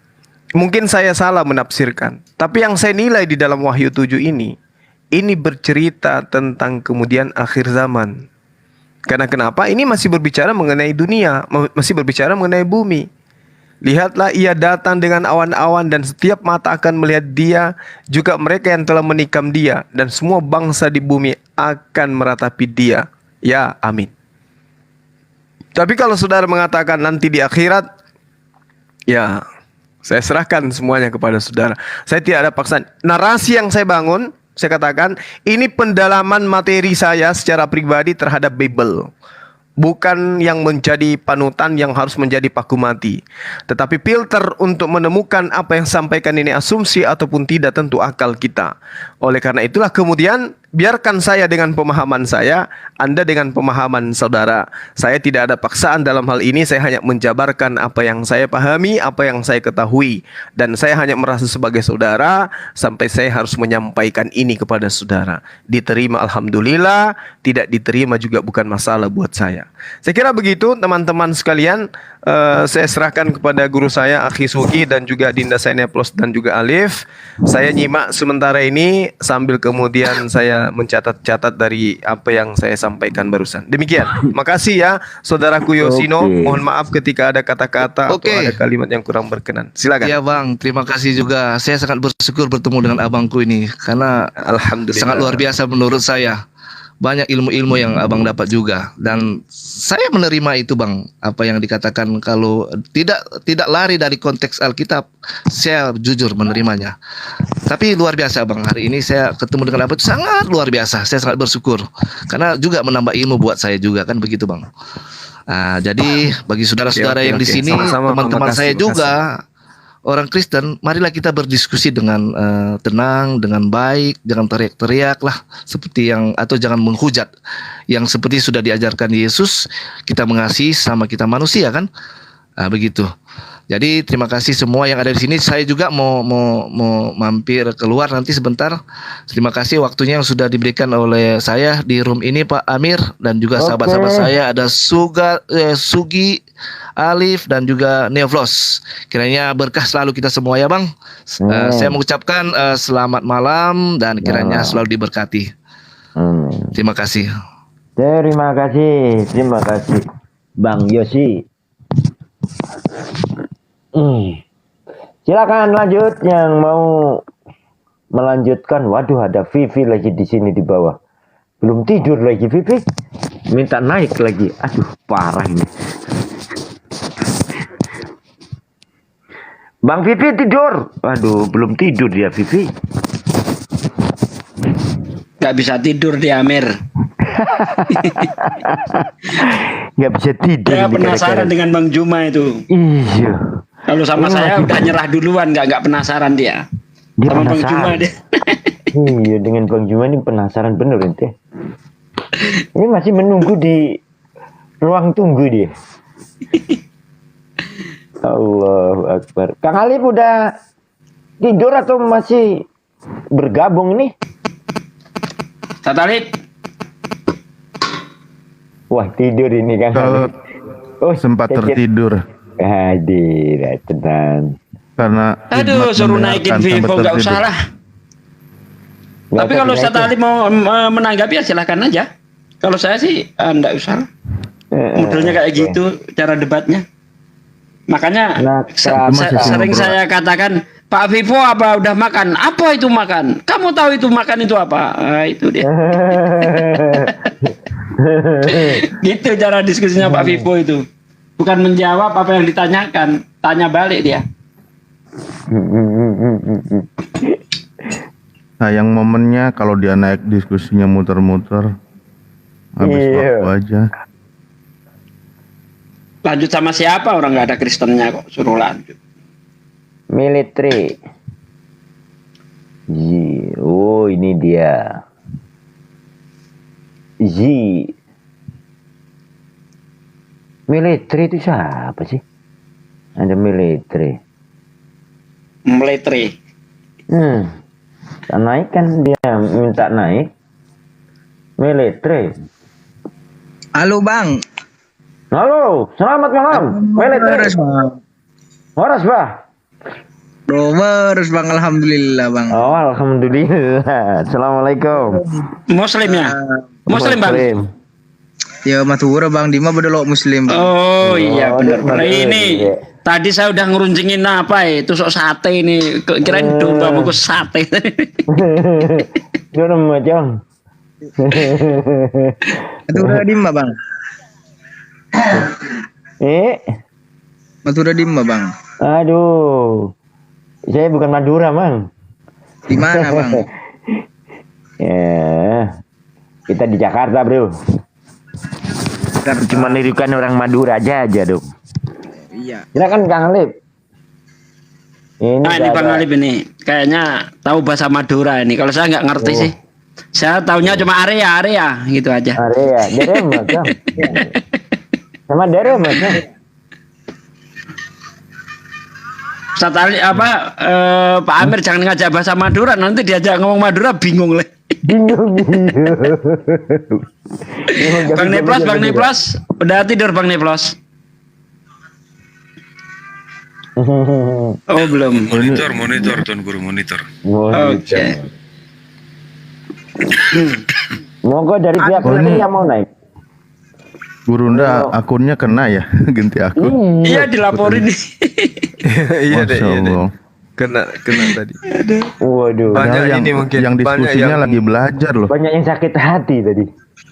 Mungkin saya salah menafsirkan, tapi yang saya nilai di dalam Wahyu 7 ini bercerita tentang kemudian akhir zaman. Karena kenapa? Ini masih berbicara mengenai dunia, masih berbicara mengenai bumi. Lihatlah ia datang dengan awan-awan dan setiap mata akan melihat dia, juga mereka yang telah menikam dia, dan semua bangsa di bumi akan meratapi dia. Ya, amin. Tapi kalau saudara mengatakan nanti di akhirat, ya saya serahkan semuanya kepada saudara. Saya tidak ada paksaan. Narasi yang saya bangun, saya katakan, ini pendalaman materi saya secara pribadi terhadap Bible. Bukan yang menjadi panutan yang harus menjadi paku mati. Tetapi filter untuk menemukan apa yang sampaikan ini asumsi ataupun tidak tentu akal kita. Oleh karena itulah kemudian biarkan saya dengan pemahaman saya, Anda dengan pemahaman saudara. Saya tidak ada paksaan dalam hal ini, saya hanya menjabarkan apa yang saya pahami, apa yang saya ketahui. Dan saya hanya merasa sebagai saudara, sampai saya harus menyampaikan ini kepada saudara. Diterima alhamdulillah, tidak diterima juga bukan masalah buat saya. Saya kira begitu teman-teman sekalian. Saya serahkan kepada guru saya Akhi Sugi dan juga Dinda Sainia Plus dan juga Alif. Saya nyimak sementara ini sambil kemudian saya mencatat-catat dari apa yang saya sampaikan barusan. Demikian. Makasih ya saudaraku Yosino. Mohon maaf ketika ada kata-kata atau ada kalimat yang kurang berkenan. Silakan. Iya Bang, terima kasih juga. Saya sangat bersyukur bertemu dengan abangku ini karena alhamdulillah sangat luar biasa menurut saya. Banyak ilmu-ilmu yang abang dapat juga dan saya menerima itu Bang. Apa yang dikatakan kalau tidak lari dari konteks Alkitab, saya jujur menerimanya. Tapi luar biasa Bang, hari ini saya ketemu dengan apa itu sangat luar biasa. Saya sangat bersyukur karena juga menambah ilmu buat saya juga kan begitu Bang. Jadi bagi saudara-saudara yang di sini, teman-teman saya juga orang Kristen, marilah kita berdiskusi dengan tenang, dengan baik, jangan teriak-teriak lah seperti yang atau jangan menghujat. Yang seperti sudah diajarkan Yesus, kita mengasihi sama kita manusia kan? Begitu. Jadi terima kasih semua yang ada di sini. Saya juga mau mampir keluar nanti sebentar. Terima kasih waktunya yang sudah diberikan oleh saya di room ini Pak Amir dan juga sahabat-sahabat saya ada Sugi, Alif dan juga Neoflos. Kiranya berkah selalu kita semua ya Bang. Saya mengucapkan selamat malam dan kiranya selalu diberkati. Terima kasih. Terima kasih Bang Yosi. Silakan lanjut yang mau melanjutkan. Waduh, ada Vivi lagi di sini di bawah. Belum tidur lagi Vivi. Minta naik lagi. Aduh, parah ini. Bang Vivi tidur. Waduh, belum tidur dia Vivi. Gak bisa tidur dia Amir. Gak bisa tidur. Dia penasaran dengan Bang Juma itu. Iya. Kalau sama saya udah nyerah duluan, nggak penasaran dia. Sama Bang Juma dia. Iya, dengan Bang Juma ini penasaran bener ente. Ini masih menunggu di ruang tunggu dia. Allahu Akbar. Kang Alif udah tidur atau masih bergabung nih? Ustaz Alif. Wah, tidur ini Kang Alif. Oh, sempat tertidur. Hadir, tenang. Karena aduh, suruh naikin Vivo nggak usah lah. Tapi kalau Ustaz Ali mau menanggapi ya silahkan aja. Kalau saya sih enggak usah. Modelnya kayak gitu cara debatnya. Makanya sering saya katakan, Pak Vivo apa udah makan? Apa itu makan? Kamu tahu itu makan itu apa? Itu dia. Gitu cara diskusinya Pak Vivo itu. Bukan menjawab apa yang ditanyakan, tanya balik dia. Nah, yang momennya kalau dia naik diskusinya muter-muter, habis waktu aja. Lanjut sama siapa? Orang nggak ada Kristennya kok, suruh lanjut. Military. Oh, ini dia. Military itu siapa sih? Ada military. Military. Tak naik kan dia minta naik. Military. Halo Bang. Halo, selamat malam. Military. Horas, Bah. Terus Bang, alhamdulillah Bang. Oh, alhamdulillah. Assalamualaikum. Muslim ya? Muslim Bang. Ya Matura Bang Dima bedolok Muslim. Bang. Oh iya benar. Ini tadi saya udah ngeruncingin apa ya? Tusuk sate ini. Kirain domba bungkus sate. Jodoh macam. Matura Dima Bang. Matura Dima Bang. Aduh. Saya bukan Madura, Bang. Di mana, Bang? Ya. Kita di Jakarta, Bro. Cuma nirukan orang Madura aja, dong. Iya. Silakan Kang Alip. Ini Bang Alip ini kayaknya tahu bahasa Madura ini. Kalau saya nggak ngerti sih. Saya taunya cuma area gitu aja. Area, Derema, Kang. Sama Derema, Kang. Ustaz Ali Pak Amir jangan ngajak bahasa Madura, nanti diajak ngomong Madura bingung le. Bingung. Bang Neplos, udah tidur Bang Neplos? Oh belum. Monitor Tuan Guru monitor. Oke. Monggo dari pihak ini yang mau naik. Gurunda akunnya kena ya, ganti akun. Iya dilaporin nih. Iya deh. Kena tadi. Waduh. Banyak yang ini mungkin yang diskusinya lagi belajar loh. Banyak yang sakit hati tadi.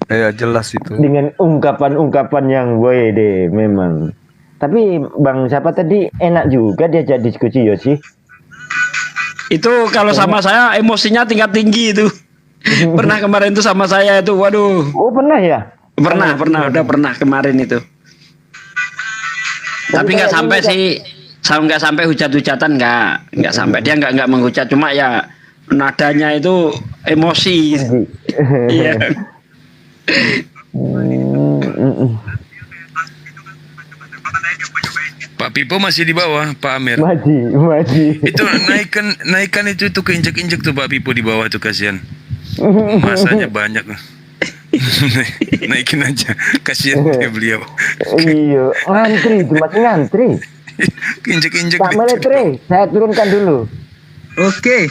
Ya jelas itu. Dengan ungkapan-ungkapan yang deh memang. Tapi Bang siapa tadi enak juga diajak diskusi Yosi. Itu kalau sama saya emosinya tingkat tinggi itu. Pernah kemarin itu sama saya itu, waduh. Oh pernah ya? Udah pernah kemarin itu. Tapi nggak sampai sih, nggak sampai hujat-hujatan, nggak sampai, dia nggak menghujat, cuma ya nadanya itu emosi. Iya. Pak Pipo masih di bawah, Pak Amir. Masih. Itu naikkan itu keinjek-injek tuh Pak Pipo di bawah tuh, kasihan. Masanya banyak. Naikin aja, kasihan beliau. Iya, masih ngantri. Injek-injek. Pak Military, saya turunkan dulu. Oke.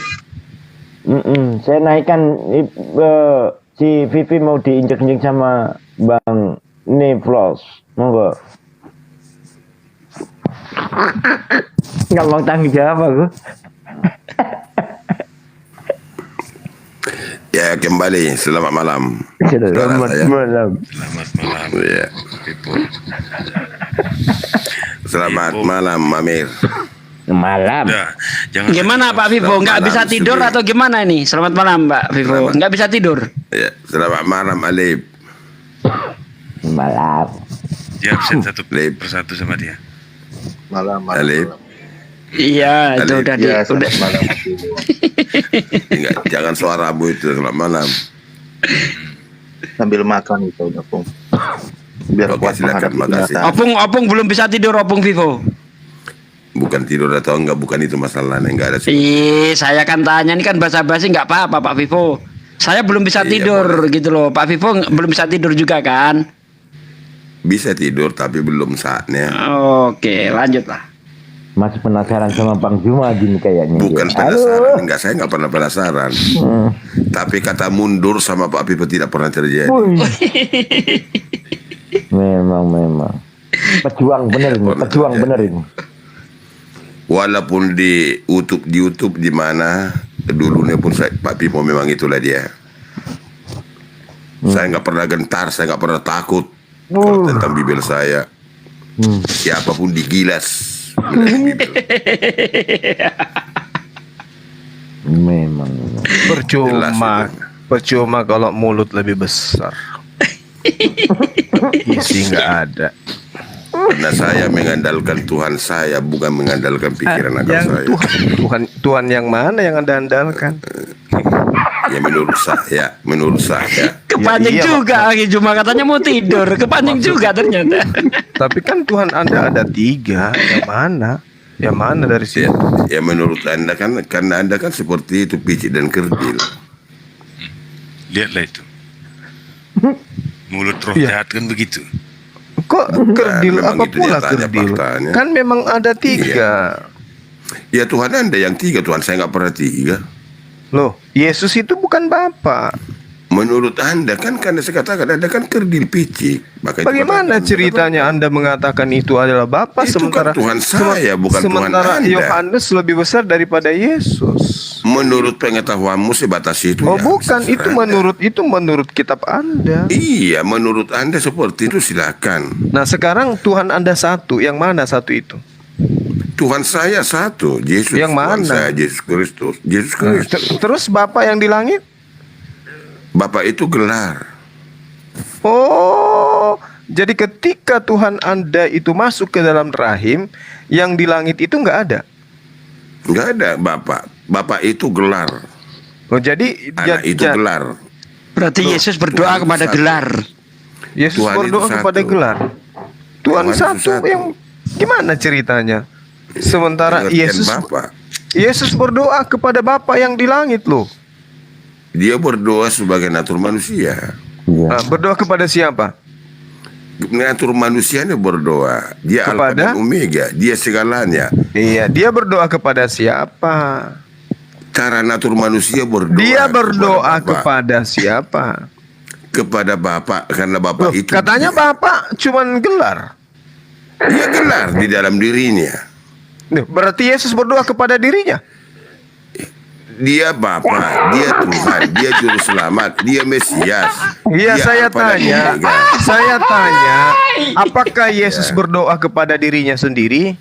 Saya naikkan si Vivi mau diinjek-injek sama Bang Neplos. Monggo. Nggak mau tanggung jawab aku. Ya kembali, selamat malam. Selamat malam. Ya. Selamat malam, Amir. Malam. Gimana Pak Vivo? Nggak bisa tidur atau gimana ini? Selamat malam Pak Vivo. Nggak bisa tidur. Ya, selamat malam Alip. Malam. Dia absen satu persatu sama dia. Malam Alip. Iya, itu udah udah. Enggak, jangan suara bu itu selamat malam. Sambil makan itu udah Pung. Biar kuat menghadapi. Opung belum bisa tidur Opung Vivo. Bukan tidur atau enggak, bukan itu masalahnya, enggak ada. Saya kan tanya ini kan basa-basi nggak apa-apa Pak Vivo. Saya belum bisa tidur gitu loh. Pak Vivo belum bisa tidur juga kan? Bisa tidur tapi belum saatnya. Oke, lanjutlah. Masih penasaran sama Bang Juma gini kayaknya. Bukan dia. penasaran, enggak, saya enggak pernah penasaran. Tapi kata mundur sama Pak Pipa tidak pernah terjadi. Memang. Pejuang bener ini, pejuang bener ini. Walaupun di YouTube di mana dulunya pun Pak Pipa memang itulah dia. Saya nggak pernah gentar, saya nggak pernah takut kalau tentang Bibel saya. Siapapun digilas. Memang. Percuma kalau mulut lebih besar. Isi nggak ada. Karena saya mengandalkan Tuhan saya, bukan mengandalkan pikiran akal Yang saya. Tuhan yang mana yang Anda andalkan? Ya menurut saya. Kepancing Ya, iya, juga Aki Juma katanya mau tidur, kepancing juga ternyata. Tapi kan Tuhan Anda ada 3, yang mana? Yang mana dari situ? Ya menurut Anda kan, karena Anda kan seperti itu, picik dan kerdil. Lihatlah itu. Mulut roh jahat kan begitu. Kok kerdil memang apa itu pula nyatanya, kerdil? faktanya. Kan memang ada 3. Ya Tuhan Anda yang 3, Tuhan saya nggak pernah 3. Loh, Yesus itu bukan Bapa. Menurut Anda kan, karena saya katakan Anda kan kerdil picik. Makanya Bagaimana ceritanya Anda mengatakan itu adalah Bapa itu sementara kan Tuhan saya, bukan Tuhan sementara Anda. Yohanes lebih besar daripada Yesus? Menurut pengetahuanmu sebatas itu. Oh ya, bukan, serah. itu menurut kitab Anda. Iya, menurut Anda seperti itu silakan. Nah sekarang Tuhan Anda satu, yang mana satu itu? Tuhan saya satu, Yesus. Yang Tuhan mana? saya, Yesus Kristus. Yesus Kristus. Terus Bapa yang di langit? Bapak itu gelar. Oh, jadi ketika Tuhan Anda itu masuk ke dalam rahim, yang di langit itu nggak ada? Nggak ada Bapak. Bapak itu gelar. Oh, jadi Anak itu gelar. Berarti Yesus berdoa kepada gelar. Yesus Tuhan berdoa itu kepada satu. gelar. Tuhan Tuhan itu satu, satu. yang gimana ceritanya? Sementara Pengertian Bapak. Yesus berdoa kepada Bapa yang di langit loh. Dia berdoa sebagai natur manusia. Nah, berdoa kepada siapa? Natur manusianya berdoa. Dia Alfa dan Omega. Dia segalanya. Iya, dia berdoa kepada siapa? Cara natur manusia berdoa. Dia berdoa kepada siapa? Kepada Bapak, karena Bapak itu. Katanya Bapak cuman gelar. Dia gelar di dalam dirinya. Berarti Yesus berdoa kepada dirinya. Dia Bapa, dia Tuhan, dia Juru Selamat, dia Mesias. Iya, dia saya Alfa dan tanya. Omega. Saya tanya, apakah Yesus berdoa kepada dirinya sendiri?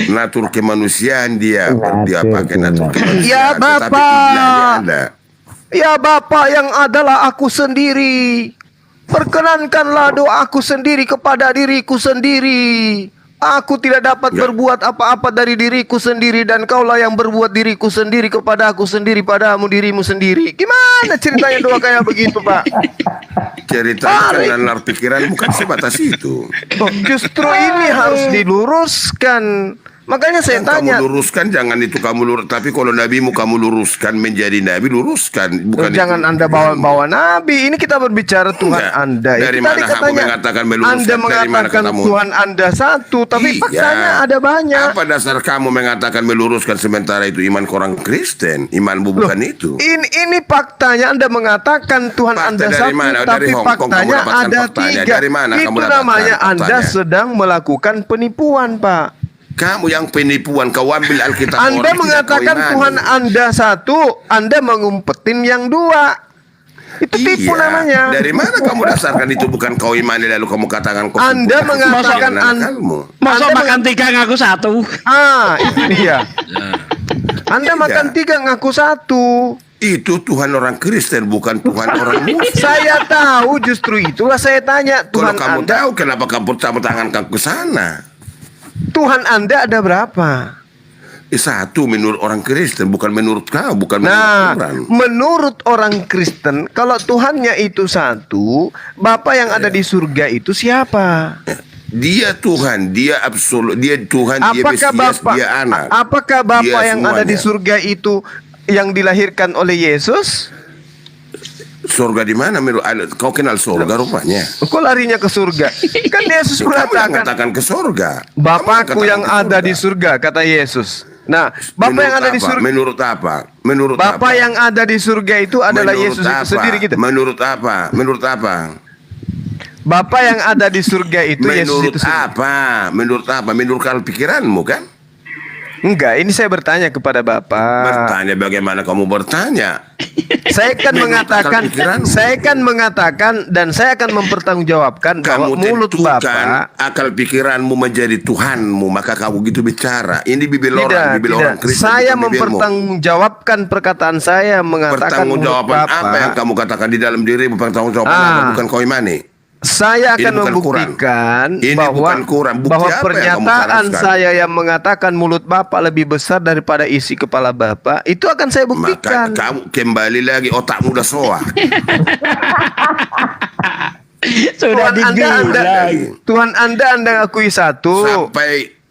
Natur kemanusiaan dia pakai natur kemanusiaan. Ya Tetapi ibadahnya ada. Ya Bapa yang adalah aku sendiri, perkenankanlah doaku sendiri kepada diriku sendiri. Aku tidak dapat berbuat apa-apa dari diriku sendiri, dan kaulah yang berbuat diriku sendiri kepada aku sendiri, padamu dirimu sendiri. Gimana ceritanya doa kayak begitu, Pak? Ceritanya dan nalar pikiran bukan sebatas itu. Justru ini harus diluruskan. Makanya saya tanya. Kamu luruskan, jangan itu kamu lurus. Tapi kalau nabimu kamu luruskan menjadi nabi, luruskan. Bukan Jangan itu. Anda bawa-bawa nabi. Ini kita berbicara Tuhan Anda. Dari Itu mana tadi kamu katanya mengatakan meluruskan? Anda Dari mana mengatakan katamu? Tuhan Anda satu, tapi Iya. faktanya ada banyak. Apa dasar kamu mengatakan meluruskan sementara itu iman orang Kristen? Imanmu bukan itu. Ini faktanya Anda mengatakan Tuhan Anda dari satu, mana? tapi Dari Hong Kong kamu faktanya dapatkan ada faktanya. 3. Dari mana kamu Itu dapatkan namanya Anda faktanya? sedang melakukan penipuan, Pak. Kamu yang penipuan, kau ambil Alkitab Anda orang, mengatakan tidak kau Tuhan imani. Anda satu, Anda mengumpetin yang 2. Itu tipu namanya. Dari mana kamu dasarkan itu bukan kau imani lalu kamu katakan kau Anda mengatakan Masa makan 3 ngaku 1? Itu dia. Anda makan 3 ngaku 1. Itu Tuhan orang Kristen, bukan Tuhan orang Muslim. Saya tahu, justru itulah saya tanya. Kalau Tuhan kamu Anda, tahu kenapa kamu campur tangan kamu ke sana? Tuhan Anda ada berapa? Satu menurut orang Kristen, bukan menurut kau, bukan Nah, menurut orang. menurut orang Kristen, kalau Tuhannya itu satu, Bapa yang ada di surga itu siapa? Dia Tuhan, dia absolut, dia Tuhan, dia Apakah Mesias, Bapa? dia anak. Apakah Bapa Dia yang ada di semuanya. surga itu yang dilahirkan oleh Yesus? Surga di mana? Kau kenal surga rupanya. Kok larinya ke surga? Kan Yesus Kamu yang mengatakan, katakan ke surga. Bapakku yang Kamu ada di surga, kata Yesus. Nah, Bapak yang ada di surga. Menurut apa? Menurut Bapak apa? yang ada di surga itu adalah Menurut Yesus itu apa? sendiri gitu. Menurut apa? Menurut apa? Bapak yang ada di surga itu Yesus Menurut itu sendiri. apa? Menurut apa? Menurut kalau pikiranmu kan? Enggak, ini saya bertanya kepada Bapak. Bertanya bagaimana kamu bertanya? Saya kan Menurut mengatakan, akal pikiranmu. saya kan mengatakan dan saya akan mempertanggungjawabkan bahwa Kamu mulut tentukan Bapak akal pikiranmu menjadi Tuhanmu, maka kamu gitu bicara. Ini bibir tidak, orang, bibir orang Kristen. saya bukan bibirmu. mempertanggungjawabkan perkataan saya mengatakan mulut Pertanggungjawaban Bapak. apa yang kamu katakan di dalam dirimu? Pertanggungjawaban apa? Bukan kau imani. Saya Ini akan bukan membuktikan Ini bahwa bukan Quran. Bukti bahwa apa yang kamu pernyataan haruskan? saya yang mengatakan mulut Bapak lebih besar daripada isi kepala Bapak itu akan saya Maka buktikan. kamu kembali lagi otakmu udah soak. Sudah Tuhan Anda akui satu.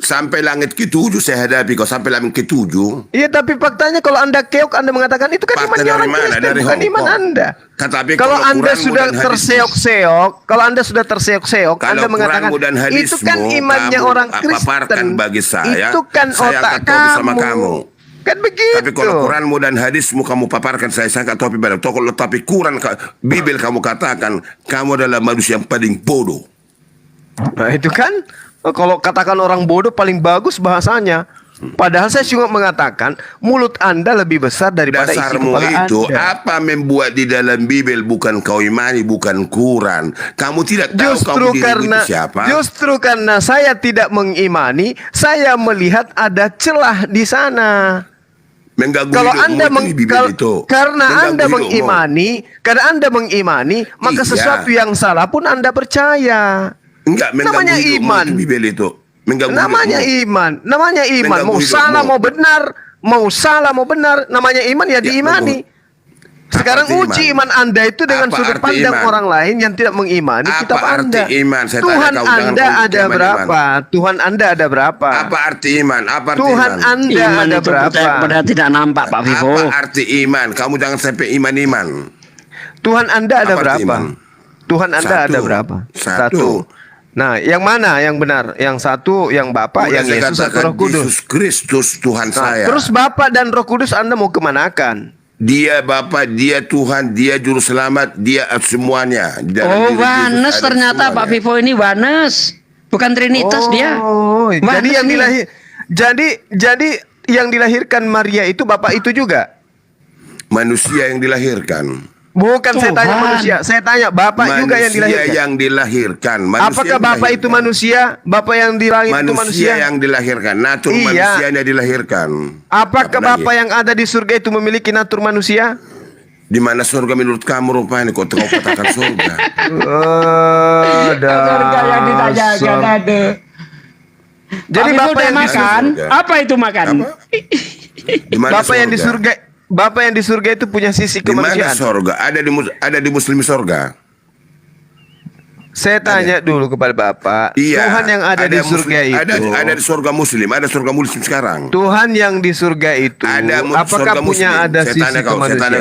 Sampai langit ke-7 saya hadapi kau, sampai langit ke-7. Iya, tapi faktanya kalau Anda keok, Anda mengatakan itu kan Fakta imannya dari orang mana? Kristen, Dari bukan Hong iman Kong. Anda. Tetapi Kalau Anda Quranmu sudah dan hadismu- terseok-seok, kalau Anda sudah terseok-seok, Kalau Anda mengatakan Quranmu dan itu kan hadismu, imannya kamu orang paparkan Kristen. bagi saya, Itu kan saya otak angkat topi sama kamu. kamu. Kan begitu. Tapi kalau Quranmu dan hadismu kamu paparkan, saya angkat topi pada. Tapi Quran, Bible kamu katakan kamu adalah manusia yang paling bodoh. Nah itu kan, kalau katakan orang bodoh paling bagus bahasanya. Padahal saya cuma mengatakan mulut Anda lebih besar daripada isi Dasarmu kepala itu Anda. apa membuat di dalam Bible bukan kau imani, bukan Quran. Kamu tidak tahu kamu dirimu itu siapa. Justru karena saya tidak mengimani, saya melihat ada celah di sana. Mengganggu Kalau hidupmu Anda itu di Bible itu. karena Mengganggu Anda hidupmu. mengimani, maka Iya. sesuatu yang salah pun Anda percaya. Enggak, mengganggu Namanya hidupmu iman. itu Bible itu. Mengganggu Namanya hidupmu. iman, namanya iman. Mengganggu Mau hidupmu. salah mau benar, mau salah mau benar, namanya iman ya diimani. Sekarang arti uji iman Anda itu dengan Apa sudut arti pandang iman? orang lain yang tidak mengimani Apa kitab arti Anda. iman? Saya Tuhan tanya kau, jangan Anda kau ada iman, berapa? Tuhan Anda ada berapa? Apa arti iman? Apa arti Tuhan iman? Anda Iman ada itu berapa? percaya kepada tidak nampak, Pak Vivo. Apa arti iman? Kamu jangan sampai iman-iman. Tuhan Anda ada Apa arti berapa? iman? Tuhan Anda Satu. ada berapa? Satu. Nah, yang mana yang benar? Yang satu, yang Bapak, Udah yang saya Yesus atau katakan Roh Kudus? Yesus Kristus Tuhan Nah, saya. terus Bapak dan Roh Kudus Anda mau kemanakan? Dia Bapa, dia Tuhan, dia Juru Selamat, dia semuanya. Oh, Wanes ternyata Pak Vivo ini Wanes. Bukan Trinitas dia. Oh, jadi Wanes yang dia. jadi yang dilahirkan Maria itu Bapak itu juga? Manusia yang dilahirkan. Bukan, saya tanya Tuhan. manusia. Saya tanya Bapak juga yang dilahirkan. Manusia yang dilahirkan. Manusia Apakah yang Bapak itu dilahirkan. manusia? Bapak yang di langit itu manusia? Manusia yang dilahirkan. Natur Iya. manusianya dilahirkan. Apakah Apa lagi? Bapak yang ada di surga itu memiliki natur manusia? Di mana surga menurut kamu rupanya? Kau katakan surga. Surga yang ditanyakan ada. Jadi Pak Vivo Bapak udah yang di makan. surga. Apa itu makan? Di mana Bapak yang di surga, Bapak yang di surga itu punya sisi Di mana kemanusiaan. surga? Ada di Muslim surga. Saya tanya dulu kepada Bapak, Iya. Tuhan yang ada di surga itu, Ada di surga Muslim. Ada surga Muslim sekarang. Tuhan yang di surga itu, Ada apakah surga punya Muslim. ada Saya sisi tanya kau, kemanusiaan?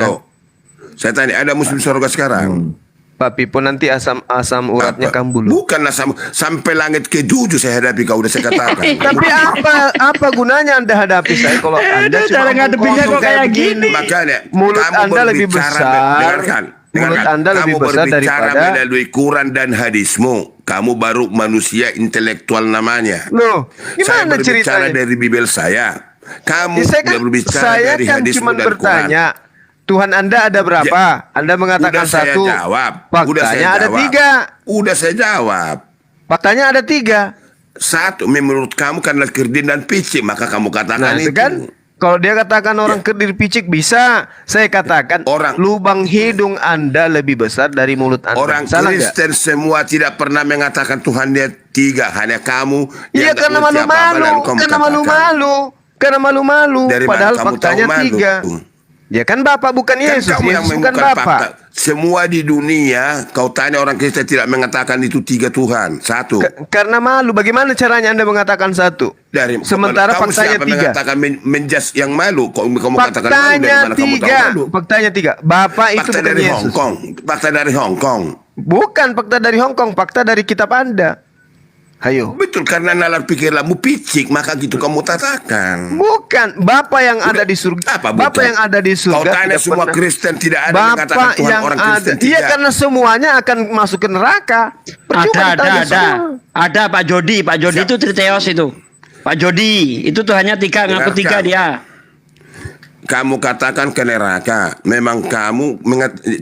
Saya tanya, ada Muslim surga sekarang? Pak Pipo, nanti asam uratnya kambuh. Bukan sampai langit ke-7 saya hadapi kau, udah saya katakan. Tapi apa gunanya Anda hadapi saya kalau Anda cuma cara ngadepinnya kok kayak gini. Makanya Mulut kamu Anda lebih berbicara, besar. dengarkan. Mulut Anda lebih Kamu besar berbicara daripada. melalui Quran dan hadismu. Kamu baru manusia intelektual namanya. Loh, Saya gimana berbicara ceritanya? dari Bible saya. Kamu Ya, sudah berbicara saya dari kan hadismu cuma dan bertanya, Tuhan Anda ada berapa? Anda mengatakan Udah saya satu. jawab. Faktanya ada jawab. 3. Udah saya jawab. Faktanya ada 3. Satu, menurut kamu karena kerdin dan picik, maka kamu katakan Nah, itu. itu kan kalau dia katakan orang kerdil picik bisa, saya katakan lubang hidung Anda lebih besar dari mulut Anda. Orang Salah nggak? Kristen semua tidak pernah mengatakan Tuhan dia 3, hanya kamu Iya, yang nggak karena ngerti apa-apa malu-malu, lalu kamu karena katakan. malu-malu, karena malu-malu. Dari mana Padahal kamu tahu faktanya malu? 3. Ya kan Bapak bukan Yesus, kamu yang Yesus bukan menemukan Bapak. fakta. Semua di dunia, kau tanya orang Kristen tidak mengatakan itu 3 Tuhan, 1. Karena malu. Bagaimana caranya Anda mengatakan 1? Sementara kamu faktanya siapa 3. mengatakan menjas yang malu? Kamu katakan malu, dari Faktanya mana kamu tahu 3. malu? Faktanya 3. Bapak itu Fakta bukan dari Yesus. Hong Kong. Fakta dari Hong Kong. Bukan fakta dari Hong Kong, fakta dari kitab Anda. Ayo. Betul, karena nalar pikirmu picik, maka gitu kamu katakan. Bukan, Bapak yang ada di surga. Apa Bapak bukan? yang ada di surga. Kau tanya tidak semua pernah- Kristen tidak ada yang mengatakan Bapak Tuhan, yang orang ada. Kristen Iya, tidak. karena semuanya akan masuk ke neraka. Percuma ditanya semua. Ada Pak Jody itu Triteos itu. Pak Jody itu Tuhannya 3, ngaku 3 dia. Kamu katakan ke neraka. Memang kamu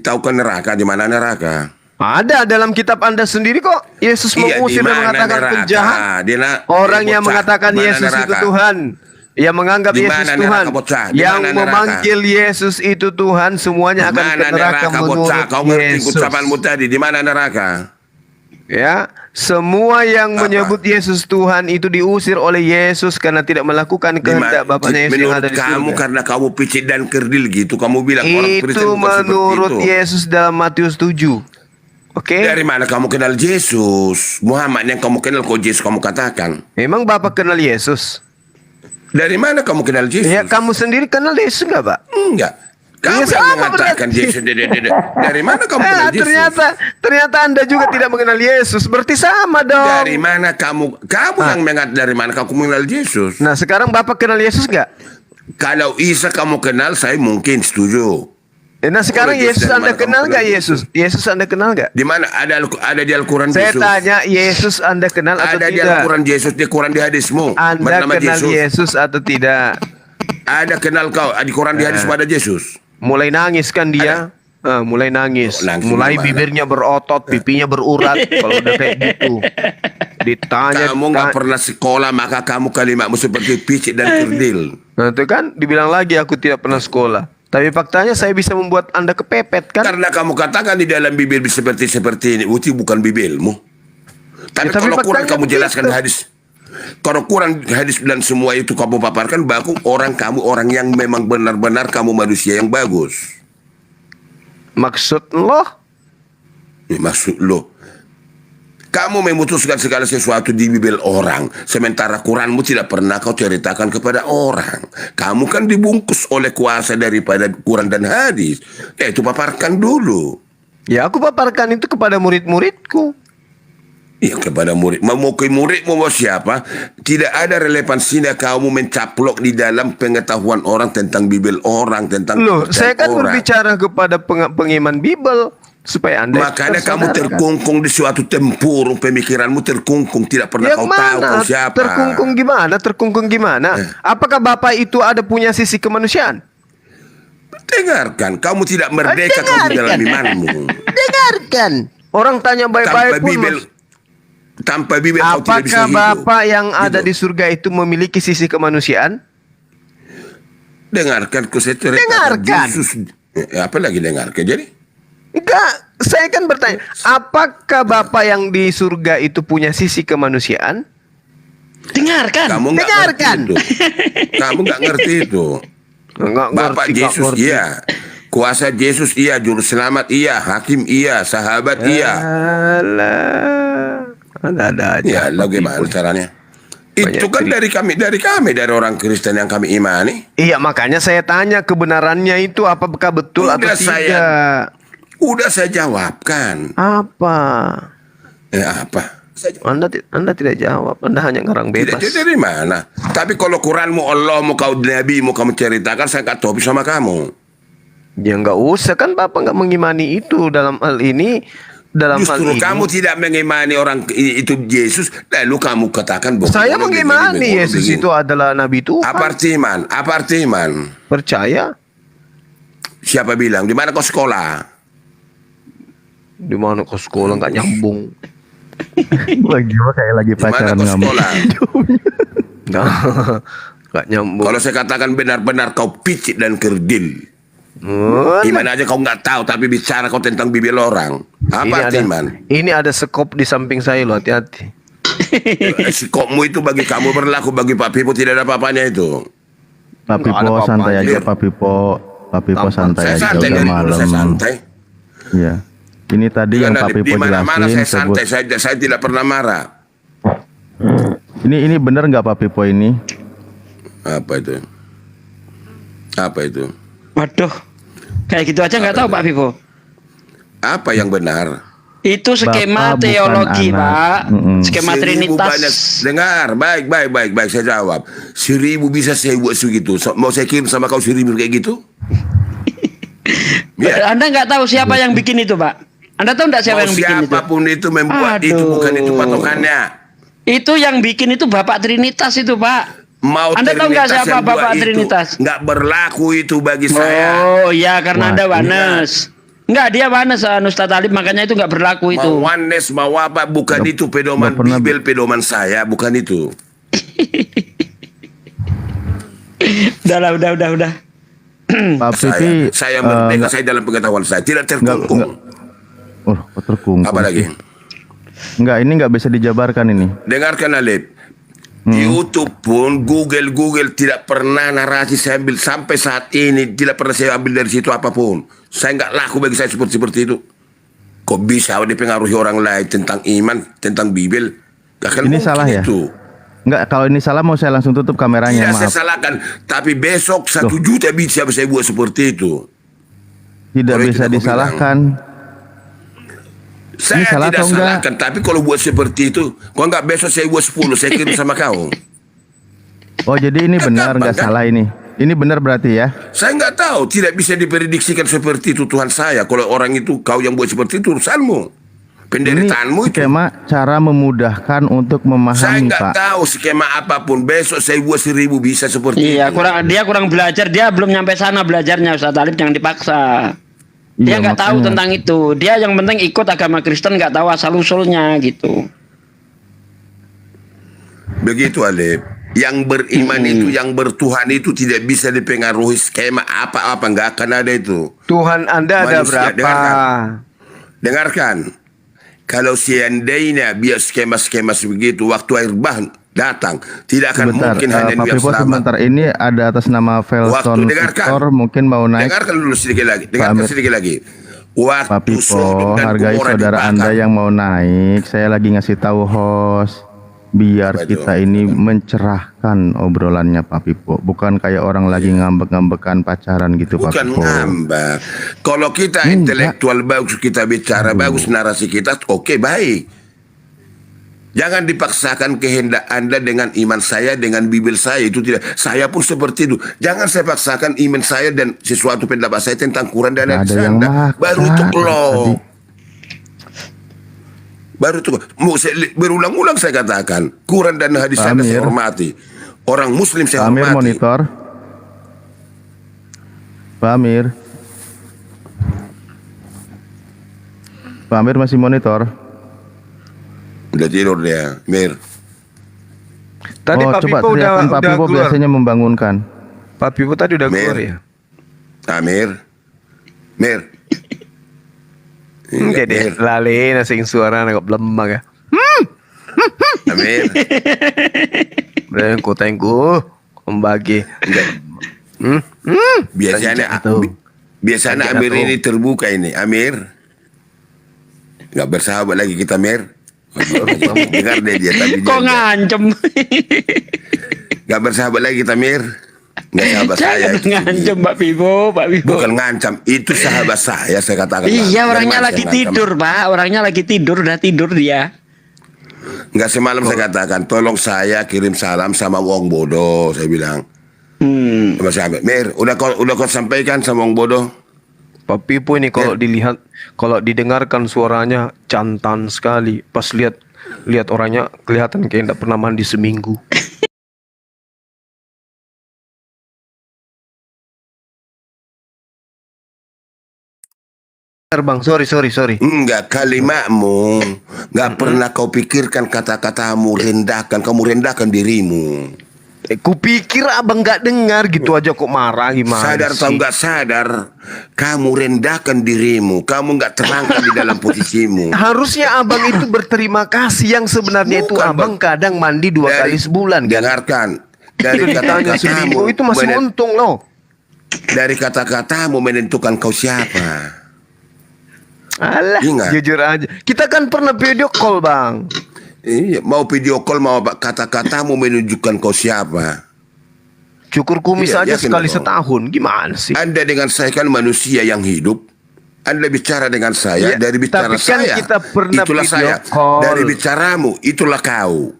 tahu ke neraka, di mana neraka? Ada dalam kitab Anda sendiri kok. Yesus Iya, mengusir di dan mana mengatakan neraka? penjahat. Orang yang bocah, mengatakan mana Yesus itu neraka? Tuhan, yang menganggap Di Yesus mana Tuhan, neraka, bocah? Di yang mana neraka? memanggil Yesus itu Tuhan, semuanya akan ke Mana neraka neraka bocah? menurut Kau ngerti Yesus. ucapanmu tadi? Di mana neraka? Ya, semua yang menyebut Yesus Tuhan itu diusir oleh Yesus karena tidak melakukan kehendak Bapaknya Yesus yang Menurut ada di kamu surga. karena kamu picit dan kerdil gitu, kamu bilang orang Kristen Itu bukan seperti menurut itu. Yesus dalam Matius 7. Oke. Dari mana kamu kenal Yesus? Muhammad yang kamu kenal, kok Yesus kamu katakan? Memang Bapak kenal Yesus? Dari mana kamu kenal Yesus? Ya, kamu sendiri kenal Yesus nggak, Pak? Enggak. Kamu Ya, yang sama mengatakan berarti. Yesus. Dari mana kamu kenal Yesus? Ternyata Anda juga tidak mengenal Yesus. Berarti sama dong. Dari mana kamu yang mengatakan dari mana kamu mengenal Yesus? Nah, sekarang Bapak kenal Yesus nggak? Kalau Isa kamu kenal, saya mungkin setuju. Nah, sekarang Kalau Yesus dari Anda mana kamu kenal nggak kenal Yesus? Yesus Anda kenal nggak? Di mana ada di Al-Quran Saya Yesus? tanya, Yesus Anda kenal atau Ada di tidak? Al-Quran Yesus, di Quran di hadismu. Anda bernama kenal Yesus atau tidak? Ada kenal kau, di Quran di hadismu ada Yesus. Mulai nangis kan dia? Mulai nangis. Mulai gimana? bibirnya berotot, pipinya berurat. Kalau udah kayak gitu. Ditanya. Kamu nggak pernah sekolah, maka kamu kalimatmu seperti picit dan kerdil. Nah, itu kan dibilang lagi aku tidak pernah sekolah. Tapi faktanya saya bisa membuat Anda kepepet kan? Karena kamu katakan di dalam bibir seperti ini, itu bukan bibirmu. Tapi, tapi kalau Quran faktanya kamu jelaskan begitu. hadis, kalau Quran hadis dan semua itu kamu paparkan, baku kamu orang yang memang benar-benar kamu manusia yang bagus. Maksud lo? Maksud lo? Kamu memutuskan segala sesuatu di bibir orang, sementara Quranmu tidak pernah kau ceritakan kepada orang. Kamu kan dibungkus oleh kuasa daripada Quran dan hadis. Itu paparkan dulu. Ya, aku paparkan itu kepada murid-muridku. Iya, kepada murid. Mau ke muridmu mau siapa? Tidak ada relevansinya kamu mencaplok di dalam pengetahuan orang tentang Bibel orang, tentang Loh, saya kan orang. berbicara kepada pengiman Bibel supaya Anda Makanya kamu tersadarkan. terkungkung di suatu tempurung, pemikiranmu terkungkung, tidak pernah Yang kau tahu mana? kau siapa. Terkungkung gimana? Terkungkung gimana? Apakah Bapak itu ada punya sisi kemanusiaan? Dengarkan, kamu tidak merdeka kau di dalam imanmu. Dengarkan. Orang tanya baik-baik pun. Tanpa Bibel kau tidak bisa Apakah hidup. Bapak yang ada di surga itu memiliki sisi kemanusiaan? Dengarkan, saya ceritakan Dengarkan. Yesus. Apa lagi dengarkan? Jadi Enggak, saya kan bertanya, apakah Bapak yang di surga itu punya sisi kemanusiaan? Dengarkan. kamu nggak Dengarkan. ngerti itu. Kamu nggak ngerti itu. Enggak Bapak ngerti, nggak Yesus ngerti. iya, kuasa Yesus iya, juru selamat iya, hakim iya, sahabat iya. Alah, ada aja. Ya, bagaimana caranya? Itu kan dari kami, dari orang Kristen yang kami imani. Iya, makanya saya tanya kebenarannya itu apakah betul atau tidak? Udah saya jawabkan. Apa? Apa? Anda tidak jawab. Anda hanya ngarang bebas. Tidak dari mana? Tapi kalau Quranmu, Allahmu, kau Nabimu kamu ceritakan, saya nggak tahu sama kamu. Ya nggak usah kan Bapak nggak mengimani itu dalam hal ini. Dalam Justru hal ini. kamu tidak mengimani orang itu Yesus, lalu kamu katakan bahwa Saya mengimani Yesus itu adalah Nabi Tuhan. Apa arti iman? Percaya. Siapa bilang? Di mana kau sekolah? Di mana kau sekolah nggak nyambung. Lagi kayak lagi Di mana pacaran kau ngamuk. sekolah? Nggak nyambung. Kalau saya katakan benar-benar kau picit dan kerdil. Iman aja kau nggak tahu, tapi bicara kau tentang bibir orang. Apa arti iman? Ini ada sekop di samping saya loh, hati-hati. Sikopmu itu bagi kamu berlaku, bagi Pak Pipo tidak ada apa-apanya itu. Pak Pipo santai aja Pak Pipo. Pak Pipo santai Saya aja, santai udah dari dulu, saya malam. santai. Iya. Ini tadi yang Pak Pipo Di mana-mana jelasin saya santai, saya tidak pernah marah. Ini benar nggak Pak Pipo ini? Apa itu? Apa itu? Waduh, kayak gitu aja nggak tahu Pak Vivo. Apa yang benar? Itu skema Bapak teologi, bukan Pak. Skema 1000 Trinitas. banyak. Dengar, baik, saya jawab. 1000 bisa saya buat segitu. Mau saya kirim sama kau 1000 kayak gitu? Ya. Anda nggak tahu siapa yang bikin itu, Pak? Anda tahu nggak siapa yang bikin itu? Siapapun itu membuat itu, bukan itu patokannya. Itu yang bikin itu Bapak Trinitas itu, Pak. Mau Anda tahu nggak Trinitas siapa yang buat Bapak itu, Trinitas? nggak berlaku itu bagi saya. Oh iya, karena Anda Wanes. Enggak, dia Wanes, Ustaz Talib, makanya itu nggak berlaku itu. Mau Wanes, mau apa, bukan itu pedoman Bibel, pedoman saya, bukan itu. Udah. Pak Pipi, saya merdeka, saya dalam pengetahuan saya tidak terkungkung. Oh, terkungkung. Apa lagi? Enggak, ini nggak bisa dijabarkan ini. Dengarkan Alif. YouTube pun Google tidak pernah narasi saya ambil sampai saat ini, tidak pernah saya ambil dari situ apapun. Saya nggak laku bagi saya seperti itu. Kok bisa dipengaruhi orang lain tentang iman, tentang Bibel? Gak akan Ini mungkin salah ya? itu. Enggak, kalau ini salah mau saya langsung tutup kameranya. Tidak saya Maaf. salahkan, tapi besok 1 juta bisa saya buat seperti itu. Tidak Kalau bisa itu aku disalahkan. Saya salah tidak atau enggak? salahkan, tapi kalau buat seperti itu, kok nggak besok saya buat 10, saya kirim sama kau. Oh, jadi ini benar, nggak salah ini. Ini benar berarti ya? Saya nggak tahu, tidak bisa diprediksikan seperti itu Tuhan saya. Kalau orang itu kau yang buat seperti itu urusanmu, penderitaanmu itu. Skema cara memudahkan untuk Saya memahami, nggak Pak. tahu skema apapun. Besok saya buat 1000 bisa seperti Iya, itu. dia kurang belajar, dia belum nyampe sana belajarnya, Ustaz Talib, jangan dipaksa. Dia Iya, nggak tahu makanya. tentang itu. Dia yang penting ikut agama Kristen, nggak tahu asal usulnya gitu. Begitu Alif. Yang beriman itu, yang bertuhan itu tidak bisa dipengaruhi skema apa-apa, nggak akan ada itu. Tuhan Anda ada Manusia, berapa? Dengarkan. Kalau seandainya biar skema-skema sebegitu, waktu air bah datang, tidak akan Sebentar, mungkin hanya Pak biar Pipo selamat. sebentar. Ini ada atas nama Felson dengarkan. Victor, mungkin mau naik. Dengarkan dulu sedikit lagi. Pak Dengarkan Amir. sedikit lagi. Pak Waktu Pipo, Sodom dan hargai Gomora saudara dibakar. Anda yang mau naik. Saya lagi ngasih tahu host. Biar kita ini mencerahkan obrolannya Pak Pipo. Bukan kayak orang lagi ngambek-ngambekan pacaran gitu Pak Bukan Pipo. ngambek. Kalau kita intelektual bagus, kita bicara bagus, narasi kita oke, baik. Jangan dipaksakan kehendak Anda dengan iman saya, dengan Bibel saya, itu tidak. Saya pun seperti itu. Jangan saya paksakan iman saya dan sesuatu pendapat saya tentang Quran dan hadis Ada yang Anda. maksa Baru itu tadi. loh. Baru itu berulang-ulang saya katakan, Quran dan hadis Pak Anda saya Amir. hormati. Orang Muslim saya Pak Amir hormati. monitor. Pak Amir. Pak Amir masih monitor. Udah tidur dia, Mir. Tadi oh, Pak coba Pipo teriakan Pak udah Pipo keluar. biasanya membangunkan. Pak Pipo tadi udah keluar ya? Amir. Mir. Jadi lali nasi suara nak belemak ya. Amir. Berengku tengku membagi. Biasanya Amir ini terbuka ini. Amir. Nggak bersahabat lagi kita, Mir. Dengar deh dia tapi Kok ngancem? Nggak bersahabat lagi kita, Mir. Nggak sahabat saya. Jangan ngancem Pak Pipo, Pak Pipo. Bukan ngancam, itu sahabat saya katakan. Iya, orangnya Dari mana lagi saya ngancam? tidur, Pak. Orangnya lagi tidur, udah tidur dia. Nggak semalam saya katakan, tolong saya kirim salam sama Wong Bodo, saya bilang. Sama sahabat, Mir, udah kau sampaikan sama Wong Bodo. Pak Pipo ini kalau dilihat, kalau didengarkan suaranya jantan sekali. Pas lihat orangnya kelihatan kayak tidak pernah mandi seminggu. Bang, sorry. Enggak, kalimatmu enggak pernah kau pikirkan kata-katamu, kamu rendahkan dirimu. Kupikir abang nggak dengar gitu aja kok marah gimana Sadar sih? atau enggak sadar, kamu rendahkan dirimu, kamu enggak terangkan di dalam posisimu. Harusnya abang itu berterima kasih, yang sebenarnya itu abang kadang mandi 2 kali sebulan. Dengarkan, dari Ditanya kata-katamu seminggu itu masih benar. untung loh. dari kata-katamu menentukan kau siapa. Alah, Ingat. jujur aja. Kita kan pernah video call, Bang. Iya, mau video call, mau kata-katamu menunjukkan kau siapa. Cukur kumis Iya, aja yakin sekali dong. setahun. Gimana sih? Anda dengan saya kan manusia yang hidup. Anda bicara dengan saya, Iya, dari bicara tapi kan saya, kita pernah itulah video saya. call. Dari bicaramu, itulah kau.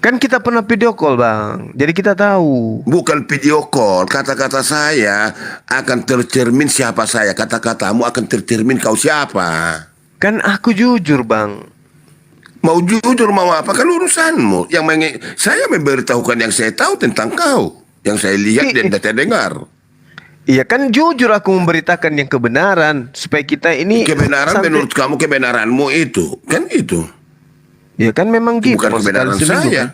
Kan kita pernah video call, Bang. Jadi kita tahu. Bukan video call. Kata-kata saya akan tercermin siapa saya. Kata-katamu akan tercermin kau siapa. Kan aku jujur, Bang. Mau jujur mau apa kan urusanmu. Saya memberitahukan yang saya tahu tentang kau. Yang saya lihat dan saya dengar. Iya kan jujur aku memberitakan yang kebenaran supaya kita ini Kebenaran sampai- menurut kamu kebenaranmu itu. Kan itu. Ya kan memang gitu. Bukan Bang, kebenaran sekali seminggu, saya. kan?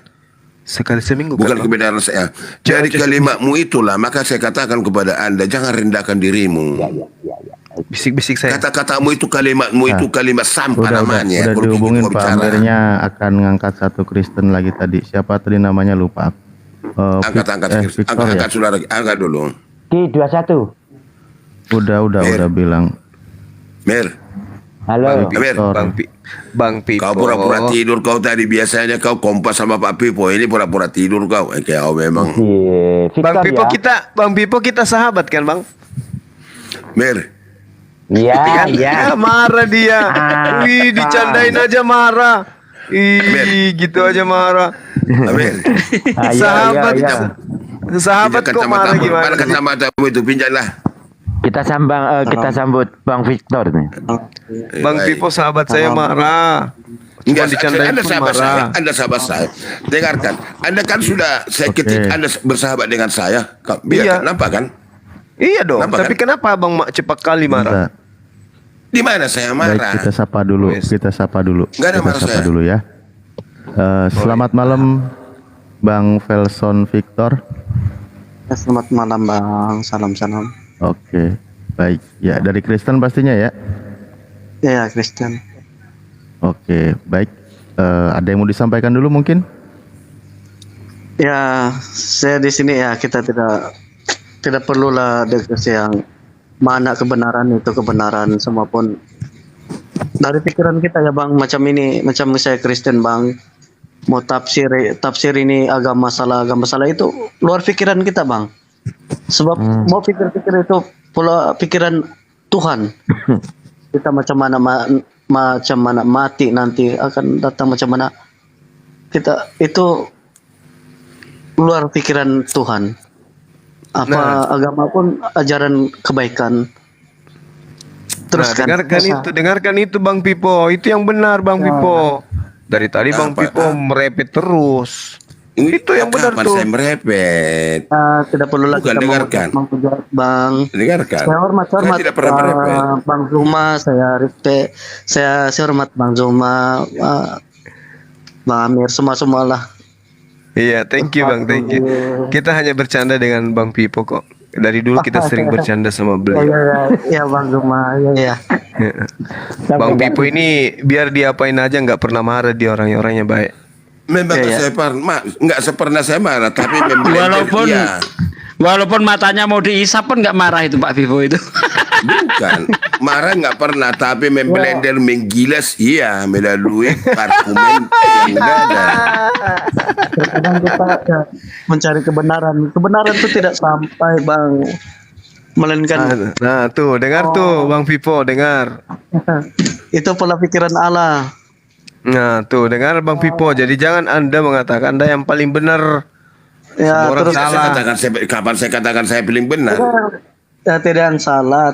Sekali seminggu. Bukan kan, Bang? kebenaran saya. Dari kalimatmu itulah maka saya katakan kepada Anda jangan rendahkan dirimu. Bisik-bisik saya. Kata-katamu itu kalimatmu itu kalimat sampah namanya. Udah Kalau dihubungin kita Pak bicara. Amirnya akan ngangkat satu Kristen lagi tadi. Siapa tadi namanya lupa. Angkat Victor ya? saudara, angkat dulu. Q21. Udah bilang. Mer. Halo. Mer. Bang Pipo. Kau pura-pura tidur kau tadi. Biasanya kau kompas sama Pak Pipo. Ini pura-pura tidur kau. Kau memang. Bang Pipo ya. Bang Pipo kita sahabat kan, Bang? Mer. Iya, Kan? iya. Ya, marah dia. Wih, dicandain aja marah. Ih, gitu aja marah. Mer. Sahabat, sahabat kok marah gimana? Mana kacamatamu itu pinjamlah. Kita sambut Bang Victor nih. Bang Pipo sahabat saya marah. Cuma dicandain Anda pun sahabat marah. saya, Anda sahabat saya. Dengarkan, Anda kan sudah ketika Anda bersahabat dengan saya, biarkan, nampak kan? Iya dong, Nampak tapi kan? kenapa Abang cepat kali marah? Di mana saya Baik, marah? kita sapa dulu. Kita sapa dulu. Nggak ada Kita marah sapa saya. dulu ya. Selamat malam Bang Velson Victor. Selamat malam Bang, salam-salam. Oke, baik. Ya, dari Kristen pastinya ya. Ya, Kristen. Oke, baik. Ada yang mau disampaikan dulu mungkin? Ya, saya di sini ya kita tidak perlulah diskusi yang mana kebenaran itu kebenaran semua pun dari pikiran kita ya Bang, macam saya Kristen Bang. Mau tafsir ini agama salah itu luar pikiran kita Bang. Sebab mau pikir-pikir itu pola pikiran Tuhan. Kita macam mana mati nanti akan datang macam mana. Kita itu luar pikiran Tuhan. Apa agama pun ajaran kebaikan. Teruskan. Dengarkan itu Bang Pipo. Itu yang benar Bang Pipo. Dari tadi Bang Pipo merepet terus. Itu yang benar tuh. Saya merepet. Tidak perlu lagi Bukan, kita dengarkan. menghujat Bang. Dengarkan. Saya hormat Saya tidak pernah merepet. Bang Zuma, saya respect, saya hormat Bang Zuma, Bang Amir, semua lah. Iya, thank you Bang, thank you. Kita hanya bercanda dengan Bang Pipo kok. Dari dulu kita sering bercanda sama beliau. Ya Bang Zuma, ya. Bang Pipo ini biar diapain aja nggak pernah marah, dia orangnya baik. Memang saya nggak pernah saya marah, tapi walaupun matanya mau diisap pun nggak marah itu Pak Vivo itu. Bukan marah nggak pernah, tapi memblender, menggilas, iya, melalui parkumen yang nggak ada. Terkadang kita mencari kebenaran itu tidak sampai Bang, melainkan Nah tuh dengar tuh Bang Pipo, dengar. itu pola pikiran Allah. Nah tuh dengar Bang Pipo, jadi jangan Anda mengatakan Anda yang paling benar. Ya, Semua orang salah. Kapan saya katakan saya paling benar? Ya, tidak yang salah.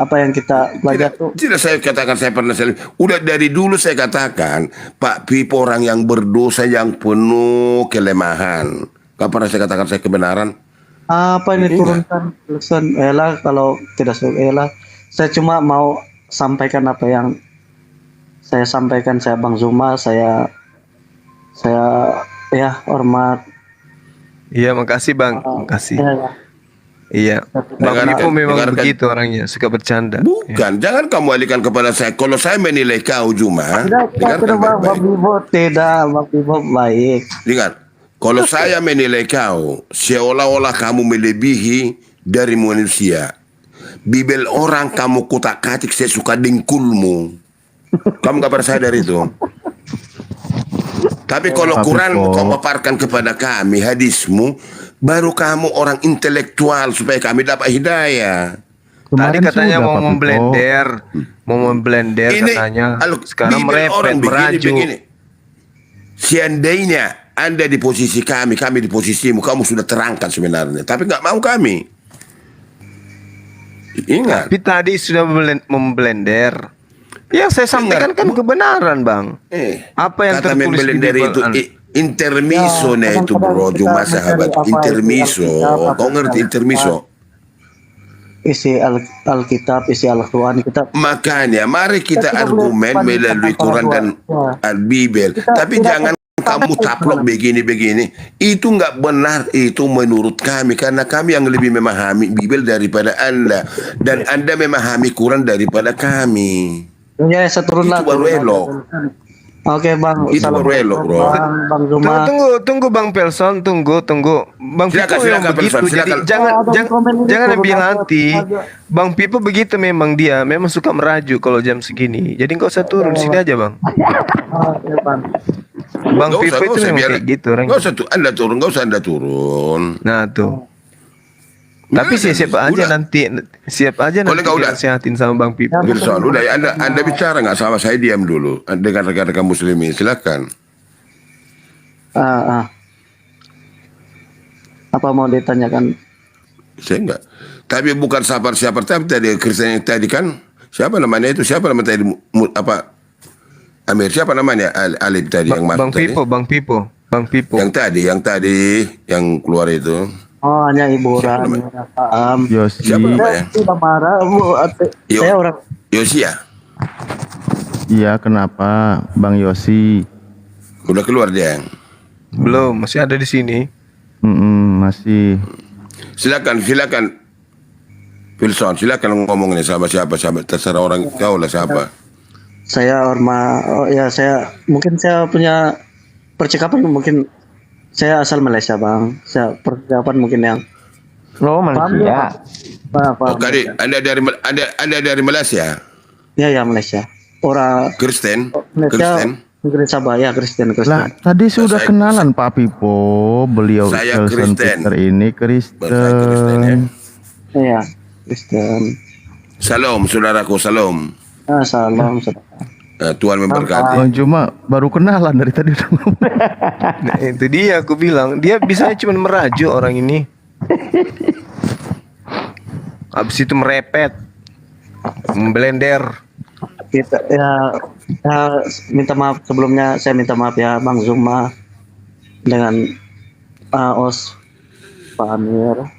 Apa yang kita pelajari tuh. Tidak saya katakan saya pernah salah. Udah dari dulu saya katakan Pak Pipo orang yang berdosa, yang penuh kelemahan. Kapan saya katakan saya kebenaran? Apa ini turunkan tulisan? Kalau tidak suka, saya cuma mau sampaikan apa yang saya sampaikan. Saya Bang Zuma, saya ya hormat. Iya, makasih Bang, makasih. Iya, Bang Pipo memang begitu orangnya, suka bercanda. Bukan, jangan kamu alihkan kepada saya. Kalau saya menilai kau Juma, Tidak Bang Pipo baik. Dengar, kalau saya menilai kau seolah-olah kamu melebihi dari manusia. Bibel orang kamu kutak-katik saya suka dengkulmu. Kamu gak pernah sadar itu. Tapi kalau Quran kau paparkan kepada kami hadismu, baru kamu orang intelektual supaya kami dapat hidayah. Tadi katanya mau memblender Ini, katanya. kalau Sekarang Bibel orang meraju. begini. Seandainya Anda di posisi kami di posisimu, kamu sudah terangkat sebenarnya. Tapi nggak mau kami. Ingat. Tapi tadi sudah memblender. Yang saya sampaikan kan kebenaran, Bang. Apa yang Kata tertulis di memblender Bible? itu intermiso nah itu bro, cuma sahabat intermiso. Kau ngerti intermiso? Isi Alkitab, isi Al-Quran kita. Makanya mari kita argumen melalui Quran dan Al-Bibel. Tapi jangan kamu taplok begini-begini. Itu nggak benar, itu menurut kami. Karena kami yang lebih memahami Bibel daripada Anda. Dan Anda memahami Quran daripada kami. Ya, saya turun Itu baru elok. Oke, Bang. Itu baru elok, bro. Bang Zuma. Tunggu Bang Pelson, tunggu. Bang Pipo yang begitu. Pelson, Jadi jangan ambil hati. Bang Pipo begitu memang dia, memang suka merajuk kalau jam segini. Jadi nggak usah turun sini aja, Bang. Bang Pipo itu memang kayak gitu orangnya. Nggak usah Anda turun. Nah tuh. Tapi siap aja nanti sehatin sama Bang Pipo. Wilson, udah Anda bicara nggak sama saya, diam dulu. Dengan rekan-rekan muslimin, silakan. Apa mau ditanyakan? Saya enggak. Tapi bukan siapa tapi tadi Kristen yang tadi kan siapa namanya itu? Siapa namanya tadi? Amir, siapa namanya? Alif tadi yang masuk tadi. Bang Pipo. Yang tadi yang keluar itu. Oh, hanya hiburan. Yosi. Siapa namanya? Sudah marah, Bu. Saya orang Yosi ya? Iya, kenapa Bang Yosi? Udah keluar dia? Belum, masih ada di sini. Masih. Silakan. Wilson, silakan ngomongnya sama siapa, terserah orang kau lah siapa. Saya saya punya percakapan mungkin. Saya asal Malaysia, Bang. Saya percakapan mungkin yang Malaysia. Oh, tadi Anda dari Malaysia? Ya, Malaysia. Orang Kristen. Kristen Sabah ya, Kristen. Lah, tadi sudah kenalan Pak Pipo. Beliau saya Kristen. Ini Kristen. Iya, Kristen. Salam, saudaraku, salam. Salam, saudara. Tuhan memberkati. Bang Juma baru kenalan dari tadi. Nah, itu dia aku bilang, dia bisa cuma merajuk orang ini. Habis itu merepet, memblender. Kita minta maaf sebelumnya, saya minta maaf ya Bang Zuma dengan Pak Os, Pak Amir,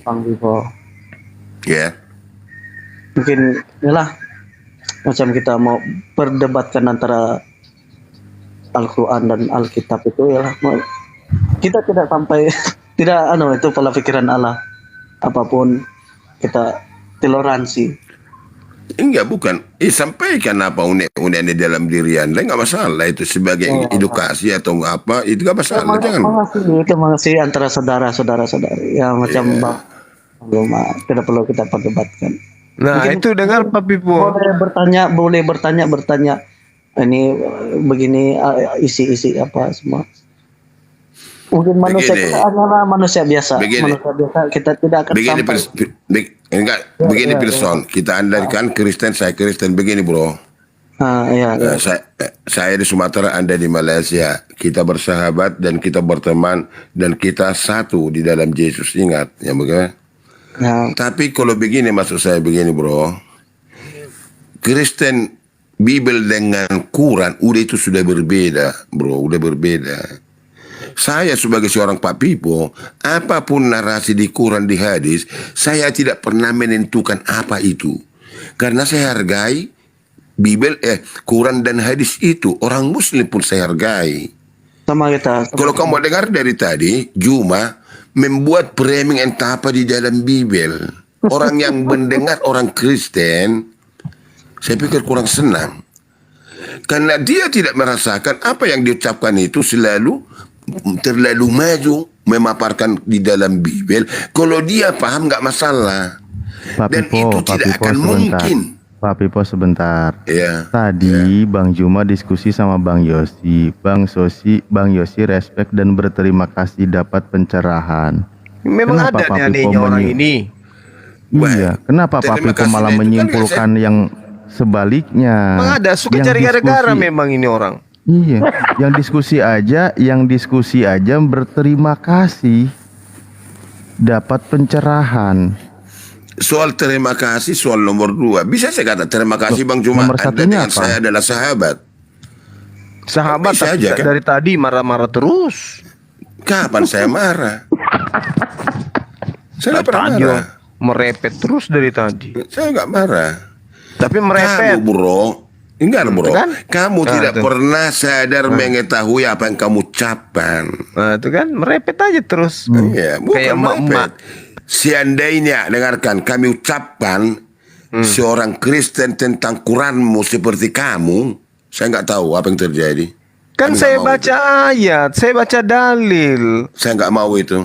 Bang Vivo. Ya. Mungkin inilah macam kita mau perdebatkan antara Al-Quran dan Alkitab itu ya, kita tidak sampai itu pola pikiran Allah, apapun kita toleransi. Enggak, bukan. Sampaikan apa unik-unik di dalam diri Anda, enggak masalah itu sebagai edukasi atau apa, itu enggak masalah. Jangan. Itu masih antara saudara-saudari ya, macam Bang Zuma, tidak perlu kita perdebatkan. Nah, mungkin itu dengar Pak Pipo. Boleh bertanya. Ini begini isi apa semua. Mungkin manusia kita adalah manusia biasa. Manusia biasa kita tidak akan begini person. Kita andalkan Kristen, saya Kristen. Begini bro. Iya. Saya di Sumatera, Anda di Malaysia. Kita bersahabat dan kita berteman dan kita satu di dalam Yesus. Ingat, ya bukan? Tapi kalau begini, maksud saya begini bro, Kristen Bibel dengan Quran itu sudah berbeda bro, udah berbeda. Saya sebagai seorang Pak Pipo, apapun narasi di Quran, di hadis, saya tidak pernah menentukan apa itu, karena saya hargai Bibel, Quran dan hadis itu. Orang Muslim pun saya hargai. Sama kita. Kalau kamu dengar dari tadi, Juma membuat framing entah apa di dalam Bibel. Orang yang mendengar orang Kristen, saya pikir kurang senang. Karena dia tidak merasakan apa yang diucapkan itu selalu terlalu maju memaparkan di dalam Bibel. Kalau dia paham nggak masalah. Dan itu tidak akan mungkin. Pak Pipo sebentar. Ya. Tadi Bang Juma diskusi sama Bang Yosi. Bang Yosi respect dan berterima kasih dapat pencerahan. Memang Kenapa ada Pak nih Pipo orang ini. Iya, kenapa Pak terima Pipo kasih malah itu kan menyimpulkan yang sebaliknya? Memang ada, suka Yang cari gara-gara diskusi- memang ini orang. Iya, yang diskusi aja berterima kasih dapat pencerahan. Soal terima kasih soal nomor 2. Bisa saya kata terima kasih Bang Juma. Nomor Anda satunya dengan apa? saya adalah sahabat. Sahabat Bisa tapi aja, kan? dari tadi marah-marah terus. Kapan saya marah? Saya nggak pernah Tadi marah. merepet terus dari tadi. Saya nggak marah. Tapi merepet. Kamu bro, enggak bro. Kan? Kamu Nah, tidak itu. pernah sadar mengetahui apa yang kamu ucapkan. Nah, itu kan merepet aja terus. Iya, bukan Kayak emak-emak. merepet. Seandainya dengarkan kami ucapkan seorang Kristen tentang Quranmu seperti kamu, saya nggak tahu apa yang terjadi. Kan Kami saya nggak mau baca ayat, saya baca dalil. itu. Saya nggak mau itu.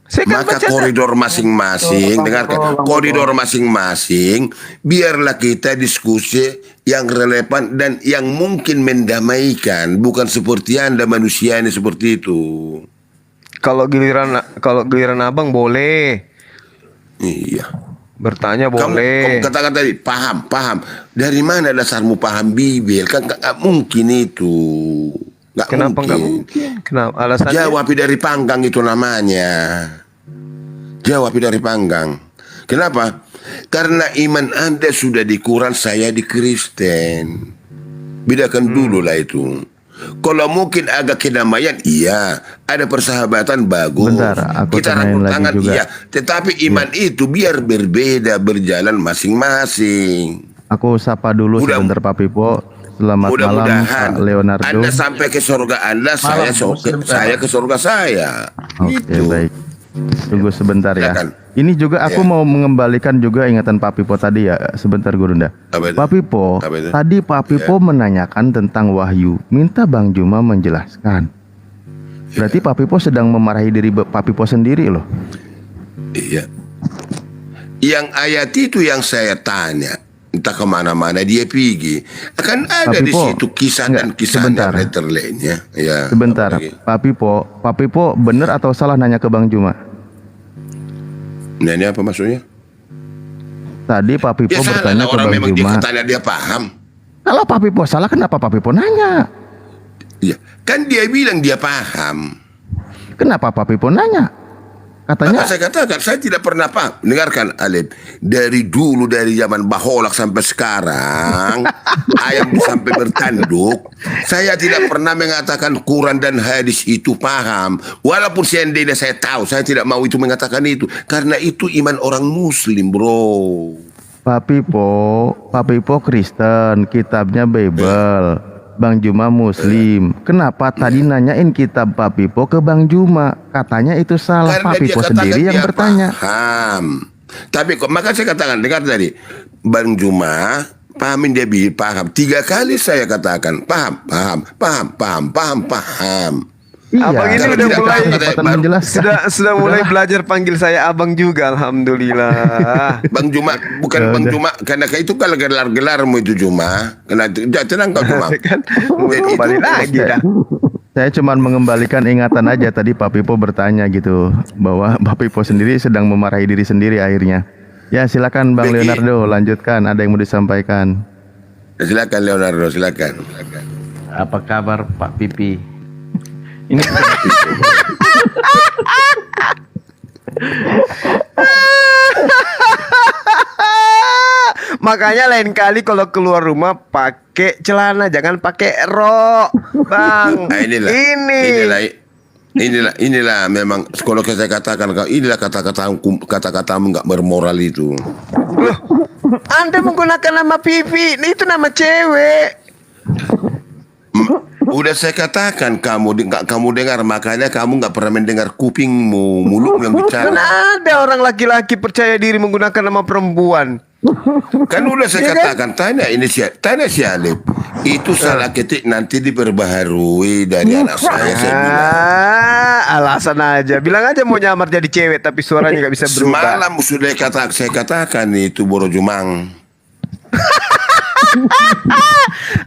Saya kan Maka baca koridor masing-masing, dengarkan, koridor masing-masing, biarlah kita diskusi yang relevan dan yang mungkin mendamaikan, bukan seperti Anda manusia ini seperti itu. Kalau giliran abang boleh. Iya. Bertanya Kamu boleh. katakan tadi paham. Dari mana dasarmu paham Bibel? Kan nggak mungkin itu. Kenapa nggak mungkin? Kenapa? Alasannya? Jawab dari panggang itu namanya. Jawab dari panggang. Kenapa? Karena iman Anda sudah di Quran, saya di Kristen. Bedakan dulu lah itu. Kalau mungkin agak kedamaian, iya. Ada persahabatan, bagus. Bentar, aku Kita tanyain rangkul lagi tangan, juga. iya. Tetapi iman itu biar berbeda, berjalan masing-masing. Aku sapa dulu sebentar Pak Pipo. Selamat malam Mudah-mudahan Pak Leonardo. Anda sampai ke surga Anda, saya ke surga saya. Oke, baik. Tunggu sebentar ya. Silakan. Ini juga aku mau mengembalikan juga ingatan Pak Pipo tadi ya. Sebentar Gurunda. Apa itu? Pak Pipo, Apa itu? tadi Pak Pipo menanyakan tentang wahyu. Minta Bang Juma menjelaskan. Berarti Pak Pipo sedang memarahi diri Pak Pipo sendiri loh. Iya. Yang ayat itu yang saya tanya. Entah kemana-mana dia pergi. Akan ada Pak di Pipo, situ kisah dan kisah sebentar. letter lainnya. Ya, Sebentar, apa lagi? Pak Pipo benar atau salah nanya ke Bang Juma? Nah, ini apa maksudnya? Tadi Pak Pipo Ya salah bertanya lah, ke orang Bang memang dia Juma. katanya dia paham. Kalau Pak Pipo salah, kenapa Pak Pipo nanya? Iya, kan dia bilang dia paham. Kenapa Pak Pipo nanya? Katanya Maka saya katakan saya tidak pernah paham. Dengarkan Alif, dari dulu dari zaman Baholak sampai sekarang ayam sampai bertanduk, saya tidak pernah mengatakan Quran dan hadis itu paham. Walaupun seandainya saya tahu, saya tidak mau itu mengatakan itu karena itu iman orang Muslim, bro. Pak Pipo Kristen, kitabnya Bible. Bang Juma Muslim. Kenapa tadi nanyain kitab Pak Pipo ke Bang Juma? Katanya itu salah. Karena Pak dia Pipo katakan sendiri yang dia bertanya. Paham. Tapi kok maka saya katakan, dengar tadi Bang Juma pahamin dia paham. 3 kali saya katakan paham. Iya, Abang ini Kalau udah tidak mulai paham, katanya, menjelaskan. sudah mulai belajar panggil saya abang juga, alhamdulillah. Bang Juma, bukan Bang Juma, karena itu kalau gelar-gelarmu itu Juma, karena tenang kau Juma. Kan kembali lagi dah. Saya cuma mengembalikan ingatan aja tadi Pak Pipo bertanya gitu bahwa Pak Pipo sendiri sedang memarahi diri sendiri akhirnya. Ya silakan Bang Leonardo lanjutkan, ada yang mau disampaikan. Silakan Leonardo, silakan. Apa kabar Pak Pipi? Ini Makanya lain kali kalau keluar rumah pakai celana, jangan pakai rok, Bang. Nah, inilah memang kalau saya katakan inilah kata-katamu nggak bermoral itu. Loh, Anda menggunakan nama Pipi, itu nama cewek. Udah saya katakan kamu dengar, makanya kamu nggak pernah mendengar kupingmu, mulutmu yang bicara. Kan ada orang laki-laki percaya diri menggunakan nama perempuan. Kan udah saya katakan, tanya si Alif. Itu salah ketik nanti diperbaharui dari anak saya bilang. Alasan aja. Bilang aja mau nyamar jadi cewek tapi suaranya nggak bisa berubah. Semalam sudah saya katakan itu Borojumang.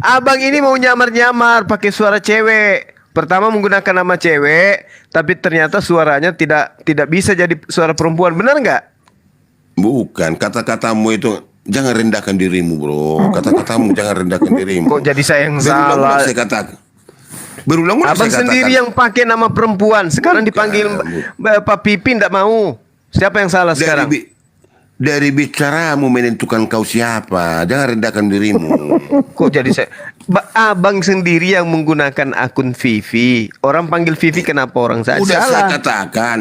Abang ini mau nyamar-nyamar pakai suara cewek. Pertama menggunakan nama cewek, tapi ternyata suaranya tidak bisa jadi suara perempuan. Benar nggak? Bukan, kata-katamu itu jangan rendahkan dirimu, bro. Kata-katamu jangan rendahkan dirimu. Kok jadi saya yang salah? Saya katakan. Berulang-ulang Abang saya sendiri katakan. yang pakai nama perempuan. Sekarang dipanggil Pak Pipi tidak mau. Siapa yang salah sekarang? Dari bicaramu menentukan kau siapa. Jangan rendahkan dirimu. Kok jadi saya? Abang sendiri yang menggunakan akun Vivi. Orang panggil Vivi kenapa orang saja Udah salah? saya katakan.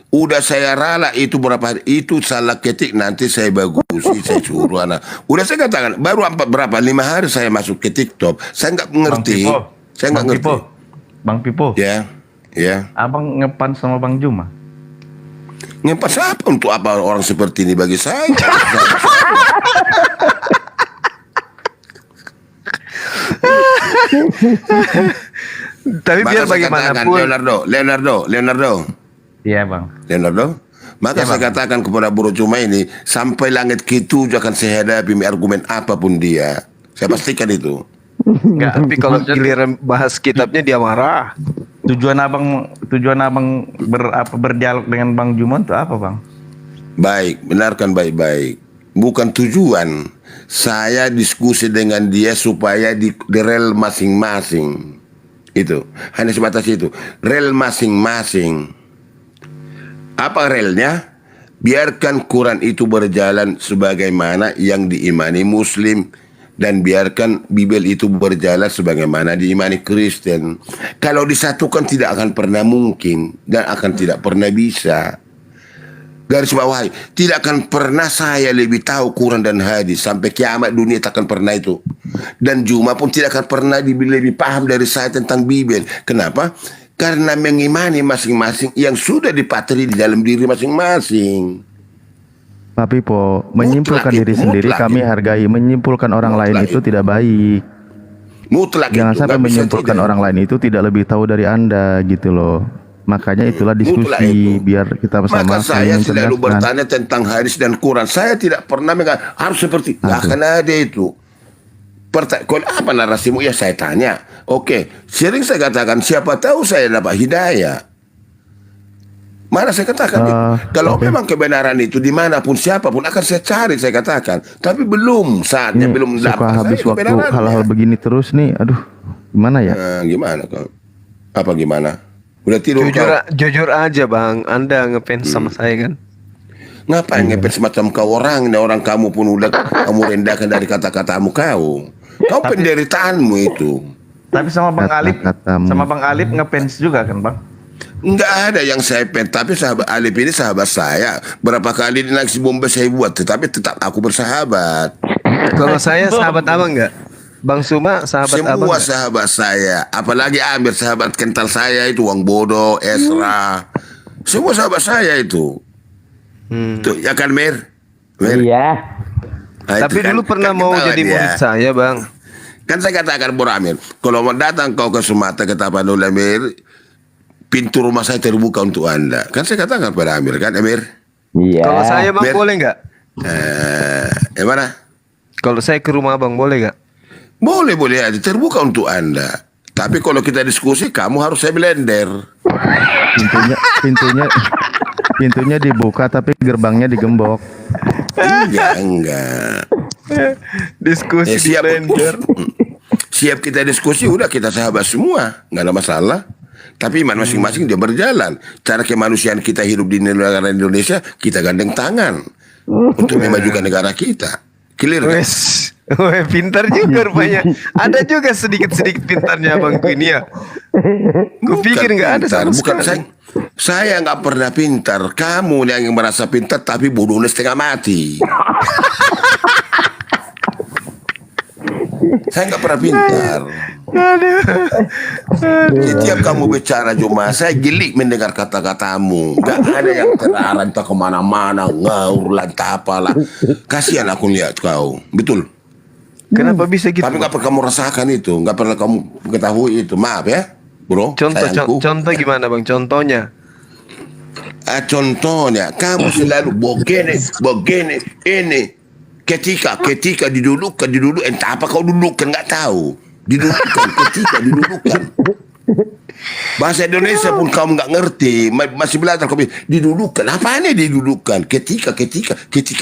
Udah saya rala itu berapa hari. Itu salah ketik nanti saya bagusi. Saya suruh anak. Udah saya katakan. Baru 5 hari saya masuk ke TikTok. Saya nggak mengerti. Saya nggak ngerti. Bang Pipo. Ya. Abang ngepan sama Bang Juma. Ngepas apa? Untuk apa orang seperti ini bagi saya? Tapi biar Maka saya katakan, bagaimanapun Leonardo. Iya bang. Leonardo. Maka saya katakan kepada Bro Cuma ini, sampai langit ketujuh akan saya hadapi argumen apapun dia. Saya pastikan itu. Enggak, tapi kalau giliran bahas kitabnya dia marah. Tujuan abang berdialog dengan Bang Jumon itu apa bang? Baik, benarkan baik-baik. Bukan tujuan. Saya diskusi dengan dia supaya di rel masing-masing. Itu hanya sebatas itu. Rel masing-masing. Apa relnya? Biarkan Quran itu berjalan sebagaimana yang diimani Muslim, dan biarkan Bibel itu berjalan sebagaimana diimani Kristen. Kalau disatukan tidak akan pernah mungkin dan akan tidak pernah bisa. Garis bawahi, tidak akan pernah saya lebih tahu Quran dan hadis sampai kiamat dunia, tak akan pernah itu. Dan Juma pun tidak akan pernah lebih paham dari saya tentang Bibel. Kenapa? Karena mengimani masing-masing yang sudah dipatri di dalam diri masing-masing. Pak Pipo, menyimpulkan diri sendiri kami hargai, menyimpulkan orang lain itu tidak baik. Mutlak. Jangan sampai menyimpulkan orang lain itu tidak lebih tahu dari Anda gitu loh. Makanya itulah diskusi biar kita bersama. Maka saya selalu bertanya tentang hadis dan Quran. Saya tidak pernah harus seperti akan ada itu. Apa narasimu? Ya saya tanya. Oke, sering saya katakan siapa tahu saya dapat hidayah. Mana saya katakan kalau memang kebenaran itu dimanapun siapapun akan saya cari, saya katakan. Tapi belum saatnya, belum dapat. Habis waktu hal-hal begini terus nih, aduh, gimana ya? Gimana kau? Apa gimana? Udah tidur Jujur aja bang, Anda ngefans sama saya kan? Ngapain ngefans macam kau orang? Orang kamu pun udah kamu rendahkan dari kata-katamu kau. Kau penderitaanmu itu. Tapi sama Bang Alip ngefans juga kan bang? Enggak ada yang saya tapi sahabat Alip ini sahabat saya. Berapa kali di Naksi Bomba saya buat, tetapi tetap aku bersahabat. Kalau saya sahabat abang enggak? Bang Suma sahabat abang? Semua sahabat saya. Apalagi Amir sahabat kental saya itu, Wang Bodo, Esra. Semua sahabat saya itu. Tuh, ya kan Mir? Iya. Nah, tapi kan, dulu pernah mau jadi murid saya bang. Kan saya katakan Bro Amir, kalau mau datang kau ke Sumatera ke Tapanuli Amir, pintu rumah saya terbuka untuk Anda. Kan saya katakan pada Amir, kan Amir? Iya. Kalau saya bang boleh nggak? Mana? Kalau saya ke rumah abang boleh nggak? Boleh aja, terbuka untuk Anda. Tapi kalau kita diskusi, kamu harus saya blender. Pintunya dibuka tapi gerbangnya digembok. Enggak. Diskusi di blender. Siap kita diskusi, udah kita sahabat semua, nggak ada masalah. Tapi iman masing-masing dia berjalan. Cara kemanusiaan kita hidup di negara Indonesia, kita gandeng tangan untuk memajukan negara kita. Clear kan? Weh, pintar juga rupanya. Ada juga sedikit-sedikit pintarnya abangku ini ya. Kupikir nggak ada sama sekali. Saya nggak pernah pintar. Kamu yang merasa pintar tapi bodohnya setengah mati. Saya nggak pernah pintar. Setiap kamu bicara Juma, saya gelik mendengar kata-katamu. Gak ada yang terarah entah kemana-mana, ngaur lah, entah apalah. Kasihan aku lihat kau, betul. Kenapa bisa gitu? Tapi gak pernah kamu rasakan itu, gak pernah kamu ketahui itu. Maaf ya, bro. sayangku. Contoh gimana bang? Contohnya? Contohnya, kamu selalu begini, ini. Ketika didudukkan, entah apa kau dudukkan, nggak tahu. Ketika didudukkan. Bahasa Indonesia pun kamu nggak ngerti, masih belajar. Kamu didudukkan, apa ini didudukkan? Ketika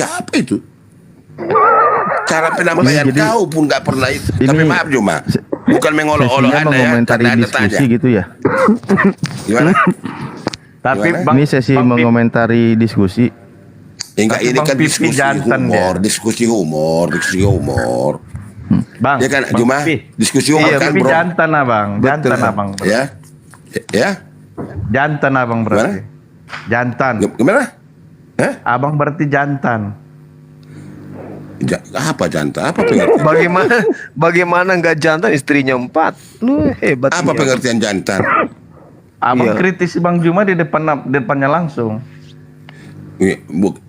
apa itu? Cara penyampaian kau pun nggak pernah itu. Tapi maaf Juma, bukan mengolok-olok Anda ya, mengomentari karena Anda diskusi tanya. gitu ya. Gimana? Tapi ini sesi mengomentari diskusi. Enggak, ini kan diskusi humor. Bang, ya kan, Juma? Diskusi humor kan, tapi bro? jantan abang, berarti. Ya? Jantan abang berarti. Jantan. Gimana? Abang berarti jantan. Apa jantan? Apa pengertian? Bagaimana nggak jantan istrinya 4? Lu hebat. Apa pengertian jantan? Abang kritis Bang Juma di depannya langsung.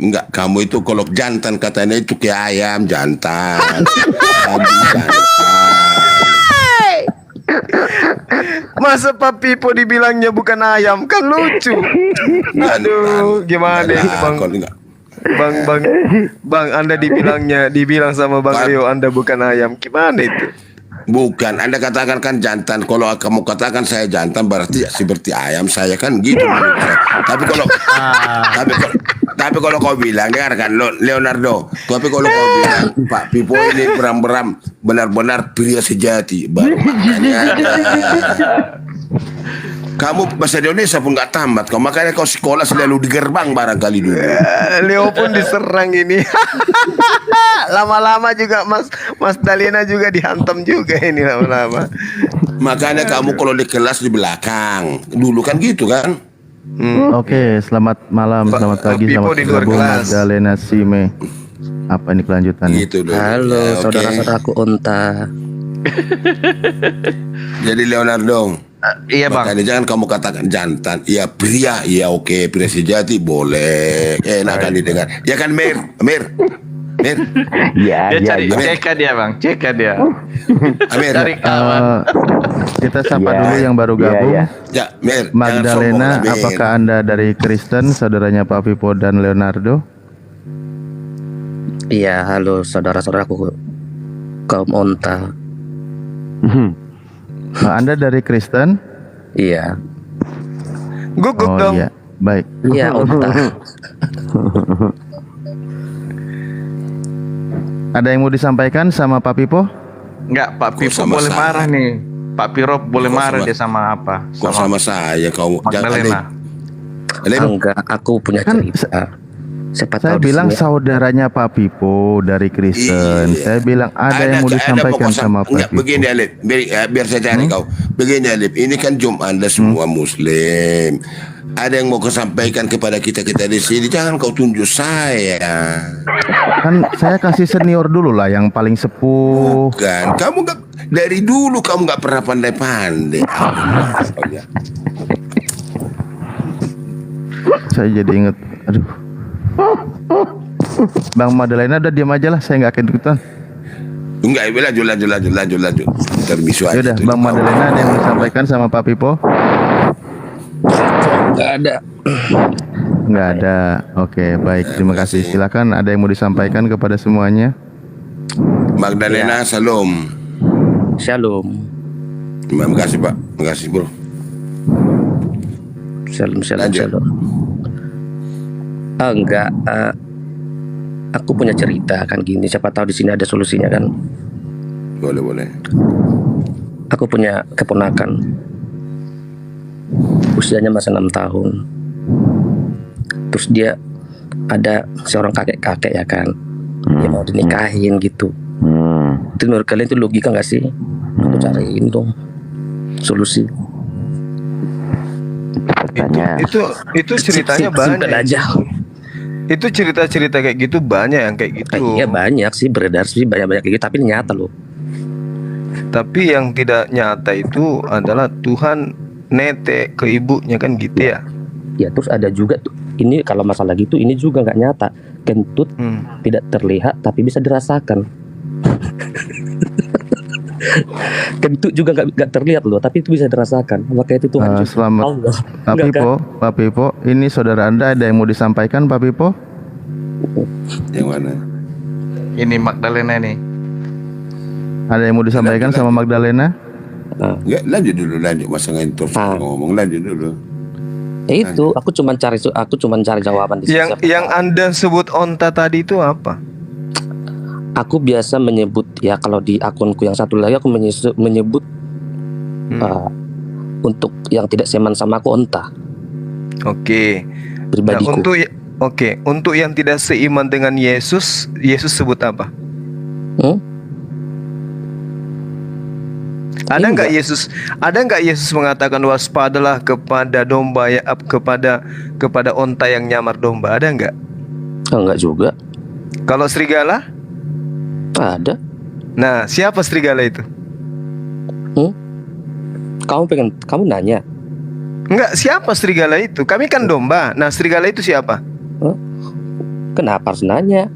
Enggak, kamu itu kalau jantan katanya itu kayak ayam jantan. Masa Pak Pipo dibilangnya bukan ayam, kan lucu. Aduh, gimana Bang, Anda dibilang sama Bang Leo Anda bukan ayam, gimana itu? Bukan, Anda katakan kan jantan. Kalau kamu katakan saya jantan berarti seperti ayam saya kan gitu. Tapi kalau kau bilang, dengarkan Leonardo. Tapi kalau kau bilang Pak Pipo ini benar-benar pria sejati, baru makanya. Kamu bahasa Indonesia pun nggak tamat, makanya kau sekolah selalu di gerbang barangkali dulu. Leo pun diserang ini. Lama-lama juga Mas Dalina juga dihantam juga ini lama-lama. Makanya kamu kalau di kelas di belakang, dulu kan gitu kan? Oke, selamat malam, selamat pagi, selamat bergabung Magdalena Sime. Apa ini kelanjutannya? Gitu dong. Halo, saudara-saudaraku Unta. Jadi Leonardo. Iya bang. Makanya jangan kamu katakan jantan. Iya pria, iya oke, pria sejati boleh. Enak kan didengar. Ya kan Mir. Iya. Cek dia bang, cek dia. Amir. Kita sapa dulu yang baru gabung. Ya, Mir. Magdalena, apakah Anda dari Kristen, saudaranya Pak Pipo dan Leonardo? Iya, halo saudara-saudaraku kaum Unta. Anda dari Kristen? Iya. Guguk dong. Iya, baik. Iya, Unta. Ada yang mau disampaikan sama Pak Pipo? Enggak, Pak Pipo boleh marah nih. Pak Pirop boleh marah dia sama apa? Sama saya kau Magdalena. Enggak, aku punya cerita. Saya bilang saudaranya Pak Pipo dari Kristen. Saya bilang ada yang mau disampaikan sama Pak Pipo. Begini Alip, biar saya cari kau. Begini Alip, ini kan Jumat Anda semua Muslim. Ada yang mau kau sampaikan kepada kita di sini. Jangan kau tunjuk saya. Kan saya kasih senior dulu lah, yang paling sepuh. Bukan, kamu nggak dari dulu kamu nggak pernah pandai-pandai. Saya jadi inget, aduh. Bang Madalena udah diam aja lah, saya nggak akan ikutan. Enggak, lanjut. Terbisu aja. Yaudah, Bang Madalena ada yang mau disampaikan sama Pak Pipo? Nggak ada. Oke, baik. Terima kasih. Silakan, ada yang mau disampaikan kepada semuanya? Magdalena, Shalom. Terima kasih Pak. Terima kasih bro. Shalom. Enggak, aku punya cerita kan gini. Siapa tahu di sini ada solusinya kan? Boleh. Aku punya keponakan, usianya masih 6 tahun. Terus dia ada seorang kakek ya kan, yang mau dinikahin gitu. Itu menurut kalian itu logika nggak sih? Aku cariin dong solusi. Itu ceritanya banyak. Aja. Itu cerita-cerita kayak gitu banyak yang kayak gitu. Iya banyak sih, beredar sih banyak kayak gitu, tapi nyata loh. Tapi yang tidak nyata itu adalah Tuhan nete ke ibunya kan gitu ya. Ya terus ada juga tuh, ini kalau masalah gitu ini juga nggak nyata. Kentut tidak terlihat tapi bisa dirasakan. Kentut juga nggak terlihat loh, tapi itu bisa dirasakan. Maka itu Tuhan juga. Selamat Allah. Pak Pipo, Pak Pipo, ini saudara Anda ada yang mau disampaikan Pak Pipo? Yang mana? Ini Magdalena nih. Ada yang mau disampaikan sama Magdalena? Enggak, lanjut dulu, lanjut masa ngentor ngomong, lanjut dulu. Itu aku cuma cari jawaban di sini. Yang Anda sebut onta tadi itu apa? Aku biasa menyebut ya, kalau di akunku yang satu lagi aku menyebut untuk yang tidak seman sama aku onta. Oke. Pribadiku. Untuk yang tidak seiman dengan Yesus sebut apa? Ada nggak Yesus mengatakan waspadalah kepada domba ya, kepada onta yang nyamar domba? Ada nggak? Enggak juga. Kalau serigala? Ada. Nah, siapa serigala itu? Kamu nanya? Enggak, siapa serigala itu? Kami kan domba. Nah, serigala itu siapa? Kenapa harus nanya?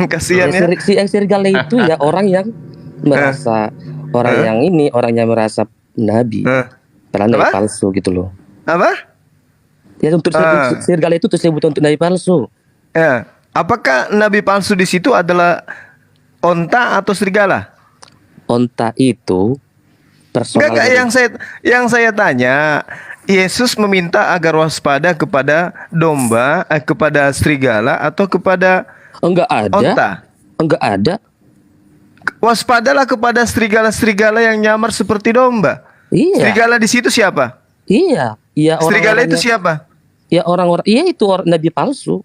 Kasihan ya. Yang serigala itu ya orang yang merasa orang yang merasa nabi, padahal nabi palsu gitu loh. Apa? Ya untuk serigala itu disebut untuk nabi palsu. Ya. Apakah nabi palsu di situ adalah onta atau serigala? Onta itu personal. Enggak, yang saya tanya, Yesus meminta agar waspada kepada domba, kepada serigala atau kepada onta? Enggak ada. Waspadalah kepada serigala-serigala yang nyamar seperti domba. Iya. Serigala di situ siapa? Iya. Serigala itu siapa? Ya orang-orang. Iya itu nabi palsu.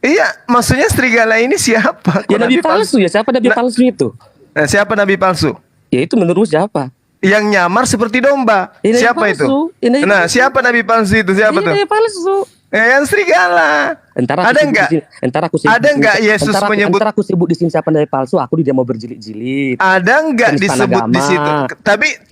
Iya, maksudnya serigala ini siapa? Ya nabi palsu ya. Siapa nabi palsu itu? Nah, siapa nabi palsu? Ya itu menurut siapa? Yang nyamar seperti domba. Siapa itu? Nah, siapa nabi palsu itu? Siapa tuh? Nabi palsu. Yang serigala. Ada nggak Yesus menyebut? Entar aku sebut di sini siapa nabi palsu, aku dia mau berjilid-jilid. Ada nggak disebut di situ?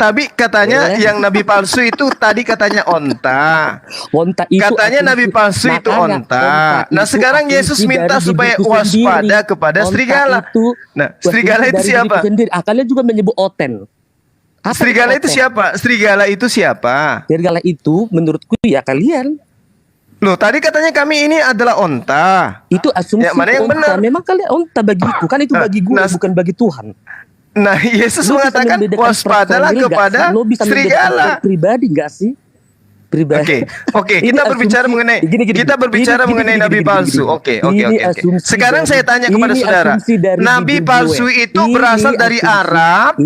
Tapi katanya yang nabi palsu itu tadi katanya onta. Onta itu katanya nabi palsu itu onta. Nah sekarang Yesus minta supaya waspada kepada serigala. Nah serigala itu siapa? Kalian juga menyebut oten. Serigala itu siapa? Serigala itu siapa? Serigala itu menurutku ya kalian. Loh, tadi katanya kami ini adalah onta. Itu asumsi ya, mana yang onta. benar? Memang kalian onta bagiku, kan itu bagi gue, bukan bagi Tuhan. Nah, Yesus mengatakan waspadalah kepada serigala. Pribadi nggak sih? Pribadi. Oke, kita berbicara mengenai nabi palsu. Oke. Sekarang saya tanya kepada saudara, nabi palsu itu berasal dari Arab,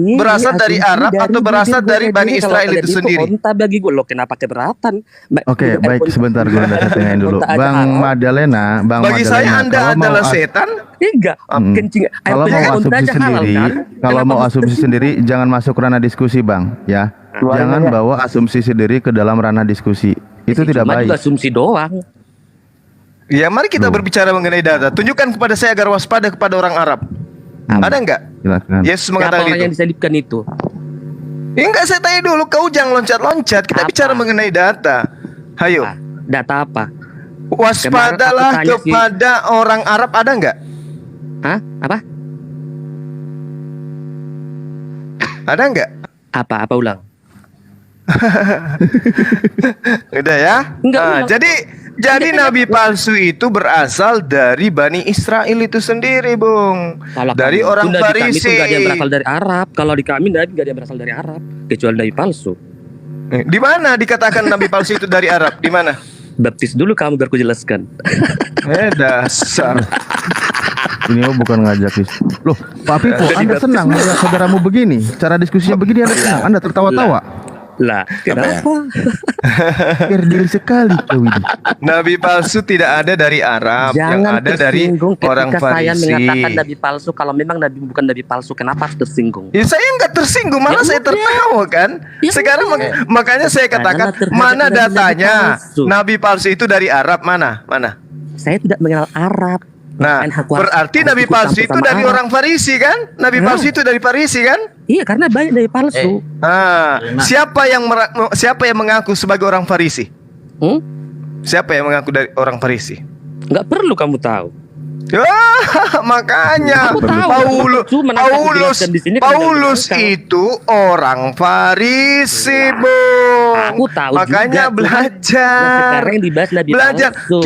atau berasal dari Bani Israel itu sendiri? Onta bagi gue, lo kenapa keberatan? Oke, baik, sebentar gue tanyain dulu. Bang Madalena, bagi saya Anda adalah setan? Enggak, kencing. Kalau mau asumsi sendiri, jangan masuk ranah diskusi, Bang, ya. Jangan bawa asumsi sendiri ke dalam ranah diskusi. Itu tidak baik. Cuma asumsi doang. Ya, mari kita berbicara mengenai data. Tunjukkan kepada saya agar waspada kepada orang Arab. Ada enggak? Silakan. Yesus mengatakan orang yang disalibkan itu. Ya enggak, saya tanya dulu. Kau jangan loncat-loncat. Kita bicara mengenai data. Hayo. Data apa? Waspadalah kepada orang Arab. Ada enggak? Hah? Apa? Ada enggak? Apa ulang? Udah ya? Jadi nabi palsu itu berasal dari Bani Israel itu sendiri, Bung. Dari orang Farisi. Itu gak ada yang berasal dari Arab. Kalau di kami nabi gak ada yang berasal dari Arab, kecuali nabi palsu. Di mana dikatakan nabi palsu itu dari Arab? Di mana? Baptis dulu kamu biar ku jelaskan. Dasar. Ini bukan ngajak loh, Pak Pipo, Anda senang melihat saudaramu begini, cara diskusinya begini, Anda senang, Anda tertawa-tawa. Lah, kenapa? Kerdil sekali kau ini. Nabi palsu tidak ada dari Arab, yang ada dari orang Farisi. Saya mengatakan nabi palsu, kalau memang nabi bukan nabi palsu, kenapa harus tersinggung? Ya saya nggak tersinggung, malah saya tertawa kan. Sekarang makanya saya katakan mana datanya nabi palsu itu dari Arab, mana? Saya tidak mengenal Arab. Nah, berarti nabi palsu itu dari orang Farisi kan? Nabi palsu itu dari Farisi kan? Iya, karena banyak dari palsu. Siapa yang mengaku sebagai orang Farisi? Siapa yang mengaku dari orang Farisi? Nggak perlu kamu tahu. Makanya Paulus itu orang Farisi, Bu. Aku tahu makanya juga, belajar. Sekarang yang dibahas Nabi belajar palsu.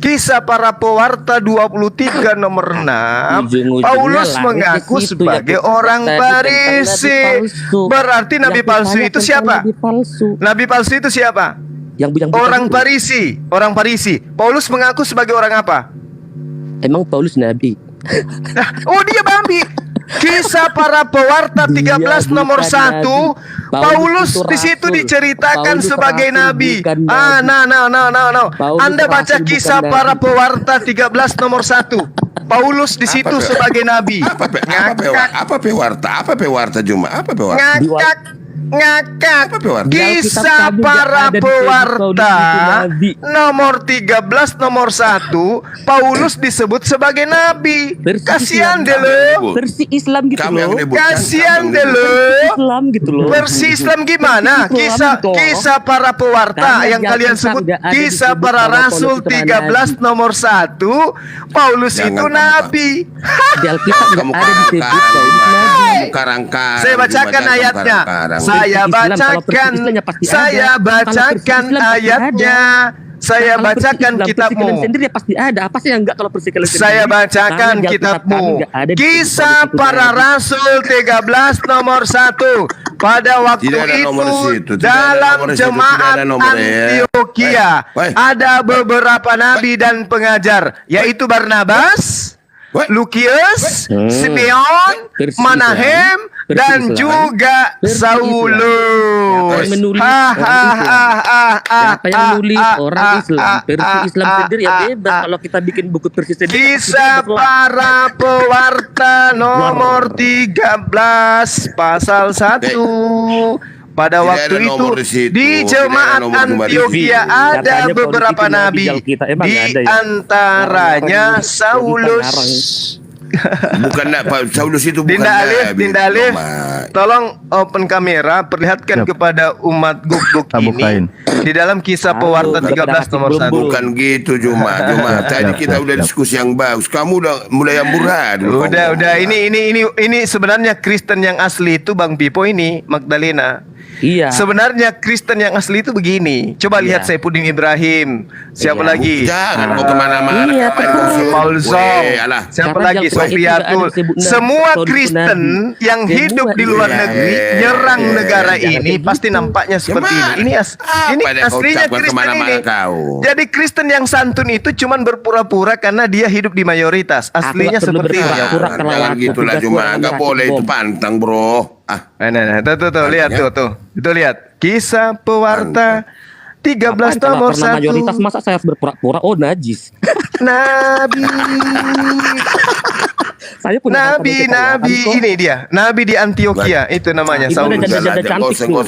Kisah para pewarta 23 nomor 6. Paulus mengaku sebagai orang Farisi. Berarti Nabi palsu itu siapa? Nabi palsu itu siapa? Orang Farisi. Orang Farisi. Paulus mengaku sebagai orang apa? Emang Paulus nabi? Oh, dia babi. Kisah para pewarta 13 nomor 1. Paulus di situ diceritakan sebagai nabi. Anda baca kisah para pewarta 13 nomor 1. Paulus di situ sebagai nabi. Apa pewarta Juma? Apa pewarta? Ngakak. Kisah para pewarta nomor 13 nomor 1. Paulus disebut sebagai nabi. Kasihan deh lo. Versi Islam gitu loh. Kasihan deh lo. Islam gitu loh. Versi Islam gimana? Kisah para pewarta yang kalian sebut kisah para rasul 13 nomor 1. Paulus itu nabi. Di Alkitab nggak ada disebut Paulus nabi. Saya bacakan ayatnya. Saya bacakan ayatnya. Saya bacakan kitabmu. Sendiri pasti ada. Apa sih yang enggak kalau persikatan? Saya bacakan kitabmu. Kisah para rasul 13 nomor 1. Pada waktu itu dalam jemaat Antioquia ada beberapa nabi dan pengajar, yaitu Barnabas, Lukius, Simeon, Manahem, dan juga Saulus. Siapa yang nulis? Orang Islam. Versi Islam sendiri ya bebas. Kalau kita bikin buku versi sendiri. Kisah para pewarta nomor 13 pasal 1. Pada waktu itu di jemaat Antioquia ada beberapa nabi, di antaranya Saulus. Bukan Pak Saulus itu bukan Dinda Alif, tolong open kamera, perlihatkan kepada umat guk ini di dalam kisah pewarta 13 nomor 1. Bukan gitu Juma. Tadi kita udah diskusi yang bagus. Kamu udah mulai amburadul. Udah. Ini sebenarnya Kristen yang asli itu Bang Pipo ini, Magdalena. Iya. Sebenarnya Kristen yang asli itu begini. Coba lihat Saifuddin Ibrahim. Siapa lagi? Jangan mau kemana-mana. Iya, Paul Zong. Siapa lagi? Sofiatul. Semua Kristen yang hidup di luar negeri nyerang negara ini pasti nampaknya seperti ini. Ini aslinya Kristen ini. Jadi Kristen yang santun itu cuman berpura-pura karena dia hidup di mayoritas. Aslinya seperti ini. Jangan gitulah Juma. Enggak boleh itu pantang, Bro. Tuh, lihat tuh. Itu lihat kisah pewarta 13 nomor 1. Mayoritas masa saya harus berpura-pura najis. Nabi. Saya punya nabi ini dia. Nabi di Antioquia itu namanya Saulus. Janda-janda cantik tuh.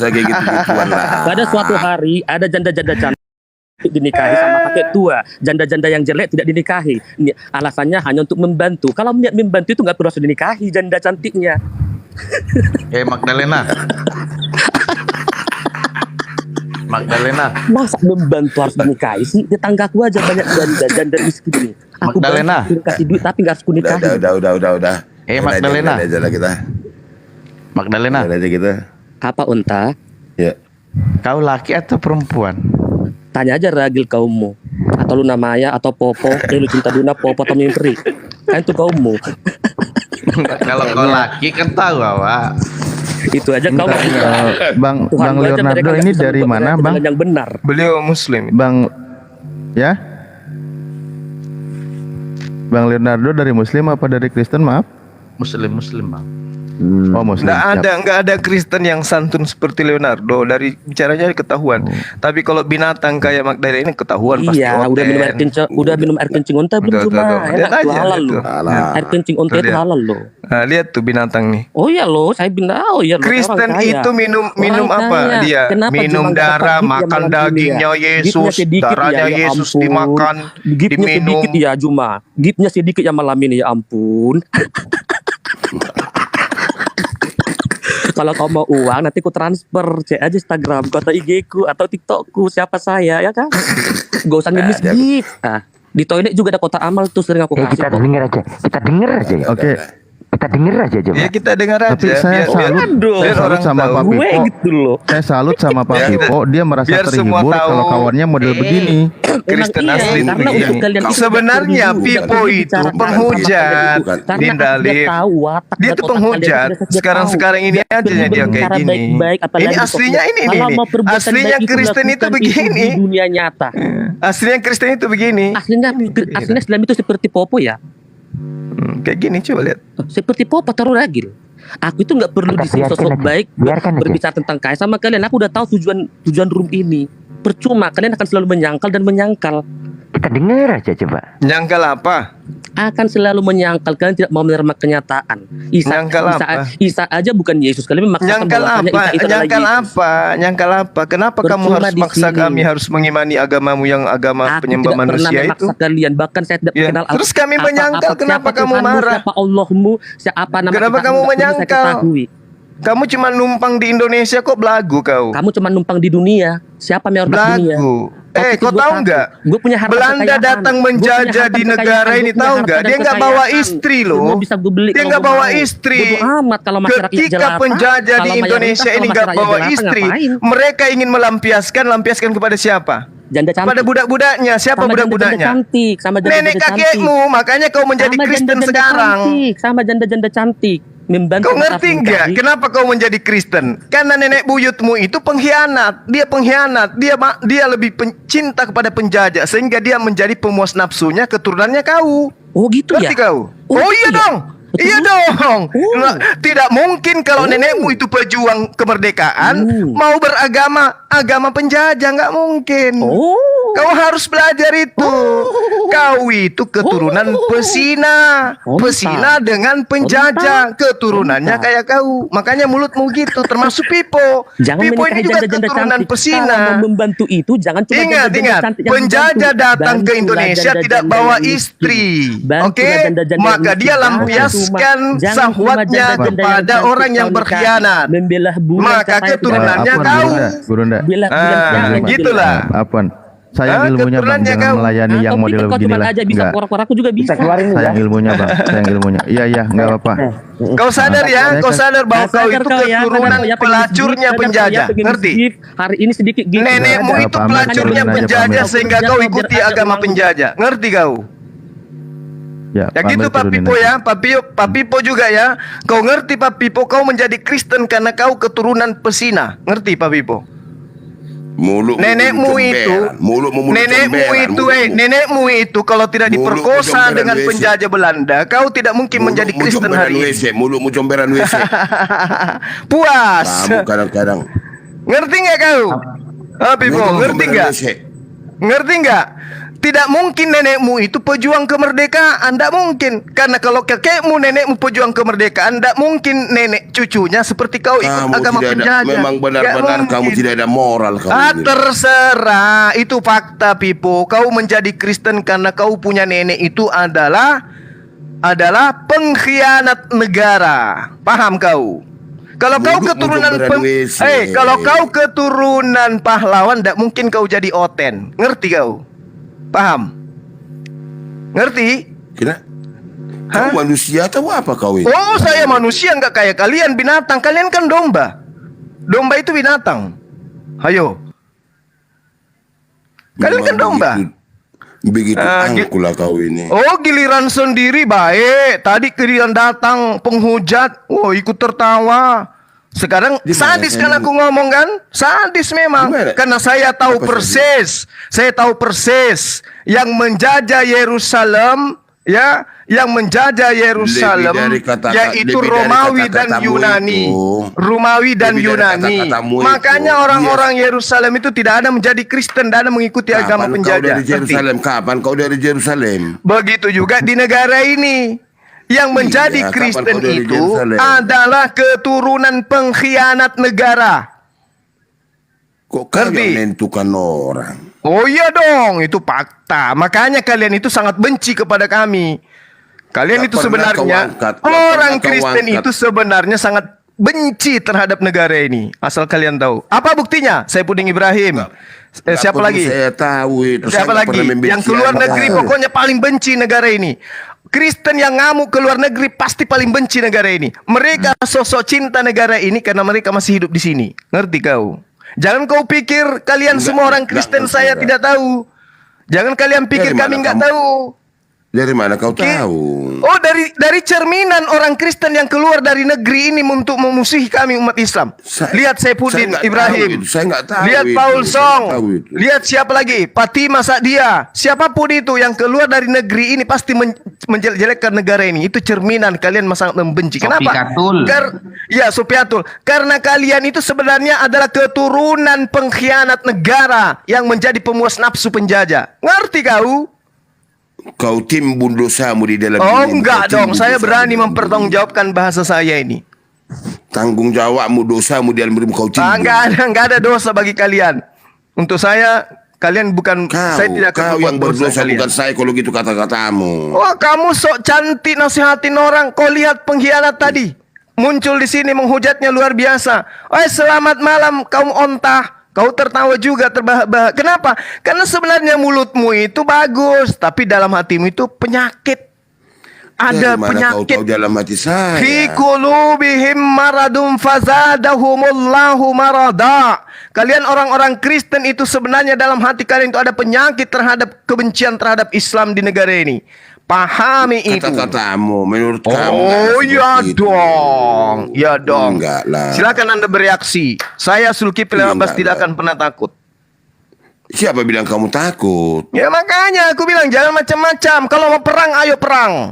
Pada suatu hari ada janda-janda cantik dinikahi sama kakek tua. Janda-janda yang jelek tidak dinikahi. Alasannya hanya untuk membantu. Kalau niat membantu itu nggak perlu harus dinikahi janda cantiknya. Magdalena. Masa membantu harus dinikahi sih? Tetanggaku aja banyak janda miskin nih. Aku Magdalena kasih duit tapi nggak harus kunikahi. Udah. Magdalena. Magdalena. Kita. Apa unta? Ya. Kau laki atau perempuan? Tanya aja ragil kaummu. Atau lu namanya atau popo? Lu cinta duna popo atau mimpi? Kan itu kaummu. Kalau kau laki kan tahu awak. Itu aja kau. Bang Leonardo ini dari mana, Bang? Yang benar. Beliau Muslim. Bang Leonardo dari Muslim apa dari Kristen? Maaf. Muslim, Bang. Oh, Muslim. Nggak ada Kristen yang santun seperti Leonardo. Dari bicaranya ketahuan. Tapi kalau binatang kayak Magdalena ini ketahuan pasti. Iya, udah minum air kencing unta belum cuma enak tuh halal loh. Air kencing unta itu halal loh. Nah, lihat tuh binatang nih. Oh iya loh, saya bilang Kristen itu minum apa dia? Minum darah, makan dagingnya Yesus, darahnya Yesus dimakan, diminum. Sedikit ya Juma. Gipnya sedikit ya malam ini ya ampun. Kalau kau mau uang nanti ku transfer, cek aja Instagram ku atau IG ku atau TikTok ku siapa saya ya kan. Gak usah ngemis gift. Di toilet juga ada kotak amal tuh sering aku kasih. Kita denger aja ya. Oke. Kita denger aja coba. Ya kita dengar aja. Tapi saya salut sama Pak Pipo. Gitu loh. Saya salut sama Pak Pipo, dia merasa biar semua terhibur tahu. kalau kawannya model begini. Kristen Emang iya, asli karena begini. untuk kalian itu Sebenarnya tidak perlu Pipo dulu itu dibicarakan. penghujat, Karena Dindalip. dia tahu watak Dia dan tuh otak penghujat. kalian itu dia Sekarang ini tahu. aja dia kayak Berbicara gini. baik-baik, apalagi Ini di aslinya sosmed. ini Kalau nih. mau perbuatan Aslinya baik itu Kristen itu lakukan begini. di dunia nyata. Aslinya Kristen itu begini. Aslinya Islam itu seperti Popo ya. Kayak gini coba lihat. Seperti Popo taruh ragil. Aku itu nggak perlu di sini sosok baik berbicara tentang kaya sama kalian. Aku udah tahu tujuan room ini. Percuma, kalian akan selalu menyangkal dan menyangkal. Kita dengar aja coba. Nyangkal apa? Akan selalu menyangkal, kalian tidak mau menerima kenyataan. Isa aja bukan Yesus. Kalian memaksakan Nyangkal bahwasanya apa? Isa itu adalah Nyangkal Yesus. apa? Nyangkal apa? Kenapa kamu Percuma harus di maksa sini. kami harus mengimani agamamu yang agama penyembah Tidak pernah manusia itu? memaksa kalian, bahkan saya tidak Ya, kenal terus kami menyangkal, kenapa kamu Tuhanmu, marah? siapa Allahmu, siapa nama Kenapa Tuhanmu, kamu nggak perlu saya menyangkal? ketahui. Kamu cuma numpang di Indonesia kok belagu kau. Kamu cuma numpang di dunia. Siapa mayor dunia? Belagu. Kau tahu nggak? Gue punya harta Belanda kekayaan. datang Gua punya menjajah harta di negara kekayaan. ini, Gua punya tahu harta nggak? dan Dia nggak bawa kekayaan. istri Semua loh. bisa gue beli Dia kalau nggak gua bawa mau. istri. Bodo amat kalau masyarakat Ketika jelata. penjajah di Kalau Indonesia mayoritas, ini kalau nggak masyarakat bawa jelata, istri, ngapain? mereka ingin melampiaskan kepada siapa? Janda cantik. Pada budak-budaknya. Siapa Sama budak-budaknya? janda-janda cantik, sama janda-janda Nenek cantik. kakekmu, makanya kau menjadi Sama Kristen janda-janda sekarang. cantik, sama janda-janda cantik. Membantu Kau ngerti kita nggak mencari. kenapa kau menjadi Kristen? Karena nenek buyutmu itu pengkhianat. Dia pengkhianat. Dia lebih cinta kepada penjajah sehingga dia menjadi pemuas nafsunya, keturunannya kau. Oh gitu Ngerti ya? kau? Oh, Oh, gitu iya ya? dong. Iya dong. Nah, tidak mungkin kalau nenekmu itu pejuang kemerdekaan mau agama penjajah, nggak mungkin. Kau harus belajar itu. Kau itu keturunan pesina. Pesina dengan penjajah. Keturunannya kayak kau. Makanya mulutmu gitu. Termasuk Pipo. Jangan Pipo menikahi ini juga janda-janda keturunan cantik. pesina. Kalau mau membantu itu jangan cuma Ingat, janda-janda ingat. cantik yang Penjajah membantu. datang ke Bantulah Indonesia janda-janda tidak bawa yang miskin. istri. Bantulah Oke? janda-janda yang Maka miskin. dia lampiaskan sahwatnya kepada orang yang berkhianat. Membelah bulan Maka keturunannya kau. Gurunda. Gitulah. Apaan? Sayang ilmunya bang, keturunannya jangan kau. melayani yang model begini lah. aja bisa Enggak. keluar-keluar, aku juga bisa. Sayang ilmunya bang, sayang ilmunya. Iya, nggak apa-apa. Kau sadar ya, kau sadar bahwa kau itu keturunan ya, pelacurnya penjajah. Ngerti? Hari ini sedikit gitu. Nenekmu Nggak itu pamit, pelacurnya turunin aja, penjajah pamit. sehingga kau ikuti agama penjajah. Ngerti kau? Ya gitu Pak Pipo ya, Pak Pipo juga ya. Kau ngerti Pak Pipo, kau menjadi Kristen karena kau keturunan pesina. Ngerti Pak Pipo? Nenekmu itu, nenekmu itu kalau tidak diperkosa dengan penjajah Belanda, kau tidak mungkin menjadi Kristen hari ini. Mulutmu comberan WC. Puas. Kamu kadang-kadang. Ngerti nggak kau? Pipo, ngerti nggak? Ngerti nggak? Tidak mungkin nenekmu itu pejuang kemerdekaan, tidak mungkin. Karena kalau kakekmu, nenekmu pejuang kemerdekaan, tidak mungkin nenek cucunya seperti kau ikut Kamu agama tidak ada, penjajah. memang benar-benar kamu tidak ada moral kamu ini. Terserah, itu fakta Pipo. Kau menjadi Kristen karena kau punya nenek itu adalah pengkhianat negara. Paham kau? Kalau kau keturunan kalau kau keturunan pahlawan, tidak mungkin kau jadi oten. Ngerti kau? Paham? Ngerti? Kau manusia atau apa kau ini? Oh, saya manusia, nggak kayak kalian binatang. Kalian kan domba. Domba itu binatang. Ayo. Kalian kan domba. Begitu angkulah kau ini. Oh, giliran sendiri baik. Tadi giliran datang penghujat. Oh, ikut tertawa. Sekarang sadis kan aku ngomong kan? Sadis memang. Karena saya tahu persis. Saya tahu persis yang menjajah Yerusalem, ya, yang menjajah Yerusalem yaitu Romawi dan Yunani. Romawi dan Yunani. Makanya orang-orang Yerusalem itu tidak ada menjadi Kristen, tidak ada mengikuti agama penjajah. Kau dari Yerusalem? Kapan kau dari Yerusalem? Begitu juga di negara ini. Yang menjadi Kristen itu adalah keturunan pengkhianat negara. Kok kau yang menentukan orang? Oh iya dong, itu fakta. Makanya kalian itu sangat benci kepada kami. Kalian itu sebenarnya, orang Kristen itu sebenarnya sangat benci terhadap negara ini. Asal kalian tahu. Apa buktinya? Saifuddin Ibrahim. Siapa lagi? Saya tahu itu. Siapa lagi? Yang keluar negeri pokoknya paling benci negara ini. Kristen yang ngamuk keluar negeri pasti paling benci negara ini. Mereka sosok cinta negara ini karena mereka masih hidup di sini. Ngerti kau? Jangan kau pikir kalian semua orang Kristen saya tidak tahu. Jangan kalian pikir kami nggak tahu. Dari mana kau tahu? Oh, dari cerminan orang Kristen yang keluar dari negeri ini untuk memusuhi kami umat Islam. Lihat Saifuddin Ibrahim. Saya nggak tahu. Lihat Paul Song. Lihat siapa lagi? Fatimah Sa'diyah. Siapapun itu yang keluar dari negeri ini pasti menjelek-jelekkan negara ini. Itu cerminan kalian sangat membenci. Kenapa? Sopiatul. Karena kalian itu sebenarnya adalah keturunan pengkhianat negara yang menjadi pemuas nafsu penjajah. Ngerti kau? Kau timbun dosamu di dalam enggak dong, saya berani mempertanggungjawabkan bahasa saya ini. Tanggung jawabmu dosamu di dalam dirimu kau timbun. Enggak ada dosa bagi kalian. Untuk saya, kalian bukan saya tidak akan kau yang berdosa bukan saya kalau gitu kata-katamu. Wah, kamu sok cantik nasihatin orang. Kau lihat pengkhianat tadi muncul di sini menghujatnya luar biasa. Selamat malam kaum onta. Kau tertawa juga terbahak-bahak. Kenapa? Karena sebenarnya mulutmu itu bagus, tapi dalam hatimu itu penyakit. Ada penyakit. Kau tahu dalam hati saya. Fi qulubihim maradun fazadahumullahu marada. Kalian orang-orang Kristen itu sebenarnya dalam hati kalian itu ada penyakit terhadap kebencian terhadap Islam di negara ini. Pahami itu. Kata-katamu menurut kamu. Oh ya dong. Ya dong. Enggak lah. Silakan Anda bereaksi. Saya Zulkifli 15 tidak akan pernah takut. Siapa bilang kamu takut? Ya makanya aku bilang jangan macam-macam. Kalau mau perang, ayo perang.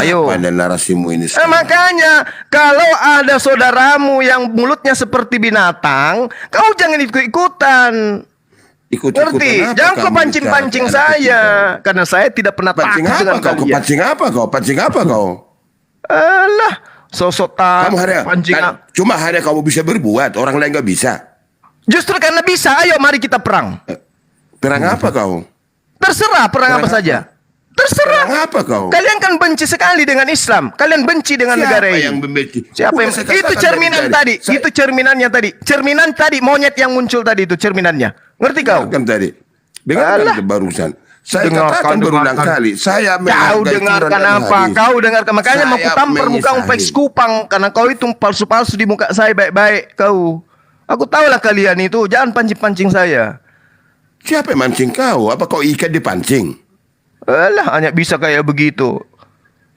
Ayo. Apa narasimu ini? Makanya kalau ada saudaramu yang mulutnya seperti binatang, kau jangan ikut-ikutan. Ngerti? Jangan kau pancing-pancing saya. Karena saya tidak pernah takut dengan kalian. Pancing apa kau? Alah, sosok kamu pancing. Cuma hanya kamu bisa berbuat, orang lain nggak bisa. Justru karena bisa, ayo mari kita perang. Perang apa kau? Terserah perang apa saja. Terserah. Perang apa kau? Kalian kan benci sekali dengan Islam. Kalian benci dengan negara ini. Siapa yang membenci? Siapa yang itu cerminan tadi. Itu cerminannya tadi. Cerminan tadi monyet yang muncul tadi itu cerminannya. Ngerti kau? Kan tadi. Dengarkan barusan. Saya katakan berulang kali. Saya kau dengarkan apa? Kau dengarkan. Makanya mau kutampar mukamu peks kupang. Karena kau itu palsu-palsu di muka saya baik-baik kau. Aku tahulah kalian itu. Jangan pancing-pancing saya. Siapa yang mancing kau? Apa kau ikan dipancing? Alah, hanya bisa kayak begitu.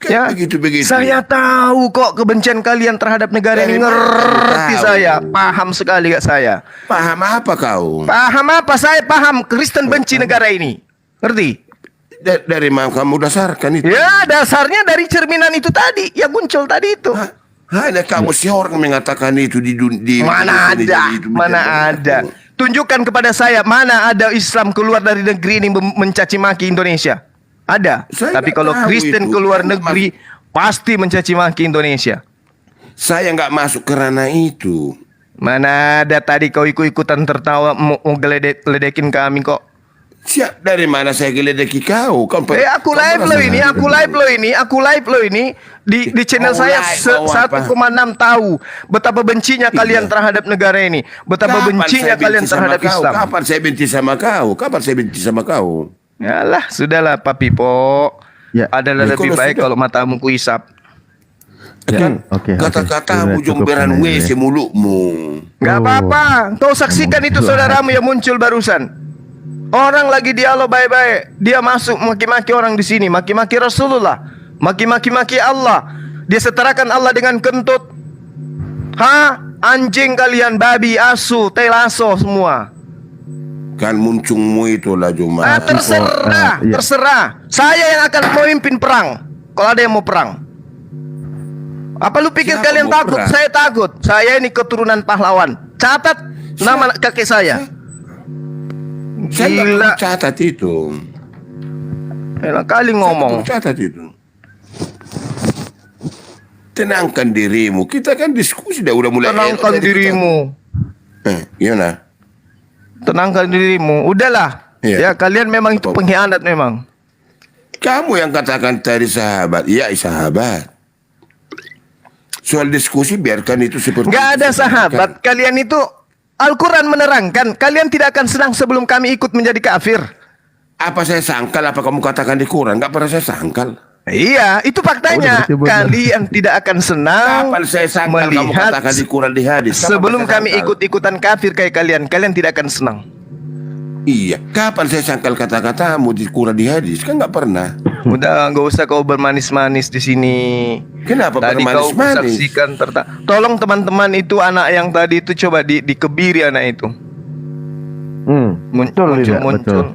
Ya, begitu-begitu. Saya tahu kok kebencian kalian terhadap negara ini. Ngerti saya. Paham sekali gak saya. Paham apa kau? Paham apa? Saya paham. Kristen benci negara ini. Ngerti? Dari mana kamu dasarkan itu? Ya, dasarnya dari cerminan itu tadi. Yang muncul tadi itu. Hanya kamu si orang mengatakan itu di mana ada? Mana ada? Tunjukkan kepada saya mana ada Islam keluar dari negeri ini mencaci maki Indonesia. Ada. Tapi kalau Kristen keluar negeri pasti mencaci maki Indonesia. Saya nggak masuk ke ranah itu. Mana ada tadi kau ikut-ikutan tertawa mau ledekin kami kok. Siap, dari mana saya geledeki kau? Aku live lo ini di channel saya 1,6 tahu betapa bencinya kalian terhadap negara ini, betapa bencinya kalian terhadap Islam. Kapan saya benci sama kau? Yalah, sudahlah Pak Pipo. Adalah lebih baik kalau matamu kuisap. Kata-katamu jomberan WC mulutmu. Gak apa-apa. Kau saksikan itu saudaramu yang muncul barusan. Orang lagi dialog baik-baik, dia masuk maki-maki orang di sini, maki-maki Rasulullah, maki-maki Allah. Dia setarakan Allah dengan kentut. Anjing kalian, babi, asu, telaso semua. Kan muncungmu itulah Jumat. Terserah. Saya yang akan memimpin perang. Kalau ada yang mau perang. Apa lu pikir kalian takut? Saya takut. Saya ini keturunan pahlawan. Catat nama kakek saya. Saya nggak catat itu. Enak kali ngomong. Catat itu. Tenangkan dirimu. Kita kan diskusi udah mulai. Tenangkan dirimu. Gimana? Tenangkan dirimu. Udahlah. Ya kalian memang itu pengkhianat memang. Kamu yang katakan tadi sahabat. Iya sahabat. soal diskusi biarkan itu seperti Nggak itu. ada sahabat. Kalian itu Al-Quran menerangkan kalian tidak akan senang sebelum kami ikut menjadi kafir. Apa saya sangkal? Apa kamu katakan di Quran? Nggak pernah saya sangkal. Iya, itu faktanya. Kalian tidak akan senang Kapan saya sangkal kamu melihat katakan di Quran di hadis? Kapan sebelum saya kami sangkal? ikut-ikutan kafir kayak kalian. Kalian tidak akan senang. Iya, kapan saya sangkal kata-katamu di Quran di hadis? Kan nggak pernah. Udah, nggak usah kau bermanis-manis di sini. Kenapa Tadi kau bermanis-manis? saksikan tolong teman-teman itu anak yang tadi itu coba dikebiri anak itu. Betul.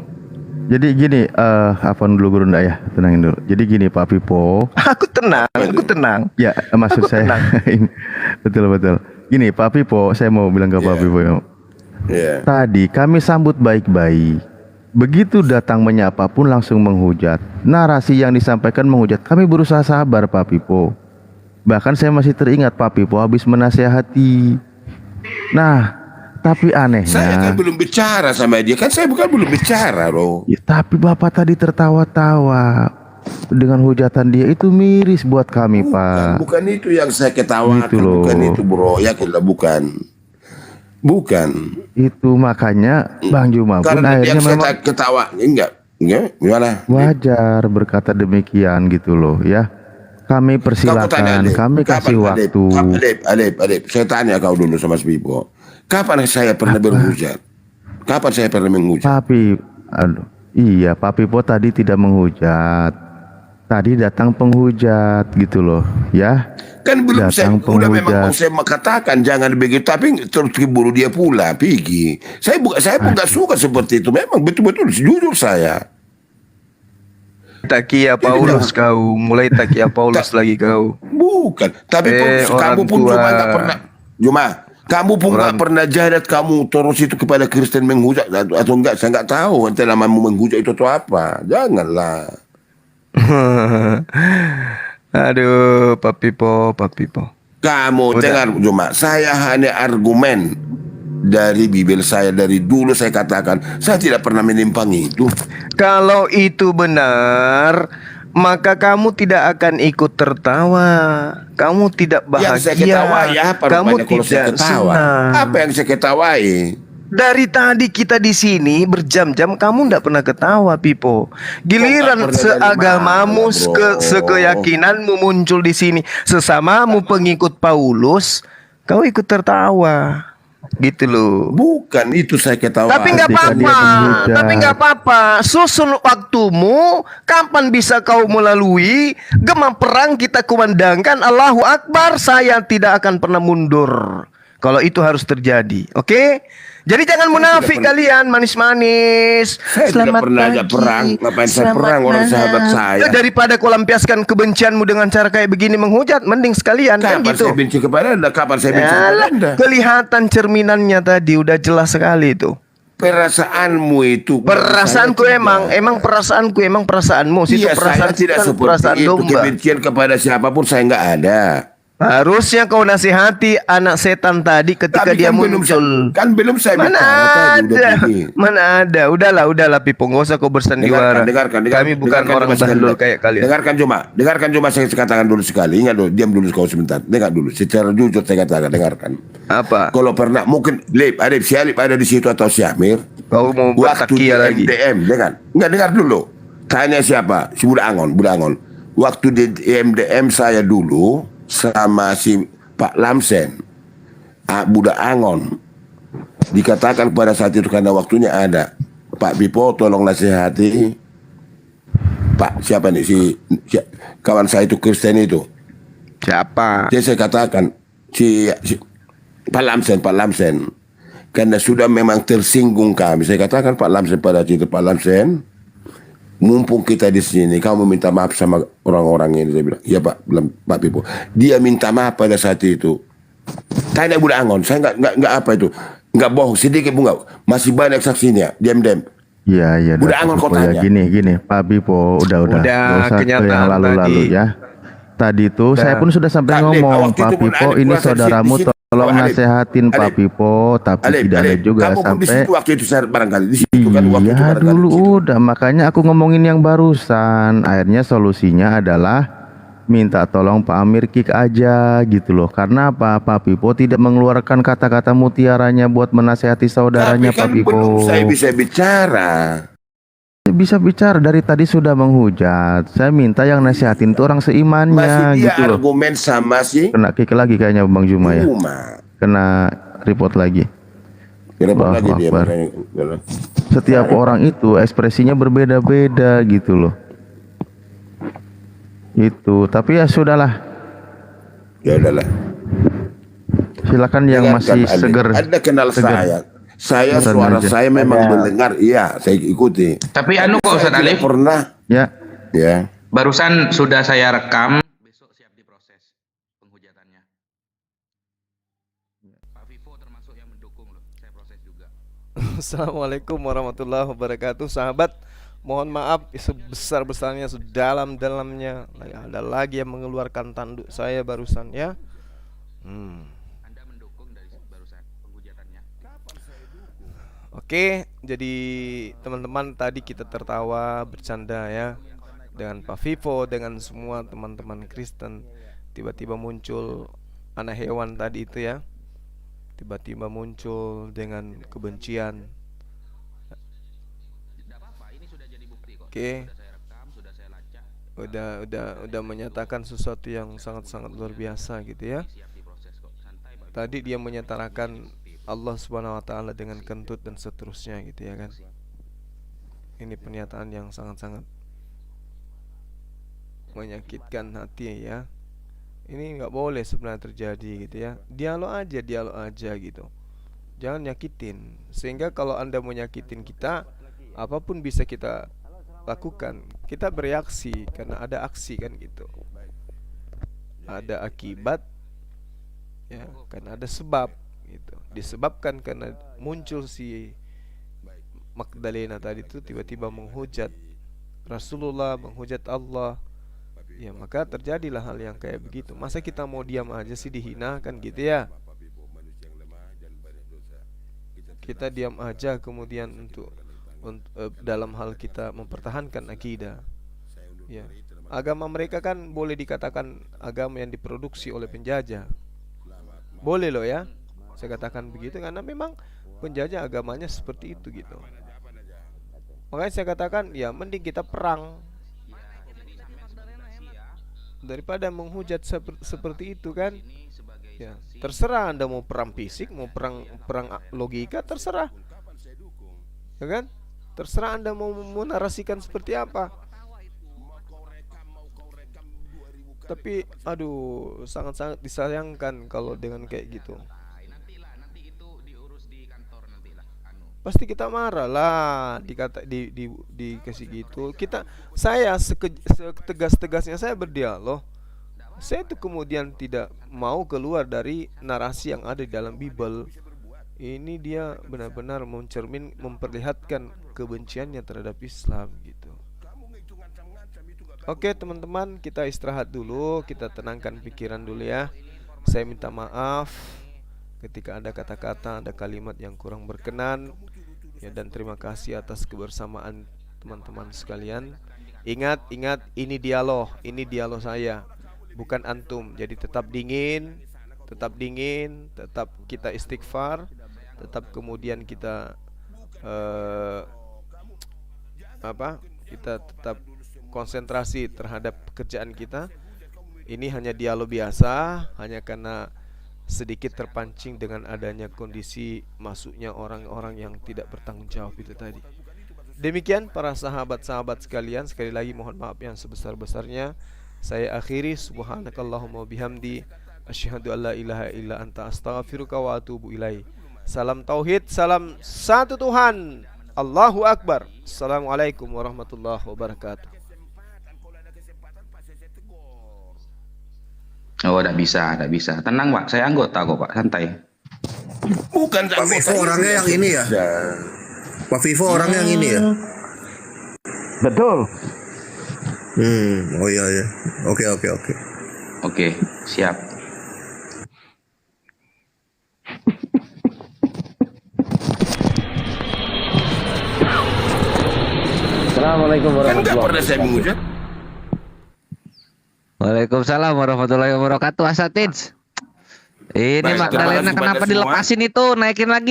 Jadi gini, apa dulu Guru Ndak ya, tenangin dulu. Jadi gini Pak Pipo. Aku tenang. Ya, maksud saya. betul. Gini Pak Pipo, saya mau bilang ke Pak Pipo ya. Tadi kami sambut baik-baik. Begitu datang menyapa pun langsung menghujat. Narasi yang disampaikan menghujat. Kami berusaha sabar Pak Pipo. Bahkan saya masih teringat Pak Pipo habis menasihati. Nah, tapi anehnya Saya kan belum bicara sama dia. Kan saya belum bicara loh. ya, tapi Bapak tadi tertawa-tawa dengan hujatan dia, itu miris buat kami Pak. Bukan itu yang saya ketawakan. Gitu loh. Bukan itu bro. Yakinlah bukan. Itu makanya Bang Juma pun Karena akhirnya yang saya memang ketawa. Enggak, gimana? wajar berkata demikian gitu loh ya. Kami persilakan, kami kasih waktu. Adep, saya tanya kau dulu sama Pipo. Kapan saya pernah berhujat? Kapan saya pernah menghujat? Iya, Pak Pipo tadi tidak menghujat. Tadi datang penghujat gitu loh ya. Kan belum datang udah memang mau penghujat. saya katakan jangan begitu, tapi terus keburu dia pula pergi. Saya pun nggak suka seperti itu. Memang betul-betul jujur saya. Takia Paulus kau, mulai Takia Paulus lagi kau. Bukan, tapi kamu pun cuma nggak pernah. Kamu pun nggak pernah jadat kamu terus itu kepada Kristen menghujat atau enggak? Saya nggak tahu nanti namamu menghujat itu atau apa. Janganlah. Aduh, Pak Pipo. Kamu dengar cuma saya hanya argumen dari Bibel saya, dari dulu saya katakan saya tidak pernah menimpangi itu. Kalau itu benar, maka kamu tidak akan ikut tertawa. Kamu tidak bahagia. Yang saya ketawa ya, kamu kalau saya tidak ketawa. senang. Apa yang saya ketawai? Dari tadi kita di sini berjam-jam kamu tidak pernah ketawa, Pipo. Giliran seagamamu, sekeyakinanmu muncul di sini, sesamamu pengikut Paulus, kau ikut tertawa. Gitu loh. Bukan itu saya ketawa. Tapi nggak apa-apa. Susun waktumu. Kapan bisa kau melalui gema perang kita kumandangkan Allahu Akbar. Saya tidak akan pernah mundur. Kalau itu harus terjadi, oke? Jadi jangan munafik kalian, manis-manis. Saya tidak pernah ajak perang. Ngapain saya perang orang sahabat saya? Daripada kau lampiaskan kebencianmu dengan cara kayak begini menghujat, mending sekalian kan Kapan gitu. saya benci kepada Anda? Kapan saya benci kepada Anda? Kelihatan cerminannya tadi udah jelas sekali itu. Perasaanmu itu. Perasaanku emang perasaanmu. Situ Iya, perasaan saya tidak kan perasaan seperti itu. domba. Kebencian kepada siapapun saya nggak ada. Harusnya kau nasihati anak setan tadi ketika Tapi dia kan muncul. belum saya Mana bicara tadi, udah ada? pergi. Mana ada? Udahlah Pipo, nggak usah kau bersandiwara. Kami bukan orang bandel kayak kalian. Dengarkan cuma saya katakan dulu sekali. Ingat dulu, diam dulu kau sebentar. Dengar dulu, secara jujur saya katakan, dengarkan. Apa? Kalau pernah, mungkin si Alip ada di situ atau si Amir. Kau mau buat takia lagi? MDM, dengar dulu. Tanya siapa? Si Budak Angon. Waktu di MDM saya dulu sama si Pak Lamsen, Budak Angon, dikatakan pada saat itu karena waktunya ada, Pak Pipo tolong nasihati Pak siapa nih si kawan saya itu Kristen itu. Siapa? Jadi saya katakan si Pak Lamsen karena sudah memang tersinggung kami. Saya katakan Pak Lamsen pada situ, Pak Lamsen, mumpung kita di sini, kamu minta maaf sama orang-orang ini. Saya bilang, iya Pak Pipo. Dia minta maaf pada saat itu. Tanya Budak Angon, saya nggak apa itu, nggak bohong sedikit pun nggak. Masih banyak saksinya, diam-diam. Iya. Budak Angon kau tanya. Gini, Pak Pipo, udah. Nggak usah ke yang lalu-lalu ya. Tadi itu saya pun sudah sampai ngomong, Pak Pipo, ini saudaramu tolong nasehatin Pak Pipo, tapi tidak ada juga sampai. Waktu itu saya barangkali di situ kan waktu itu dulu udah, makanya aku ngomongin yang barusan. Akhirnya solusinya adalah minta tolong Pak Amir kick aja gitu loh. Karena apa? Pak Pipo tidak mengeluarkan kata-kata mutiaranya buat menasehati saudaranya. Tapi kan Pak Pipo belum saya bisa bicara. bisa bicara, dari tadi sudah menghujat. Saya minta yang nasihatin itu orang seimannya Masih dia gitu loh. argumen sama sih. Kena kick lagi kayaknya Bang Juma ya. Kena report lagi. Kenapa Allahu lagi dia Akbar. makanya? Setiap orang itu ekspresinya berbeda-beda gitu loh. Itu, tapi ya sudahlah. Ya udahlah. Silakan yang Dengarkan, masih Ali. seger. Anda kenal seger. saya Ustaz suara aja. saya memang mendengar, iya saya ikuti. Tapi anu kok Ustaz Saya Ali, tidak pernah. Ya. Ya. barusan sudah saya rekam. Besok siap diproses penghujatannya. Pak Vivo termasuk yang mendukung loh. Saya proses juga. Assalamualaikum warahmatullahi wabarakatuh. Sahabat, mohon maaf sebesar-besarnya, sedalam-dalamnya. Ada lagi yang mengeluarkan tanduk saya barusan ya. Anda mendukung dari barusan penghujatannya. Oke, jadi teman-teman tadi kita tertawa bercanda ya dengan Pak Vivo, dengan semua teman-teman Kristen. Tiba-tiba muncul anak hewan tadi itu ya. Tiba-tiba muncul dengan kebencian. Oke. Udah menyatakan sesuatu yang sangat-sangat luar biasa gitu ya. Tadi dia menyatakan Allah Subhanahu wa taala dengan kentut dan seterusnya gitu ya kan. Ini pernyataan yang sangat-sangat menyakitkan hati ya. Ini nggak boleh sebenarnya terjadi gitu ya. Dialog aja gitu. Jangan nyakitin. Sehingga kalau Anda mau nyakitin kita, apapun bisa kita lakukan. Kita bereaksi karena ada aksi kan gitu. Ada akibat ya, karena ada sebab gitu. Disebabkan karena muncul si Magdalena tadi itu tiba-tiba menghujat Rasulullah, menghujat Allah. Ya maka terjadilah hal yang kayak begitu. Masa kita mau diam aja sih, dihina kan gitu ya. Kita diam aja kemudian untuk dalam hal kita mempertahankan akidah. Ya. Agama mereka kan boleh dikatakan agama yang diproduksi oleh penjajah. Boleh loh ya. Saya katakan begitu karena memang penjajah agamanya seperti itu gitu. Makanya saya katakan ya mending kita perang daripada menghujat seperti itu kan. Ya, terserah Anda mau perang fisik, mau perang logika, terserah. Ya kan? Terserah Anda mau menarasikan seperti apa. Tapi aduh, sangat-sangat disayangkan kalau dengan kayak gitu. Pasti kita marah lah dikasih gitu. Saya setegas-tegasnya saya berdialog. Saya itu kemudian tidak mau keluar dari narasi yang ada di dalam Bible. Ini dia benar-benar memperlihatkan kebenciannya terhadap Islam gitu. Oke teman-teman, kita istirahat dulu, kita tenangkan pikiran dulu ya. Saya minta maaf ketika ada kata-kata, ada kalimat yang kurang berkenan ya, dan terima kasih atas kebersamaan teman-teman sekalian. Ingat ini dialog saya, bukan antum. Jadi tetap dingin, tetap kita istighfar, tetap kemudian kita kita tetap konsentrasi terhadap pekerjaan kita. Ini hanya dialog biasa, hanya karena sedikit terpancing dengan adanya kondisi masuknya orang-orang yang tidak bertanggung jawab itu tadi. Demikian para sahabat-sahabat sekalian, sekali lagi mohon maaf yang sebesar-besarnya. Saya akhiri, subhanakallahumma bihamdi asyhadu alla ilaha illa anta astaghfiruka wa atubu ilaih. Salam tauhid, salam satu Tuhan. Allahu Akbar. Assalamualaikum warahmatullahi wabarakatuh. Oh, tidak bisa. Tenang Pak, saya anggota kok Pak, santai. Bukan Pak Vivo orangnya yang ini ya. Pak Vivo orangnya yang ini ya. Betul. Oh iya. Oke. Oke, siap. Assalamualaikum warahmatullahi wabarakatuh. Pernah saya menghujat? Waalaikumsalam warahmatullahi wabarakatuh. Asatids. Ini Baik, terima Magdalena kasih kenapa pada semua. dilepasin itu? Naikin lagi.